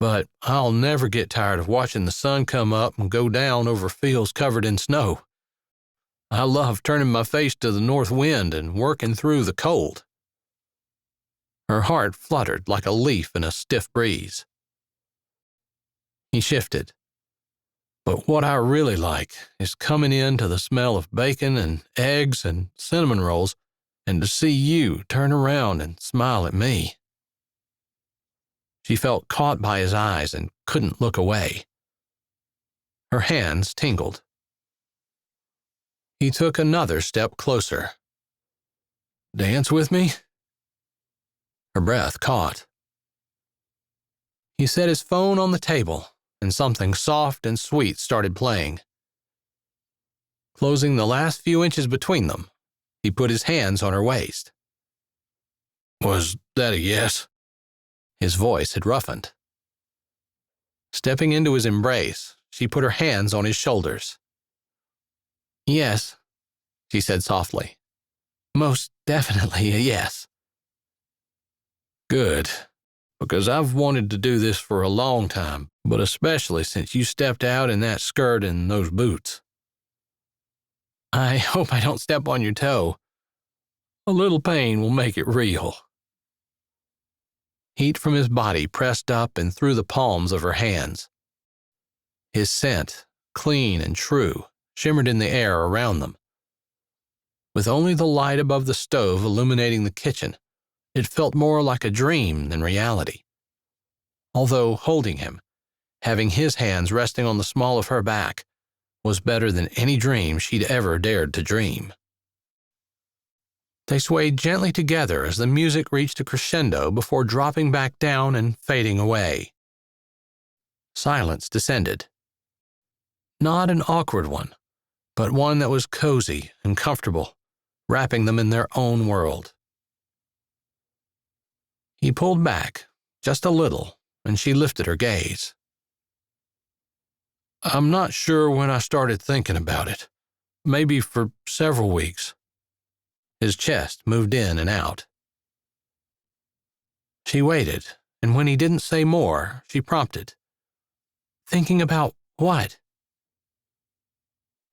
But I'll never get tired of watching the sun come up and go down over fields covered in snow. I love turning my face to the north wind and working through the cold. Her heart fluttered like a leaf in a stiff breeze. He shifted. But what I really like is coming in to the smell of bacon and eggs and cinnamon rolls and to see you turn around and smile at me. She felt caught by his eyes and couldn't look away. Her hands tingled. He took another step closer. Dance with me? Her breath caught. He set his phone on the table, and something soft and sweet started playing. Closing the last few inches between them, he put his hands on her waist. Was that a yes? His voice had roughened. Stepping into his embrace, she put her hands on his shoulders. Yes, she said softly. Most definitely a yes. Good, because I've wanted to do this for a long time, but especially since you stepped out in that skirt and those boots. I hope I don't step on your toe. A little pain will make it real. Heat from his body pressed up and through the palms of her hands. His scent, clean and true, shimmered in the air around them. With only the light above the stove illuminating the kitchen, it felt more like a dream than reality. Although holding him, having his hands resting on the small of her back, was better than any dream she'd ever dared to dream. They swayed gently together as the music reached a crescendo before dropping back down and fading away. Silence descended. Not an awkward one, but one that was cozy and comfortable, wrapping them in their own world. He pulled back, just a little, and she lifted her gaze. I'm not sure when I started thinking about it. Maybe for several weeks. His chest moved in and out. She waited, and when he didn't say more, she prompted. Thinking about what?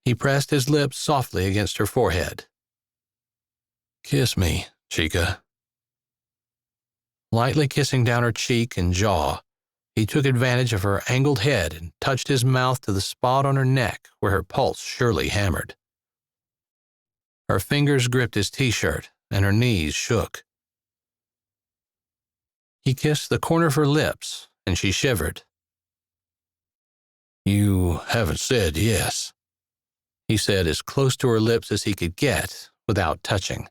He pressed his lips softly against her forehead. Kiss me, chica. Lightly kissing down her cheek and jaw, he took advantage of her angled head and touched his mouth to the spot on her neck where her pulse surely hammered. Her fingers gripped his t-shirt, and her knees shook. He kissed the corner of her lips, and she shivered. You haven't said yes, he said as close to her lips as he could get without touching.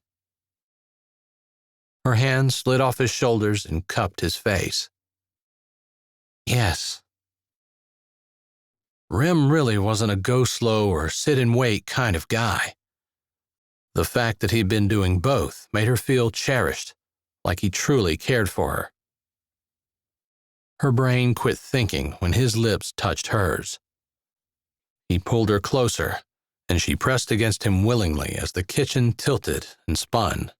Her hand slid off his shoulders and cupped his face. Yes. Rem really wasn't a go slow or sit and wait kind of guy. The fact that he'd been doing both made her feel cherished, like he truly cared for her. Her brain quit thinking when his lips touched hers. He pulled her closer, and she pressed against him willingly as the kitchen tilted and spun.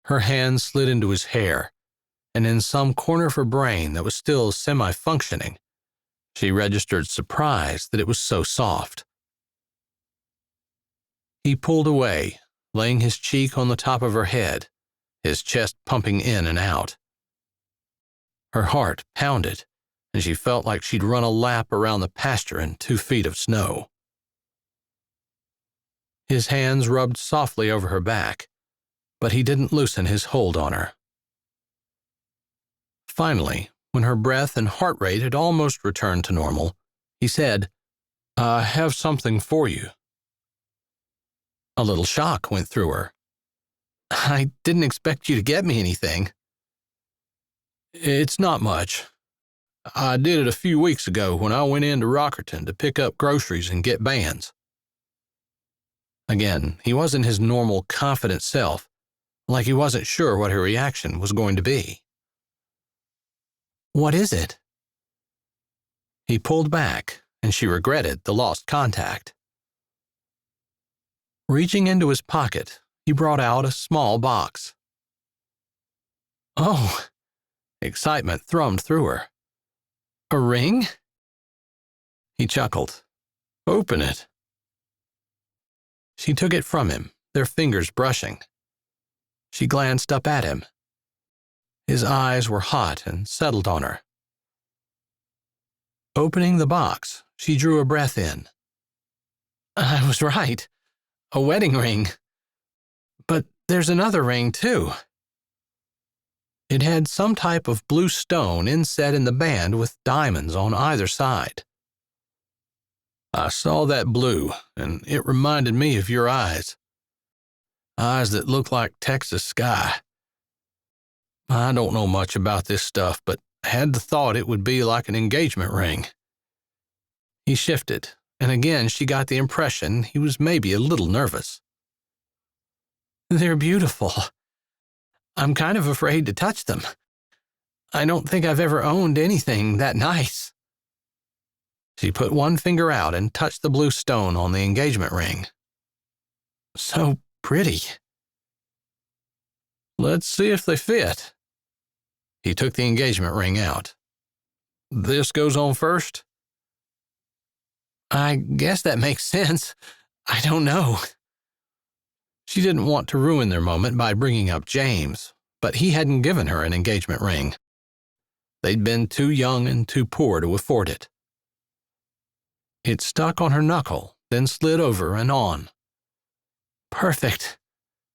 Her hand slid into his hair, and in some corner of her brain that was still semi-functioning, She registered surprise that it was so soft. He pulled away, laying his cheek on the top of her head, his chest pumping in and out. Her heart pounded, and she felt like she'd run a lap around the pasture in 2 feet of snow. His hands rubbed softly over her back, but he didn't loosen his hold on her. Finally, when her breath and heart rate had almost returned to normal, he said, "I have something for you." A little shock went through her. "I didn't expect you to get me anything." "It's not much. I did it a few weeks ago when I went into Rockerton to pick up groceries and get bands." Again, he wasn't his normal, confident self, like he wasn't sure what her reaction was going to be. "What is it?" He pulled back, and she regretted the lost contact. Reaching into his pocket, he brought out a small box. "Oh!" Excitement thrummed through her. "A ring?" He chuckled. "Open it." She took it from him, their fingers brushing. She glanced up at him. His eyes were hot and settled on her. Opening the box, she drew a breath in. "I was right. A wedding ring. But there's another ring, too." It had some type of blue stone inset in the band with diamonds on either side. "I saw that blue, and it reminded me of your eyes. Eyes that look like Texas sky. I don't know much about this stuff, but had the thought it would be like an engagement ring." He shifted, and again she got the impression he was maybe a little nervous. "They're beautiful. I'm kind of afraid to touch them. I don't think I've ever owned anything that nice." She put one finger out and touched the blue stone on the engagement ring. "So pretty." "Let's see if they fit." He took the engagement ring out. "This goes on first?" "I guess that makes sense. I don't know." She didn't want to ruin their moment by bringing up James, but he hadn't given her an engagement ring. They'd been too young and too poor to afford it. It stuck on her knuckle, then slid over and on. "Perfect,"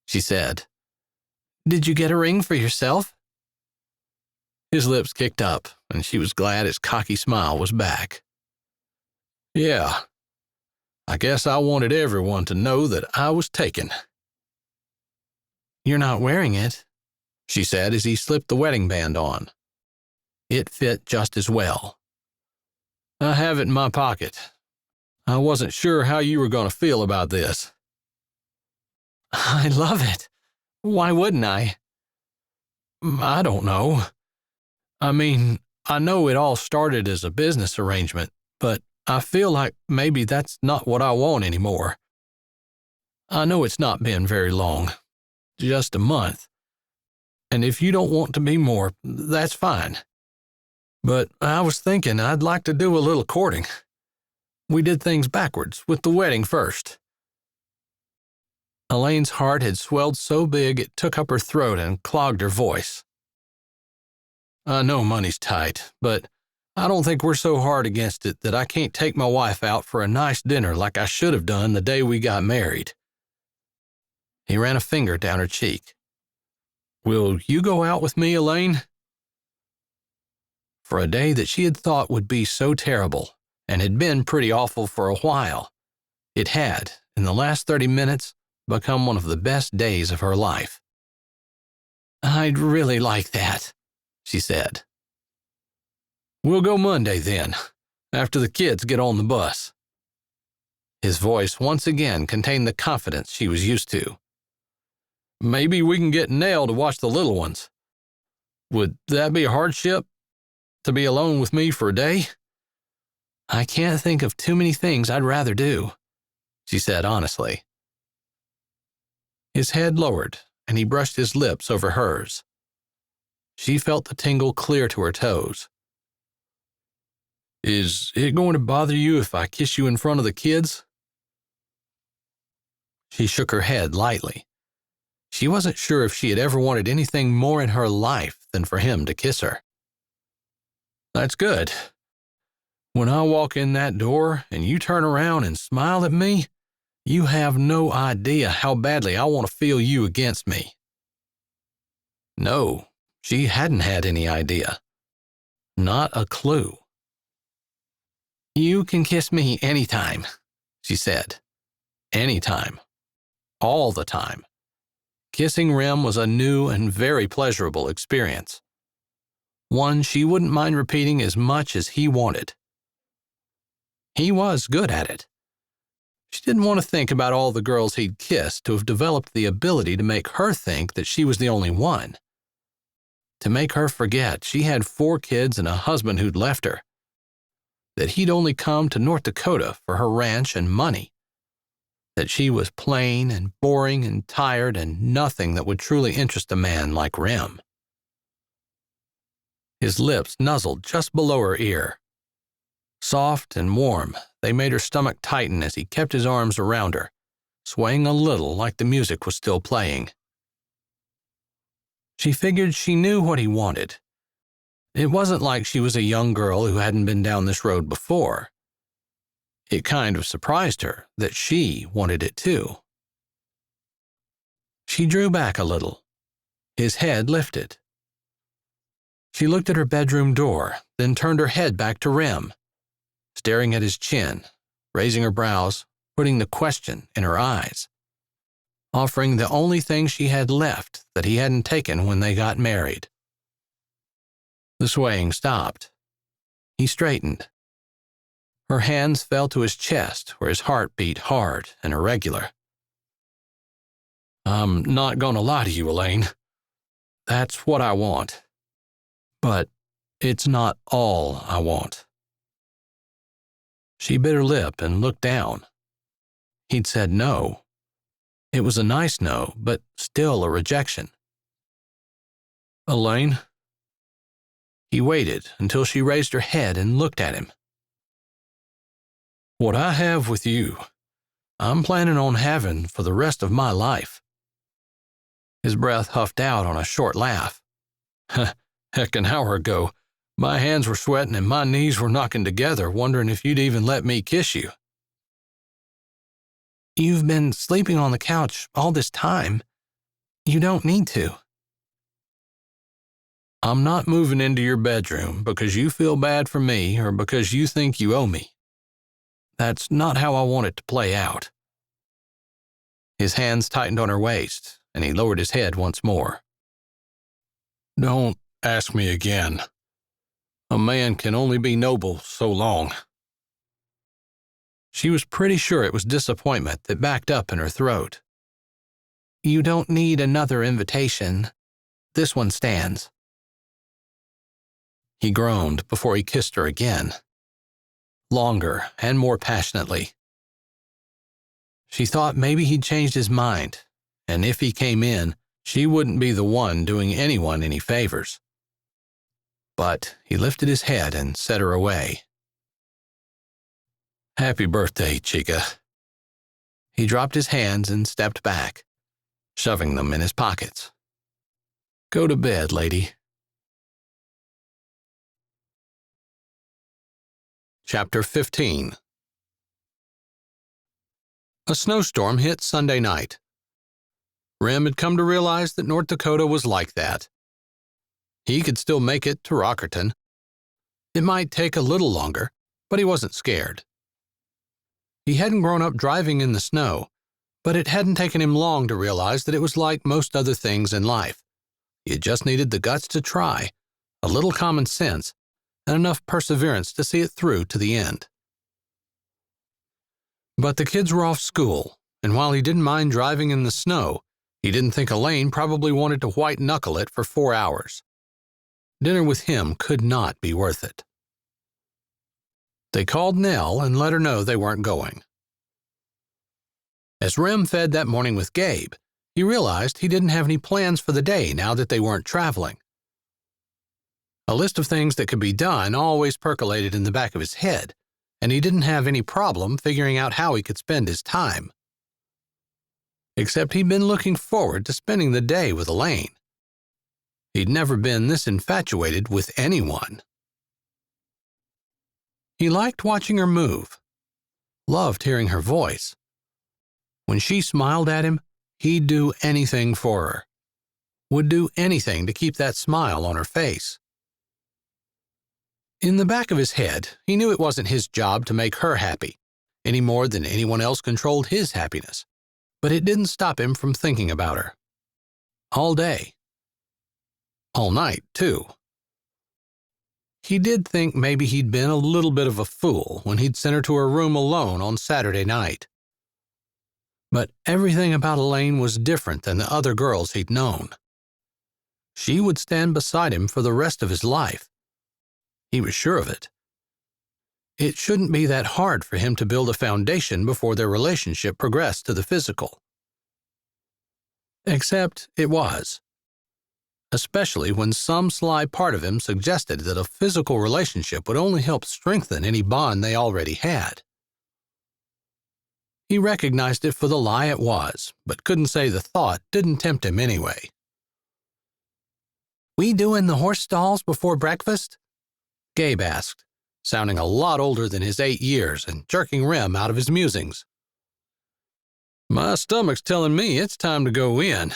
she said. "Did you get a ring for yourself?" His lips kicked up, and she was glad his cocky smile was back. "Yeah. I guess I wanted everyone to know that I was taken." "You're not wearing it," she said as he slipped the wedding band on. It fit just as well. "I have it in my pocket. I wasn't sure how you were going to feel about this." "I love it. Why wouldn't I?" "I don't know. I mean, I know it all started as a business arrangement, but I feel like maybe that's not what I want anymore. I know it's not been very long, just a month, and if you don't want to be more, that's fine. But I was thinking I'd like to do a little courting. We did things backwards, with the wedding first." Elaine's heart had swelled so big it took up her throat and clogged her voice. "I know money's tight, but I don't think we're so hard against it that I can't take my wife out for a nice dinner like I should have done the day we got married." He ran a finger down her cheek. "Will you go out with me, Elaine?" For a day that she had thought would be so terrible, and had been pretty awful for a while, it had, in the last 30 minutes, become one of the best days of her life. "I'd really like that," she said. "We'll go Monday, then, after the kids get on the bus." His voice once again contained the confidence she was used to. "Maybe we can get Nell to watch the little ones. Would that be a hardship, to be alone with me for a day?" "I can't think of too many things I'd rather do," she said honestly. His head lowered, and he brushed his lips over hers. She felt the tingle clear to her toes. Is it going to bother you if I kiss you in front of the kids? She shook her head lightly. She wasn't sure if she had ever wanted anything more in her life than for him to kiss her. That's good. When I walk in that door and you turn around and smile at me, you have no idea how badly I want to feel you against me. No, she hadn't had any idea. Not a clue. You can kiss me anytime, she said. Anytime. All the time. Kissing Rem was a new and very pleasurable experience. One she wouldn't mind repeating as much as he wanted. He was good at it. She didn't want to think about all the girls he'd kissed to have developed the ability to make her think that she was the only one. To make her forget she had 4 kids and a husband who'd left her. That he'd only come to North Dakota for her ranch and money. That she was plain and boring and tired and nothing that would truly interest a man like Rem. His lips nuzzled just below her ear. Soft and warm, they made her stomach tighten as he kept his arms around her, swaying a little like the music was still playing. She figured she knew what he wanted. It wasn't like she was a young girl who hadn't been down this road before. It kind of surprised her that she wanted it too. She drew back a little. His head lifted. She looked at her bedroom door, then turned her head back to Rem, staring at his chin, raising her brows, putting the question in her eyes, offering the only thing she had left that he hadn't taken when they got married. The swaying stopped. He straightened. Her hands fell to his chest where his heart beat hard and irregular. I'm not going to lie to you, Elaine. That's what I want. But it's not all I want. She bit her lip and looked down. He'd said no. It was a nice no, but still a rejection. Elaine? He waited until she raised her head and looked at him. What I have with you, I'm planning on having for the rest of my life. His breath huffed out on a short laugh. Heck, an hour ago, my hands were sweating and my knees were knocking together, wondering if you'd even let me kiss you. You've been sleeping on the couch all this time. You don't need to. I'm not moving into your bedroom because you feel bad for me or because you think you owe me. That's not how I want it to play out. His hands tightened on her waist, and he lowered his head once more. Don't ask me again. A man can only be noble so long. She was pretty sure it was disappointment that backed up in her throat. You don't need another invitation. This one stands. He groaned before he kissed her again. Longer and more passionately. She thought maybe he'd changed his mind, and if he came in, she wouldn't be the one doing anyone any favors. But he lifted his head and set her away. Happy birthday, chica. He dropped his hands and stepped back, shoving them in his pockets. Go to bed, lady. Chapter 15. A snowstorm hit Sunday night. Rem had come to realize that North Dakota was like that. He could still make it to Rockerton. It might take a little longer, but he wasn't scared. He hadn't grown up driving in the snow, but it hadn't taken him long to realize that it was like most other things in life. He had just needed the guts to try, a little common sense, and enough perseverance to see it through to the end. But the kids were off school, and while he didn't mind driving in the snow, he didn't think Elaine probably wanted to white-knuckle it for 4 hours. Dinner with him could not be worth it. They called Nell and let her know they weren't going. As Rem fed that morning with Gabe, he realized he didn't have any plans for the day now that they weren't traveling. A list of things that could be done always percolated in the back of his head, and he didn't have any problem figuring out how he could spend his time. Except he'd been looking forward to spending the day with Elaine. He'd never been this infatuated with anyone. He liked watching her move, loved hearing her voice. When she smiled at him, he'd do anything for her, would do anything to keep that smile on her face. In the back of his head, he knew it wasn't his job to make her happy, any more than anyone else controlled his happiness, but it didn't stop him from thinking about her. All day. All night, too. He did think maybe he'd been a little bit of a fool when he'd sent her to her room alone on Saturday night. But everything about Elaine was different than the other girls he'd known. She would stand beside him for the rest of his life. He was sure of it. It shouldn't be that hard for him to build a foundation before their relationship progressed to the physical. Except it was. Especially when some sly part of him suggested that a physical relationship would only help strengthen any bond they already had. He recognized it for the lie it was, but couldn't say the thought didn't tempt him anyway. "We doing the horse stalls before breakfast?" Gabe asked, sounding a lot older than his 8 years and jerking Rem out of his musings. "My stomach's telling me it's time to go in."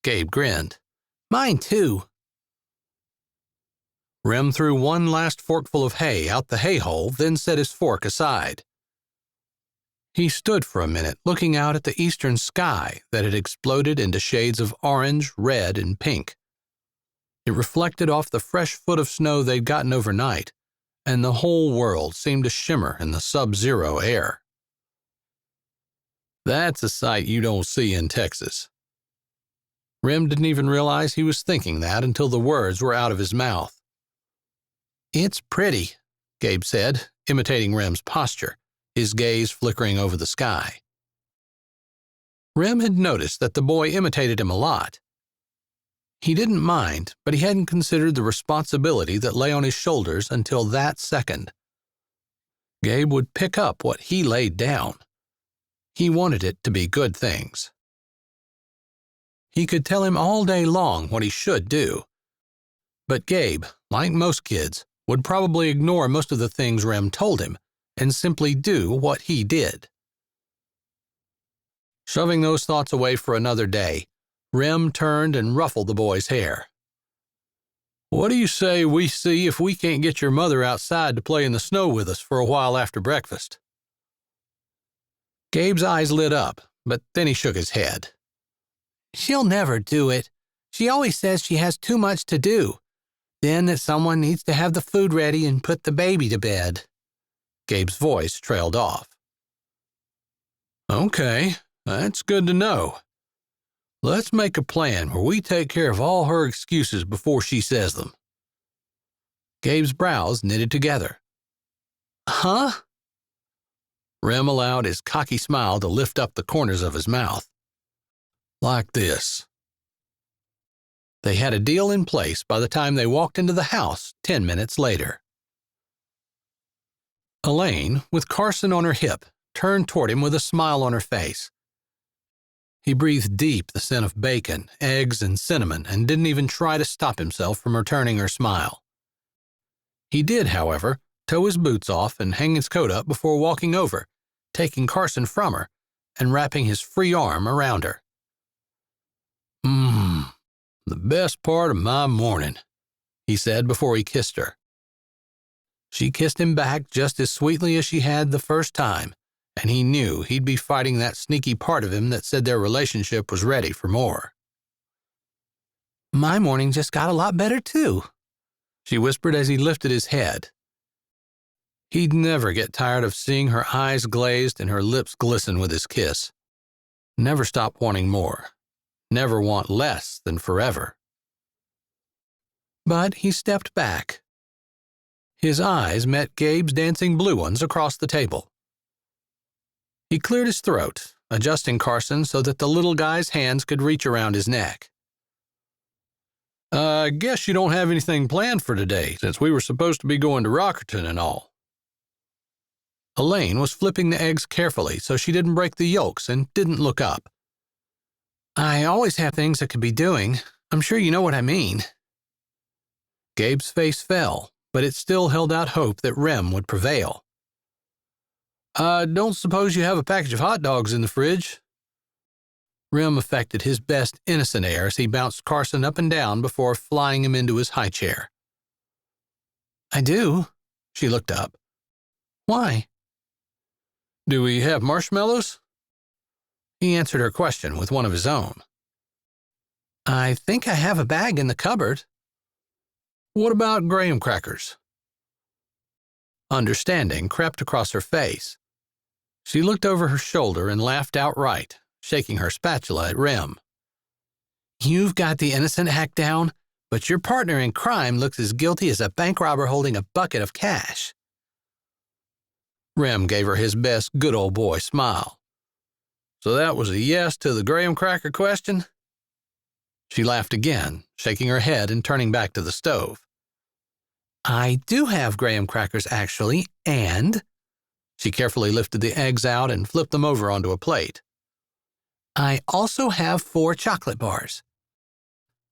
Gabe grinned. "Mine too." Rem threw one last forkful of hay out the hay-hole, then set his fork aside. He stood for a minute looking out at the eastern sky that had exploded into shades of orange, red, and pink. It reflected off the fresh foot of snow they'd gotten overnight, and the whole world seemed to shimmer in the sub-zero air. That's a sight you don't see in Texas. Rem didn't even realize he was thinking that until the words were out of his mouth. "It's pretty," Gabe said, imitating Rem's posture, his gaze flickering over the sky. Rem had noticed that the boy imitated him a lot. He didn't mind, but he hadn't considered the responsibility that lay on his shoulders until that second. Gabe would pick up what he laid down. He wanted it to be good things. He could tell him all day long what he should do. But Gabe, like most kids, would probably ignore most of the things Rem told him and simply do what he did. Shoving those thoughts away for another day, Rem turned and ruffled the boy's hair. "What do you say we see if we can't get your mother outside to play in the snow with us for a while after breakfast?" Gabe's eyes lit up, but then he shook his head. "She'll never do it. She always says she has too much to do. Then that someone needs to have the food ready and put the baby to bed." Gabe's voice trailed off. "Okay, that's good to know. Let's make a plan where we take care of all her excuses before she says them." Gabe's brows knitted together. "Huh?" Rem allowed his cocky smile to lift up the corners of his mouth. "Like this." They had a deal in place by the time they walked into the house 10 minutes later. Elaine, with Carson on her hip, turned toward him with a smile on her face. He breathed deep the scent of bacon, eggs, and cinnamon and didn't even try to stop himself from returning her smile. He did, however, tow his boots off and hang his coat up before walking over, taking Carson from her and wrapping his free arm around her. The best part of my morning," he said before he kissed her. She kissed him back just as sweetly as she had the first time, and he knew he'd be fighting that sneaky part of him that said their relationship was ready for more. "My morning just got a lot better, too," she whispered as he lifted his head. He'd never get tired of seeing her eyes glazed and her lips glisten with his kiss. Never stop wanting more. Never want less than forever. But he stepped back. His eyes met Gabe's dancing blue ones across the table. He cleared his throat, adjusting Carson so that the little guy's hands could reach around his neck. I guess you don't have anything planned for today, since we were supposed to be going to Rockerton and all. Elaine was flipping the eggs carefully so she didn't break the yolks and didn't look up. I always have things I could be doing. I'm sure you know what I mean. Gabe's face fell, but it still held out hope that Rem would prevail. I don't suppose you have a package of hot dogs in the fridge? Rem affected his best innocent air as he bounced Carson up and down before flying him into his high chair. I do. She looked up. Why? Do we have marshmallows? He answered her question with one of his own. I think I have a bag in the cupboard. What about graham crackers? Understanding crept across her face. She looked over her shoulder and laughed outright, shaking her spatula at Rem. You've got the innocent act down, but your partner in crime looks as guilty as a bank robber holding a bucket of cash. Rem gave her his best good old boy smile. So that was a yes to the graham cracker question? She laughed again, shaking her head and turning back to the stove. I do have graham crackers, actually, and... She carefully lifted the eggs out and flipped them over onto a plate. I also have 4 chocolate bars.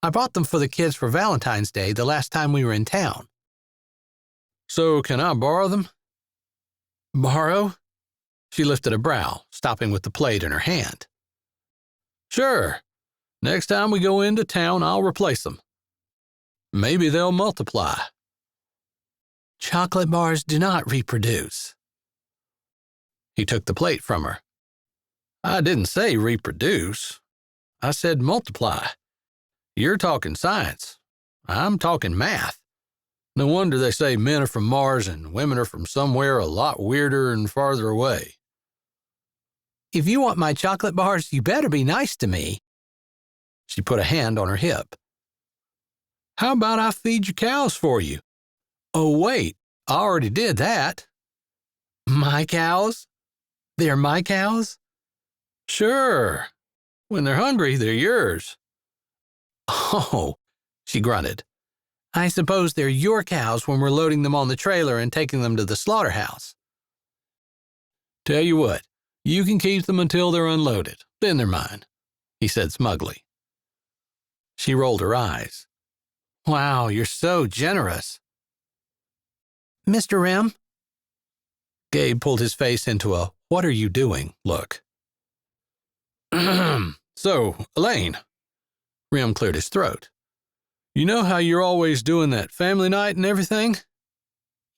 I bought them for the kids for Valentine's Day the last time we were in town. So can I borrow them? Borrow? She lifted a brow, stopping with the plate in her hand. Sure. Next time we go into town, I'll replace them. Maybe they'll multiply. Chocolate bars do not reproduce. He took the plate from her. I didn't say reproduce. I said multiply. You're talking science. I'm talking math. No wonder they say men are from Mars and women are from somewhere a lot weirder and farther away. If you want my chocolate bars, you better be nice to me. She put a hand on her hip. How about I feed your cows for you? Oh, wait, I already did that. My cows? They're my cows? Sure. When they're hungry, they're yours. Oh, she grunted. I suppose they're your cows when we're loading them on the trailer and taking them to the slaughterhouse. Tell you what, you can keep them until they're unloaded. Then they're mine, he said smugly. She rolled her eyes. Wow, you're so generous. Mr. Rem? Gabe pulled his face into a what are you doing look. So, Elaine. Rem cleared his throat. You know how you're always doing that family night and everything?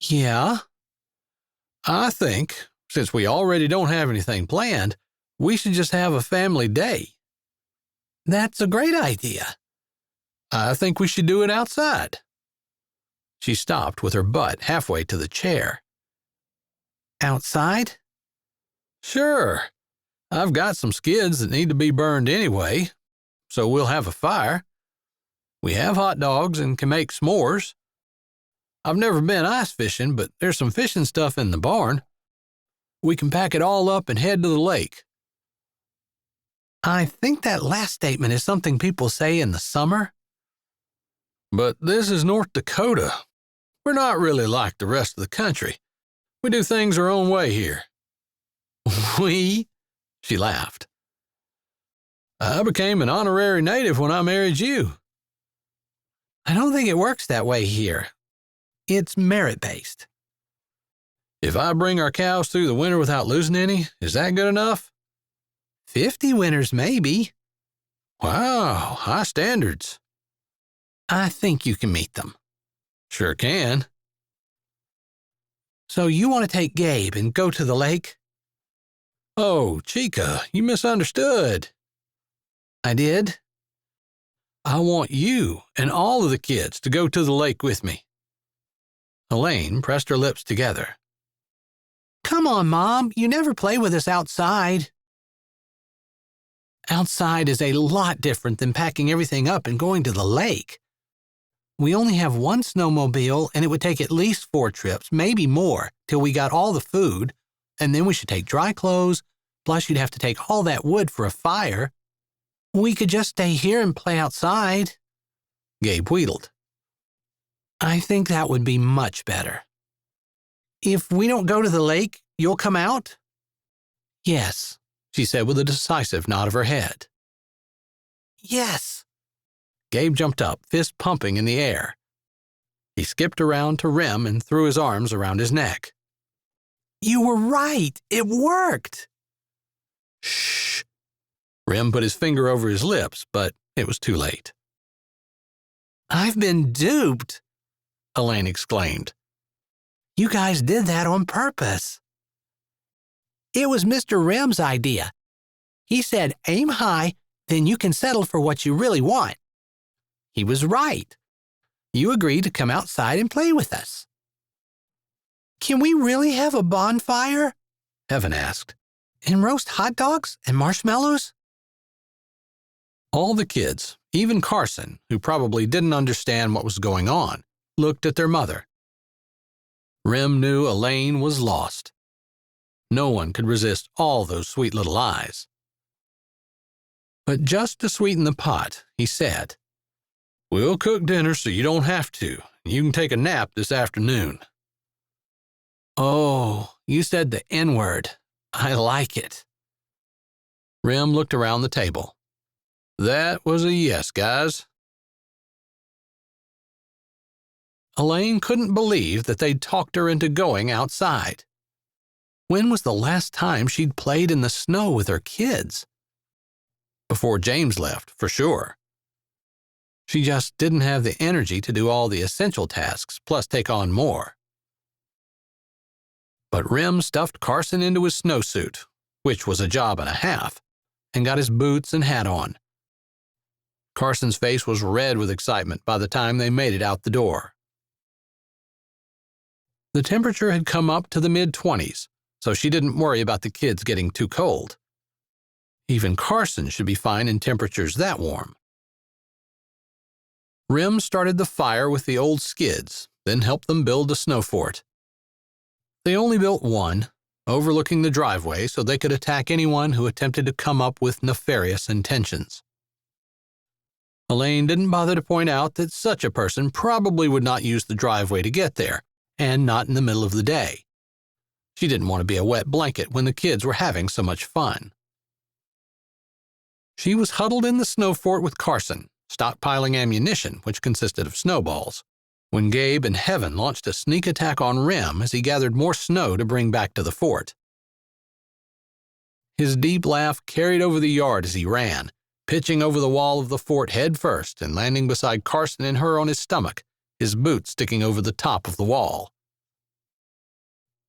Yeah. I think, since we already don't have anything planned, we should just have a family day. That's a great idea. I think we should do it outside. She stopped with her butt halfway to the chair. Outside? Sure. I've got some skids that need to be burned anyway, so we'll have a fire. We have hot dogs and can make s'mores. I've never been ice fishing, but there's some fishing stuff in the barn. We can pack it all up and head to the lake. I think that last statement is something people say in the summer. But this is North Dakota. We're not really like the rest of the country. We do things our own way here. We? She laughed. I became an honorary native when I married you. I don't think it works that way here. It's merit-based. If I bring our cows through the winter without losing any, is that good enough? 50 winters, maybe. Wow, high standards. I think you can meet them. Sure can. So you want to take Gabe and go to the lake? Oh, Chica, you misunderstood. I did? I want you and all of the kids to go to the lake with me. Elaine pressed her lips together. Come on, Mom, you never play with us outside. Outside is a lot different than packing everything up and going to the lake. We only have one snowmobile, and it would take at least 4 trips, maybe more, till we got all the food, and then we should take dry clothes, plus you'd have to take all that wood for a fire. We could just stay here and play outside. Gabe wheedled. I think that would be much better. If we don't go to the lake, you'll come out? Yes, she said with a decisive nod of her head. Yes. Gabe jumped up, fist pumping in the air. He skipped around to Rem and threw his arms around his neck. You were right. It worked. Shh. Rem put his finger over his lips, but it was too late. I've been duped, Elaine exclaimed. You guys did that on purpose. It was Mr. Rem's idea. He said, aim high, then you can settle for what you really want. He was right. You agreed to come outside and play with us. Can we really have a bonfire? Heaven asked. And roast hot dogs and marshmallows? All the kids, even Carson, who probably didn't understand what was going on, looked at their mother. Rem knew Elaine was lost. No one could resist all those sweet little eyes. But just to sweeten the pot, he said, We'll cook dinner so you don't have to. You can take a nap this afternoon. Oh, you said the N-word. I like it. Rem looked around the table. That was a yes, guys. Elaine couldn't believe that they'd talked her into going outside. When was the last time she'd played in the snow with her kids? Before James left, for sure. She just didn't have the energy to do all the essential tasks, plus take on more. But Rem stuffed Carson into his snowsuit, which was a job and a half, and got his boots and hat on. Carson's face was red with excitement by the time they made it out the door. The temperature had come up to the mid-20s, so she didn't worry about the kids getting too cold. Even Carson should be fine in temperatures that warm. Rem started the fire with the old skids, then helped them build a snow fort. They only built one, overlooking the driveway so they could attack anyone who attempted to come up with nefarious intentions. Elaine didn't bother to point out that such a person probably would not use the driveway to get there, and not in the middle of the day. She didn't want to be a wet blanket when the kids were having so much fun. She was huddled in the snow fort with Carson, stockpiling ammunition, which consisted of snowballs, when Gabe and Heaven launched a sneak attack on Rem as he gathered more snow to bring back to the fort. His deep laugh carried over the yard as he ran, pitching over the wall of the fort head first and landing beside Carson and her on his stomach, his boot sticking over the top of the wall.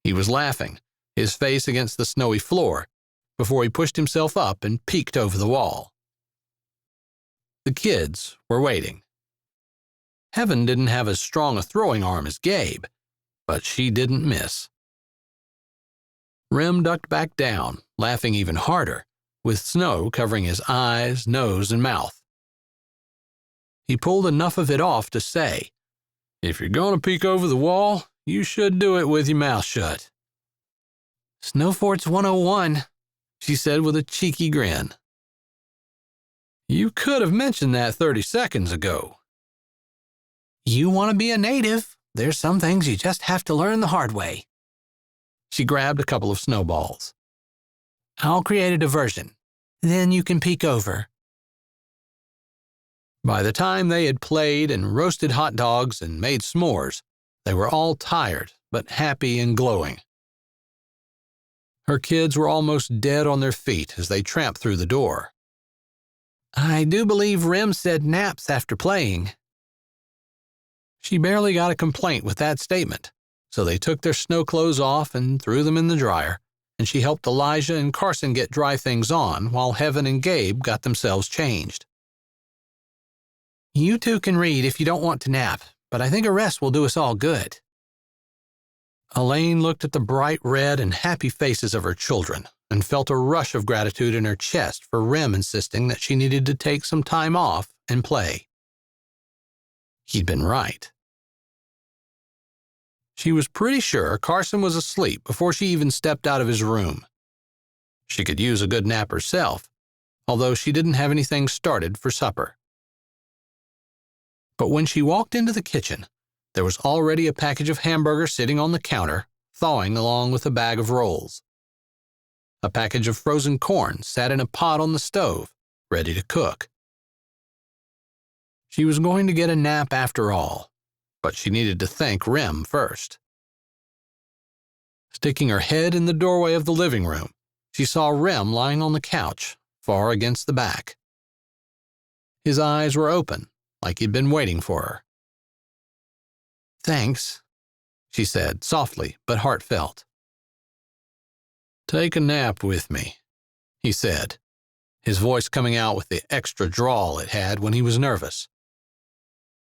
He was laughing, his face against the snowy floor, before he pushed himself up and peeked over the wall. The kids were waiting. Heaven didn't have as strong a throwing arm as Gabe, but she didn't miss. Rem ducked back down, laughing even harder, with snow covering his eyes, nose, and mouth. He pulled enough of it off to say, If you're going to peek over the wall, you should do it with your mouth shut. Snowforts 101, she said with a cheeky grin. You could have mentioned that 30 seconds ago. You want to be a native. There's some things you just have to learn the hard way. She grabbed a couple of snowballs. I'll create a diversion. Then you can peek over. By the time they had played and roasted hot dogs and made s'mores, they were all tired, but happy and glowing. Her kids were almost dead on their feet as they tramped through the door. I do believe Rem said naps after playing. She barely got a complaint with that statement, so they took their snow clothes off and threw them in the dryer, and she helped Elijah and Carson get dry things on while Heaven and Gabe got themselves changed. You two can read if you don't want to nap, but I think a rest will do us all good. Elaine looked at the bright red and happy faces of her children and felt a rush of gratitude in her chest for Rem insisting that she needed to take some time off and play. He'd been right. She was pretty sure Carson was asleep before she even stepped out of his room. She could use a good nap herself, although she didn't have anything started for supper. But when she walked into the kitchen, there was already a package of hamburgers sitting on the counter, thawing along with a bag of rolls. A package of frozen corn sat in a pot on the stove, ready to cook. She was going to get a nap after all, but she needed to thank Rem first. Sticking her head in the doorway of the living room, she saw Rem lying on the couch, far against the back. His eyes were open, like he'd been waiting for her. "Thanks," she said, softly but heartfelt. "Take a nap with me," he said, his voice coming out with the extra drawl it had when he was nervous.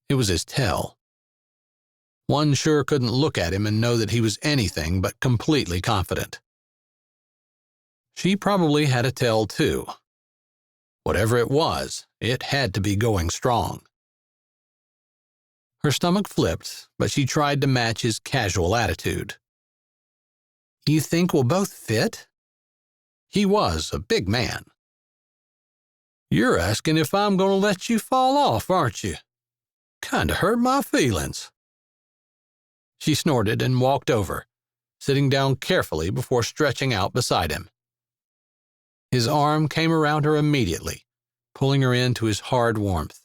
It was his tell. One sure couldn't look at him and know that he was anything but completely confident. She probably had a tell, too. Whatever it was, it had to be going strong. Her stomach flipped, but she tried to match his casual attitude. "You think we'll both fit?" He was a big man. "You're asking if I'm going to let you fall off, aren't you? Kinda hurt my feelings." She snorted and walked over, sitting down carefully before stretching out beside him. His arm came around her immediately, pulling her into his hard warmth.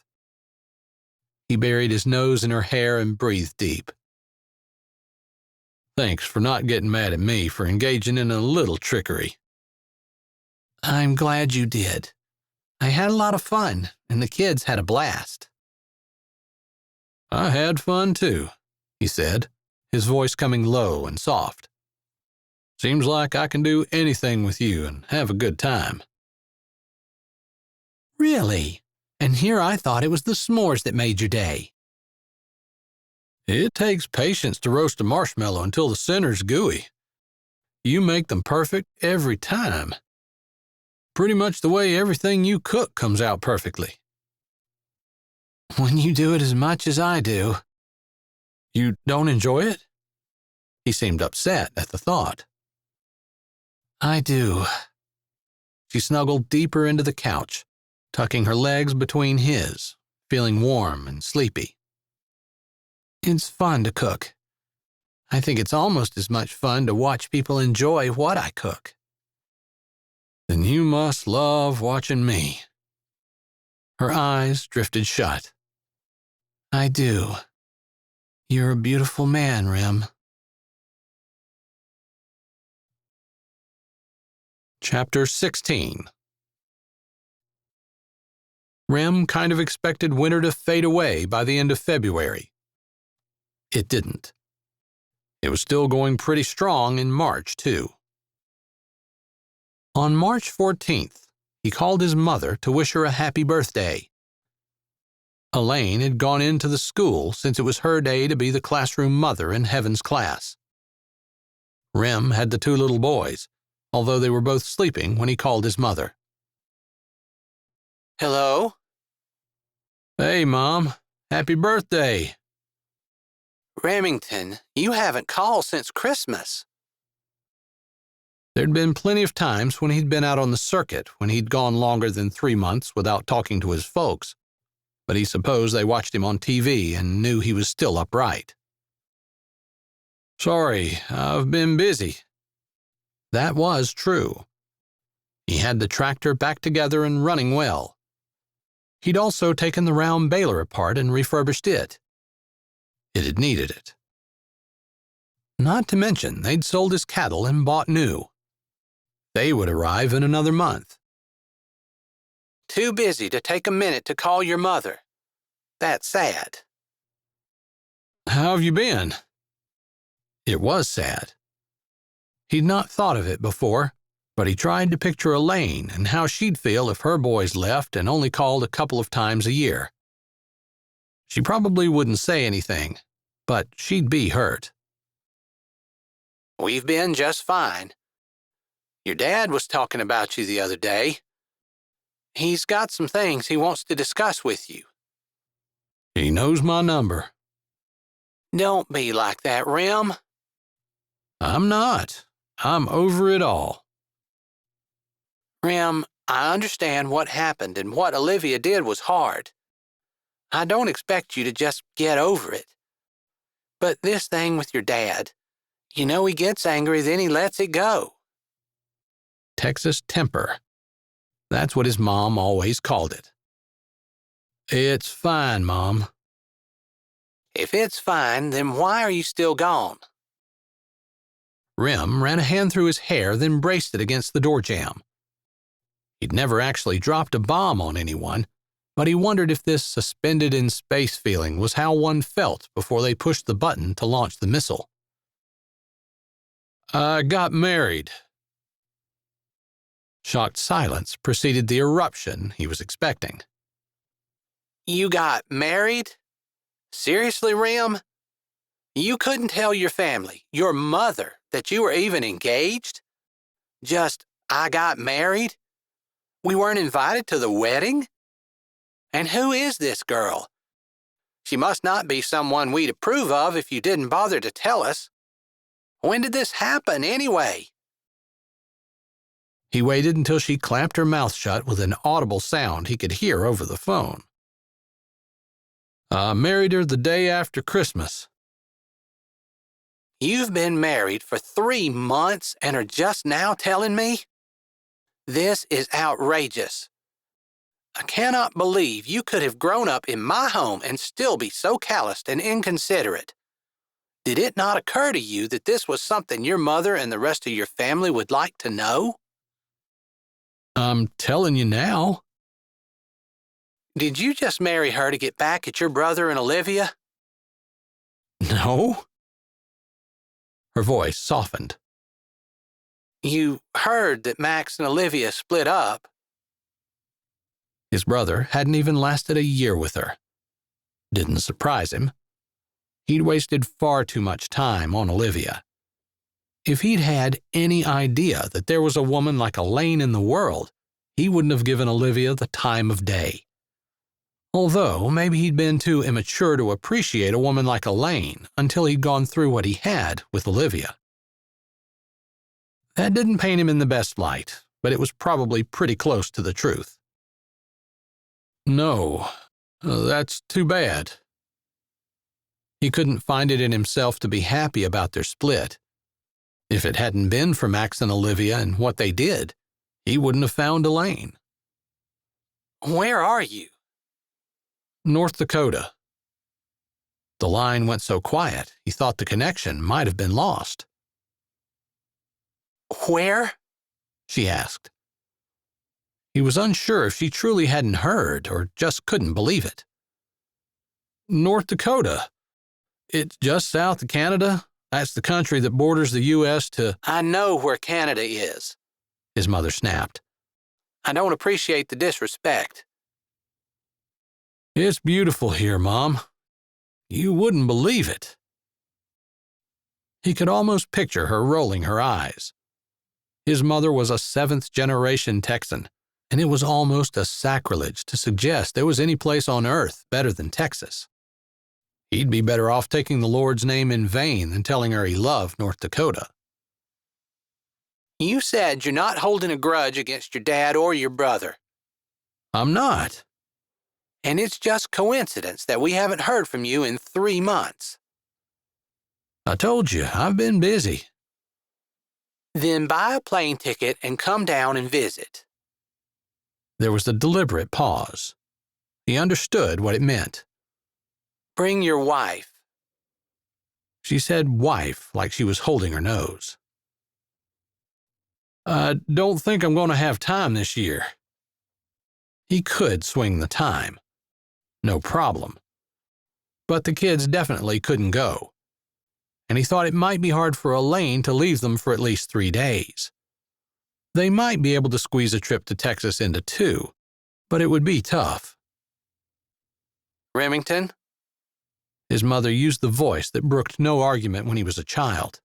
He buried his nose in her hair and breathed deep. "Thanks for not getting mad at me for engaging in a little trickery." "I'm glad you did. I had a lot of fun, and the kids had a blast." "I had fun, too," he said, his voice coming low and soft. "Seems like I can do anything with you and have a good time." "Really? And here I thought it was the s'mores that made your day." "It takes patience to roast a marshmallow until the center's gooey. You make them perfect every time. Pretty much the way everything you cook comes out perfectly." "When you do it as much as I do." "You don't enjoy it?" He seemed upset at the thought. "I do." She snuggled deeper into the couch, tucking her legs between his, feeling warm and sleepy. "It's fun to cook. I think it's almost as much fun to watch people enjoy what I cook." "Then you must love watching me." Her eyes drifted shut. "I do. You're a beautiful man, Rem." Chapter 16. Rem kind of expected winter to fade away by the end of February. It didn't. It was still going pretty strong in March, too. On March 14th, he called his mother to wish her a happy birthday. Elaine had gone into the school since it was her day to be the classroom mother in Heaven's class. Rem had the two little boys, although they were both sleeping when he called his mother. Hello? "Hey, Mom. Happy birthday." Remington, you haven't called since Christmas." There'd been plenty of times when he'd been out on the circuit when he'd gone longer than 3 months without talking to his folks, but he supposed they watched him on TV and knew he was still upright. "Sorry, I've been busy." That was true. He had the tractor back together and running well. He'd also taken the round baler apart and refurbished it. It had needed it. Not to mention they'd sold his cattle and bought new. They would arrive in another month. Too busy to take a minute to call your mother. That's sad." "How have you been?" It was sad. He'd not thought of it before, but he tried to picture Elaine and how she'd feel if her boys left and only called a couple of times a year. She probably wouldn't say anything, but she'd be hurt. "We've been just fine. Your dad was talking about you the other day. He's got some things he wants to discuss with you." He knows my number. Don't be like that, Rem. I'm not. I'm over it all. Rem, I understand what happened and what Olivia did was hard. I don't expect you to just get over it. But this thing with your dad, you know he gets angry, then he lets it go. Texas temper. That's what his mom always called it. It's fine, Mom. If it's fine, then why are you still gone? Rem ran a hand through his hair, then braced it against the door jamb. He'd never actually dropped a bomb on anyone, but he wondered if this suspended-in-space feeling was how one felt before they pushed the button to launch the missile. I got married. Shocked silence preceded the eruption he was expecting. You got married? Seriously, Rem? You couldn't tell your family, your mother, that you were even engaged? Just, I got married? We weren't invited to the wedding? And who is this girl? She must not be someone we'd approve of if you didn't bother to tell us. When did this happen, anyway? He waited until she clamped her mouth shut with an audible sound he could hear over the phone. I married her the day after Christmas. You've been married for 3 months and are just now telling me? This is outrageous. I cannot believe you could have grown up in my home and still be so calloused and inconsiderate. Did it not occur to you that this was something your mother and the rest of your family would like to know? I'm telling you now. Did you just marry her to get back at your brother and Olivia? No. Her voice softened. You heard that Max and Olivia split up. His brother hadn't even lasted a year with her. Didn't surprise him. He'd wasted far too much time on Olivia. If he'd had any idea that there was a woman like Elaine in the world, he wouldn't have given Olivia the time of day. Although maybe he'd been too immature to appreciate a woman like Elaine until he'd gone through what he had with Olivia. That didn't paint him in the best light, but it was probably pretty close to the truth. No, that's too bad. He couldn't find it in himself to be happy about their split. If it hadn't been for Max and Olivia and what they did, he wouldn't have found Elaine. Where are you? North Dakota. The line went so quiet, he thought the connection might have been lost. Where? She asked. He was unsure if she truly hadn't heard or just couldn't believe it. North Dakota. It's just south of Canada. That's the country that borders the U.S. to— I know where Canada is, his mother snapped. I don't appreciate the disrespect. It's beautiful here, Mom. You wouldn't believe it. He could almost picture her rolling her eyes. His mother was a 7th-generation Texan, and it was almost a sacrilege to suggest there was any place on earth better than Texas. He'd be better off taking the Lord's name in vain than telling her he loved North Dakota. You said you're not holding a grudge against your dad or your brother. I'm not. And it's just coincidence that we haven't heard from you in 3 months. I told you, I've been busy. Then buy a plane ticket and come down and visit. There was a deliberate pause. He understood what it meant. Bring your wife. She said wife like she was holding her nose. I don't think I'm going to have time this year. He could swing the time. No problem. But the kids definitely couldn't go. And he thought it might be hard for Elaine to leave them for at least 3 days. They might be able to squeeze a trip to Texas into 2, but it would be tough. Remington? His mother used the voice that brooked no argument when he was a child.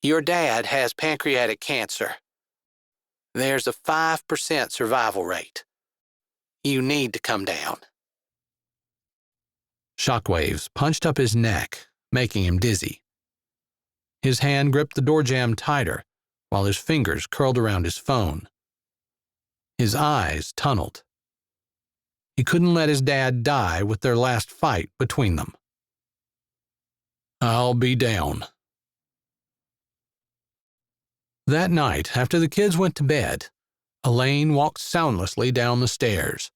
Your dad has pancreatic cancer. There's a 5% survival rate. You need to come down. Shockwaves punched up his neck, making him dizzy. His hand gripped the door jamb tighter, while his fingers curled around his phone. His eyes tunneled. He couldn't let his dad die with their last fight between them. I'll be down. That night, after the kids went to bed, Elaine walked soundlessly down the stairs.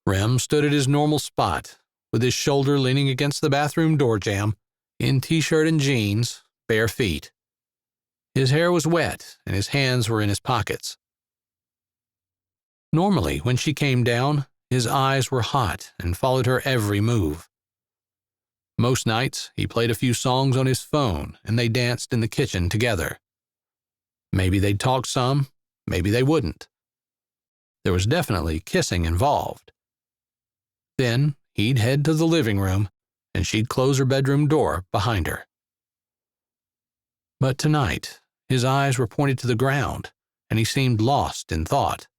Rem stood at his normal spot, with his shoulder leaning against the bathroom door jamb, in t-shirt and jeans, bare feet. His hair was wet, and his hands were in his pockets. Normally, when she came down, his eyes were hot and followed her every move. Most nights, he played a few songs on his phone, and they danced in the kitchen together. Maybe they'd talk some, maybe they wouldn't. There was definitely kissing involved. Then he'd head to the living room, and she'd close her bedroom door behind her. But tonight, his eyes were pointed to the ground, and he seemed lost in thought.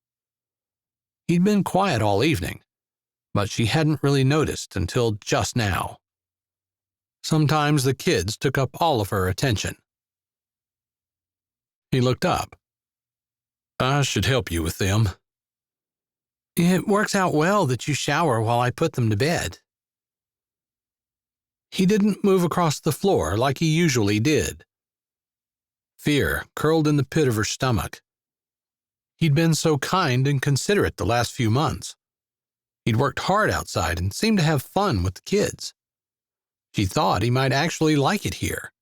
He'd been quiet all evening, but she hadn't really noticed until just now. Sometimes the kids took up all of her attention. He looked up. I should help you with them. It works out well that you shower while I put them to bed. He didn't move across the floor like he usually did. Fear curled in the pit of her stomach. He'd been so kind and considerate the last few months. He'd worked hard outside and seemed to have fun with the kids. She thought he might actually like it here.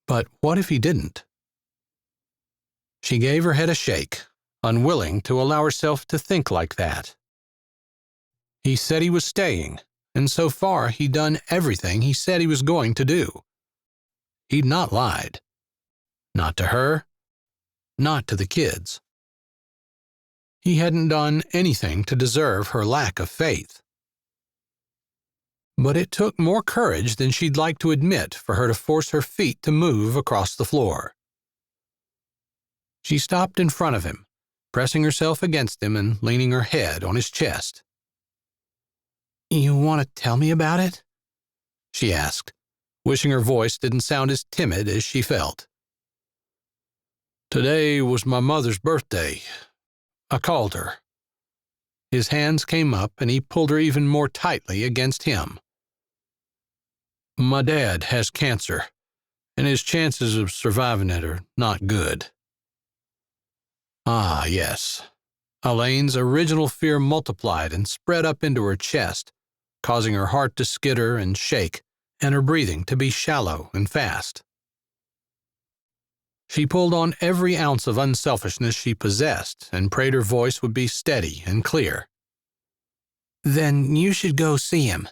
But what if he didn't? She gave her head a shake, unwilling to allow herself to think like that. He said he was staying, and so far he'd done everything he said he was going to do. He'd not lied. Not to her, not to the kids. He hadn't done anything to deserve her lack of faith. But it took more courage than she'd like to admit for her to force her feet to move across the floor. She stopped in front of him, pressing herself against him and leaning her head on his chest. You want to tell me about it? She asked, wishing her voice didn't sound as timid as she felt. Today was my mother's birthday. I called her. His hands came up and he pulled her even more tightly against him. My dad has cancer, and his chances of surviving it are not good. Ah, yes. Elaine's original fear multiplied and spread up into her chest, causing her heart to skitter and shake, and her breathing to be shallow and fast. She pulled on every ounce of unselfishness she possessed and prayed her voice would be steady and clear. Then you should go see him.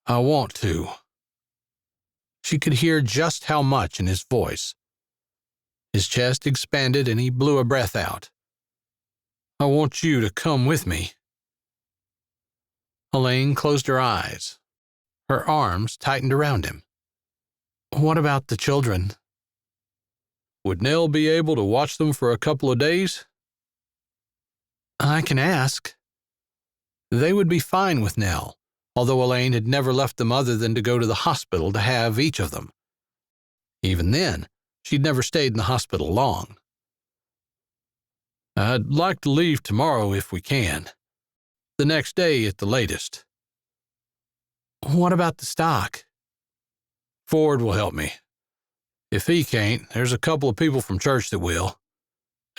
I want to. She could hear just how much in his voice. His chest expanded and he blew a breath out. I want you to come with me. Elaine closed her eyes. Her arms tightened around him. What about the children? Would Nell be able to watch them for a couple of days? I can ask. They would be fine with Nell, although Elaine had never left them other than to go to the hospital to have each of them. Even then, she'd never stayed in the hospital long. I'd like to leave tomorrow if we can. The next day at the latest. What about the stock? Ford will help me. If he can't, there's a couple of people from church that will.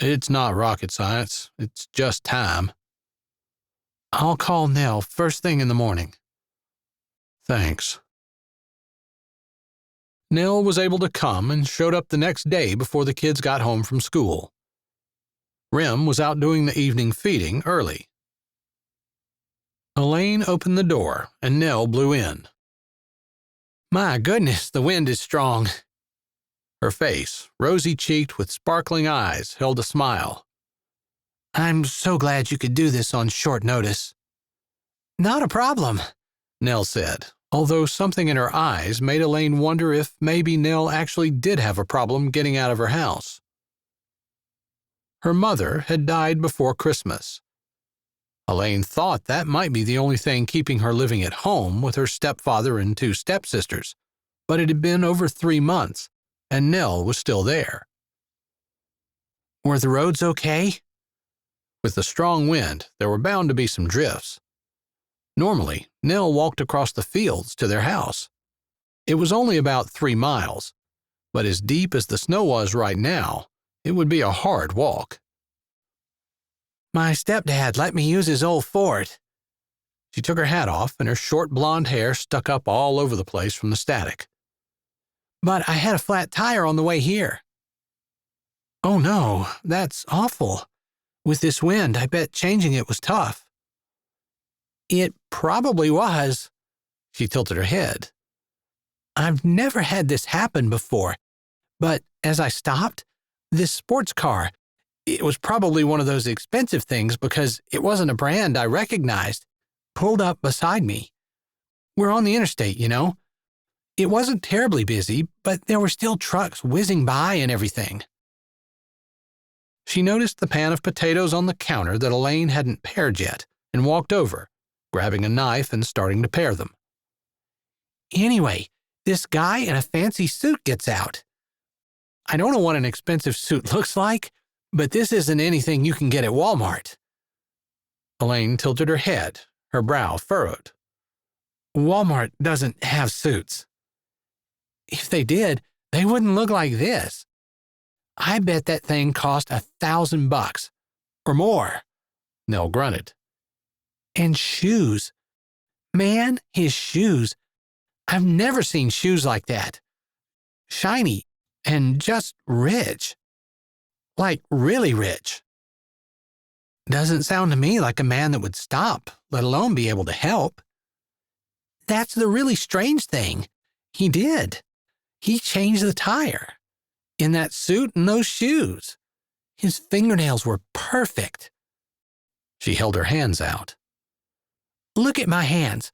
It's not rocket science. It's just time. I'll call Nell first thing in the morning. Thanks. Nell was able to come and showed up the next day before the kids got home from school. Rem was out doing the evening feeding early. Elaine opened the door and Nell blew in. My goodness, the wind is strong. Her face, rosy-cheeked with sparkling eyes, held a smile. I'm so glad you could do this on short notice. Not a problem, Nell said, although something in her eyes made Elaine wonder if maybe Nell actually did have a problem getting out of her house. Her mother had died before Christmas. Elaine thought that might be the only thing keeping her living at home with her stepfather and two stepsisters, but it had been over 3 months, and Nell was still there. Were the roads okay? With the strong wind, there were bound to be some drifts. Normally, Nell walked across the fields to their house. It was only about 3 miles, but as deep as the snow was right now, it would be a hard walk. My stepdad let me use his old Ford. She took her hat off, and her short blonde hair stuck up all over the place from the static. But I had a flat tire on the way here. Oh no, that's awful. With this wind, I bet changing it was tough. It probably was. She tilted her head. I've never had this happen before, but as I stopped, this sports car, it was probably one of those expensive things because it wasn't a brand I recognized, pulled up beside me. We're on the interstate, you know. It wasn't terribly busy, but there were still trucks whizzing by and everything. She noticed the pan of potatoes on the counter that Elaine hadn't pared yet and walked over, grabbing a knife and starting to pare them. Anyway, this guy in a fancy suit gets out. I don't know what an expensive suit looks like, but this isn't anything you can get at Walmart. Elaine tilted her head, her brow furrowed. Walmart doesn't have suits. If they did, they wouldn't look like this. I bet that thing cost $1,000 or more. Nell grunted. And shoes. Man, his shoes. I've never seen shoes like that. Shiny and just rich. Like really rich. Doesn't sound to me like a man that would stop, let alone be able to help. That's the really strange thing. He did. He changed the tire. In that suit and those shoes. His fingernails were perfect. She held her hands out. Look at my hands.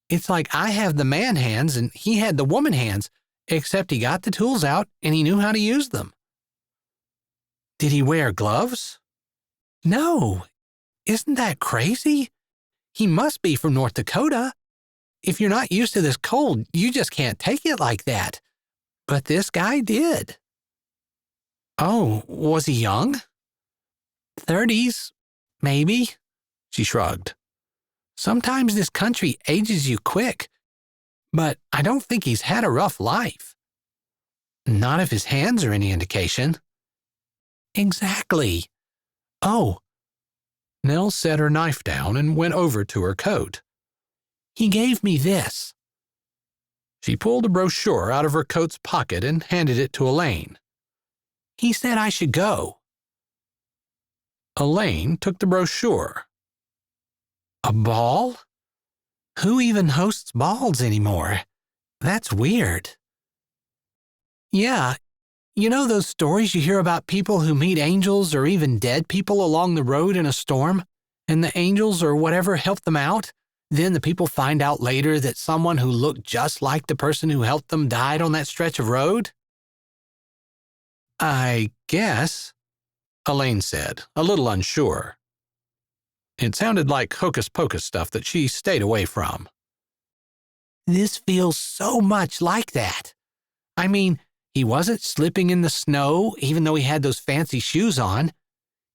It's like I have the man hands and he had the woman hands, except he got the tools out and he knew how to use them. Did he wear gloves? No. Isn't that crazy? He must be from North Dakota. If you're not used to this cold, you just can't take it like that. But this guy did. Oh, was he young? 30s, maybe. She shrugged. Sometimes this country ages you quick, but I don't think he's had a rough life. Not if his hands are any indication. Exactly. Oh. Nell set her knife down and went over to her coat. He gave me this. She pulled a brochure out of her coat's pocket and handed it to Elaine. He said I should go. Elaine took the brochure. A ball? Who even hosts balls anymore? That's weird. Yeah, you know those stories you hear about people who meet angels or even dead people along the road in a storm, and the angels or whatever help them out? Then the people find out later that someone who looked just like the person who helped them died on that stretch of road? I guess, Elaine said, a little unsure. It sounded like hocus-pocus stuff that she stayed away from. This feels so much like that. I mean, he wasn't slipping in the snow even though he had those fancy shoes on.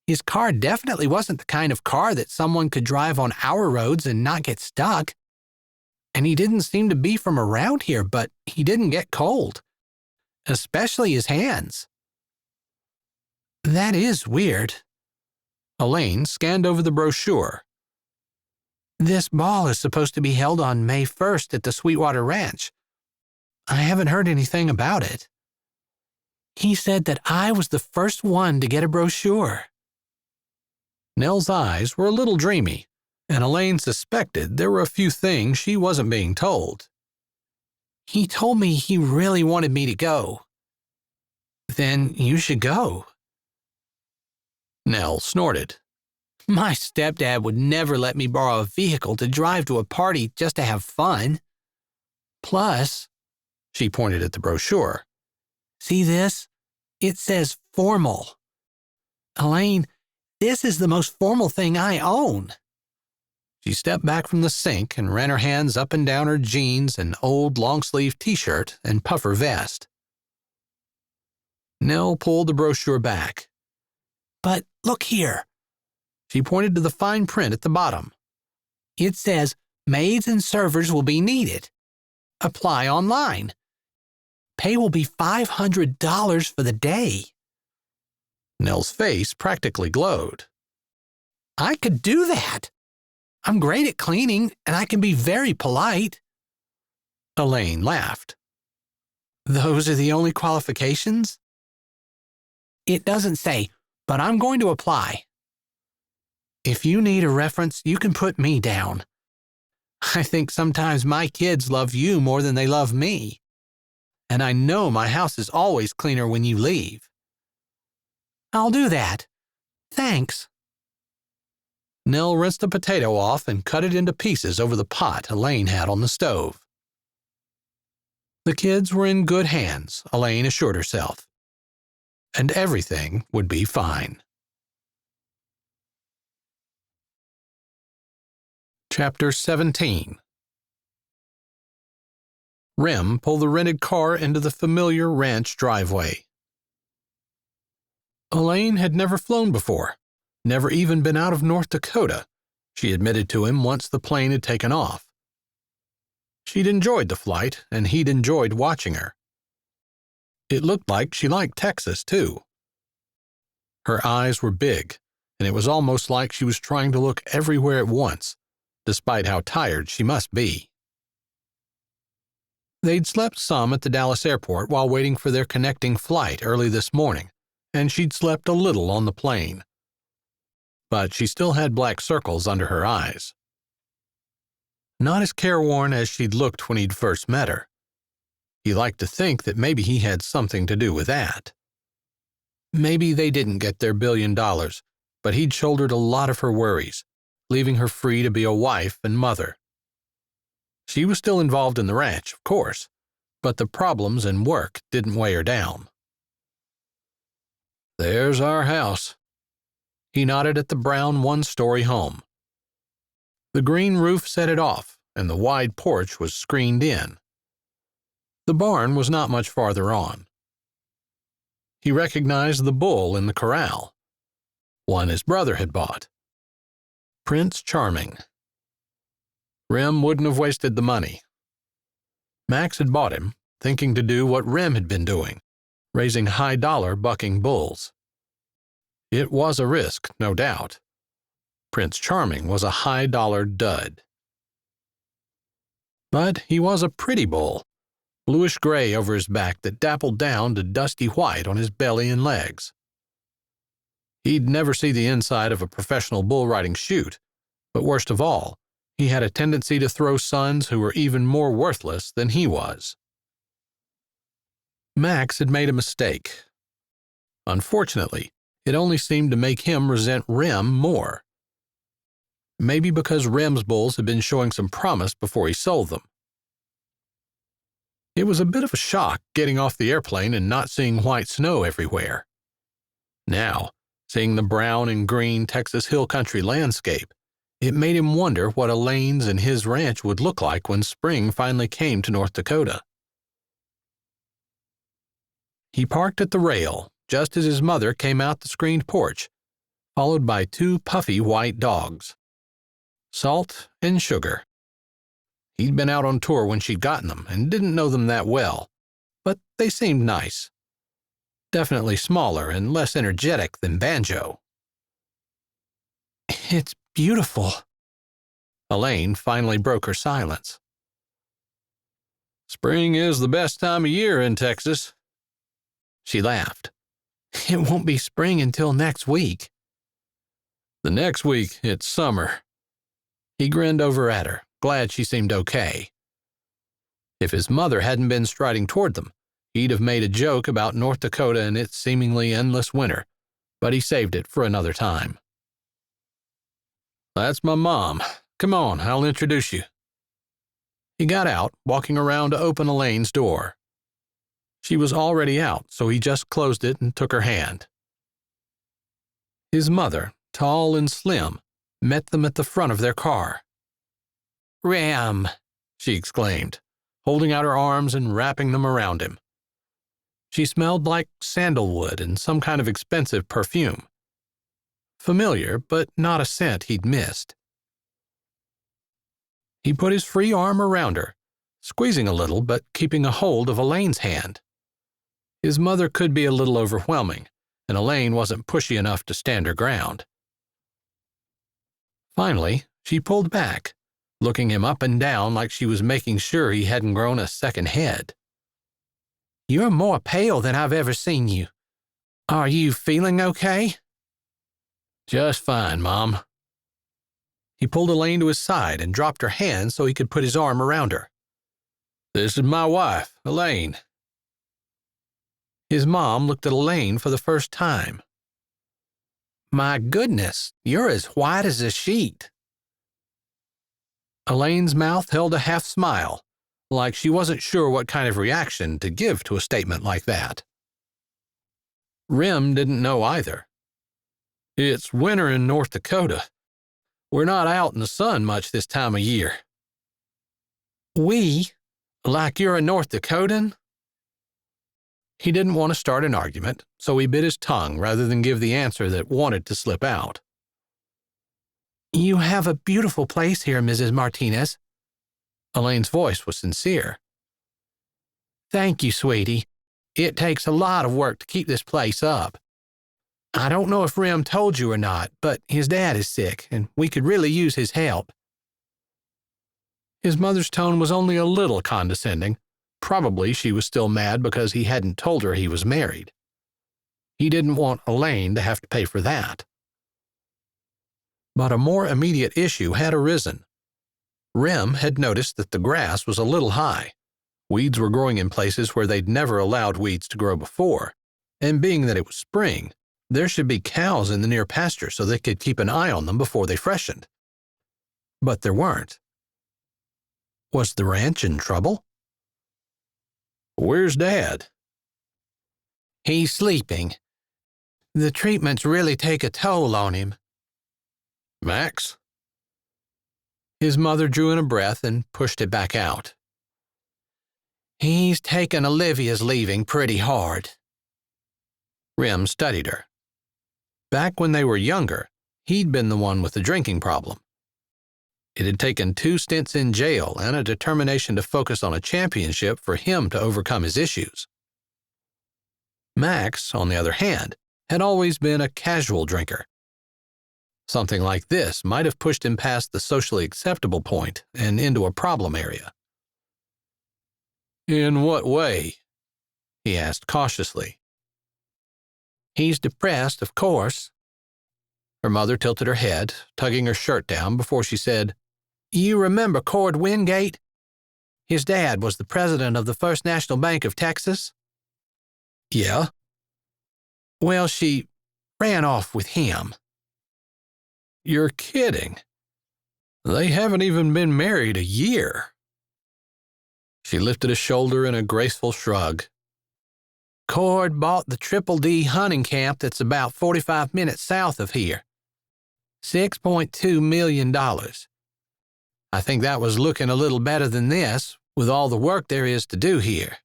His car definitely wasn't the kind of car that someone could drive on our roads and not get stuck. And he didn't seem to be from around here, but he didn't get cold. Especially his hands. That is weird. Elaine scanned over the brochure. This ball is supposed to be held on May 1st at the Sweetwater Ranch. I haven't heard anything about it. He said that I was the first one to get a brochure. Nell's eyes were a little dreamy, and Elaine suspected there were a few things she wasn't being told. He told me he really wanted me to go. Then you should go. Nell snorted. My stepdad would never let me borrow a vehicle to drive to a party just to have fun. Plus, she pointed at the brochure. See this? It says formal. Elaine, this is the most formal thing I own. She stepped back from the sink and ran her hands up and down her jeans and old long-sleeve t-shirt and puffer vest. Nell pulled the brochure back. But look here. She pointed to the fine print at the bottom. It says, "Maids and servers will be needed. Apply online. Pay will be $500 for the day." Nell's face practically glowed. "I could do that. I'm great at cleaning, and I can be very polite." Elaine laughed. "Those are the only qualifications?" "It doesn't say, but I'm going to apply. If you need a reference, you can put me down. I think sometimes my kids love you more than they love me. And I know my house is always cleaner when you leave." "I'll do that. Thanks." Nell rinsed a potato off and cut it into pieces over the pot Elaine had on the stove. The kids were in good hands, Elaine assured herself. And everything would be fine. Chapter 17. Rem pulled the rented car into the familiar ranch driveway. Elaine had never flown before, never even been out of North Dakota, she admitted to him once the plane had taken off. She'd enjoyed the flight, and he'd enjoyed watching her. It looked like she liked Texas, too. Her eyes were big, and it was almost like she was trying to look everywhere at once, despite how tired she must be. They'd slept some at the Dallas airport while waiting for their connecting flight early this morning, and she'd slept a little on the plane. But she still had black circles under her eyes. Not as careworn as she'd looked when he'd first met her. He liked to think that maybe he had something to do with that. Maybe they didn't get their $1 billion, but he'd shouldered a lot of her worries, leaving her free to be a wife and mother. She was still involved in the ranch, of course, but the problems and work didn't weigh her down. "There's our house." He nodded at the brown one-story home. The green roof set it off, and the wide porch was screened in. The barn was not much farther on. He recognized the bull in the corral, one his brother had bought. Prince Charming. Rem wouldn't have wasted the money. Max had bought him, thinking to do what Rem had been doing, raising high-dollar bucking bulls. It was a risk, no doubt. Prince Charming was a high-dollar dud. But he was a pretty bull, bluish-gray over his back that dappled down to dusty white on his belly and legs. He'd never see the inside of a professional bull riding chute, but worst of all, he had a tendency to throw sons who were even more worthless than he was. Max had made a mistake. Unfortunately, it only seemed to make him resent Rem more. Maybe because Rem's bulls had been showing some promise before he sold them. It was a bit of a shock getting off the airplane and not seeing white snow everywhere. Now, seeing the brown and green Texas hill country landscape, it made him wonder what Elaine's and his ranch would look like when spring finally came to North Dakota. He parked at the rail just as his mother came out the screened porch, followed by 2 puffy white dogs. Salt and Sugar. He'd been out on tour when she'd gotten them and didn't know them that well, but they seemed nice. Definitely smaller and less energetic than Banjo. "It's beautiful." Elaine finally broke her silence. "Spring is the best time of year in Texas." She laughed. "It won't be spring until next week." "The next week, it's summer." He grinned over at her, glad she seemed okay. If his mother hadn't been striding toward them, he'd have made a joke about North Dakota and its seemingly endless winter, but he saved it for another time. "That's my mom. Come on, I'll introduce you." He got out, walking around to open Elaine's door. She was already out, so he just closed it and took her hand. His mother, tall and slim, met them at the front of their car. "Rem," she exclaimed, holding out her arms and wrapping them around him. She smelled like sandalwood and some kind of expensive perfume. familiar, but not a scent he'd missed. He put his free arm around her, squeezing a little but keeping a hold of Elaine's hand. His mother could be a little overwhelming, and Elaine wasn't pushy enough to stand her ground. Finally, she pulled back, looking him up and down like she was making sure he hadn't grown a second head. "You're more pale than I've ever seen you. Are you feeling okay?" "Just fine, Mom." He pulled Elaine to his side and dropped her hand so he could put his arm around her. "This is my wife, Elaine." His mom looked at Elaine for the first time. "My goodness, you're as white as a sheet." Elaine's mouth held a half smile, like she wasn't sure what kind of reaction to give to a statement like that. Rem didn't know either. "It's winter in North Dakota. We're not out in the sun much this time of year." "We? Like you're a North Dakotan?" He didn't want to start an argument, so he bit his tongue rather than give the answer that wanted to slip out. "You have a beautiful place here, Mrs. Martinez." Elaine's voice was sincere. "Thank you, sweetie. It takes a lot of work to keep this place up. I don't know if Rem told you or not, but his dad is sick, and we could really use his help." His mother's tone was only a little condescending. Probably she was still mad because he hadn't told her he was married. He didn't want Elaine to have to pay for that. But a more immediate issue had arisen. Rem had noticed that the grass was a little high. Weeds were growing in places where they'd never allowed weeds to grow before, and being that it was spring, there should be cows in the near pasture so they could keep an eye on them before they freshened. But there weren't. Was the ranch in trouble? "Where's Dad?" "He's sleeping. The treatments really take a toll on him." "Max?" His mother drew in a breath and pushed it back out. "He's taken Olivia's leaving pretty hard." Rem studied her. Back when they were younger, he'd been the one with the drinking problem. It had taken 2 stints in jail and a determination to focus on a championship for him to overcome his issues. Max, on the other hand, had always been a casual drinker. Something like this might have pushed him past the socially acceptable point and into a problem area. "In what way?" he asked cautiously. "He's depressed, of course." Her mother tilted her head, tugging her shirt down before she said, "You remember Cord Wingate? His dad was the president of the First National Bank of Texas." "Yeah." "Well, she ran off with him." "You're kidding. They haven't even been married a year." She lifted a shoulder in a graceful shrug. "Cord bought the Triple D hunting camp that's about 45 minutes south of here. $6.2 million. I think that was looking a little better than this, with all the work there is to do here."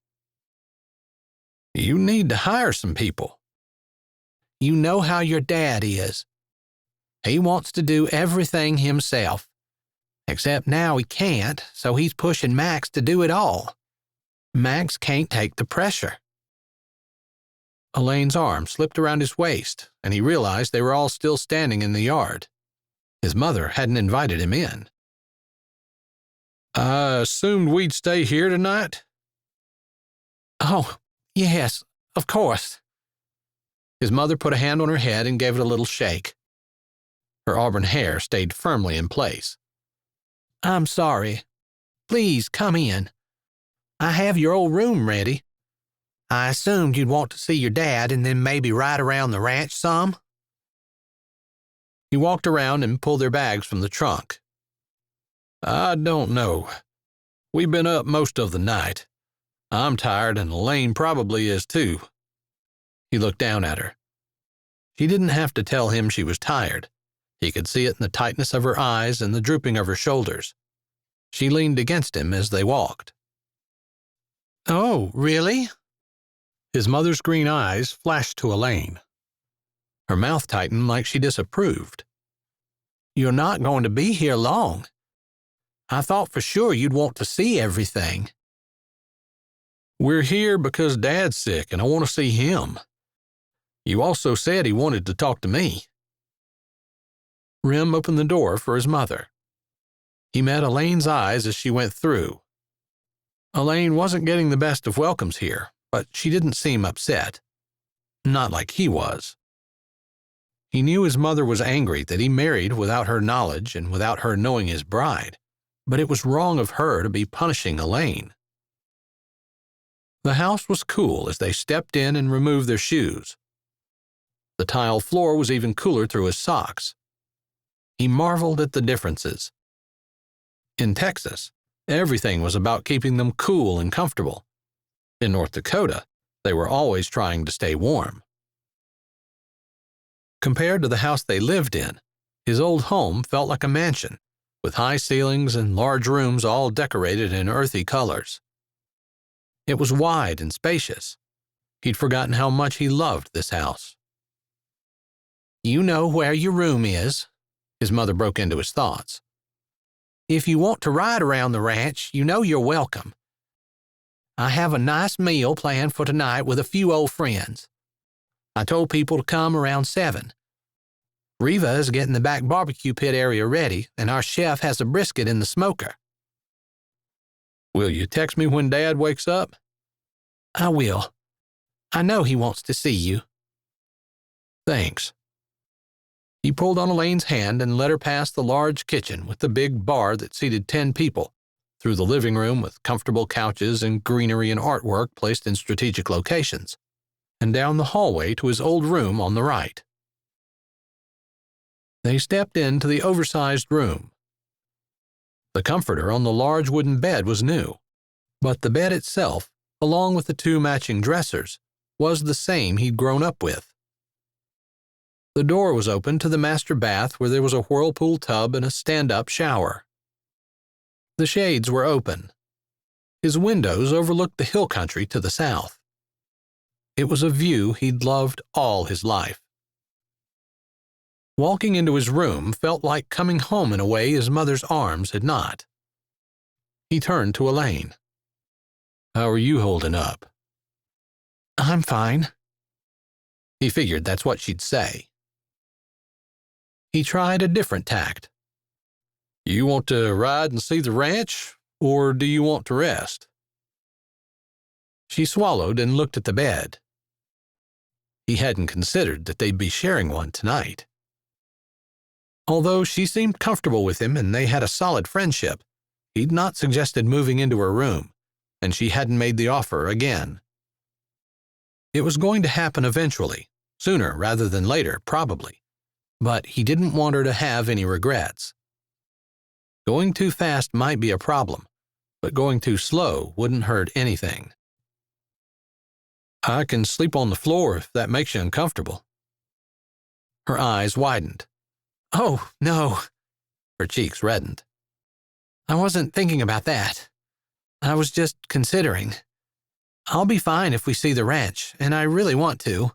"You need to hire some people." "You know how your dad is. He wants to do everything himself. Except now he can't, so he's pushing Max to do it all. Max can't take the pressure." Elaine's arm slipped around his waist, and he realized they were all still standing in the yard. His mother hadn't invited him in. "I assumed we'd stay here tonight?" "Oh, yes, of course." His mother put a hand on her head and gave it a little shake. Her auburn hair stayed firmly in place. "I'm sorry. Please come in. I have your old room ready. I assumed you'd want to see your dad and then maybe ride around the ranch some." He walked around and pulled their bags from the trunk. "I don't know. We've been up most of the night. I'm tired and Elaine probably is too." He looked down at her. She didn't have to tell him she was tired. He could see it in the tightness of her eyes and the drooping of her shoulders. She leaned against him as they walked. "Oh, really?" His mother's green eyes flashed to Elaine. Her mouth tightened like she disapproved. "You're not going to be here long. I thought for sure you'd want to see everything." "We're here because Dad's sick and I want to see him. You also said he wanted to talk to me." Rem opened the door for his mother. He met Elaine's eyes as she went through. Elaine wasn't getting the best of welcomes here, but she didn't seem upset. Not like he was. He knew his mother was angry that he married without her knowledge and without her knowing his bride, but it was wrong of her to be punishing Elaine. The house was cool as they stepped in and removed their shoes. The tile floor was even cooler through his socks. He marveled at the differences. In Texas, everything was about keeping them cool and comfortable. In North Dakota, they were always trying to stay warm. Compared to the house they lived in, his old home felt like a mansion, with high ceilings and large rooms all decorated in earthy colors. It was wide and spacious. He'd forgotten how much he loved this house. "You know where your room is," his mother broke into his thoughts. "If you want to ride around the ranch, you know you're welcome. I have a nice meal planned for tonight with a few old friends. I told people to come around 7. Reva is getting the back barbecue pit area ready, and our chef has a brisket in the smoker." "Will you text me when Dad wakes up?" "I will. I know he wants to see you." "Thanks." He pulled on Elaine's hand and led her past the large kitchen with the big bar that seated 10 people, through the living room with comfortable couches and greenery and artwork placed in strategic locations, and down the hallway to his old room on the right. They stepped into the oversized room. The comforter on the large wooden bed was new, but the bed itself, along with the 2 matching dressers, was the same he'd grown up with. The door was open to the master bath where there was a whirlpool tub and a stand-up shower. The shades were open. His windows overlooked the hill country to the south. It was a view he'd loved all his life. Walking into his room felt like coming home in a way his mother's arms had not. He turned to Elaine. "How are you holding up?" "I'm fine." He figured that's what she'd say. He tried a different tact. "You want to ride and see the ranch, or do you want to rest?" She swallowed and looked at the bed. He hadn't considered that they'd be sharing one tonight. Although she seemed comfortable with him and they had a solid friendship, he'd not suggested moving into her room, and she hadn't made the offer again. It was going to happen eventually, sooner rather than later, probably, but he didn't want her to have any regrets. Going too fast might be a problem, but going too slow wouldn't hurt anything. "I can sleep on the floor if that makes you uncomfortable." Her eyes widened. "Oh, no." Her cheeks reddened. "I wasn't thinking about that. I was just considering. I'll be fine if we see the ranch, and I really want to."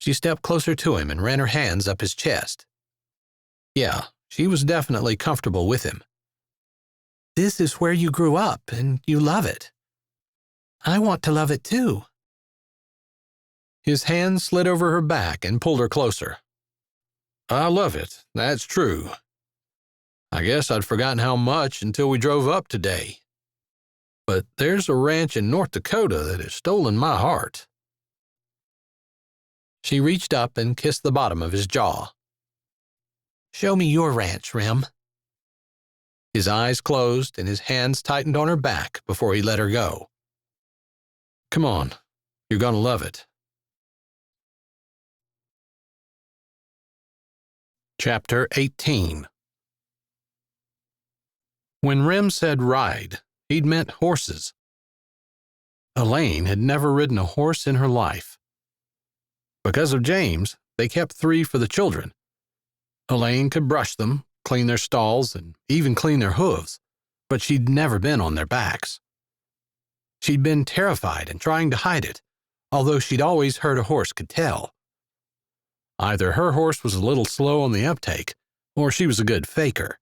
She stepped closer to him and ran her hands up his chest. Yeah, she was definitely comfortable with him. "This is where you grew up, and you love it. I want to love it too." His hand slid over her back and pulled her closer. "I love it, that's true. I guess I'd forgotten how much until we drove up today. But there's a ranch in North Dakota that has stolen my heart." She reached up and kissed the bottom of his jaw. "Show me your ranch, Rem." His eyes closed and his hands tightened on her back before he let her go. "Come on, you're gonna love it." Chapter 18. When Rem said ride, he'd meant horses. Elaine had never ridden a horse in her life. Because of James, they kept 3 for the children. Elaine could brush them, clean their stalls, and even clean their hooves, but she'd never been on their backs. She'd been terrified and trying to hide it, although she'd always heard a horse could tell. Either her horse was a little slow on the uptake, or she was a good faker.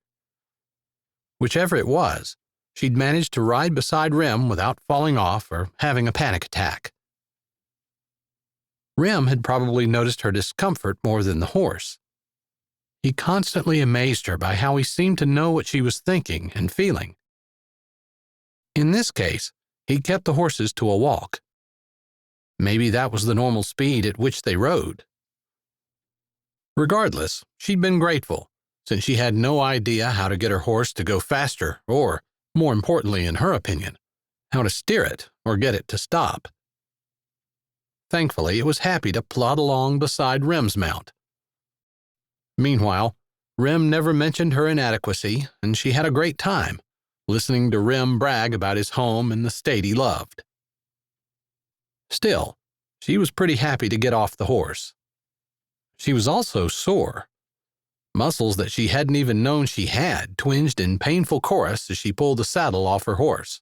Whichever it was, she'd managed to ride beside Rem without falling off or having a panic attack. Rem had probably noticed her discomfort more than the horse. He constantly amazed her by how he seemed to know what she was thinking and feeling. In this case, he kept the horses to a walk. Maybe that was the normal speed at which they rode. Regardless, she'd been grateful, since she had no idea how to get her horse to go faster or, more importantly in her opinion, how to steer it or get it to stop. Thankfully, it was happy to plod along beside Rem's mount. Meanwhile, Rem never mentioned her inadequacy, and she had a great time, listening to Rem brag about his home and the state he loved. Still, she was pretty happy to get off the horse. She was also sore. Muscles that she hadn't even known she had twinged in painful chorus as she pulled the saddle off her horse.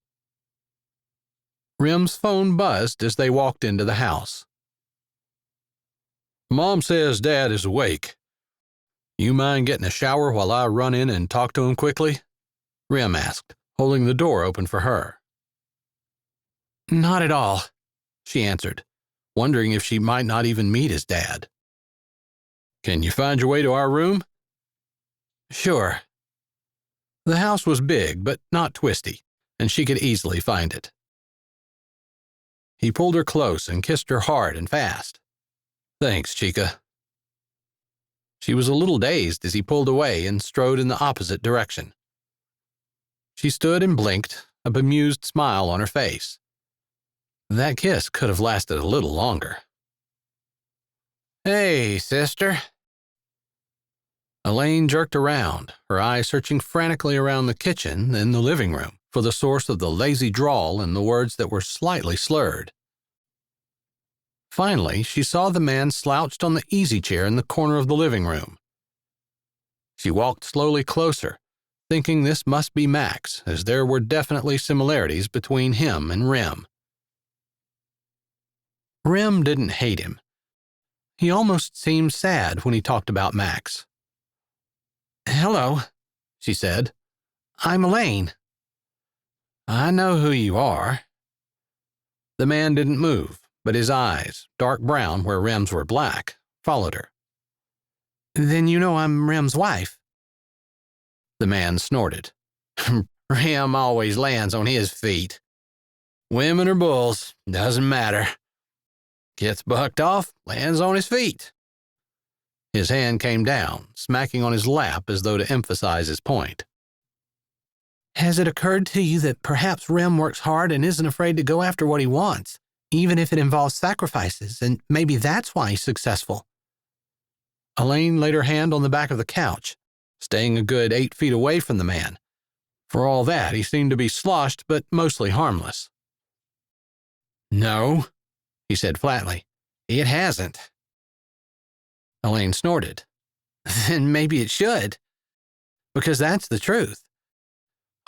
Rem's phone buzzed as they walked into the house. "Mom says Dad is awake. You mind getting a shower while I run in and talk to him quickly?" Rem asked, holding the door open for her. "Not at all," she answered, wondering if she might not even meet his dad. "Can you find your way to our room?" "Sure." The house was big, but not twisty, and she could easily find it. He pulled her close and kissed her hard and fast. "Thanks, Chica." She was a little dazed as he pulled away and strode in the opposite direction. She stood and blinked, a bemused smile on her face. That kiss could have lasted a little longer. "Hey, sister." Elaine jerked around, her eyes searching frantically around the kitchen, then the living room, for the source of the lazy drawl and the words that were slightly slurred. Finally, she saw the man slouched on the easy chair in the corner of the living room. She walked slowly closer, thinking this must be Max, as there were definitely similarities between him and Rem. Rem didn't hate him. He almost seemed sad when he talked about Max. "Hello," she said. "I'm Elaine." "I know who you are." The man didn't move, but his eyes, dark brown where Rem's were black, followed her. "Then you know I'm Rem's wife." The man snorted. "Rem always lands on his feet. Women or bulls, doesn't matter. Gets bucked off, lands on his feet." His hand came down, smacking on his lap as though to emphasize his point. "Has it occurred to you that perhaps Rem works hard and isn't afraid to go after what he wants, even if it involves sacrifices, and maybe that's why he's successful?" Elaine laid her hand on the back of the couch, staying a good 8 feet away from the man. For all that, he seemed to be sloshed but mostly harmless. "No," he said flatly. "It hasn't." Elaine snorted. "Then maybe it should. Because that's the truth.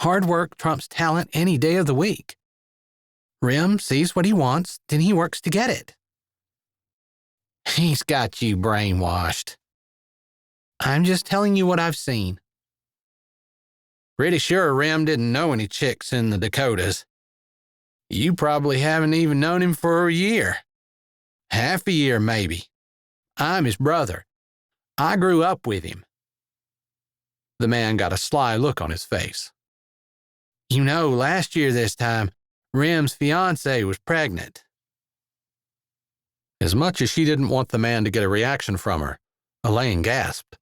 Hard work trumps talent any day of the week. Rem sees what he wants, then he works to get it." "He's got you brainwashed." "I'm just telling you what I've seen." "Pretty sure Rem didn't know any chicks in the Dakotas. You probably haven't even known him for a year. Half a year, maybe. I'm his brother. I grew up with him." The man got a sly look on his face. "You know, last year this time, Rem's fiancée was pregnant." As much as she didn't want the man to get a reaction from her, Elaine gasped.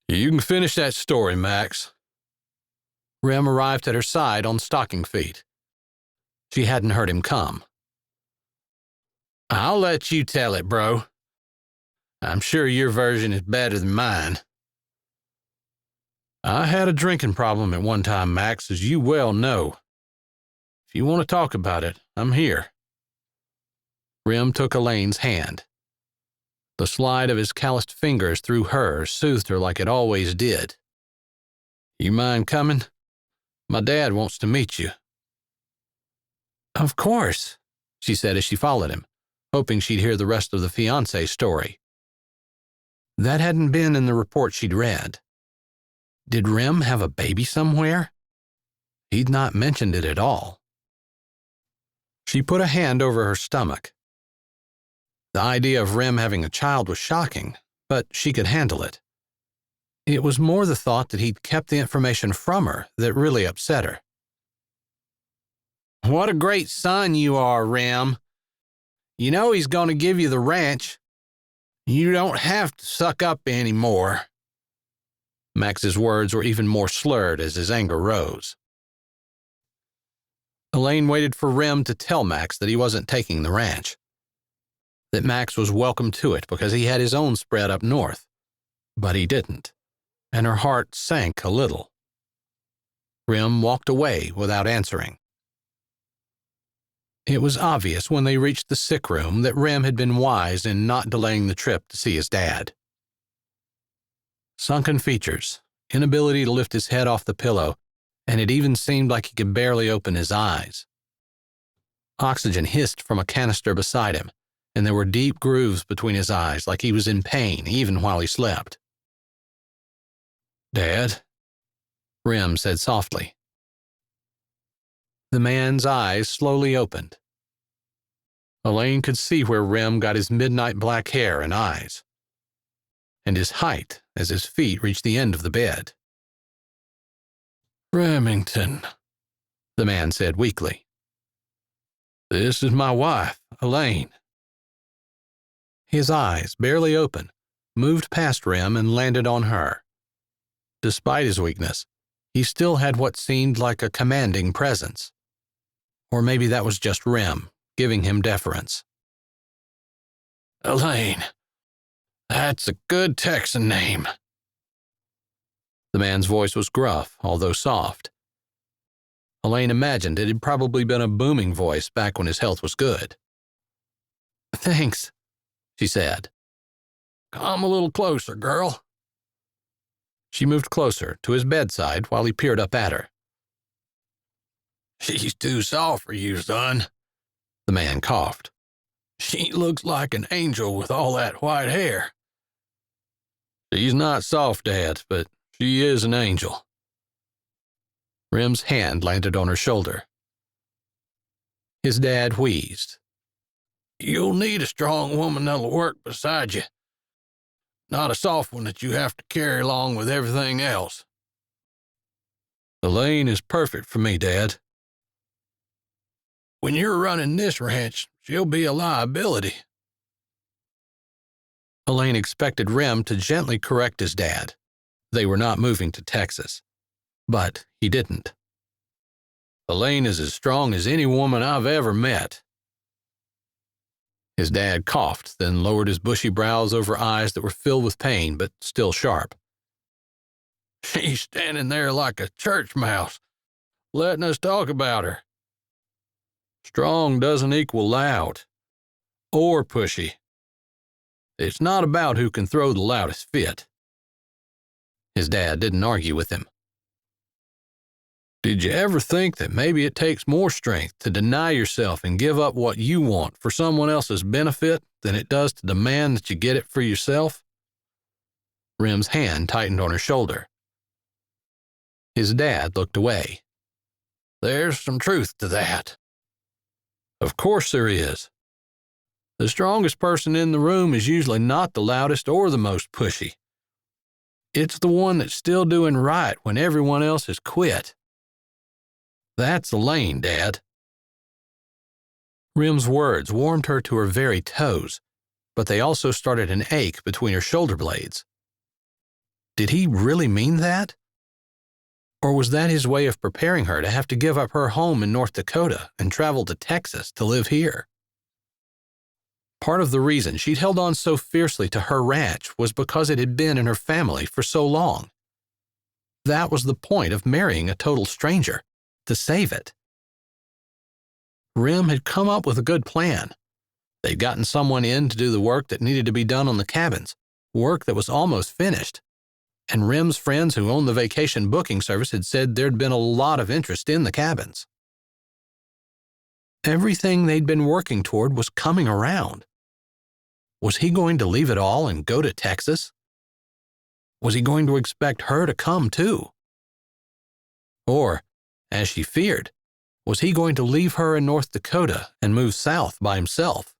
"You can finish that story, Max." Rem arrived at her side on stocking feet. She hadn't heard him come. "I'll let you tell it, bro. I'm sure your version is better than mine." "I had a drinking problem at one time, Max, as you well know. If you want to talk about it, I'm here." Rem took Elaine's hand. The slide of his calloused fingers through hers soothed her like it always did. "You mind coming? My dad wants to meet you." "Of course," she said as she followed him, hoping she'd hear the rest of the fiancé story. That hadn't been in the report she'd read. Did Rem have a baby somewhere? He'd not mentioned it at all. She put a hand over her stomach. The idea of Rem having a child was shocking, but she could handle it. It was more the thought that he'd kept the information from her that really upset her. "What a great son you are, Rem. You know he's going to give you the ranch. You don't have to suck up anymore." Max's words were even more slurred as his anger rose. Elaine waited for Rem to tell Max that he wasn't taking the ranch, that Max was welcome to it because he had his own spread up north. But he didn't, and her heart sank a little. Rem walked away without answering. It was obvious when they reached the sick room that Rem had been wise in not delaying the trip to see his dad. Sunken features, inability to lift his head off the pillow, and it even seemed like he could barely open his eyes. Oxygen hissed from a canister beside him, and there were deep grooves between his eyes like he was in pain even while he slept. "Dad," Rem said softly. The man's eyes slowly opened. Elaine could see where Rem got his midnight black hair and eyes, and his height as his feet reached the end of the bed. "Remington," the man said weakly. "This is my wife, Elaine." His eyes, barely open, moved past Rem and landed on her. Despite his weakness, he still had what seemed like a commanding presence. Or maybe that was just Rem, giving him deference. "Elaine, that's a good Texan name." The man's voice was gruff, although soft. Elaine imagined it had probably been a booming voice back when his health was good. "Thanks," she said. "Come a little closer, girl." She moved closer to his bedside while he peered up at her. "She's too soft for you, son," the man coughed. "She looks like an angel with all that white hair." "She's not soft, Dad, but she is an angel." Rem's hand landed on her shoulder. His dad wheezed. "You'll need a strong woman that'll work beside you. Not a soft one that you have to carry along with everything else." "Elaine is perfect for me, Dad." "When you're running this ranch, she'll be a liability." Elaine expected Rem to gently correct his dad. They were not moving to Texas. But he didn't. "Elaine is as strong as any woman I've ever met." His dad coughed, then lowered his bushy brows over eyes that were filled with pain but still sharp. "She's standing there like a church mouse, letting us talk about her." "Strong doesn't equal loud. Or pushy. It's not about who can throw the loudest fit." His dad didn't argue with him. "Did you ever think that maybe it takes more strength to deny yourself and give up what you want for someone else's benefit than it does to demand that you get it for yourself?" Rem's hand tightened on her shoulder. His dad looked away. "There's some truth to that." "Of course there is. The strongest person in the room is usually not the loudest or the most pushy. It's the one that's still doing right when everyone else has quit. That's Elaine, Dad." Rem's words warmed her to her very toes, but they also started an ache between her shoulder blades. Did he really mean that? Or was that his way of preparing her to have to give up her home in North Dakota and travel to Texas to live here? Part of the reason she'd held on so fiercely to her ranch was because it had been in her family for so long. That was the point of marrying a total stranger, to save it. Rem had come up with a good plan. They'd gotten someone in to do the work that needed to be done on the cabins, work that was almost finished. And Rem's friends who owned the vacation booking service had said there'd been a lot of interest in the cabins. Everything they'd been working toward was coming around. Was he going to leave it all and go to Texas? Was he going to expect her to come too? Or, as she feared, was he going to leave her in North Dakota and move south by himself?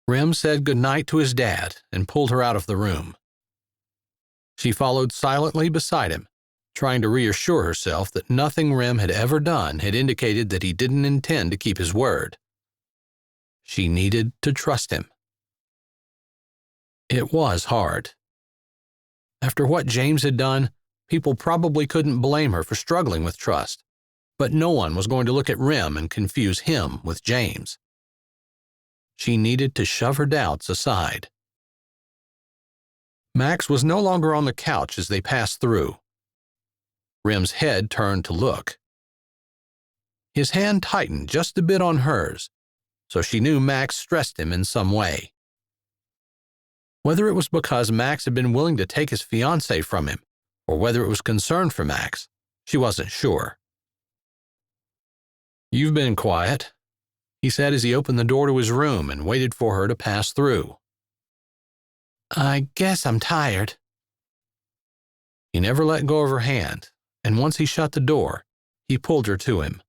Rem said goodnight to his dad and pulled her out of the room. She followed silently beside him, trying to reassure herself that nothing Rem had ever done had indicated that he didn't intend to keep his word. She needed to trust him. It was hard. After what James had done, people probably couldn't blame her for struggling with trust, but no one was going to look at Rem and confuse him with James. She needed to shove her doubts aside. Max was no longer on the couch as they passed through. Rem's head turned to look. His hand tightened just a bit on hers, so she knew Max stressed him in some way. Whether it was because Max had been willing to take his fiancée from him, or whether it was concern for Max, she wasn't sure. "You've been quiet," he said as he opened the door to his room and waited for her to pass through. "I guess I'm tired." He never let go of her hand, and once he shut the door, he pulled her to him.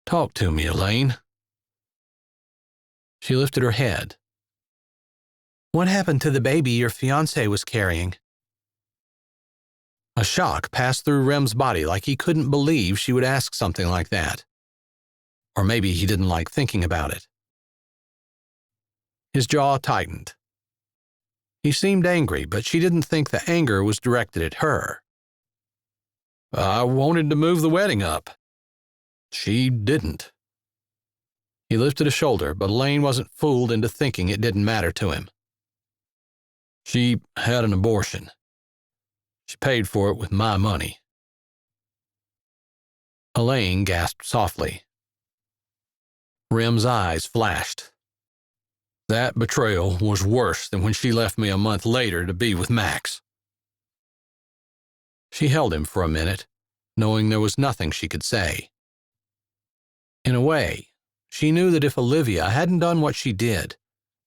"Talk to me, Elaine." She lifted her head. "What happened to the baby your fiancé was carrying?" A shock passed through Rem's body like he couldn't believe she would ask something like that. Or maybe he didn't like thinking about it. His jaw tightened. He seemed angry, but she didn't think the anger was directed at her. "I wanted to move the wedding up." She didn't. He lifted a shoulder, but Elaine wasn't fooled into thinking it didn't matter to him. "She had an abortion. She paid for it with my money." Elaine gasped softly. Rem's eyes flashed. "That betrayal was worse than when she left me a month later to be with Max." She held him for a minute, knowing there was nothing she could say. In a way, she knew that if Olivia hadn't done what she did,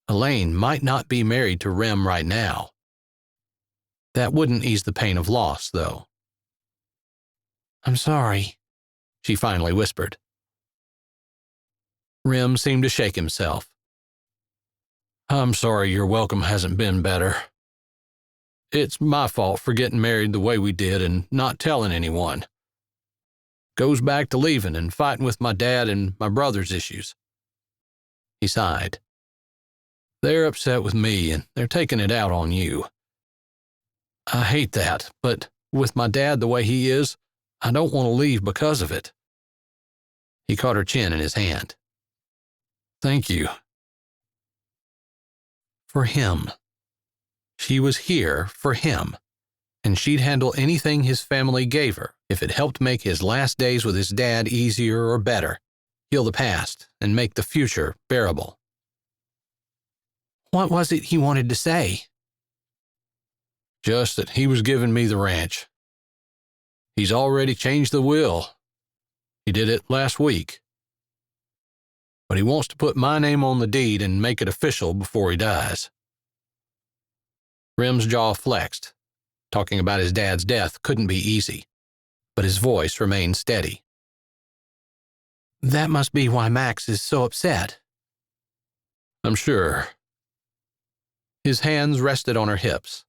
Elaine might not be married to Rem right now. That wouldn't ease the pain of loss, though. "I'm sorry," she finally whispered. Rem seemed to shake himself. "I'm sorry your welcome hasn't been better. It's my fault for getting married the way we did and not telling anyone. Goes back to leaving and fighting with my dad and my brother's issues." He sighed. "They're upset with me and they're taking it out on you. I hate that, but with my dad the way he is, I don't want to leave because of it." He caught her chin in his hand. "Thank you." For him. She was here for him, and she'd handle anything his family gave her if it helped make his last days with his dad easier or better, heal the past, and make the future bearable. "What was it he wanted to say?" "Just that he was giving me the ranch. He's already changed the will. He did it last week. But he wants to put my name on the deed and make it official before he dies." Rem's jaw flexed. Talking about his dad's death couldn't be easy, but his voice remained steady. "That must be why Max is so upset." "I'm sure." His hands rested on her hips.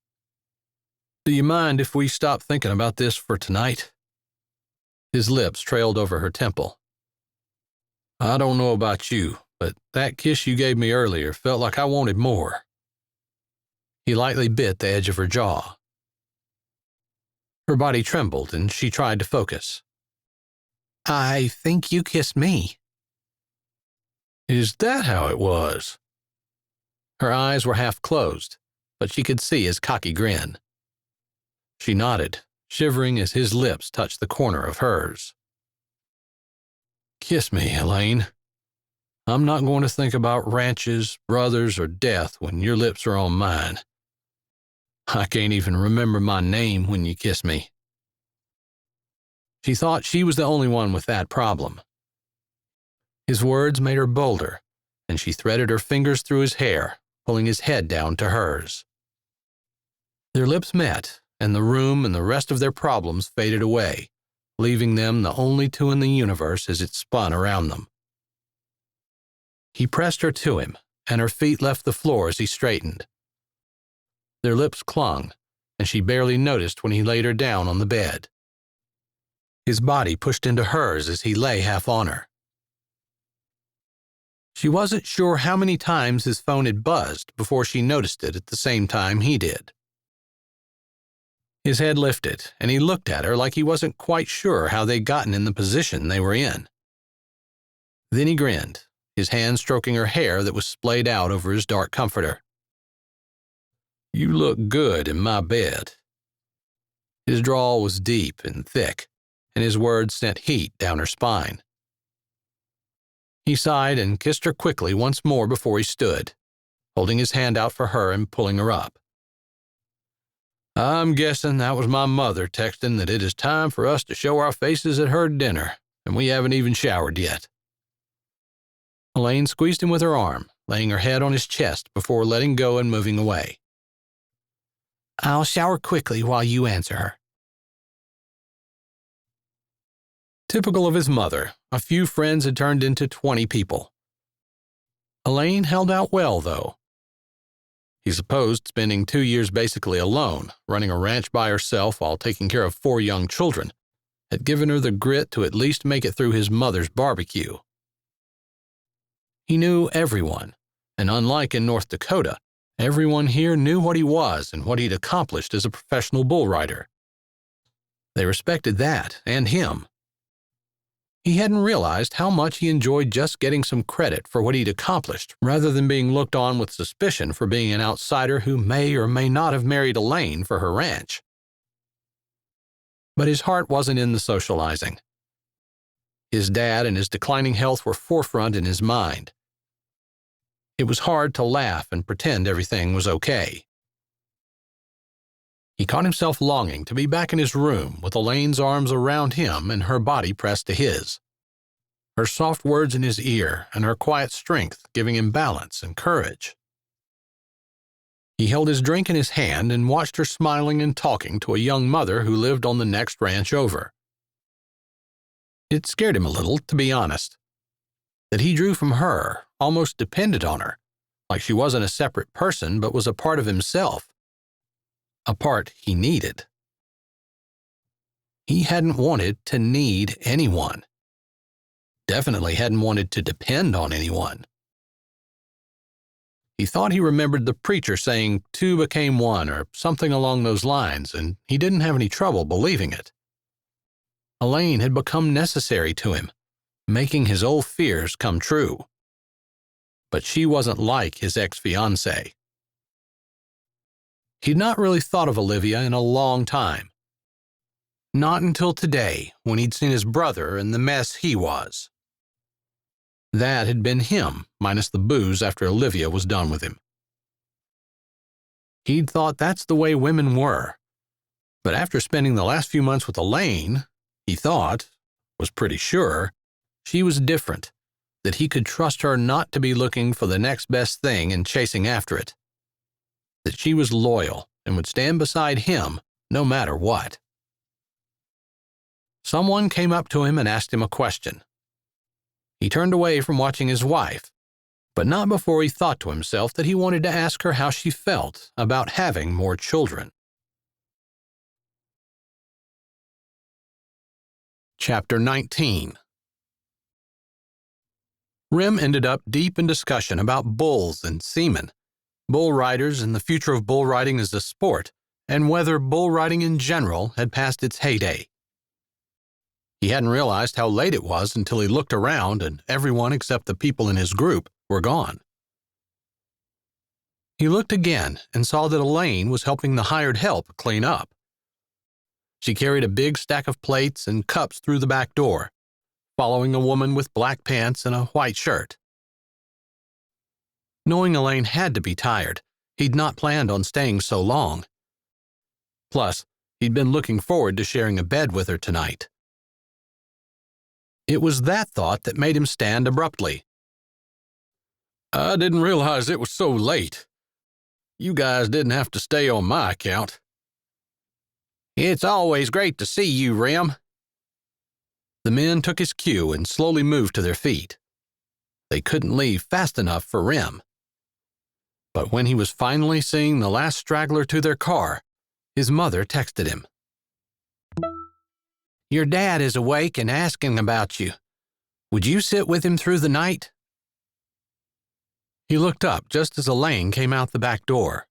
"Do you mind if we stop thinking about this for tonight?" His lips trailed over her temple. "I don't know about you, but that kiss you gave me earlier felt like I wanted more." He lightly bit the edge of her jaw. Her body trembled, and she tried to focus. "I think you kissed me." "Is that how it was?" Her eyes were half closed, but she could see his cocky grin. She nodded, shivering as his lips touched the corner of hers. "Kiss me, Elaine. I'm not going to think about ranches, brothers, or death when your lips are on mine. I can't even remember my name when you kiss me." She thought she was the only one with that problem. His words made her bolder, and she threaded her fingers through his hair, pulling his head down to hers. Their lips met, and the room and the rest of their problems faded away, leaving them the only two in the universe as it spun around them. He pressed her to him, and her feet left the floor as he straightened. Their lips clung, and she barely noticed when he laid her down on the bed. His body pushed into hers as he lay half on her. She wasn't sure how many times his phone had buzzed before she noticed it at the same time he did. His head lifted, and he looked at her like he wasn't quite sure how they'd gotten in the position they were in. Then he grinned, his hand stroking her hair that was splayed out over his dark comforter. "You look good in my bed." His drawl was deep and thick, and his words sent heat down her spine. He sighed and kissed her quickly once more before he stood, holding his hand out for her and pulling her up. "I'm guessing that was my mother texting that it is time for us to show our faces at her dinner, and we haven't even showered yet." Elaine squeezed him with her arm, laying her head on his chest before letting go and moving away. "I'll shower quickly while you answer her." Typical of his mother, a few friends had turned into 20 people. Elaine held out well, though. He supposed spending 2 years basically alone, running a ranch by herself while taking care of 4 young children, had given her the grit to at least make it through his mother's barbecue. He knew everyone, and unlike in North Dakota, everyone here knew what he was and what he'd accomplished as a professional bull rider. They respected that, and him. He hadn't realized how much he enjoyed just getting some credit for what he'd accomplished, rather than being looked on with suspicion for being an outsider who may or may not have married Elaine for her ranch. But his heart wasn't in the socializing. His dad and his declining health were forefront in his mind. It was hard to laugh and pretend everything was okay. He caught himself longing to be back in his room with Elaine's arms around him and her body pressed to his, her soft words in his ear and her quiet strength giving him balance and courage. He held his drink in his hand and watched her smiling and talking to a young mother who lived on the next ranch over. It scared him a little, to be honest, that he drew from her, almost depended on her, like she wasn't a separate person but was a part of himself. A part he needed. He hadn't wanted to need anyone. Definitely hadn't wanted to depend on anyone. He thought he remembered the preacher saying 2 became 1 or something along those lines, and he didn't have any trouble believing it. Elaine had become necessary to him, making his old fears come true. But she wasn't like his ex-fiancée. He'd not really thought of Olivia in a long time. Not until today, when he'd seen his brother and the mess he was. That had been him, minus the booze after Olivia was done with him. He'd thought that's the way women were. But after spending the last few months with Elaine, he thought, was pretty sure, she was different, that he could trust her not to be looking for the next best thing and chasing after it. That she was loyal and would stand beside him no matter what. Someone came up to him and asked him a question. He turned away from watching his wife, but not before he thought to himself that he wanted to ask her how she felt about having more children. Chapter 19. Rem ended up deep in discussion about bulls and semen, bull riders and the future of bull riding as a sport, and whether bull riding in general had passed its heyday. He hadn't realized how late it was until he looked around and everyone except the people in his group were gone. He looked again and saw that Elaine was helping the hired help clean up. She carried a big stack of plates and cups through the back door, following a woman with black pants and a white shirt. Knowing Elaine had to be tired, he'd not planned on staying so long. Plus, he'd been looking forward to sharing a bed with her tonight. It was that thought that made him stand abruptly. I didn't realize it was so late. You guys didn't have to stay on my account. It's always great to see you, Rem. The men took his cue and slowly moved to their feet. They couldn't leave fast enough for Rem. But when he was finally seeing the last straggler to their car, his mother texted him. Your dad is awake and asking about you. Would you sit with him through the night? He looked up just as Elaine came out the back door.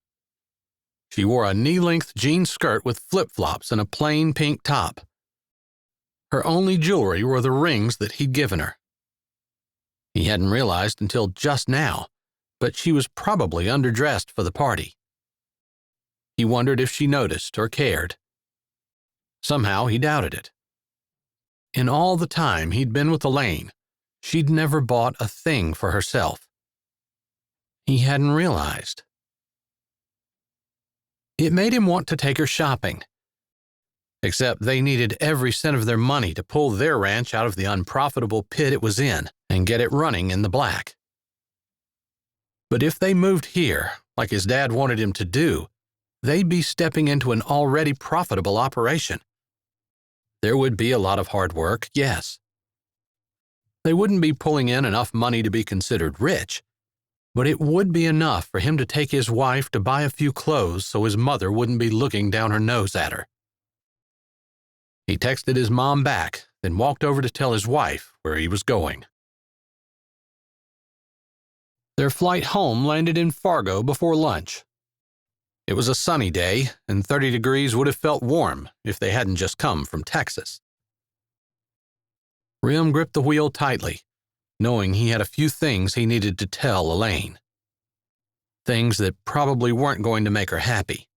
She wore a knee-length jean skirt with flip-flops and a plain pink top. Her only jewelry were the rings that he'd given her. He hadn't realized until just now, but she was probably underdressed for the party. He wondered if she noticed or cared. Somehow he doubted it. In all the time he'd been with Elaine, she'd never bought a thing for herself. He hadn't realized. It made him want to take her shopping. Except they needed every cent of their money to pull their ranch out of the unprofitable pit it was in and get it running in the black. But if they moved here, like his dad wanted him to do, they'd be stepping into an already profitable operation. There would be a lot of hard work, yes. They wouldn't be pulling in enough money to be considered rich, but it would be enough for him to take his wife to buy a few clothes so his mother wouldn't be looking down her nose at her. He texted his mom back, then walked over to tell his wife where he was going. Their flight home landed in Fargo before lunch. It was a sunny day, and 30 degrees would have felt warm if they hadn't just come from Texas. Rem gripped the wheel tightly, knowing he had a few things he needed to tell Elaine. Things that probably weren't going to make her happy.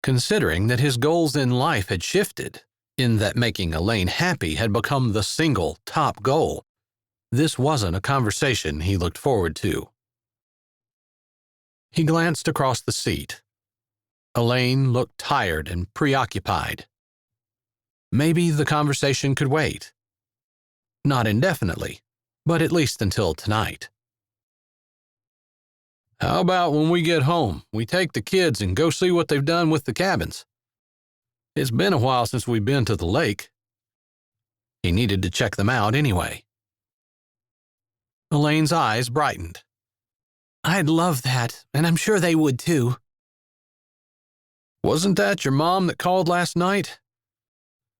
Considering that his goals in life had shifted, in that making Elaine happy had become the single top goal, this wasn't a conversation he looked forward to. He glanced across the seat. Elaine looked tired and preoccupied. Maybe the conversation could wait. Not indefinitely, but at least until tonight. How about when we get home, we take the kids and go see what they've done with the cabins? It's been a while since we've been to the lake. He needed to check them out anyway. Elaine's eyes brightened. I'd love that, and I'm sure they would too. Wasn't that your mom that called last night?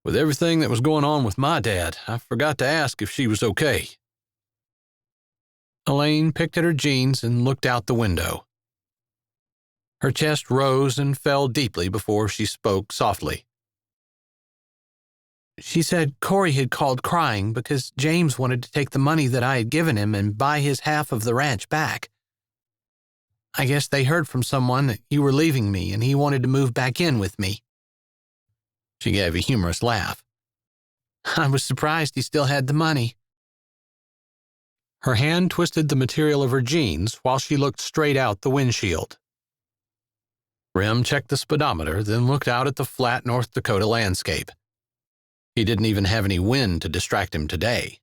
With everything that was going on with my dad, I forgot to ask if she was okay. Elaine picked at her jeans and looked out the window. Her chest rose and fell deeply before she spoke softly. She said Corey had called crying because James wanted to take the money that I had given him and buy his half of the ranch back. I guess they heard from someone that you were leaving me and he wanted to move back in with me. She gave a humorous laugh. I was surprised he still had the money. Her hand twisted the material of her jeans while she looked straight out the windshield. Rem checked the speedometer, then looked out at the flat North Dakota landscape. He didn't even have any wind to distract him today.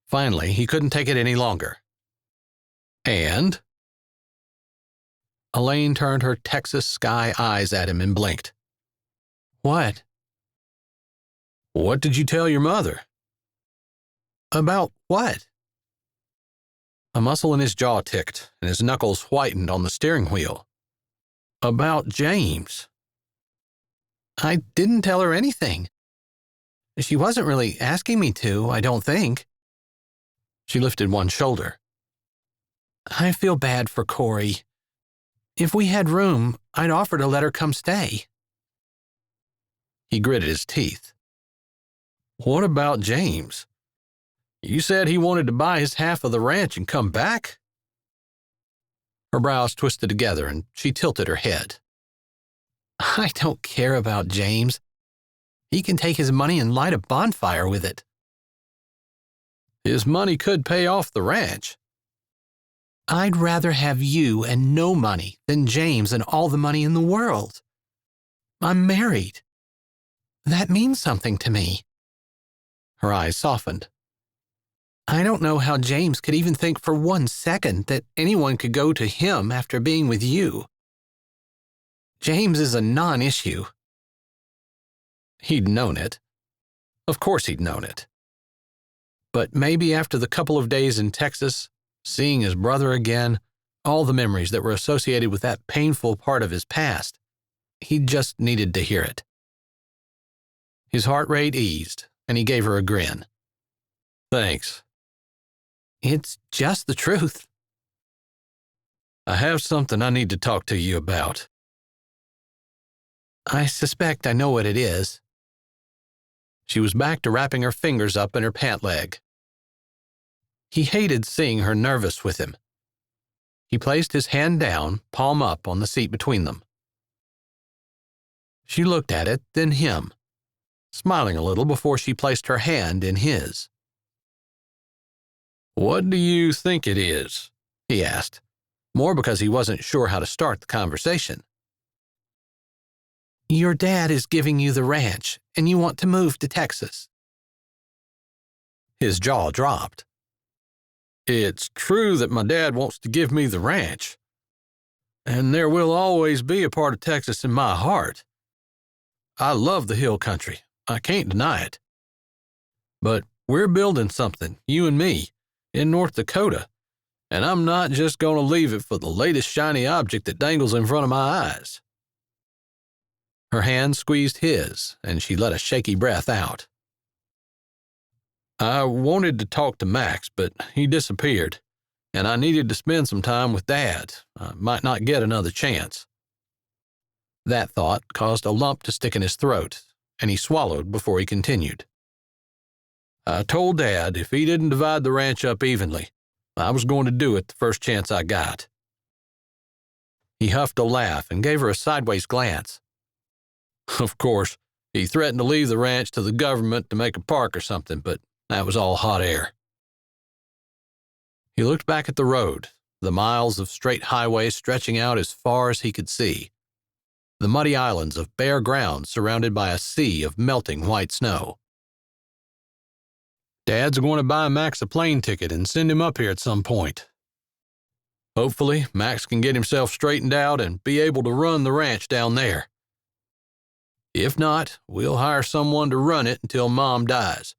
Finally, he couldn't take it any longer. And? Elaine turned her Texas sky eyes at him and blinked. What? What did you tell your mother? About what? A muscle in his jaw ticked, and his knuckles whitened on the steering wheel. About James. I didn't tell her anything. She wasn't really asking me to, I don't think. She lifted one shoulder. I feel bad for Corey. If we had room, I'd offer to let her come stay. He gritted his teeth. What about James? You said he wanted to buy his half of the ranch and come back? Her brows twisted together and she tilted her head. I don't care about James. He can take his money and light a bonfire with it. His money could pay off the ranch. I'd rather have you and no money than James and all the money in the world. I'm married. That means something to me. Her eyes softened. I don't know how James could even think for 1 second that anyone could go to him after being with you. James is a non-issue. He'd known it. Of course he'd known it. But maybe after the couple of days in Texas, seeing his brother again, all the memories that were associated with that painful part of his past, he just needed to hear it. His heart rate eased, and he gave her a grin. Thanks. It's just the truth. I have something I need to talk to you about. I suspect I know what it is. She was back to wrapping her fingers up in her pant leg. He hated seeing her nervous with him. He placed his hand down, palm up, on the seat between them. She looked at it, then him, smiling a little before she placed her hand in his. What do you think it is? He asked, more because he wasn't sure how to start the conversation. Your dad is giving you the ranch, and you want to move to Texas. His jaw dropped. It's true that my dad wants to give me the ranch, and there will always be a part of Texas in my heart. I love the hill country. I can't deny it. But we're building something, you and me, in North Dakota, and I'm not just going to leave it for the latest shiny object that dangles in front of my eyes. Her hand squeezed his, and she let a shaky breath out. I wanted to talk to Max, but he disappeared, and I needed to spend some time with Dad. I might not get another chance. That thought caused a lump to stick in his throat, and he swallowed before he continued. I told Dad if he didn't divide the ranch up evenly, I was going to do it the first chance I got. He huffed a laugh and gave her a sideways glance. Of course, he threatened to leave the ranch to the government to make a park or something, but that was all hot air. He looked back at the road, the miles of straight highway stretching out as far as he could see, the muddy islands of bare ground surrounded by a sea of melting white snow. Dad's going to buy Max a plane ticket and send him up here at some point. Hopefully, Max can get himself straightened out and be able to run the ranch down there. If not, we'll hire someone to run it until Mom dies.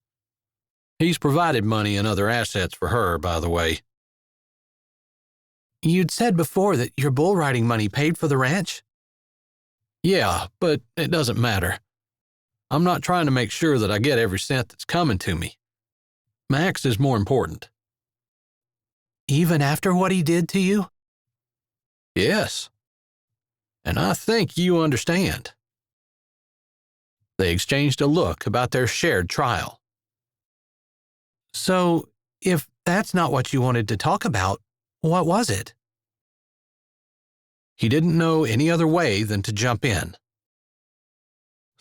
He's provided money and other assets for her, by the way. You'd said before that your bull riding money paid for the ranch? Yeah, but it doesn't matter. I'm not trying to make sure that I get every cent that's coming to me. Max is more important. Even after what he did to you? Yes. And I think you understand. They exchanged a look about their shared trial. So, if that's not what you wanted to talk about, what was it? He didn't know any other way than to jump in.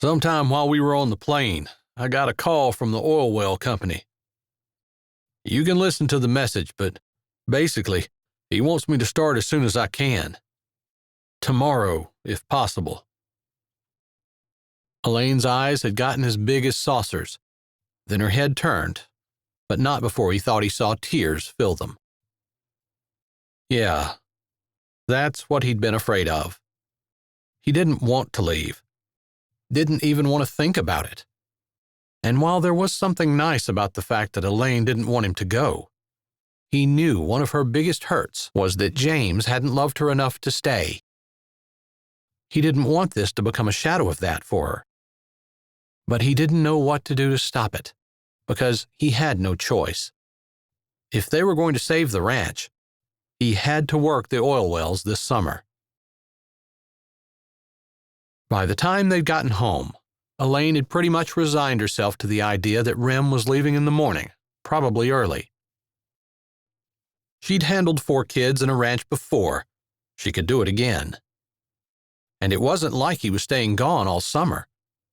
Sometime while we were on the plane, I got a call from the oil well company. You can listen to the message, but basically, he wants me to start as soon as I can. Tomorrow, if possible. Elaine's eyes had gotten as big as saucers. Then her head turned, but not before he thought he saw tears fill them. Yeah, that's what he'd been afraid of. He didn't want to leave. Didn't even want to think about it. And while there was something nice about the fact that Elaine didn't want him to go, he knew one of her biggest hurts was that James hadn't loved her enough to stay. He didn't want this to become a shadow of that for her. But he didn't know what to do to stop it, because he had no choice. If they were going to save the ranch, he had to work the oil wells this summer. By the time they'd gotten home, Elaine had pretty much resigned herself to the idea that Rem was leaving in the morning, probably early. She'd handled 4 kids and a ranch before. She could do it again. And it wasn't like he was staying gone all summer.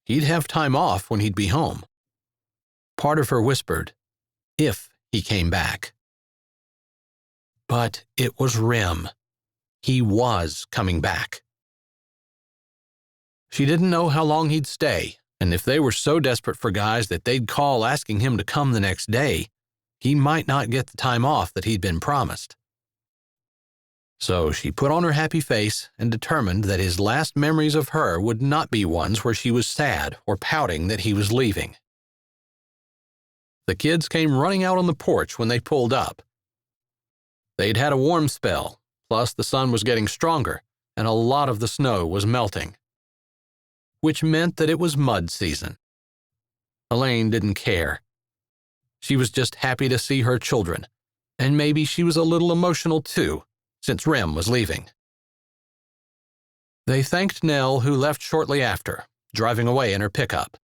He'd have time off when he'd be home. Part of her whispered, if he came back. But it was Rem. He was coming back. She didn't know how long he'd stay, and if they were so desperate for guys that they'd call asking him to come the next day, he might not get the time off that he'd been promised. So she put on her happy face and determined that his last memories of her would not be ones where she was sad or pouting that he was leaving. The kids came running out on the porch when they pulled up. They'd had a warm spell, plus the sun was getting stronger, and a lot of the snow was melting, which meant that it was mud season. Elaine didn't care. She was just happy to see her children, and maybe she was a little emotional too, since Rem was leaving. They thanked Nell, who left shortly after, driving away in her pickup.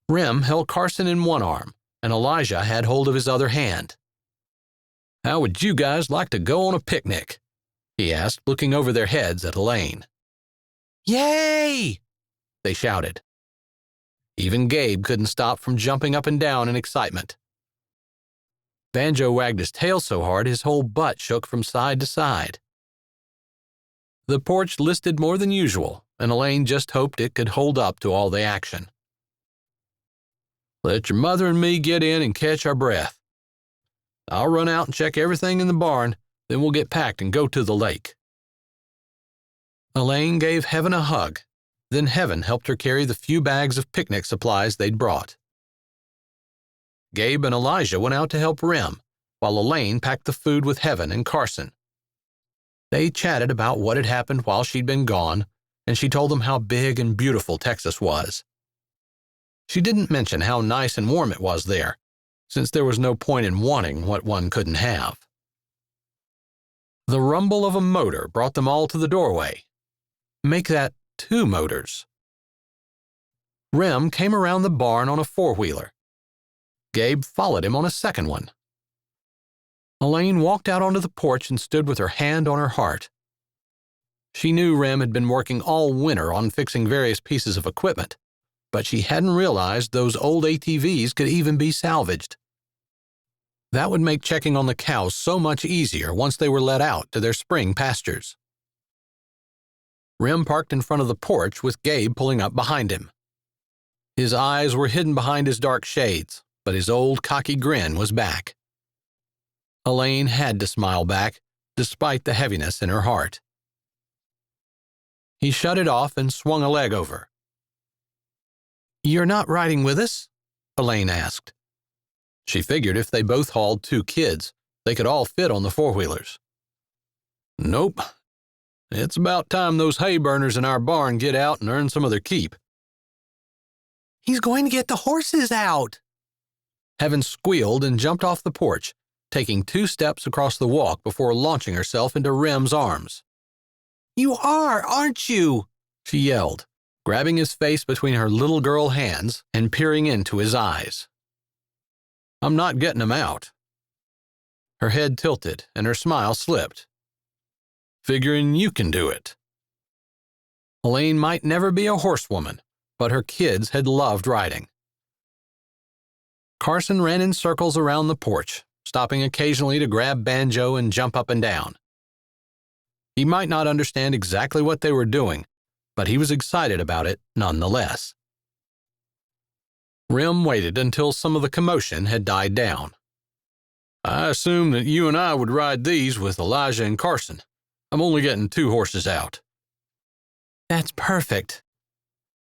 Rem held Carson in one arm, and Elijah had hold of his other hand. "How would you guys like to go on a picnic?" he asked, looking over their heads at Elaine. "Yay!" they shouted. Even Gabe couldn't stop from jumping up and down in excitement. Banjo wagged his tail so hard his whole butt shook from side to side. The porch listed more than usual, and Elaine just hoped it could hold up to all the action. "Let your mother and me get in and catch our breath. I'll run out and check everything in the barn, then we'll get packed and go to the lake." Elaine gave Heaven a hug, then Heaven helped her carry the few bags of picnic supplies they'd brought. Gabe and Elijah went out to help Rem, while Elaine packed the food with Heaven and Carson. They chatted about what had happened while she'd been gone, and she told them how big and beautiful Texas was. She didn't mention how nice and warm it was there, since there was no point in wanting what one couldn't have. The rumble of a motor brought them all to the doorway. Make that 2 motors. Rem came around the barn on a 4-wheeler. Gabe followed him on a second one. Elaine walked out onto the porch and stood with her hand on her heart. She knew Rem had been working all winter on fixing various pieces of equipment, but she hadn't realized those old ATVs could even be salvaged. That would make checking on the cows so much easier once they were let out to their spring pastures. Rem parked in front of the porch with Gabe pulling up behind him. His eyes were hidden behind his dark shades, but his old cocky grin was back. Elaine had to smile back, despite the heaviness in her heart. He shut it off and swung a leg over. "You're not riding with us?" Elaine asked. She figured if they both hauled 2 kids, they could all fit on the 4-wheelers. "Nope. It's about time those hay burners in our barn get out and earn some of their keep." "He's going to get the horses out!" Heaven squealed and jumped off the porch, taking 2 steps across the walk before launching herself into Rem's arms. "You are, aren't you?" she yelled, grabbing his face between her little girl hands and peering into his eyes. "I'm not getting him out." Her head tilted and her smile slipped. "Figuring you can do it." Elaine might never be a horsewoman, but her kids had loved riding. Carson ran in circles around the porch, stopping occasionally to grab Banjo and jump up and down. He might not understand exactly what they were doing, but he was excited about it nonetheless. Rem waited until some of the commotion had died down. "I assumed that you and I would ride these with Elijah and Carson. I'm only getting 2 horses out." "That's perfect."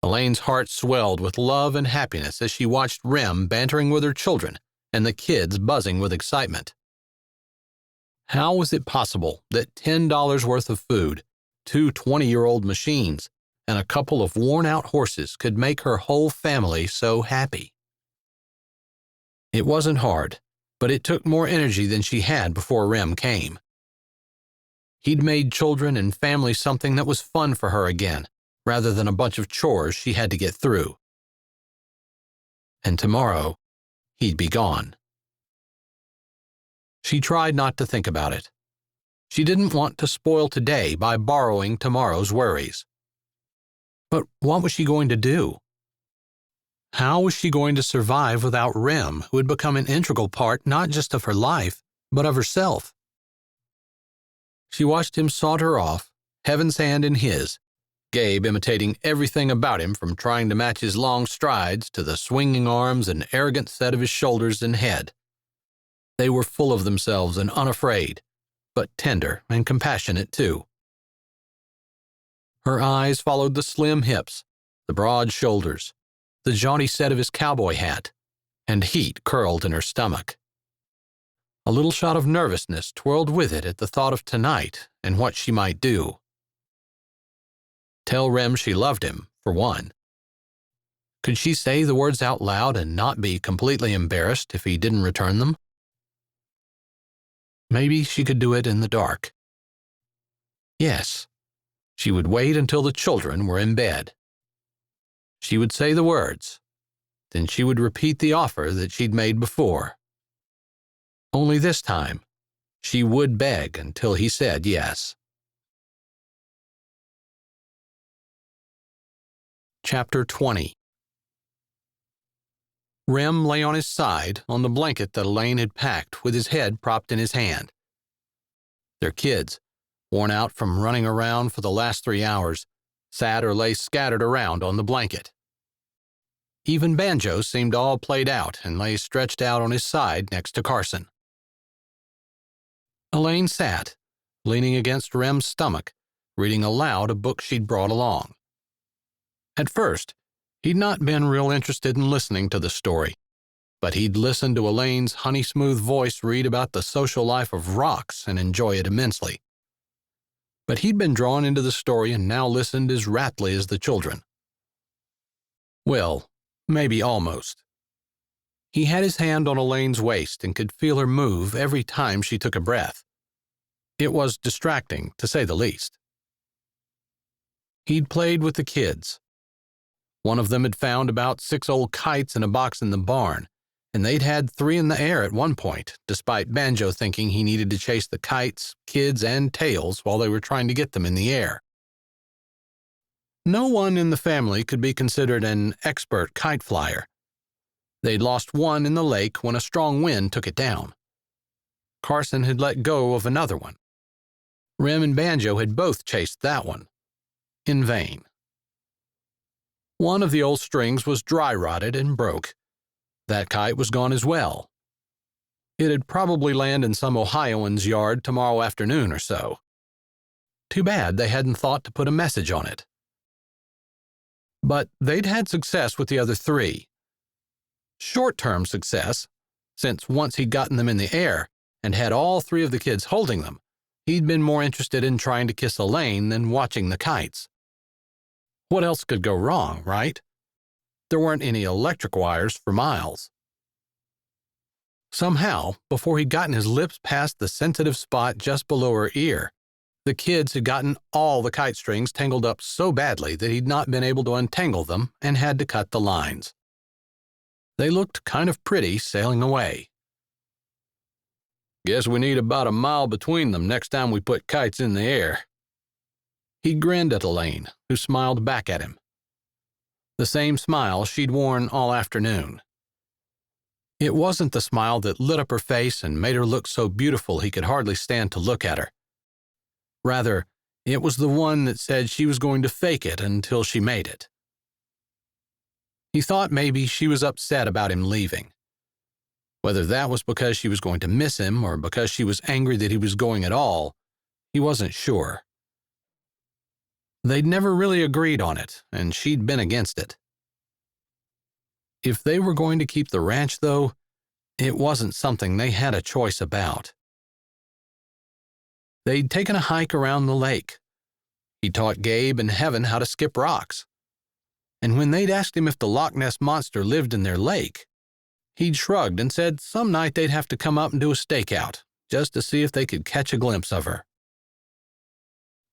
Elaine's heart swelled with love and happiness as she watched Rem bantering with her children and the kids buzzing with excitement. How was it possible that $10 worth of food, 2 20-year-old machines, and a couple of worn-out horses could make her whole family so happy? It wasn't hard, but it took more energy than she had before Rem came. He'd made children and family something that was fun for her again, rather than a bunch of chores she had to get through. And tomorrow, he'd be gone. She tried not to think about it. She didn't want to spoil today by borrowing tomorrow's worries. But what was she going to do? How was she going to survive without Rem, who had become an integral part not just of her life, but of herself? She watched him saunter off, Heaven's hand in his, Gabe imitating everything about him from trying to match his long strides to the swinging arms and arrogant set of his shoulders and head. They were full of themselves and unafraid, but tender and compassionate too. Her eyes followed the slim hips, the broad shoulders, the jaunty set of his cowboy hat, and heat curled in her stomach. A little shot of nervousness twirled with it at the thought of tonight and what she might do. Tell Rem she loved him, for one. Could she say the words out loud and not be completely embarrassed if he didn't return them? Maybe she could do it in the dark. Yes, she would wait until the children were in bed. She would say the words, then she would repeat the offer that she'd made before. Only this time, she would beg until he said yes. Chapter 20. Rem lay on his side on the blanket that Elaine had packed with his head propped in his hand. Their kids, worn out from running around for the last 3 hours, sat or lay scattered around on the blanket. Even Banjo seemed all played out and lay stretched out on his side next to Carson. Elaine sat, leaning against Rem's stomach, reading aloud a book she'd brought along. At first, he'd not been real interested in listening to the story, but he'd listened to Elaine's honey-smooth voice read about the social life of rocks and enjoy it immensely. But he'd been drawn into the story and now listened as raptly as the children. Well, maybe almost. He had his hand on Elaine's waist and could feel her move every time she took a breath. It was distracting, to say the least. He'd played with the kids. One of them had found about 6 old kites in a box in the barn, and they'd had 3 in the air at one point, despite Banjo thinking he needed to chase the kites, kids, and tails while they were trying to get them in the air. No one in the family could be considered an expert kite flyer. They'd lost one in the lake when a strong wind took it down. Carson had let go of another one. Rem and Banjo had both chased that one. In vain. One of the old strings was dry-rotted and broke. That kite was gone as well. It'd probably land in some Ohioan's yard tomorrow afternoon or so. Too bad they hadn't thought to put a message on it. But they'd had success with the other 3. Short-term success, since once he'd gotten them in the air and had all 3 of the kids holding them, he'd been more interested in trying to kiss Elaine than watching the kites. What else could go wrong, right? There weren't any electric wires for miles. Somehow, before he'd gotten his lips past the sensitive spot just below her ear, the kids had gotten all the kite strings tangled up so badly that he'd not been able to untangle them and had to cut the lines. They looked kind of pretty sailing away. Guess we need about a mile between them next time we put kites in the air. He grinned at Elaine, who smiled back at him. The same smile she'd worn all afternoon. It wasn't the smile that lit up her face and made her look so beautiful he could hardly stand to look at her. Rather, it was the one that said she was going to fake it until she made it. He thought maybe she was upset about him leaving. Whether that was because she was going to miss him or because she was angry that he was going at all, he wasn't sure. They'd never really agreed on it, and she'd been against it. If they were going to keep the ranch, though, it wasn't something they had a choice about. They'd taken a hike around the lake. He taught Gabe and Heaven how to skip rocks. And when they'd asked him if the Loch Ness Monster lived in their lake, he'd shrugged and said some night they'd have to come up and do a stakeout, just to see if they could catch a glimpse of her.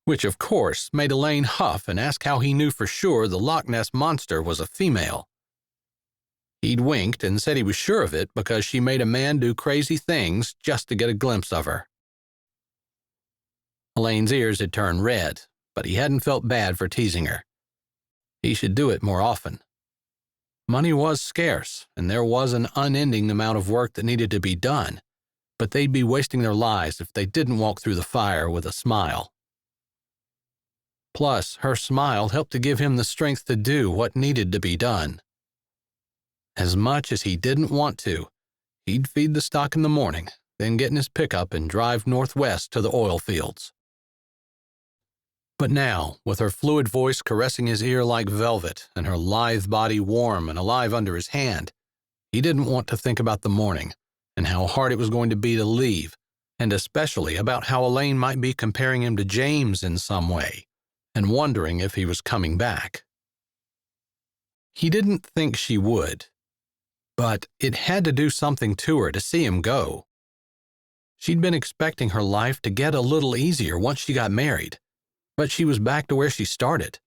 Which, of course, made Elaine huff and ask how he knew for sure the Loch Ness Monster was a female. He'd winked and said he was sure of it because she made a man do crazy things just to get a glimpse of her. Elaine's ears had turned red, but he hadn't felt bad for teasing her. He should do it more often. Money was scarce, and there was an unending amount of work that needed to be done, but they'd be wasting their lives if they didn't walk through the fire with a smile. Plus, her smile helped to give him the strength to do what needed to be done. As much as he didn't want to, he'd feed the stock in the morning, then get in his pickup and drive northwest to the oil fields. But now, with her fluid voice caressing his ear like velvet and her lithe body warm and alive under his hand, he didn't want to think about the morning and how hard it was going to be to leave, and especially about how Elaine might be comparing him to James in some way and wondering if he was coming back. He didn't think she would, but it had to do something to her to see him go. She'd been expecting her life to get a little easier once she got married, but she was back to where she started,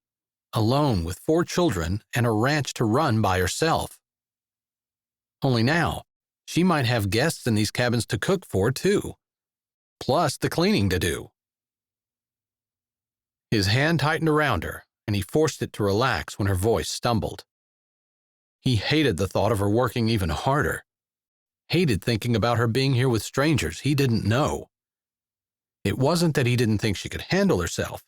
alone with 4 children and a ranch to run by herself. Only now, she might have guests in these cabins to cook for, too, plus the cleaning to do. His hand tightened around her, and he forced it to relax when her voice stumbled. He hated the thought of her working even harder, hated thinking about her being here with strangers he didn't know. It wasn't that he didn't think she could handle herself.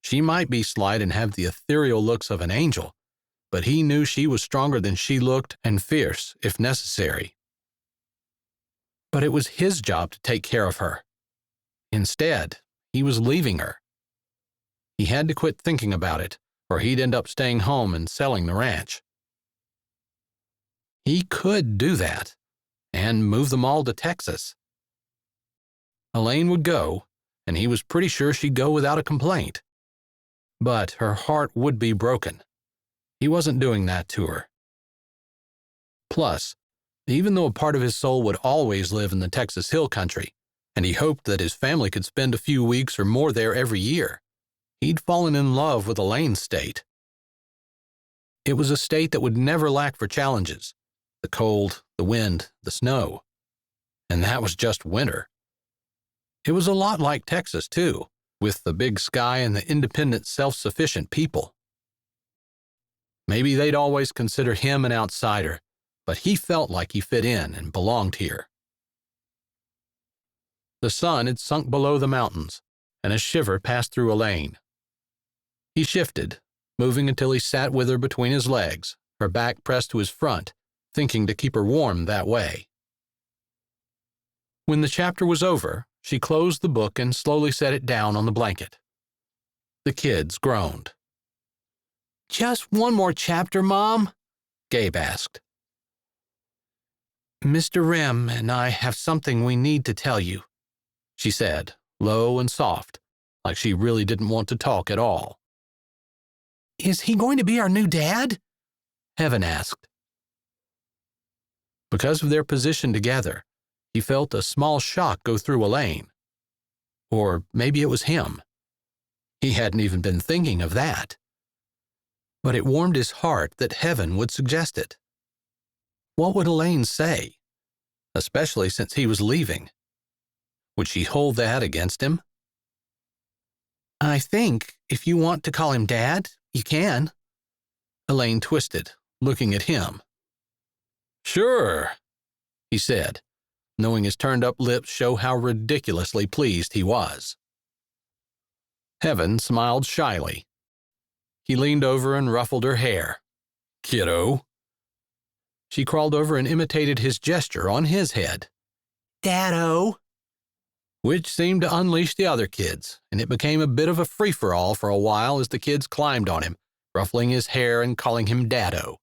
She might be slight and have the ethereal looks of an angel, but he knew she was stronger than she looked and fierce if necessary. But it was his job to take care of her. Instead, he was leaving her. He had to quit thinking about it, or he'd end up staying home and selling the ranch. He could do that, and move them all to Texas. Elaine would go, and he was pretty sure she'd go without a complaint. But her heart would be broken. He wasn't doing that to her. Plus, even though a part of his soul would always live in the Texas Hill Country, and he hoped that his family could spend a few weeks or more there every year, he'd fallen in love with Elaine's state. It was a state that would never lack for challenges: the cold, the wind, the snow. And that was just winter. It was a lot like Texas, too, with the big sky and the independent, self-sufficient people. Maybe they'd always consider him an outsider, but he felt like he fit in and belonged here. The sun had sunk below the mountains, and a shiver passed through Elaine. He shifted, moving until he sat with her between his legs, her back pressed to his front, thinking to keep her warm that way. When the chapter was over, she closed the book and slowly set it down on the blanket. The kids groaned. "Just one more chapter, Mom?" Gabe asked. "Mr. Rem and I have something we need to tell you," she said, low and soft, like she really didn't want to talk at all. "Is he going to be our new dad?" Heaven asked. Because of their position together, he felt a small shock go through Elaine. Or maybe it was him. He hadn't even been thinking of that. But it warmed his heart that Heaven would suggest it. What would Elaine say? Especially since he was leaving. Would she hold that against him? "I think if you want to call him Dad, you can." Elaine twisted, looking at him. "Sure," he said, knowing his turned-up lips show how ridiculously pleased he was. Heaven smiled shyly. He leaned over and ruffled her hair. "Kiddo." She crawled over and imitated his gesture on his head. "Daddo." Which seemed to unleash the other kids, and it became a bit of a free-for-all for a while as the kids climbed on him, ruffling his hair and calling him Daddo.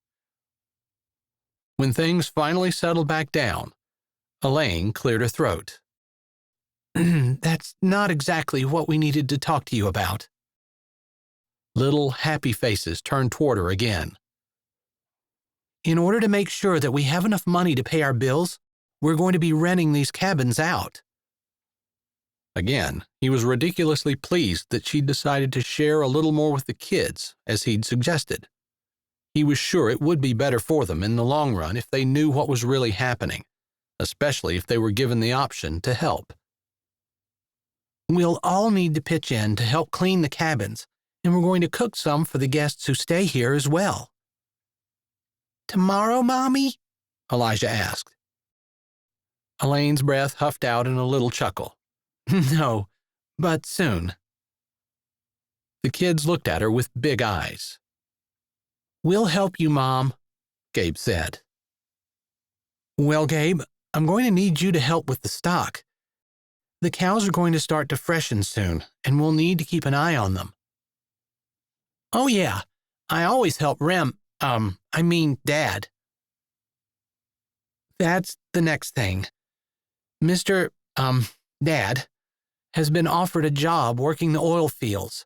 When things finally settled back down, Elaine cleared her throat. "That's not exactly what we needed to talk to you about." Little happy faces turned toward her again. "In order to make sure that we have enough money to pay our bills, we're going to be renting these cabins out." Again, he was ridiculously pleased that she'd decided to share a little more with the kids, as he'd suggested. He was sure it would be better for them in the long run if they knew what was really happening, especially if they were given the option to help. "We'll all need to pitch in to help clean the cabins, and we're going to cook some for the guests who stay here as well." "Tomorrow, Mommy?" Elijah asked. Elaine's breath huffed out in a little chuckle. "No, but soon." The kids looked at her with big eyes. "We'll help you, Mom," Gabe said. "Well, Gabe, I'm going to need you to help with the stock. The cows are going to start to freshen soon, and we'll need to keep an eye on them." "Oh, yeah. I always help Dad." "That's the next thing. Mr. Dad has been offered a job working the oil fields.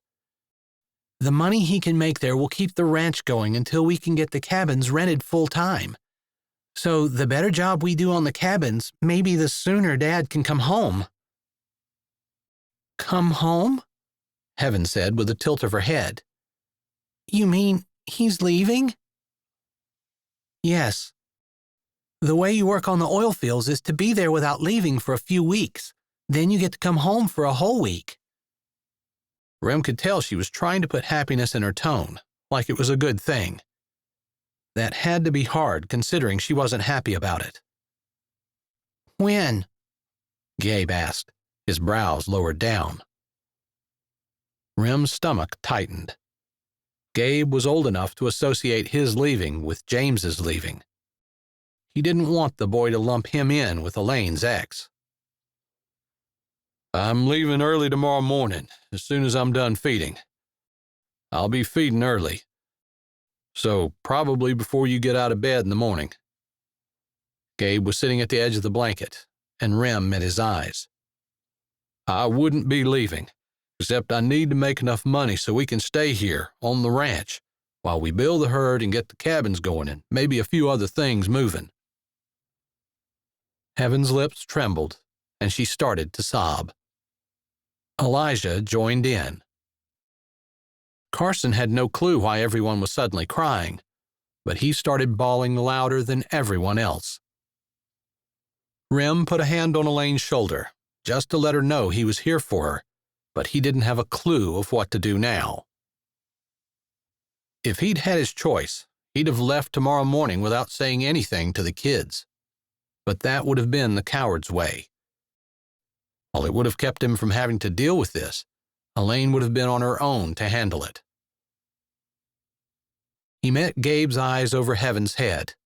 The money he can make there will keep the ranch going until we can get the cabins rented full-time. So the better job we do on the cabins, maybe the sooner Dad can come home." "Come home?" Heaven said with a tilt of her head. "You mean he's leaving?" "Yes. The way you work on the oil fields is to be there without leaving for a few weeks. Then you get to come home for a whole week." Rem could tell she was trying to put happiness in her tone, like it was a good thing. That had to be hard, considering she wasn't happy about it. "When?" Gabe asked, his brows lowered down. Rem's stomach tightened. Gabe was old enough to associate his leaving with James's leaving. He didn't want the boy to lump him in with Elaine's ex. "I'm leaving early tomorrow morning, as soon as I'm done feeding. I'll be feeding early, so probably before you get out of bed in the morning." Gabe was sitting at the edge of the blanket, and Rem met his eyes. "I wouldn't be leaving, except I need to make enough money so we can stay here on the ranch while we build the herd and get the cabins going and maybe a few other things moving." Heaven's lips trembled, and she started to sob. Elijah joined in. Carson had no clue why everyone was suddenly crying, but he started bawling louder than everyone else. Rem put a hand on Elaine's shoulder, just to let her know he was here for her, but he didn't have a clue of what to do now. If he'd had his choice, he'd have left tomorrow morning without saying anything to the kids. But that would have been the coward's way. While it would have kept him from having to deal with this, Elaine would have been on her own to handle it. He met Gabe's eyes over Heaven's head.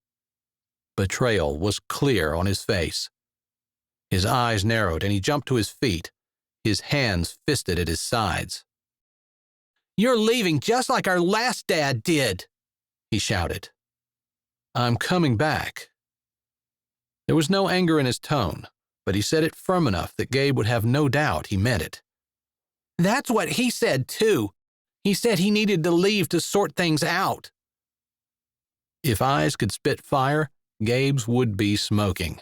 Betrayal was clear on his face. His eyes narrowed and he jumped to his feet, his hands fisted at his sides. "You're leaving just like our last dad did," he shouted. "I'm coming back." There was no anger in his tone, but he said it firm enough that Gabe would have no doubt he meant it. "That's what he said, too. He said he needed to leave to sort things out." If eyes could spit fire, Gabe's would be smoking.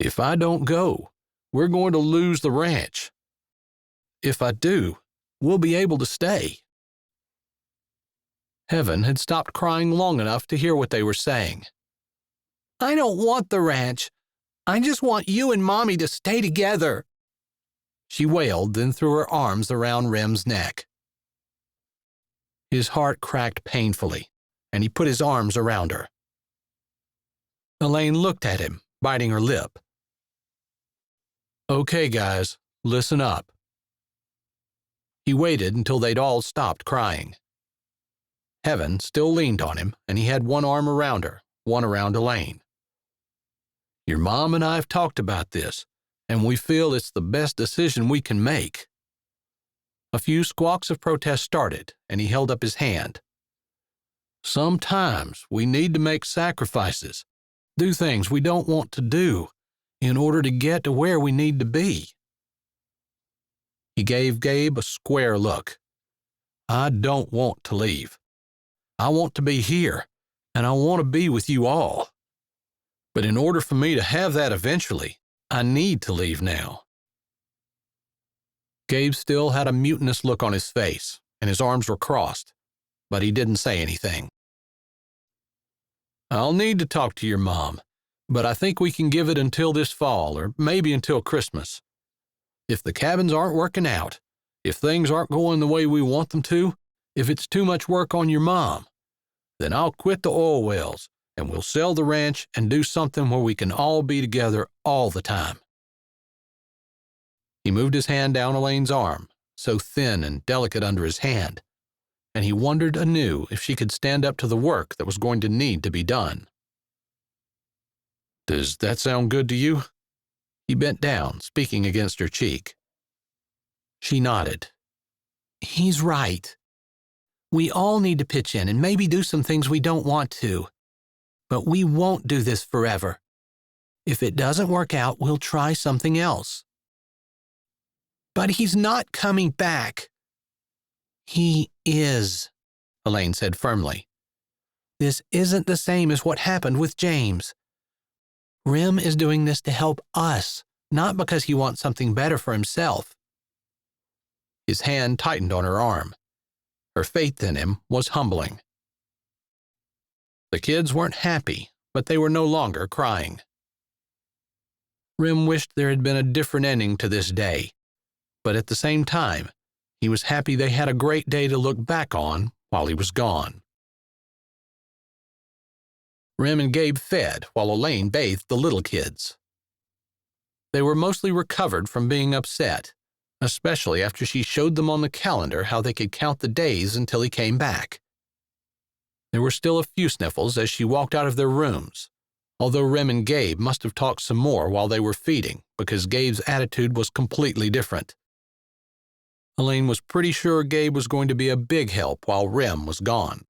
"If I don't go, we're going to lose the ranch. If I do, we'll be able to stay." Heaven had stopped crying long enough to hear what they were saying. "I don't want the ranch. I just want you and Mommy to stay together," she wailed, then threw her arms around Rem's neck. His heart cracked painfully, and he put his arms around her. Elaine looked at him, biting her lip. "Okay, guys, listen up." He waited until they'd all stopped crying. Heaven still leaned on him, and he had one arm around her, one around Elaine. "Your mom and I have talked about this, and we feel it's the best decision we can make." A few squawks of protest started, and he held up his hand. "Sometimes we need to make sacrifices, do things we don't want to do, in order to get to where we need to be." He gave Gabe a square look. "I don't want to leave. I want to be here, and I want to be with you all. But in order for me to have that eventually, I need to leave now." Gabe still had a mutinous look on his face, and his arms were crossed, but he didn't say anything. "I'll need to talk to your mom, but I think we can give it until this fall, or maybe until Christmas. If the cabins aren't working out, if things aren't going the way we want them to, if it's too much work on your mom, then I'll quit the oil wells, and we'll sell the ranch and do something where we can all be together all the time." He moved his hand down Elaine's arm, so thin and delicate under his hand, and he wondered anew if she could stand up to the work that was going to need to be done. "Does that sound good to you?" He bent down, speaking against her cheek. She nodded. "He's right. We all need to pitch in and maybe do some things we don't want to. But we won't do this forever. If it doesn't work out, we'll try something else." "But he's not coming back." "He is," Elaine said firmly. "This isn't the same as what happened with James. Rem is doing this to help us, not because he wants something better for himself." His hand tightened on her arm. Her faith in him was humbling. The kids weren't happy, but they were no longer crying. Rem wished there had been a different ending to this day, but at the same time, he was happy they had a great day to look back on while he was gone. Rem and Gabe fed while Elaine bathed the little kids. They were mostly recovered from being upset, especially after she showed them on the calendar how they could count the days until he came back. There were still a few sniffles as she walked out of their rooms, although Rem and Gabe must have talked some more while they were feeding because Gabe's attitude was completely different. Elaine was pretty sure Gabe was going to be a big help while Rem was gone.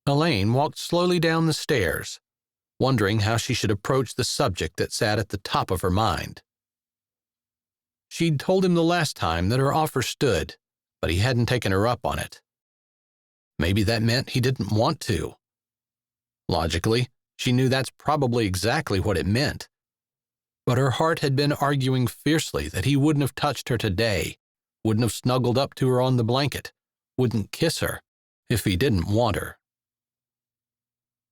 Elaine walked slowly down the stairs, wondering how she should approach the subject that sat at the top of her mind. She'd told him the last time that her offer stood, but he hadn't taken her up on it. Maybe that meant he didn't want to. Logically, she knew that's probably exactly what it meant. But her heart had been arguing fiercely that he wouldn't have touched her today, wouldn't have snuggled up to her on the blanket, wouldn't kiss her, if he didn't want her.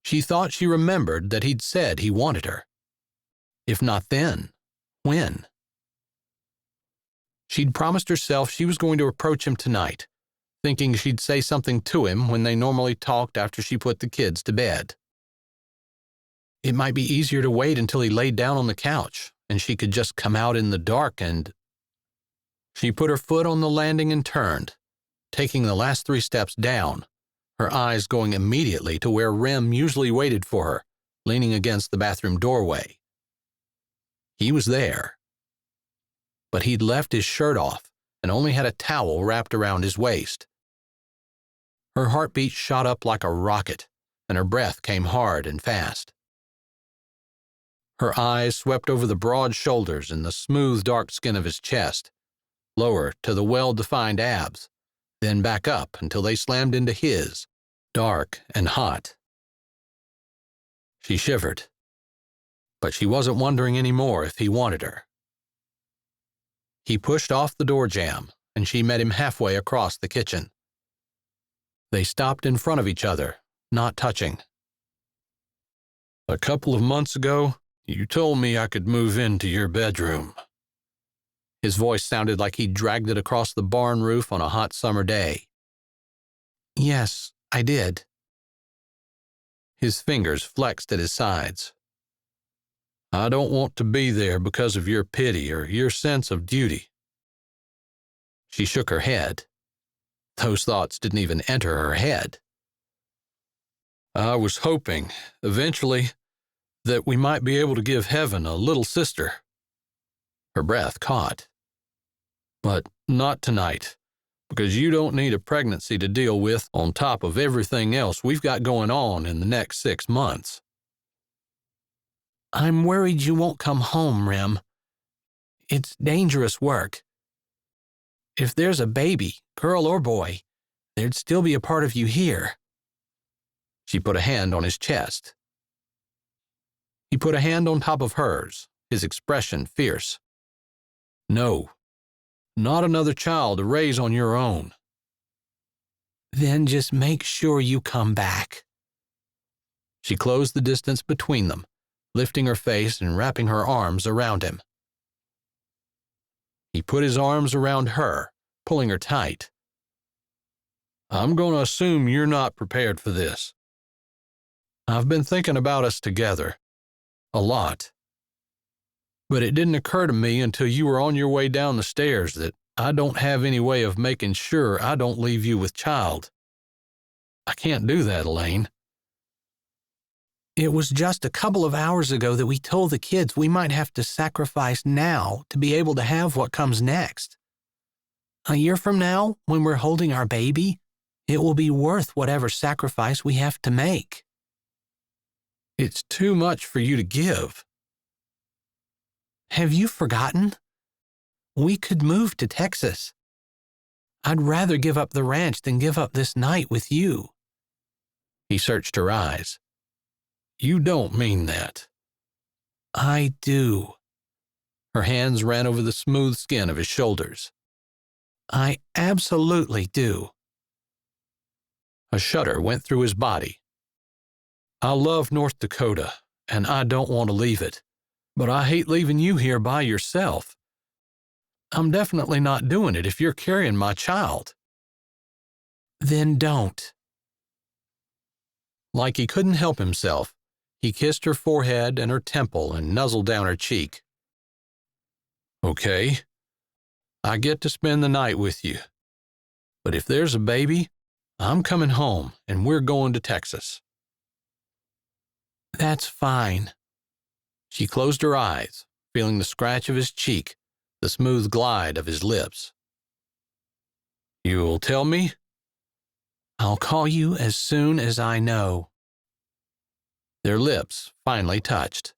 She thought she remembered that he'd said he wanted her. If not then, when? She'd promised herself she was going to approach him tonight, thinking she'd say something to him when they normally talked after she put the kids to bed. It might be easier to wait until he laid down on the couch, and she could just come out in the dark and... She put her foot on the landing and turned, taking the last 3 steps down, her eyes going immediately to where Rem usually waited for her, leaning against the bathroom doorway. He was there. But he'd left his shirt off and only had a towel wrapped around his waist. Her heartbeat shot up like a rocket, and her breath came hard and fast. Her eyes swept over the broad shoulders and the smooth, dark skin of his chest, lower to the well-defined abs, then back up until they slammed into his, dark and hot. She shivered, but she wasn't wondering anymore if he wanted her. He pushed off the door jamb, and she met him halfway across the kitchen. They stopped in front of each other, not touching. "A couple of months ago, you told me I could move into your bedroom." His voice sounded like he'd dragged it across the barn roof on a hot summer day. "Yes, I did." His fingers flexed at his sides. "I don't want to be there because of your pity or your sense of duty." She shook her head. Those thoughts didn't even enter her head. "I was hoping, eventually, that we might be able to give heaven a little sister." Her breath caught. "But not tonight, because you don't need a pregnancy to deal with on top of everything else we've got going on in the next 6 months. "I'm worried you won't come home, Rem. It's dangerous work. If there's a baby, girl or boy, there'd still be a part of you here." She put a hand on his chest. He put a hand on top of hers, his expression fierce. "No, not another child to raise on your own." "Then just make sure you come back." She closed the distance between them, lifting her face and wrapping her arms around him. He put his arms around her, pulling her tight. "I'm going to assume you're not prepared for this. I've been thinking about us together. A lot. But it didn't occur to me until you were on your way down the stairs that I don't have any way of making sure I don't leave you with child. I can't do that, Elaine. It was just a couple of hours ago that we told the kids we might have to sacrifice now to be able to have what comes next. A year from now, when we're holding our baby, it will be worth whatever sacrifice we have to make. It's too much for you to give. Have you forgotten? We could move to Texas. I'd rather give up the ranch than give up this night with you. He searched her eyes. You don't mean that. I do. Her hands ran over the smooth skin of his shoulders. I absolutely do. A shudder went through his body. I love North Dakota, and I don't want to leave it, but I hate leaving you here by yourself. I'm definitely not doing it if you're carrying my child. Then don't. Like he couldn't help himself, he kissed her forehead and her temple and nuzzled down her cheek. Okay, I get to spend the night with you. But if there's a baby, I'm coming home and we're going to Texas. That's fine. She closed her eyes, feeling the scratch of his cheek, the smooth glide of his lips. You'll tell me? I'll call you as soon as I know. Their lips finally touched.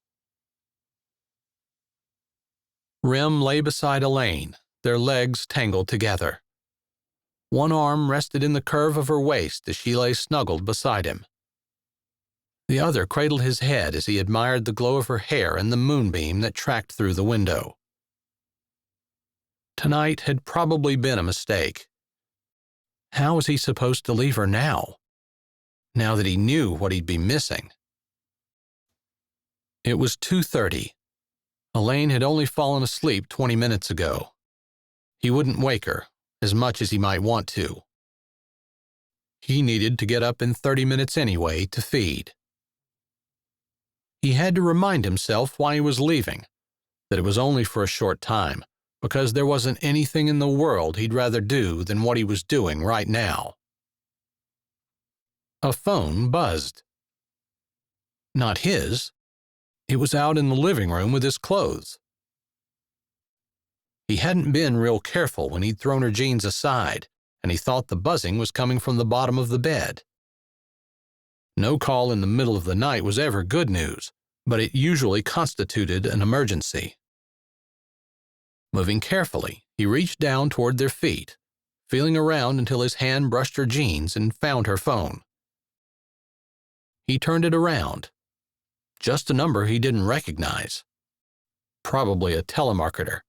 Rem lay beside Elaine, their legs tangled together. One arm rested in the curve of her waist as she lay snuggled beside him. The other cradled his head as he admired the glow of her hair and the moonbeam that tracked through the window. Tonight had probably been a mistake. How was he supposed to leave her now that he knew what he'd be missing? It was 2:30. Elaine had only fallen asleep 20 minutes ago. He wouldn't wake her, as much as he might want to. He needed to get up in 30 minutes anyway to feed. He had to remind himself why he was leaving, that it was only for a short time, because there wasn't anything in the world he'd rather do than what he was doing right now. A phone buzzed. Not his. It was out in the living room with his clothes. He hadn't been real careful when he'd thrown her jeans aside, and he thought the buzzing was coming from the bottom of the bed. No call in the middle of the night was ever good news, but it usually constituted an emergency. Moving carefully, he reached down toward their feet, feeling around until his hand brushed her jeans and found her phone. He turned it around. Just a number he didn't recognize. Probably a telemarketer.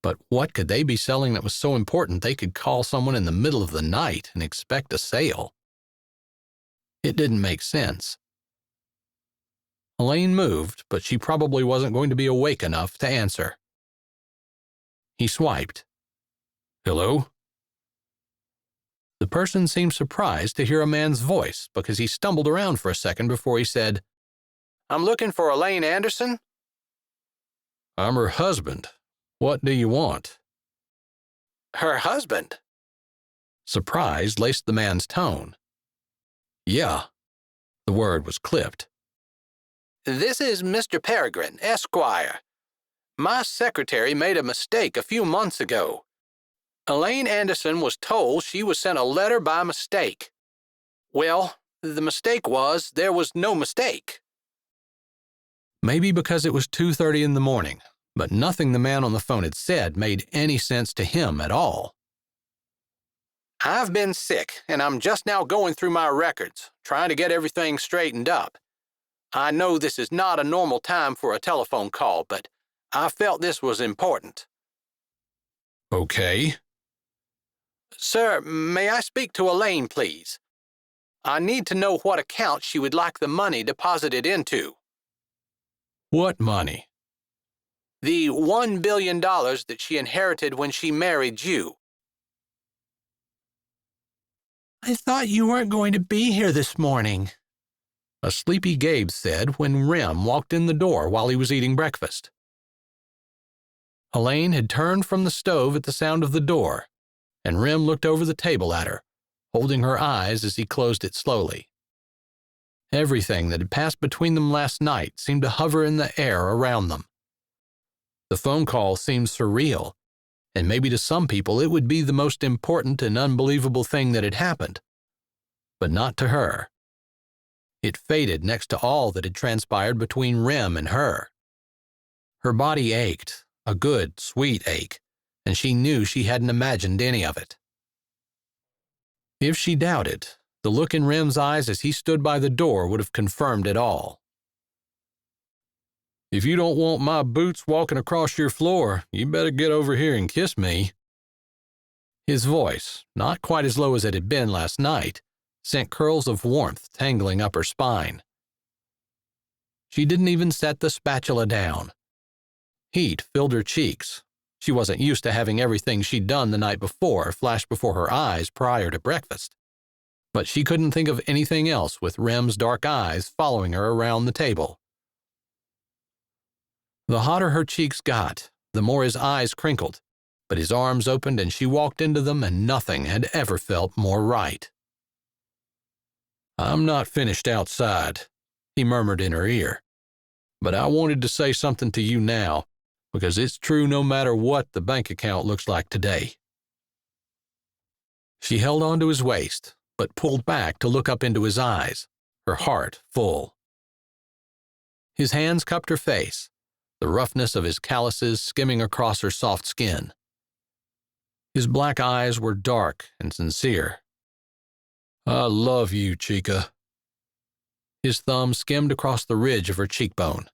But what could they be selling that was so important they could call someone in the middle of the night and expect a sale? It didn't make sense. Elaine moved, but she probably wasn't going to be awake enough to answer. He swiped. Hello? The person seemed surprised to hear a man's voice because he stumbled around for a second before he said, I'm looking for Elaine Anderson. I'm her husband. What do you want? Her husband? Surprise laced the man's tone. Yeah. The word was clipped. This is Mr. Peregrine, Esquire. My secretary made a mistake a few months ago. Elaine Anderson was told she was sent a letter by mistake. Well, the mistake was there was no mistake. Maybe because it was 2:30 in the morning, but nothing the man on the phone had said made any sense to him at all. I've been sick, and I'm just now going through my records, trying to get everything straightened up. I know this is not a normal time for a telephone call, but I felt this was important. Okay. Sir, may I speak to Elaine, please? I need to know what account she would like the money deposited into. What money? The $1 billion that she inherited when she married you. I thought you weren't going to be here this morning, a sleepy Gabe said when Rem walked in the door while he was eating breakfast. Elaine had turned from the stove at the sound of the door, and Rem looked over the table at her, holding her eyes as he closed it slowly. Everything that had passed between them last night seemed to hover in the air around them. The phone call seemed surreal, and maybe to some people it would be the most important and unbelievable thing that had happened. But not to her. It faded next to all that had transpired between Rem and her. Her body ached, a good, sweet ache, and she knew she hadn't imagined any of it. If she doubted, the look in Rem's eyes as he stood by the door would have confirmed it all. "If you don't want my boots walking across your floor, you better get over here and kiss me." His voice, not quite as low as it had been last night, sent curls of warmth tangling up her spine. She didn't even set the spatula down. Heat filled her cheeks. She wasn't used to having everything she'd done the night before flash before her eyes prior to breakfast. But she couldn't think of anything else with Rem's dark eyes following her around the table. The hotter her cheeks got, the more his eyes crinkled, but his arms opened and she walked into them, and nothing had ever felt more right. "I'm not finished outside," he murmured in her ear, "but I wanted to say something to you now, because it's true no matter what the bank account looks like today." She held on to his waist, but pulled back to look up into his eyes, her heart full. His hands cupped her face, the roughness of his calluses skimming across her soft skin. His black eyes were dark and sincere. "I love you, Chica." His thumb skimmed across the ridge of her cheekbone.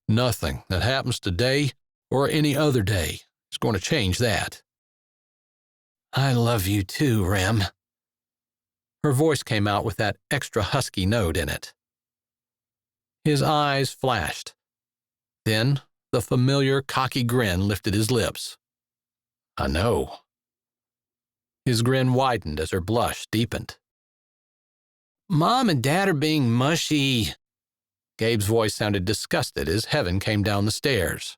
"Nothing that happens today or any other day is going to change that." "I love you too, Rem." Her voice came out with that extra husky note in it. His eyes flashed. Then the familiar cocky grin lifted his lips. "I know." His grin widened as her blush deepened. "Mom and Dad are being mushy." Gabe's voice sounded disgusted as Heaven came down the stairs.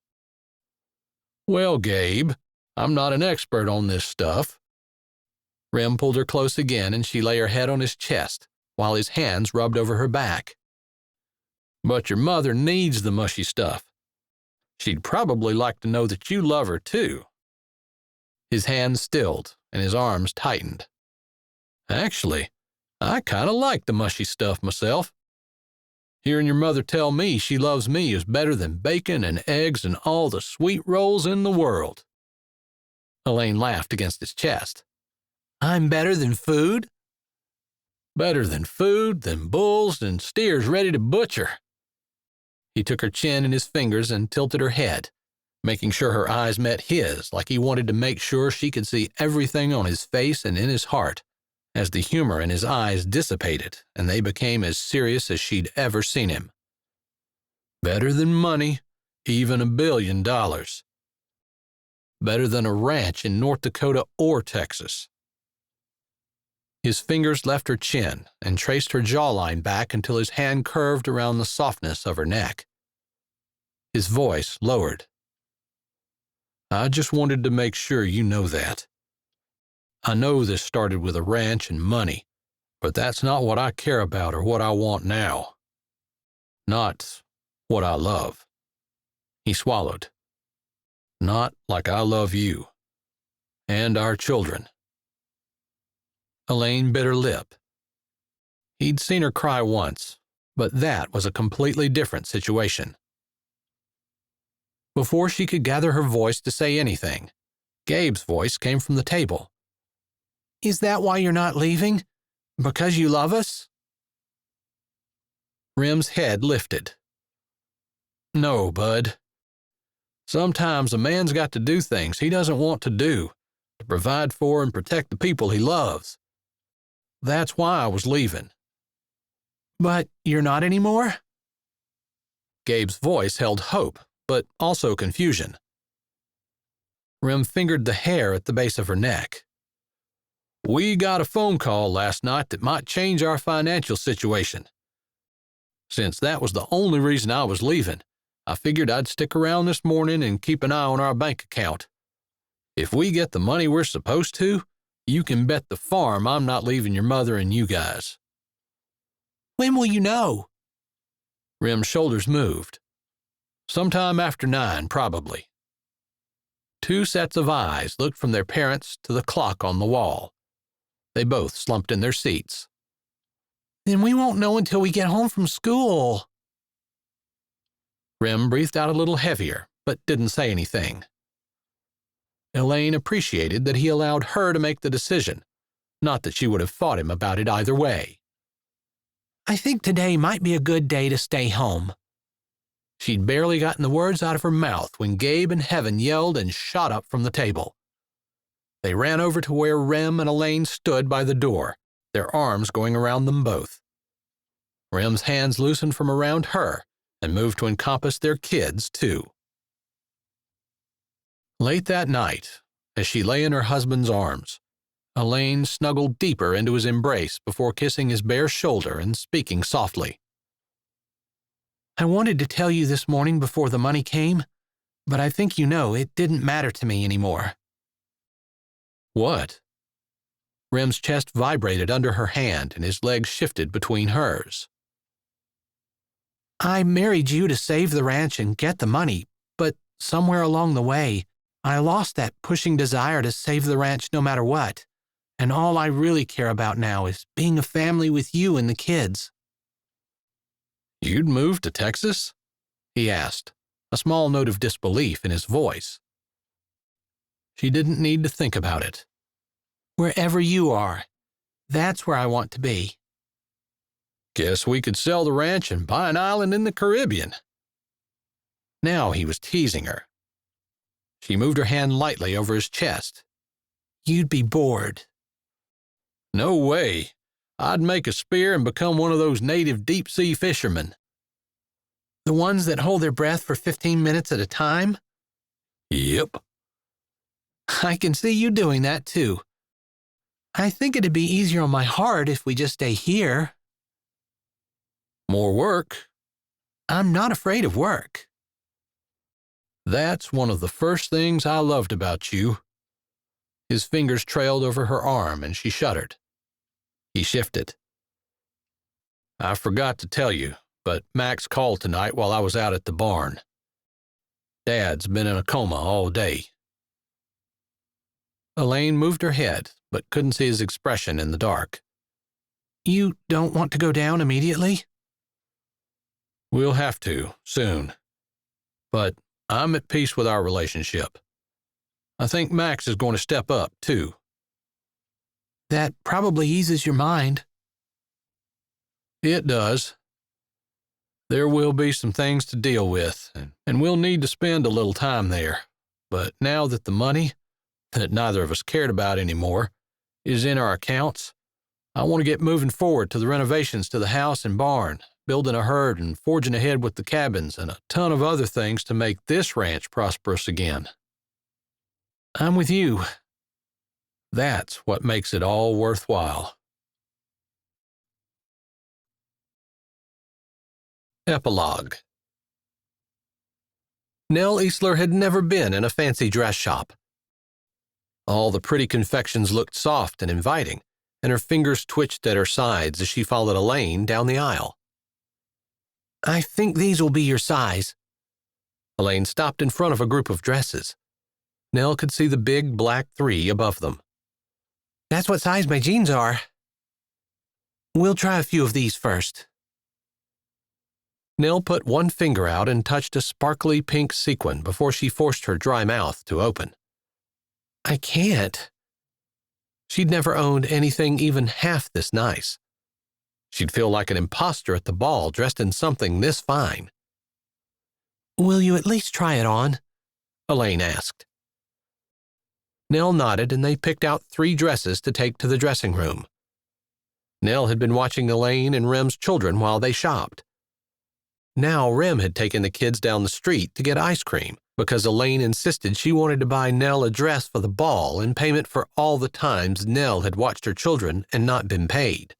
"Well, Gabe, I'm not an expert on this stuff." Rem pulled her close again, and she lay her head on his chest while his hands rubbed over her back. "But your mother needs the mushy stuff. She'd probably like to know that you love her, too." His hands stilled, and his arms tightened. "Actually, I kind of like the mushy stuff myself. Hearing your mother tell me she loves me is better than bacon and eggs and all the sweet rolls in the world." Elaine laughed against his chest. "I'm better than food?" "Better than food, than bulls and steers ready to butcher." He took her chin in his fingers and tilted her head, making sure her eyes met his like he wanted to make sure she could see everything on his face and in his heart, as the humor in his eyes dissipated and they became as serious as she'd ever seen him. "Better than money, even $1 billion. Better than a ranch in North Dakota or Texas." His fingers left her chin and traced her jawline back until his hand curved around the softness of her neck. His voice lowered. "I just wanted to make sure you know that. I know this started with a ranch and money, but that's not what I care about or what I want now. Not what I love." He swallowed. "Not like I love you. And our children." Elaine bit her lip. He'd seen her cry once, but that was a completely different situation. Before she could gather her voice to say anything, Gabe's voice came from the table. "Is that why you're not leaving? Because you love us?" Rem's head lifted. "No, bud. Sometimes a man's got to do things he doesn't want to do, to provide for and protect the people he loves. That's why I was leaving." "But you're not anymore?" Gabe's voice held hope, but also confusion. Rem fingered the hair at the base of her neck. "We got a phone call last night that might change our financial situation. Since that was the only reason I was leaving, I figured I'd stick around this morning and keep an eye on our bank account. If we get the money we're supposed to, you can bet the farm I'm not leaving your mother and you guys." "When will you know?" Rem's shoulders moved. "Sometime after 9, probably." Two sets of eyes looked from their parents to the clock on the wall. They both slumped in their seats. "Then we won't know until we get home from school." Rem breathed out a little heavier, but didn't say anything. Elaine appreciated that he allowed her to make the decision, not that she would have fought him about it either way. "I think today might be a good day to stay home." She'd barely gotten the words out of her mouth when Gabe and Heaven yelled and shot up from the table. They ran over to where Rem and Elaine stood by the door, their arms going around them both. Rem's hands loosened from around her and moved to encompass their kids, too. Late that night, as she lay in her husband's arms, Elaine snuggled deeper into his embrace before kissing his bare shoulder and speaking softly. "I wanted to tell you this morning before the money came, but I think you know it didn't matter to me anymore." "What?" Rem's chest vibrated under her hand and his legs shifted between hers. "I married you to save the ranch and get the money, but somewhere along the way, I lost that pushing desire to save the ranch no matter what, and all I really care about now is being a family with you and the kids." "You'd move to Texas?" he asked, a small note of disbelief in his voice. She didn't need to think about it. "Wherever you are, that's where I want to be." "Guess we could sell the ranch and buy an island in the Caribbean." Now he was teasing her. She moved her hand lightly over his chest. "You'd be bored." "No way. I'd make a spear and become one of those native deep-sea fishermen." "The ones that hold their breath for 15 minutes at a time?" "Yep." "I can see you doing that, too. I think it'd be easier on my heart if we just stay here." "More work." "I'm not afraid of work." "That's one of the first things I loved about you." His fingers trailed over her arm and she shuddered. He shifted. "I forgot to tell you, but Max called tonight while I was out at the barn. Dad's been in a coma all day." Elaine moved her head, but couldn't see his expression in the dark. "You don't want to go down immediately?" "We'll have to, soon. But I'm at peace with our relationship. I think Max is going to step up, too." "That probably eases your mind." "It does. There will be some things to deal with, and we'll need to spend a little time there. But now that the money, that neither of us cared about anymore, is in our accounts, I want to get moving forward to the renovations to the house and barn, building a herd and forging ahead with the cabins and a ton of other things to make this ranch prosperous again." "I'm with you." That's what makes it all worthwhile. Epilogue. Nell Eastler had never been in a fancy dress shop. All the pretty confections looked soft and inviting, and her fingers twitched at her sides as she followed Elaine down the aisle. "I think these will be your size." Elaine stopped in front of a group of dresses. Nell could see the big black 3 above them. "That's what size my jeans are." "We'll try a few of these first." Nell put one finger out and touched a sparkly pink sequin before she forced her dry mouth to open. "I can't." She'd never owned anything even half this nice. She'd feel like an imposter at the ball dressed in something this fine. "Will you at least try it on?" Elaine asked. Nell nodded and they picked out 3 dresses to take to the dressing room. Nell had been watching Elaine and Rem's children while they shopped. Now Rem had taken the kids down the street to get ice cream because Elaine insisted she wanted to buy Nell a dress for the ball in payment for all the times Nell had watched her children and not been paid.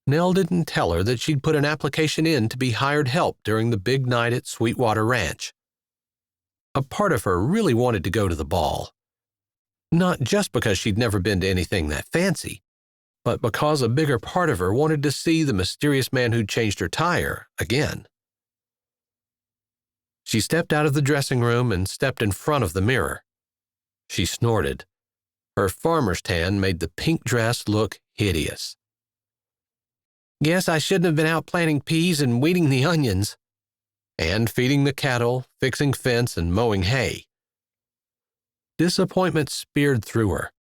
Nell didn't tell her that she'd put an application in to be hired help during the big night at Sweetwater Ranch. A part of her really wanted to go to the ball. Not just because she'd never been to anything that fancy, but because a bigger part of her wanted to see the mysterious man who'd changed her tire again. She stepped out of the dressing room and stepped in front of the mirror. She snorted. Her farmer's tan made the pink dress look hideous. "Guess I shouldn't have been out planting peas and weeding the onions." And feeding the cattle, fixing fence, and mowing hay. Disappointment speared through her,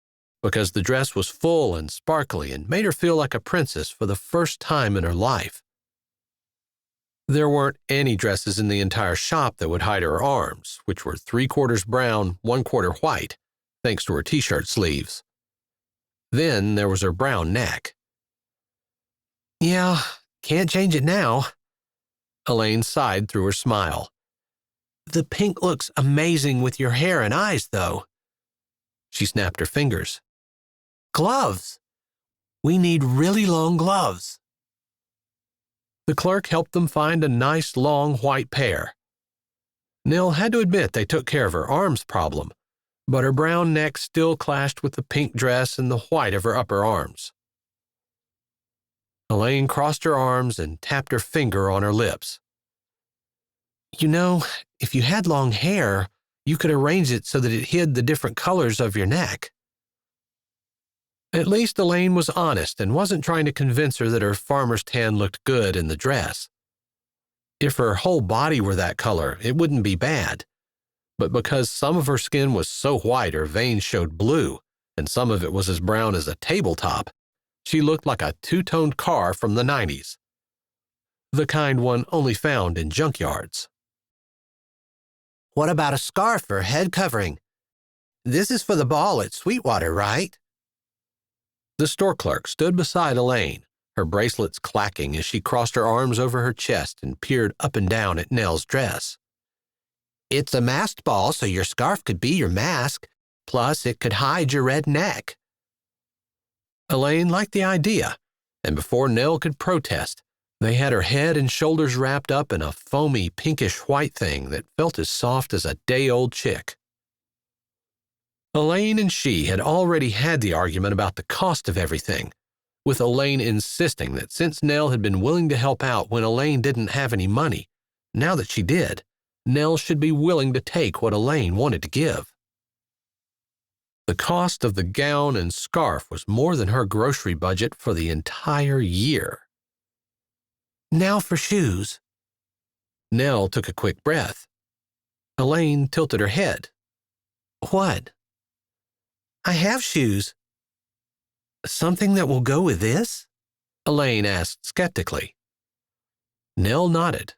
because the dress was full and sparkly and made her feel like a princess for the first time in her life. There weren't any dresses in the entire shop that would hide her arms, which were 3/4 brown, 1/4 white, thanks to her t-shirt sleeves. Then there was her brown neck. "Yeah, can't change it now." Elaine sighed through her smile. "The pink looks amazing with your hair and eyes, though." She snapped her fingers. "Gloves! We need really long gloves." The clerk helped them find a nice long white pair. Nell had to admit they took care of her arms problem, but her brown neck still clashed with the pink dress and the white of her upper arms. Elaine crossed her arms and tapped her finger on her lips. "You know, if you had long hair, you could arrange it so that it hid the different colors of your neck." At least Elaine was honest and wasn't trying to convince her that her farmer's tan looked good in the dress. If her whole body were that color, it wouldn't be bad. But because some of her skin was so white her veins showed blue, and some of it was as brown as a tabletop, she looked like a two-toned car from the 90s. The kind one only found in junkyards. "What about a scarf or head covering? This is for the ball at Sweetwater, right?" The store clerk stood beside Elaine, her bracelets clacking as she crossed her arms over her chest and peered up and down at Nell's dress. "It's a masked ball, so your scarf could be your mask, plus it could hide your red neck." Elaine liked the idea, and before Nell could protest, they had her head and shoulders wrapped up in a foamy pinkish-white thing that felt as soft as a day-old chick. Elaine and she had already had the argument about the cost of everything, with Elaine insisting that since Nell had been willing to help out when Elaine didn't have any money, now that she did, Nell should be willing to take what Elaine wanted to give. The cost of the gown and scarf was more than her grocery budget for the entire year. "Now for shoes." Nell took a quick breath. Elaine tilted her head. "What?" "I have shoes." "Something that will go with this?" Elaine asked skeptically. Nell nodded.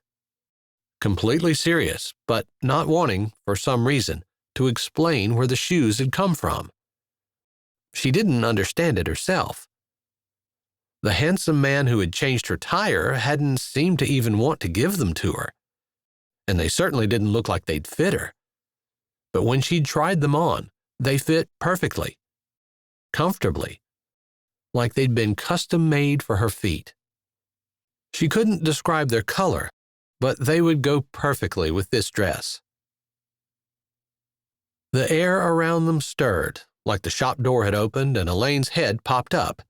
Completely serious, but not wanting, for some reason, to explain where the shoes had come from. She didn't understand it herself. The handsome man who had changed her tire hadn't seemed to even want to give them to her, and they certainly didn't look like they'd fit her. But when she'd tried them on, they fit perfectly, comfortably, like they'd been custom-made for her feet. She couldn't describe their color, but they would go perfectly with this dress. The air around them stirred, like the shop door had opened and Elaine's head popped up.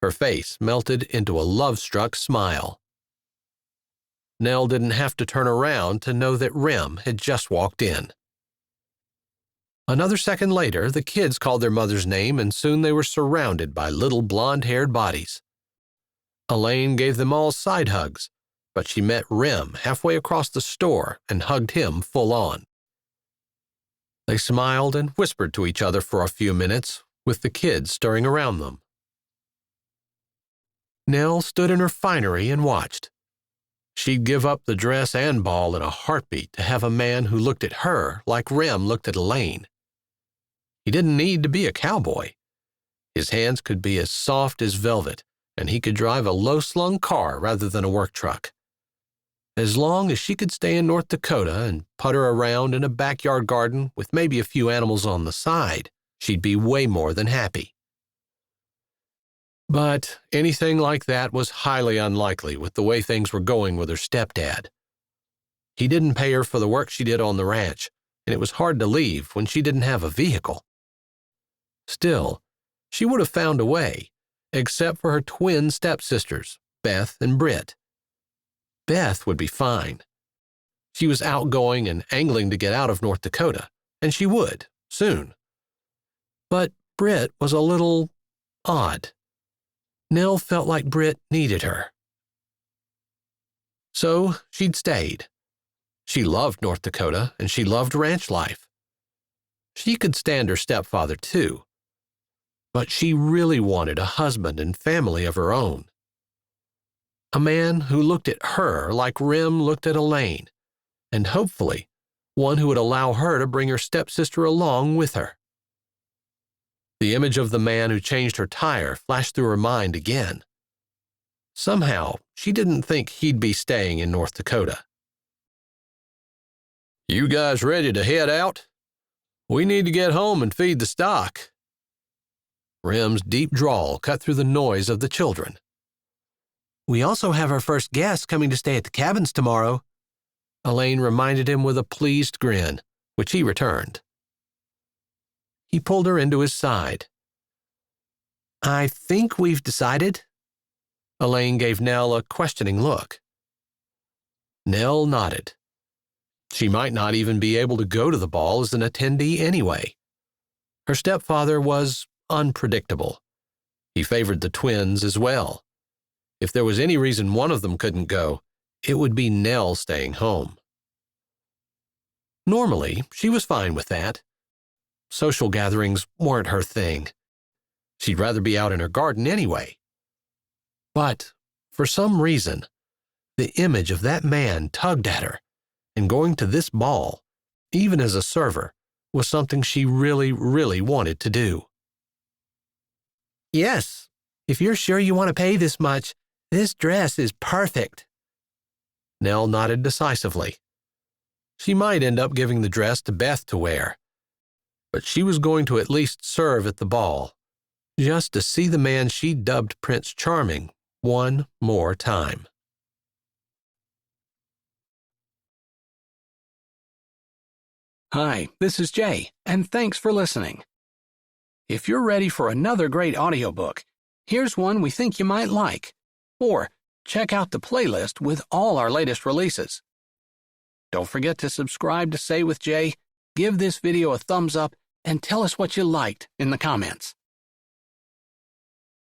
Her face melted into a love-struck smile. Nell didn't have to turn around to know that Rem had just walked in. Another second later, the kids called their mother's name, and soon they were surrounded by little blonde-haired bodies. Elaine gave them all side hugs, but she met Rem halfway across the store and hugged him full on. They smiled and whispered to each other for a few minutes, with the kids stirring around them. Nell stood in her finery and watched. She'd give up the dress and ball in a heartbeat to have a man who looked at her like Rem looked at Elaine. He didn't need to be a cowboy. His hands could be as soft as velvet, and he could drive a low-slung car rather than a work truck. As long as she could stay in North Dakota and putter around in a backyard garden with maybe a few animals on the side, she'd be way more than happy. But anything like that was highly unlikely with the way things were going with her stepdad. He didn't pay her for the work she did on the ranch, and it was hard to leave when she didn't have a vehicle. Still, she would have found a way, except for her twin stepsisters, Beth and Britt. Beth would be fine. She was outgoing and angling to get out of North Dakota, and she would, soon. But Britt was a little odd. Nell felt like Britt needed her. So she'd stayed. She loved North Dakota, and she loved ranch life. She could stand her stepfather, too. But she really wanted a husband and family of her own. A man who looked at her like Rem looked at Elaine, and hopefully one who would allow her to bring her stepsister along with her. The image of the man who changed her tire flashed through her mind again. Somehow, she didn't think he'd be staying in North Dakota. "You guys ready to head out? We need to get home and feed the stock." Rem's deep drawl cut through the noise of the children. "We also have our first guest coming to stay at the cabins tomorrow," Elaine reminded him with a pleased grin, which he returned. He pulled her into his side. "I think we've decided." Elaine gave Nell a questioning look. Nell nodded. She might not even be able to go to the ball as an attendee anyway. Her stepfather was unpredictable. He favored the twins as well. If there was any reason one of them couldn't go, it would be Nell staying home. Normally, she was fine with that. Social gatherings weren't her thing. She'd rather be out in her garden anyway. But, for some reason, the image of that man tugged at her, and going to this ball, even as a server, was something she really, really wanted to do. "Yes, if you're sure you want to pay this much, this dress is perfect." Nell nodded decisively. She might end up giving the dress to Beth to wear, but she was going to at least serve at the ball, just to see the man she dubbed Prince Charming one more time. Hi, this is Jay, and thanks for listening. If you're ready for another great audiobook, here's one we think you might like. Or check out the playlist with all our latest releases. Don't forget to subscribe to Say with Jay, give this video a thumbs up, and tell us what you liked in the comments.